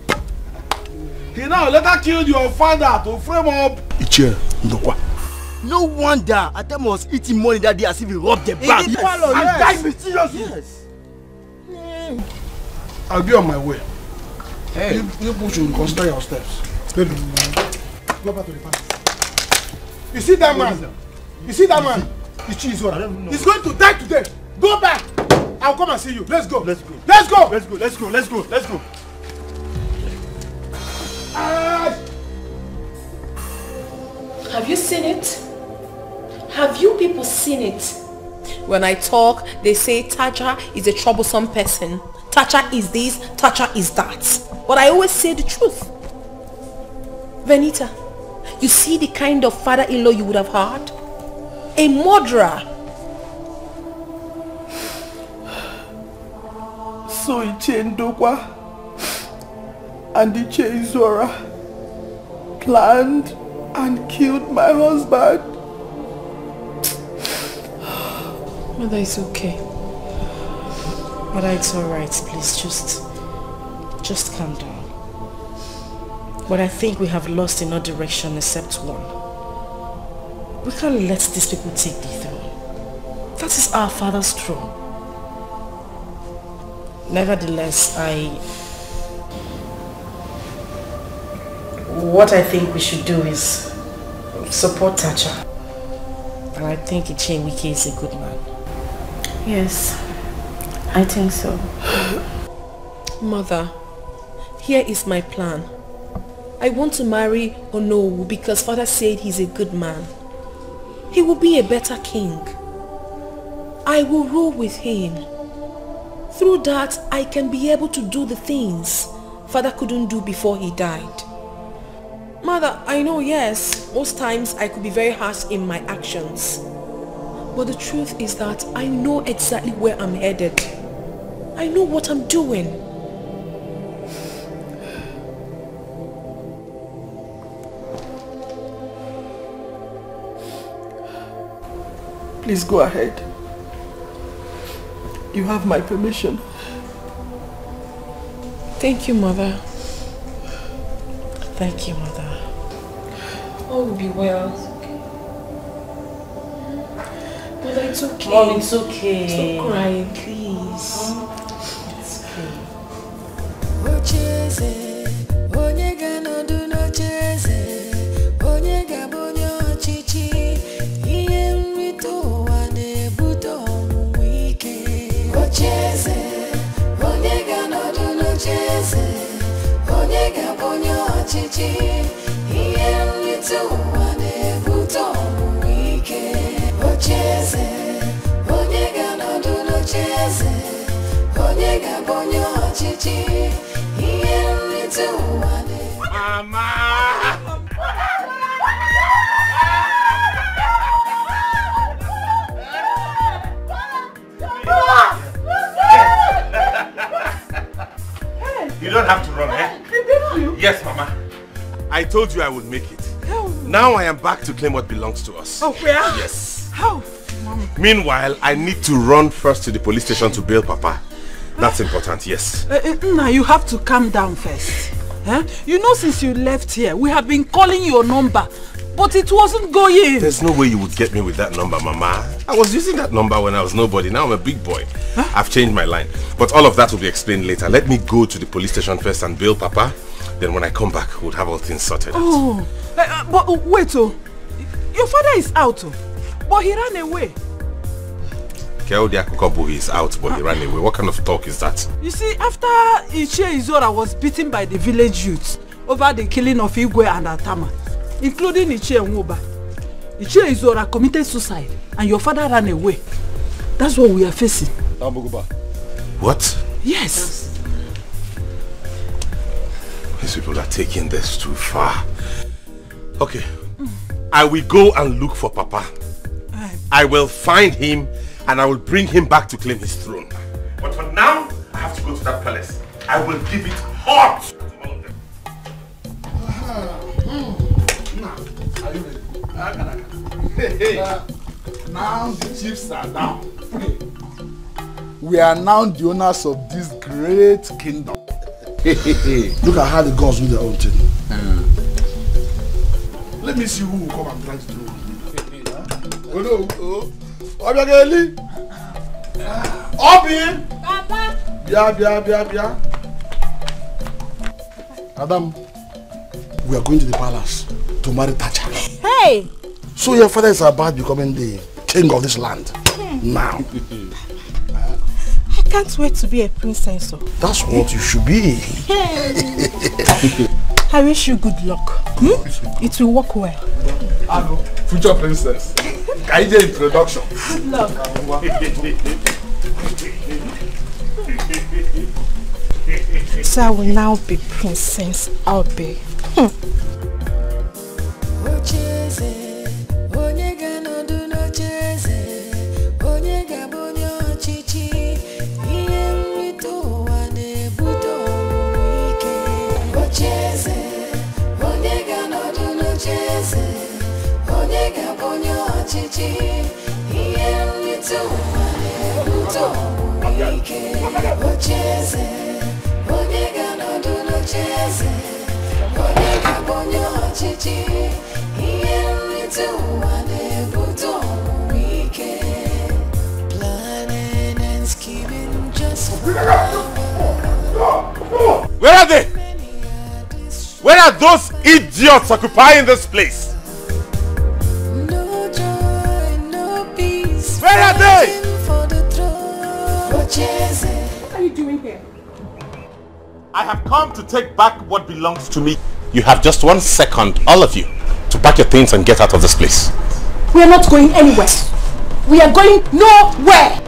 He now later killed your father to frame up Ichie Ndokwa. No wonder Atama was eating money that day as if he robbed the bank. And died mysteriously. Yes. I'll be on my way. Hey. You should consider your steps. Baby, go back to the palace. You see that man? You see that man? He's going to die today. Go back. I'll come and see you. Let's go. Let's go. Let's go. Let's go. Let's go. Let's go. Let's go. Have you seen it? Have you people seen it? When I talk, they say Taja is a troublesome person. Taja is this, Taja is that. But I always say the truth. Venita, you see the kind of father-in-law you would have had? A murderer. So Iche Ndokwa and Iche Izora planned and killed my husband. Mother, it's okay. Mother, it's alright. Please, just calm down. But I think we have lost in all direction except one. We can't let these people take the throne. That is our father's throne. Nevertheless, what I think we should do is support Tacha. And I think Iche Wike is a good man. Yes, I think so. Mother, here is my plan. I want to marry Onowu because father said he's a good man. He will be a better king. I will rule with him. Through that, I can be able to do the things father couldn't do before he died. Mother, I know, yes, most times I could be very harsh in my actions. But the truth is that I know exactly where I'm headed. I know what I'm doing. Please go ahead. You have my permission. Thank you, Mother. Thank you, Mother. All will be well. Mother, it's okay. Mom, it's okay. Stop crying, please. It's okay. Mama! You don't have to run, eh? Yes, Mama. I told you I would make it. Now I am back to claim what belongs to us. Oh, where? Yes. How? Meanwhile, I need to run first to the police station to bail Papa. That's important, yes. Now you have to calm down first. You know, since you left here, we have been calling your number, but it wasn't going. There's no way you would get me with that number, Mama. I was using that number when I was nobody. Now I'm a big boy. I've changed my line. But all of that will be explained later. Let me go to the police station first and bail Papa. Then when I come back, we'll have all things sorted out. Oh, but wait, your father is out, but he ran away. Keodi Akukobu is out, but he ran away. What kind of talk is that? You see, after Iche Izora was beaten by the village youths over the killing of Igwe and Atama, including Iche Nwoba, Iche Izora committed suicide and your father ran away. That's what we are facing. What? Yes. These people are taking this too far. Okay. I will go and look for Papa. I will find him and I will bring him back to claim his throne. But for now, I have to go to that palace. I will give it hot to all of them. Now the chiefs are down. We are now the owners of this great kingdom. Look at how the gods do their own thing. Let me see who will come and try to do it. Oh no! Obiageli! Obi! Papa! Bia! Adam, we are going to the palace to marry Tacha. Hey! So your father is about becoming the king of this land. Now. I can't wait to be a princess. That's what you should be. I wish you good luck. It will work well. Hello, future princess. Kaije introduction. Good luck. So I will now be Princess Albe. Where are they? Where are those idiots occupying this place? Where are they? What are you doing here? I have come to take back what belongs to me. You have just 1 second, all of you, to pack your things and get out of this place. We are not going anywhere. We are going nowhere.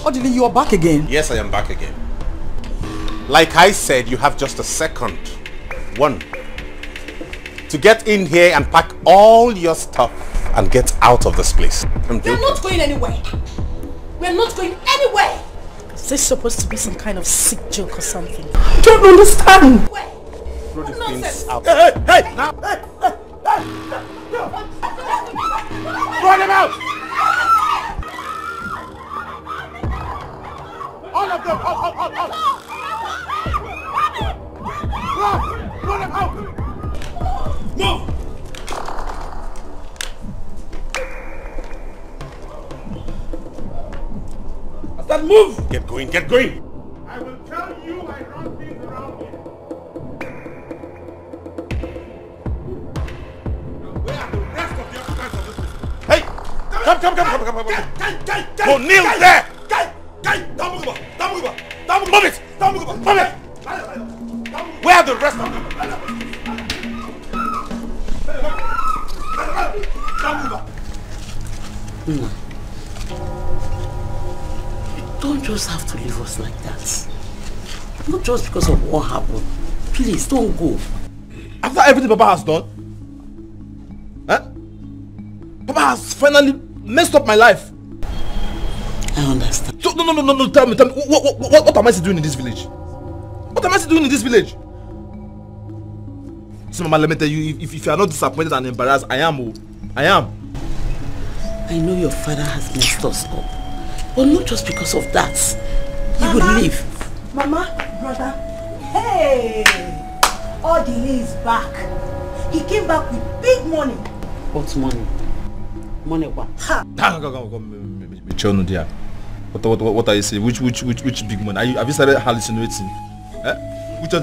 Odili, you are back again. Yes, I am back again. Like I said, you have just 1 second. 1. To get in here and pack all your stuff and get out of this place. We are not going anywhere. We are not going anywhere. Is this supposed to be some kind of sick joke or something? I don't understand. Throw these things out. Hey! Now! Hey! Throw them out! All of them! Out! Throw them out! Move! That move! Get going, get going! I will tell you I run things around here. Where are the rest of the occupants of this place? Hey! Come! Go kneel there! Move it! Where are the rest of them? Don't just have to leave us like that. Not just because of what happened. Please, don't go. After everything Papa has done? Huh? Papa has finally messed up my life. I understand. So, no, tell me. What am I still doing in this village? What am I still doing in this village? See, Mama, let me tell you, if you are not disappointed and embarrassed, I am. I am. I know your father has messed us up. But not just because of that. He would leave. Mama, brother. Hey! Odili is back. He came back with big money. What money? Money what? What are you saying? Which big money? Have you started hallucinating? Eh? What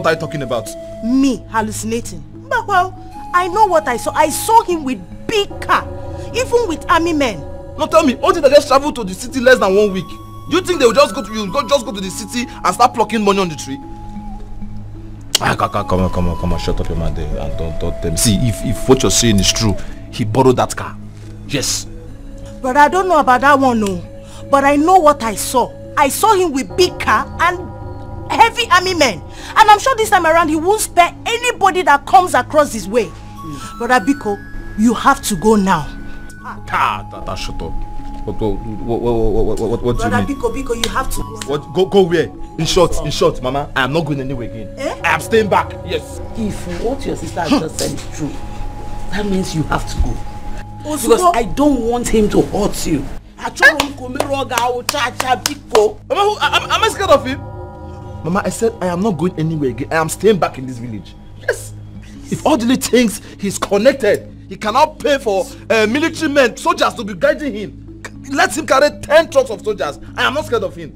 are you talking about? Me hallucinating? But well, I know what I saw. I saw him with big car, even with army men. No, tell me, only they just traveled to the city less than 1 week. Do you think they will just go to the city and start plucking money on the tree? Come on, shut up your mouth there and don't tell me. See, if what you're saying is true, he borrowed that car. Yes. But I don't know about that one, no. But I know what I saw. I saw him with big car and heavy army men. And I'm sure this time around he won't spare anybody that comes across his way. Brother Biko, you have to go now. Shut up. What do you mean? Biko, you have to go. What? Go where? In short, Mama, I am not going anywhere again. Eh? I am staying back. Yes. If what your sister has just said is true, that means you have to go. Because I don't want him to hurt you. Am I scared of him? Mama, I said I am not going anywhere again. I am staying back in this village. Yes. If Odili thinks he's connected, he cannot pay for military men, soldiers to be guiding him. Let him carry 10 trucks of soldiers. I am not scared of him.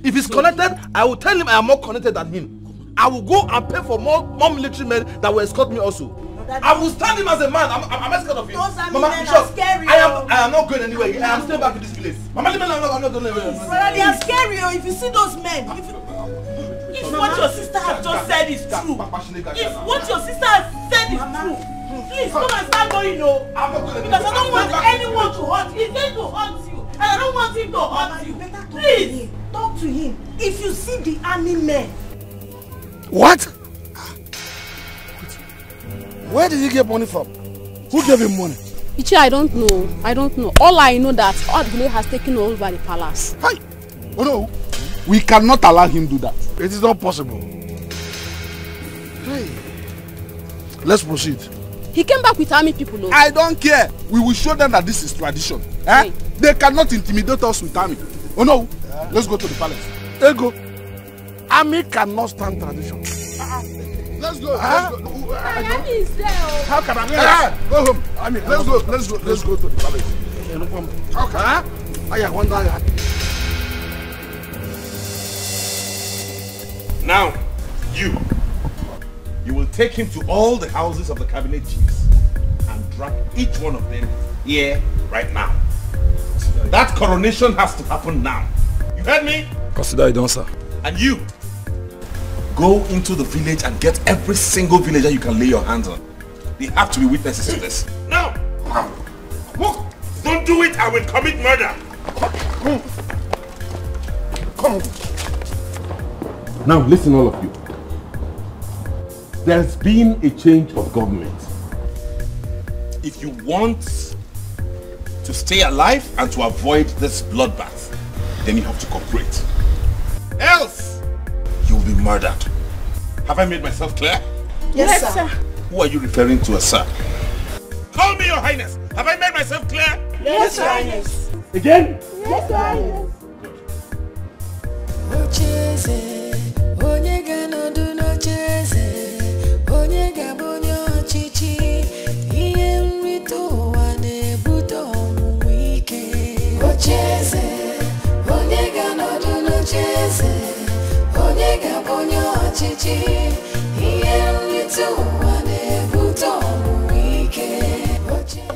If he's connected, I will tell him I am more connected than him. I will go and pay for more military men that will escort me also. I will stand him as a man. I'm scared of him. Those army Mama, men are scary. I am not going anywhere. I am staying back in this village. Mama, I'm not going anywhere. Brother, they are scary. If you see those men, if what your sister has just said is true, if what your sister has said is true, please come and start going, no. Because I don't want anyone to hurt you. He's going to hurt you. And I don't want him to hurt you. Please, talk to him. If you see the army men. What? Where did he get money from? Who gave him money? Ichi, I don't know. All I know that Okoli has taken over the palace. Hi! Oh no! We cannot allow him do that. It is not possible. Hey. Let's proceed. He came back with army people. No? I don't care. We will show them that this is tradition. Eh? They cannot intimidate us with army. Oh no! Let's go to the palace. Let's go. Army cannot stand tradition. Let's go. Army is there. How can I? Go home. I mean, let's go to the palace. Okay. I wonder. Now, you will take him to all the houses of the cabinet chiefs and drag each one of them here right now. That coronation has to happen now. You heard me? Consider it done, sir. And you, go into the village and get every single villager you can lay your hands on. They have to be witnesses to this. No! Don't do it, I will commit murder! Come. Now listen, all of you. There's been a change of government. If you want to stay alive and to avoid this bloodbath, then you have to cooperate. Else, you will be murdered. Have I made myself clear? Yes, sir. Who are you referring to as sir? Call me your highness. Have I made myself clear? Yes, your highness. Again? Yes, your highness.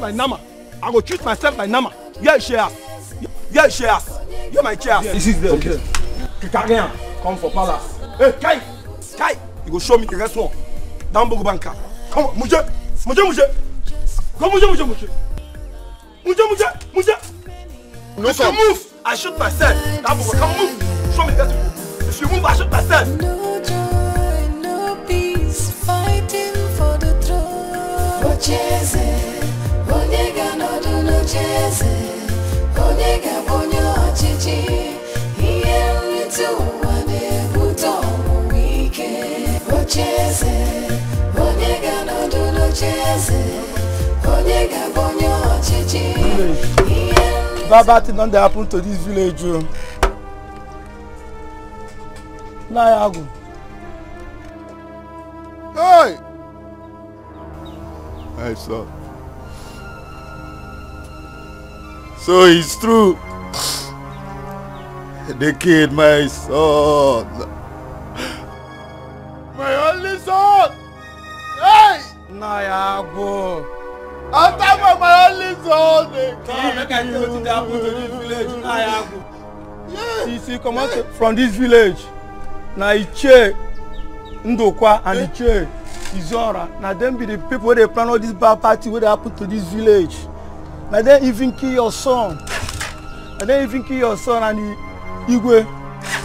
My Nama, I will treat myself like Nama. Yes, she has. Yes, she has. You're my chair. This is the okay. Kikarian, come for palace. Hey, Kai, you go show me the rest one. Down Bogo Banka. Come on, Muje. Come, Muje. No, if you move, I shoot myself. Down Bogo, come move. Show me the rest one. If you move, I shoot myself. No joy, no peace, fighting for the throne. Onyega no do no cheze. Onyega bonyo chichi. Iye ritu wane buto wike. Ocheze. Onyega no do no cheze. Onyega bonyo chichi. Bad thing don't happen to this village. Naija. Hey! I saw. So it's true. They killed my son. My only son. Hey! Naija. On top of my only son. They Make I tell you what happened to this village. Naija. See, come out from this village. Na Iche, Ndokwa, and Iche, Izora. Now them be the people they plan all this bad party what happen to this village. Now they even kill your son. And they even kill your son and the Igwe.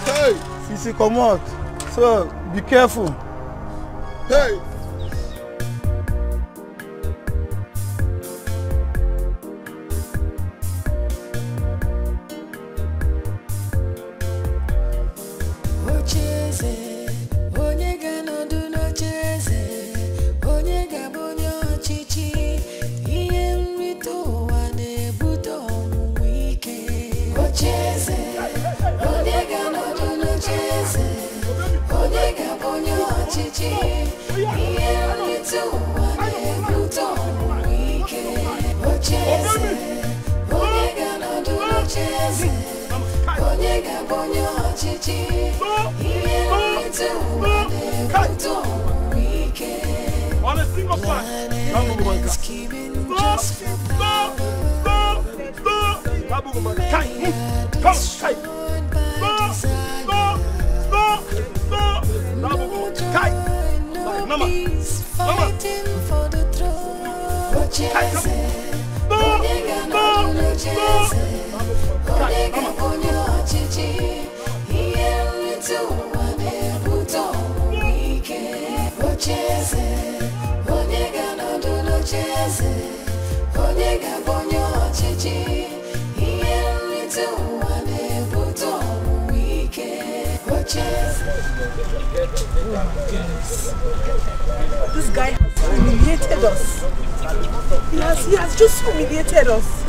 Hey! See, come out. So be careful. Hey! I'm a single man. This guy has humiliated us. He has just humiliated us.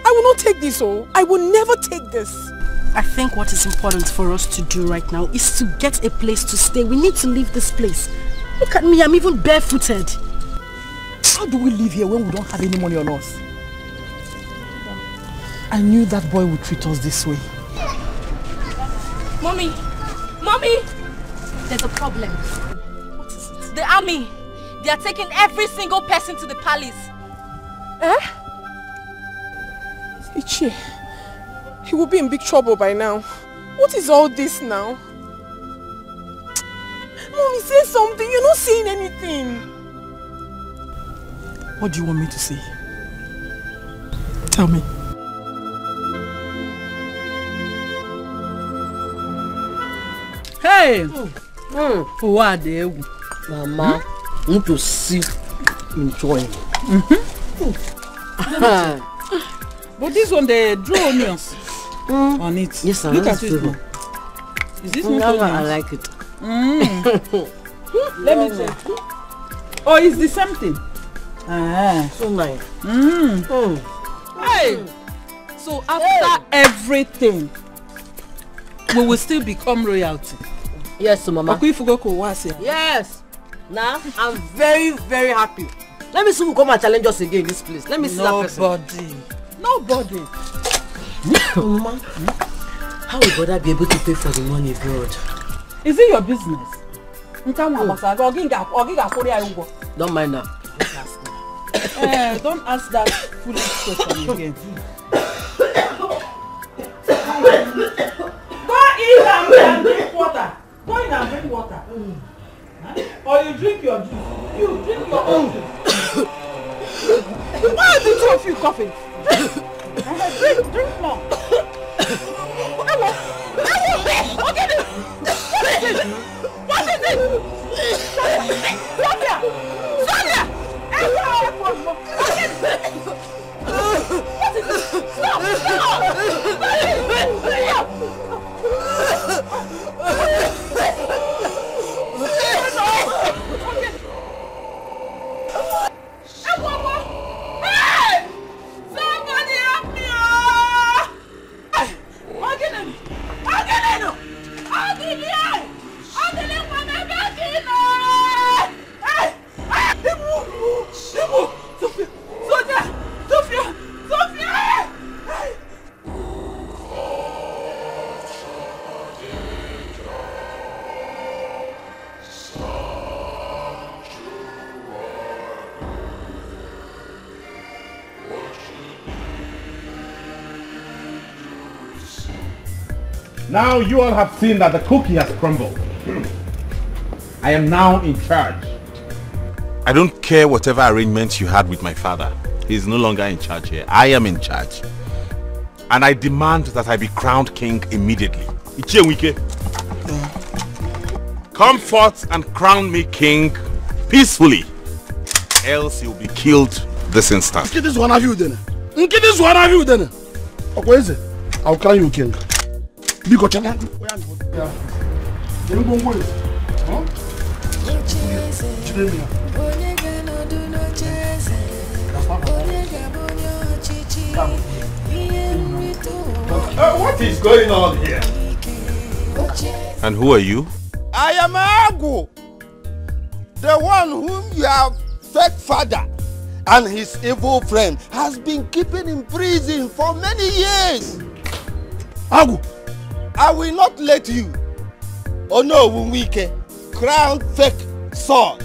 I will not take this, I will never take this. I think what is important for us to do right now is to get a place to stay. We need to leave this place. Look at me, I'm even barefooted. How do we live here when we don't have any money on us? I knew that boy would treat us this way. Mommy! Mommy! There's a problem. What is it? The army. They are taking every single person to the palace. Ichie, he will be in big trouble by now. What is all this now? Mommy, say something. You're not saying anything. What do you want me to say? Tell me. Hey! Who are they? Mama, need to see enjoying. But this one, they draw onions on it. Yes, look at this one. Is this not onions? I like it. Let me check. Oh, it's the same thing. So nice. Hey! So after everything, we will still become royalty. Yes, Mama. Yes. Now, I'm very, very happy. Let me see who come and challenge us again in this place. Let me see that person. Nobody. Mama, how will brother be able to pay for the money abroad? Is it your business? Don't mind that. Don't ask that foolish question again. Go in and drink water. Go in and drink water. Or you drink your juice. You drink your own juice. Why are the two of you coughing? Drink more. What is it? Sonia! Sonia! What is it? Stop! Hey! Somebody help me! Now you all have seen that the cookie has crumbled. I am now in charge. I don't care whatever arrangements you had with my father. He's no longer in charge here. I am in charge. And I demand that I be crowned king immediately. Ichie, come forth and crown me king peacefully. Else you'll be killed this instant. Get this one of you then. Get this one of you then. Okay, is it? I'll crown you king. Because China. What is going on here? And who are you? I am Agu, the one whom your fake father and his evil friend has been keeping in prison for many years. Agu, I will not let you, oh no, Wumike, crown fake son,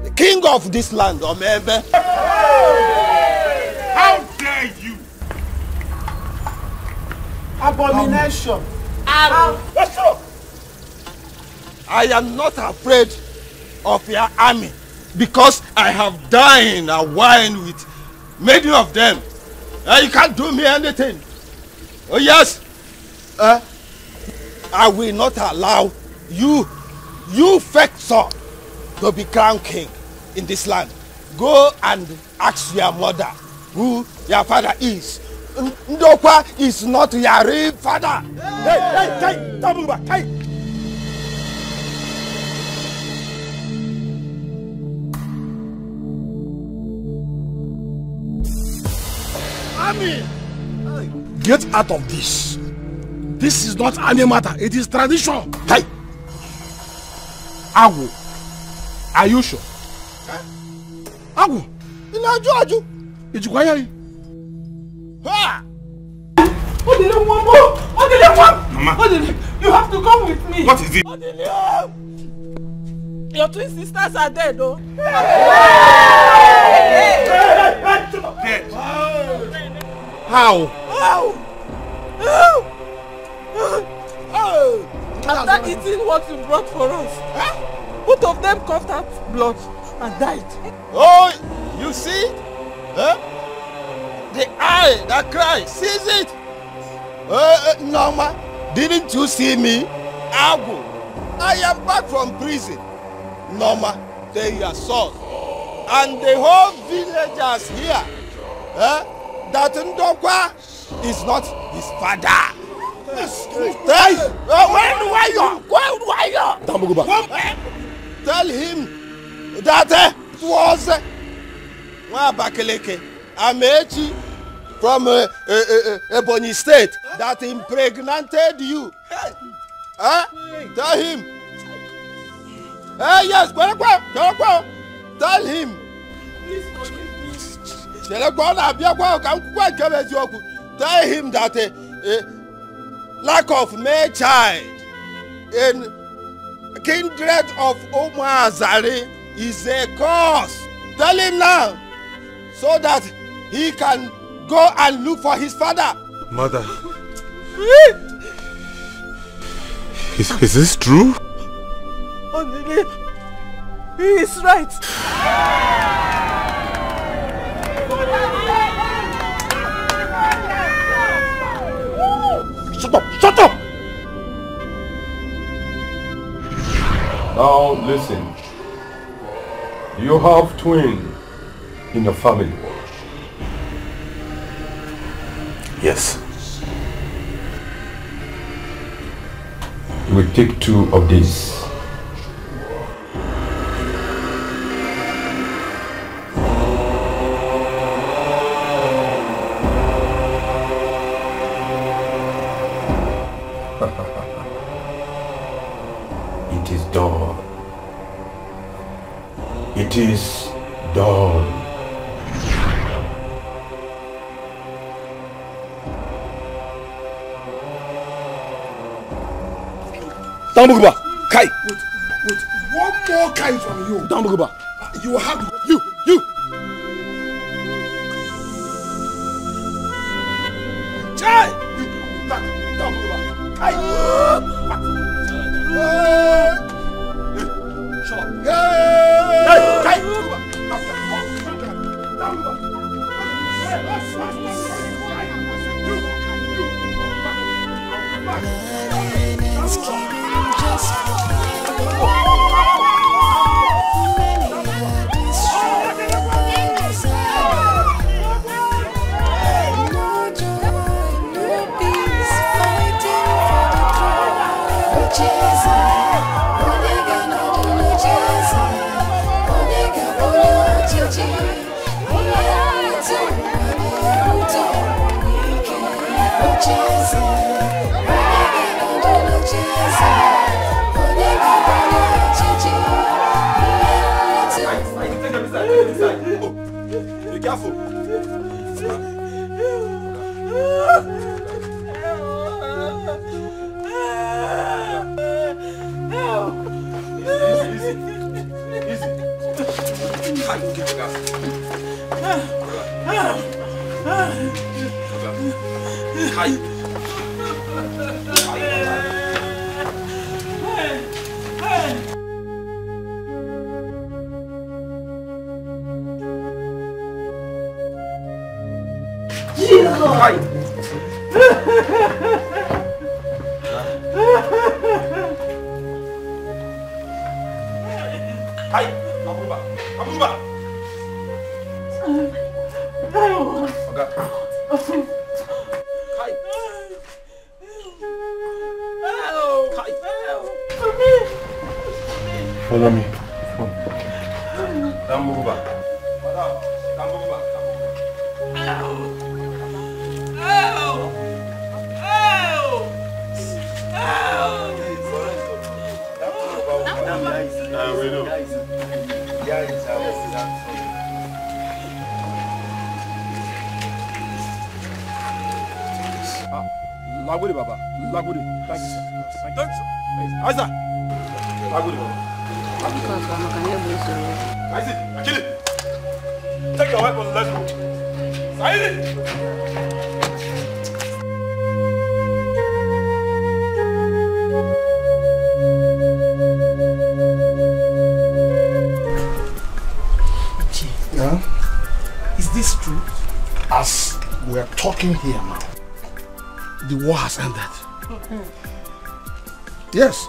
the king of this land, Omebe. How dare you? Abomination. I am not afraid of your army because I have dined and wine with many of them. You can't do me anything. Oh yes. I will not allow you fake son, to be crown king in this land. Go and ask your mother who your father is. Ndokwa is not your real father. Hey, Tabuba, hey. Army, get out of this. This is not any matter. It is tradition. Hey, Agu, are you sure? Agu, Aju. Ijukwaya. Ha! Mama, you have to come with me. What is it? Your twin sisters are dead, though. Dead. How? After eating what you brought for us, both of them coughed out blood and died. Oh, you see? The eye that cries sees it. Norma, didn't you see me? Agu, I am back from prison. Norma, take your sword. And the whole villagers here, that Ndokwa is not his father. Tell him that it was Wabakeleke Amechi from Ebonyi State that impregnated you. Tell him. Yes, tell him. Tell him that lack of male child in kindred of Umazari is a cause. Tell him now, so that he can go and look for his father. Mother, is this true? He is right. Shut up! Now listen. You have twins in your family. Yes. You will take 2 of these. It is done. It is done. Dambuguba, Kai. Wait. One more Kai from you. Dambuguba. You have you. Chai. Dambuguba. Kai. Shut up. Hey. Kai. Be careful. Easy. Follow me. Lagudi Baba. Lagudi. Thank you, sir. Thank you, sir. Aiza. Lagudi Baba. Isaac, Akili. Take your weapon, let's go. Isaac. Yeah? Is this true? As we are talking here now, the war has ended. Yes.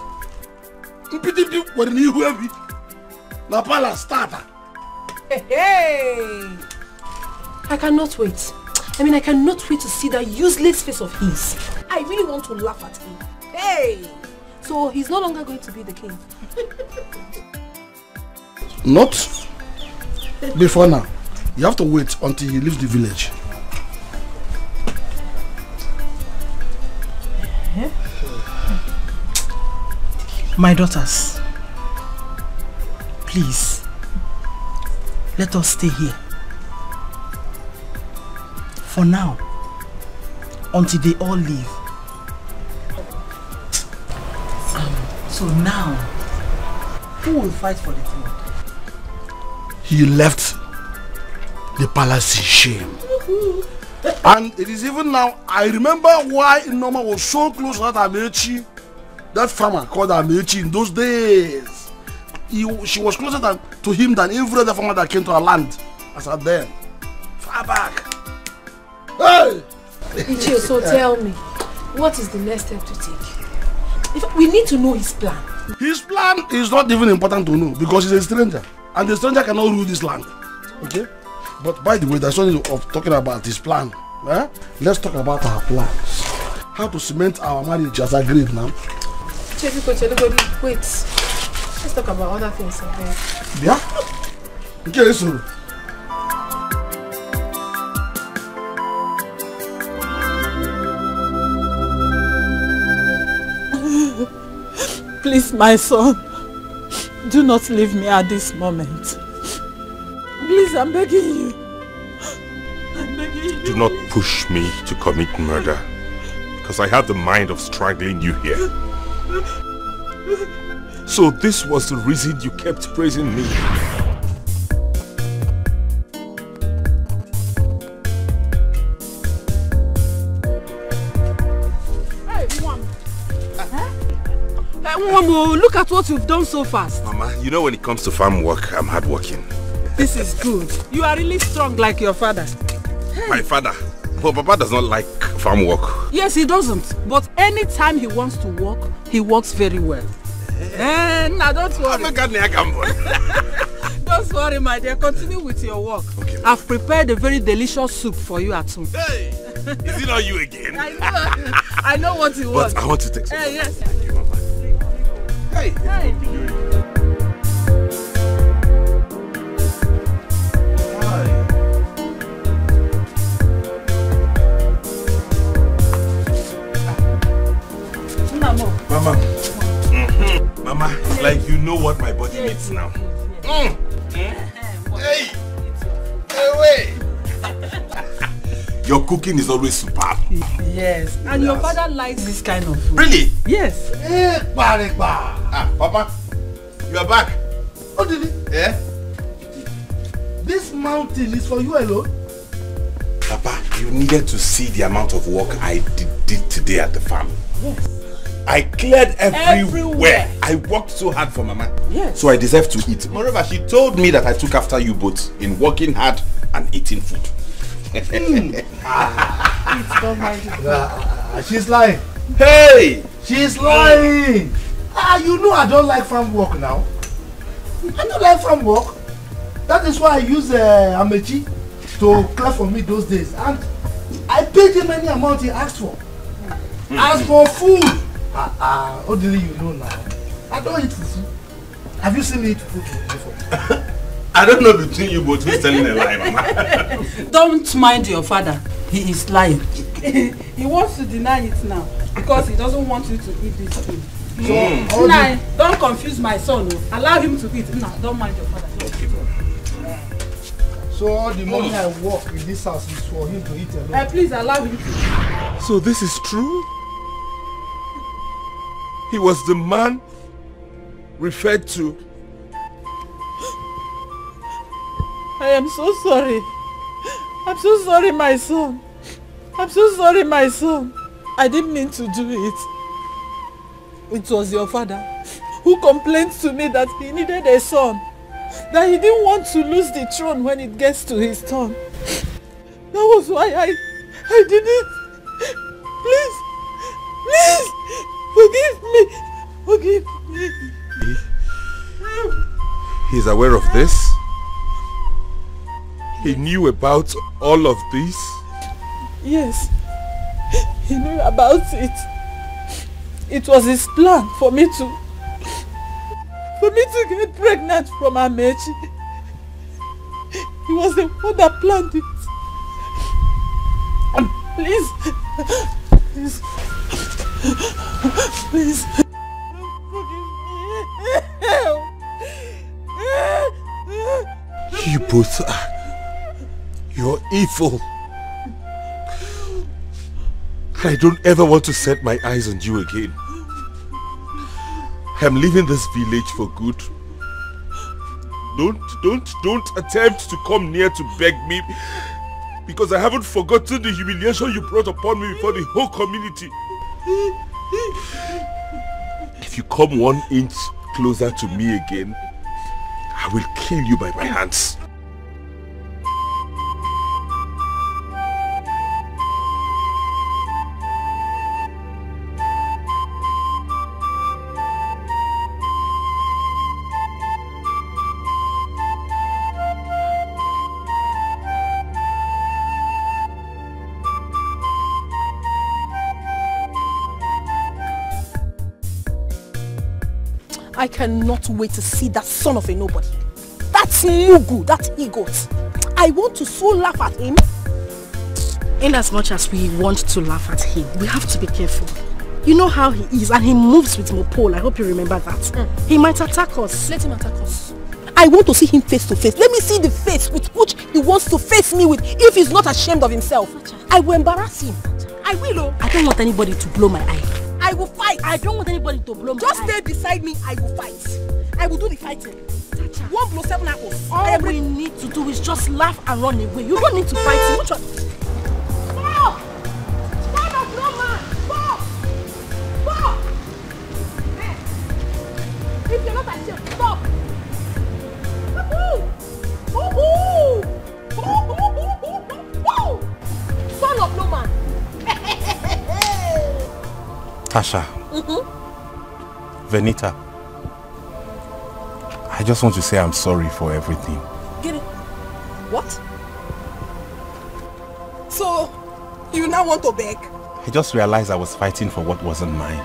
The palace starter. Hey! I cannot wait. I cannot wait to see that useless face of his. I really want to laugh at him. Hey! So he's no longer going to be the king. Not before now. You have to wait until he leaves the village. My daughters, please, let us stay here. For now, until they all leave. So now, who will fight for the throne? He left the palace in shame. And it is even now, I remember why Noma was so close to that Amechi, that farmer called Amechi in those days. She was closer to him than every other farmer that came to our land as at then. Far back. Hey! Ichio, so tell me, what is the next step to take? We need to know his plan. His plan is not even important to know because he's a stranger. And the stranger cannot rule this land. Okay? But by the way, there's something of talking about his plan. Let's talk about our plans. How to cement our marriage as agreed now. Wait. Let's talk about other things. Okay? Yeah? Okay, so. Please, my son, do not leave me at this moment. Please, I'm begging you. I'm begging you. Do not push me to commit murder, because I have the mind of strangling you here. So this was the reason you kept praising me. Look at what you've done so fast. Mama, you know when it comes to farm work, I'm hardworking. This is good. You are really strong like your father. My father? But Papa does not like farm work. Yes, he doesn't. But anytime he wants to work, he works very well. Now don't worry. Don't worry, my dear. Continue with your work. Okay. I've prepared a very delicious soup for you at home. Hey! Is it not you again? I know what you want. But I want to take some. Yes. Hey! Hey! Mama. Mama, it's like you know what my body needs now. Hey! Hey, wait! Your cooking is always superb. Yes, and your father likes this kind of food. Really? Yes. Papa, you are back. Oh, did he? Yeah? mountain is for you alone. Papa, you needed to see the amount of work I did today at the farm. Yes. I cleared everywhere. I worked so hard for Mama. Yes. So I deserve to eat. Moreover, she told me that I took after you both in working hard and eating food. She's lying. Hey! She's lying. You know I don't like farm work now. I don't like farm work. That is why I use Amechi to clear for me those days. And I paid him any amount he asked for. As for food, Odili, you know now. I don't eat fufu. Have you seen me eat fufu before? I don't know between you both who's telling a lie, Mama. Don't mind your father. He is lying. He wants to deny it now because he doesn't want you to eat this food. So, Nai, don't confuse my son. Allow him to eat. No, don't mind your father. So all the money I work in this house is for him to eat alone. Please allow him to eat. So this is true? He was the man referred to. I am so sorry. I'm so sorry, my son. I'm so sorry, my son. I didn't mean to do it. It was your father who complained to me that he needed a son. That he didn't want to lose the throne when it gets to his turn. That was why I did it. Please, forgive me. He's aware of this? He knew about all of this? Yes, he knew about it. It was his plan for me to get pregnant from Amechi. He was the one that planned it. And please, forgive me. You both are. You're evil. I don't ever want to set my eyes on you again. I'm leaving this village for good. Don't attempt to come near to beg me, because I haven't forgotten the humiliation you brought upon me before the whole community. If you come 1 inch closer to me again, I will kill you by my hands. I cannot wait to see that son of a nobody. That's Mugu, that egot. I want to so laugh at him. In as much as we want to laugh at him, we have to be careful. You know how he is, and he moves with Mopol. I hope you remember that. He might attack us. Let him attack us. I want to see him face to face. Let me see the face with which he wants to face me with, if he's not ashamed of himself. I will embarrass him. I will. I don't want anybody to blow my eye. I will fight. I don't want anybody to blow my eye. Just stay beside me. I will fight. I will do the fighting. 1 blow 7 apples. All we need to do is just laugh and run away. You don't need to fight him. Which one? Stop! Stand up, no man! Stop! Stop! Hey. If you're not ashamed, stop! Son of no man! Tasha. Venita. I just want to say I'm sorry for everything. Get it? What? So, you now want to beg? I just realized I was fighting for what wasn't mine.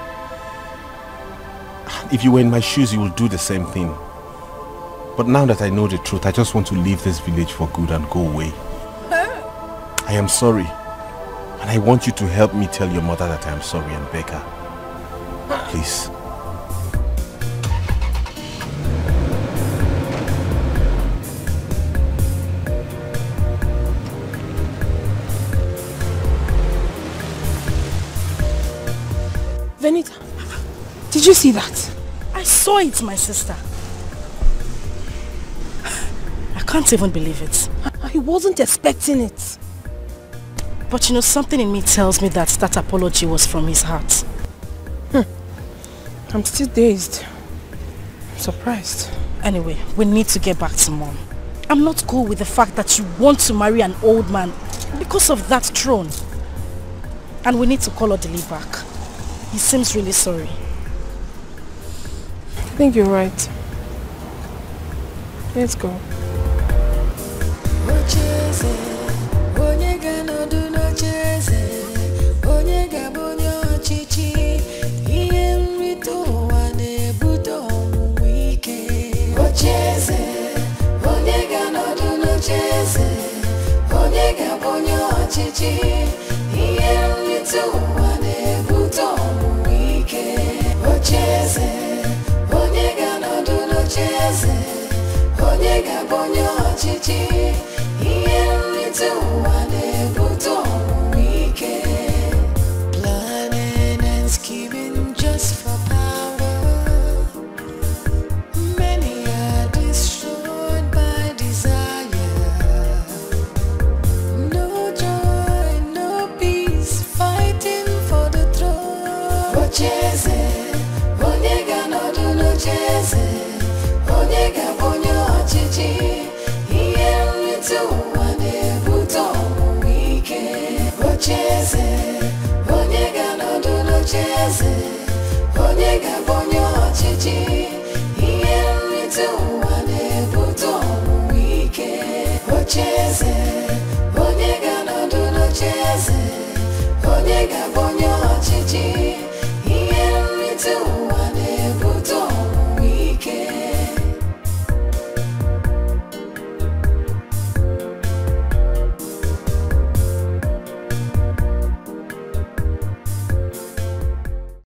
If you were in my shoes, you would do the same thing. But now that I know the truth, I just want to leave this village for good and go away. Huh? I am sorry. And I want you to help me tell your mother that I am sorry and beg her. Please. Venita, did you see that? I saw it, my sister. I can't even believe it. I wasn't expecting it. But you know, something in me tells me that that apology was from his heart. I'm still dazed. I'm surprised. Anyway, we need to get back to Mom. I'm not cool with the fact that you want to marry an old man because of that throne. And we need to call Odili back. He seems really sorry. I think you're right. Let's go. Planning and scheming just for power. Many are destroyed by desire. No joy, no peace, fighting for the throne. Onyega no do no cheze. Onyega bonyo chichi. Onyega no do no cheze. Onyega bonyo chichi. Onyega no do no cheze. Onyega bonyo chichi.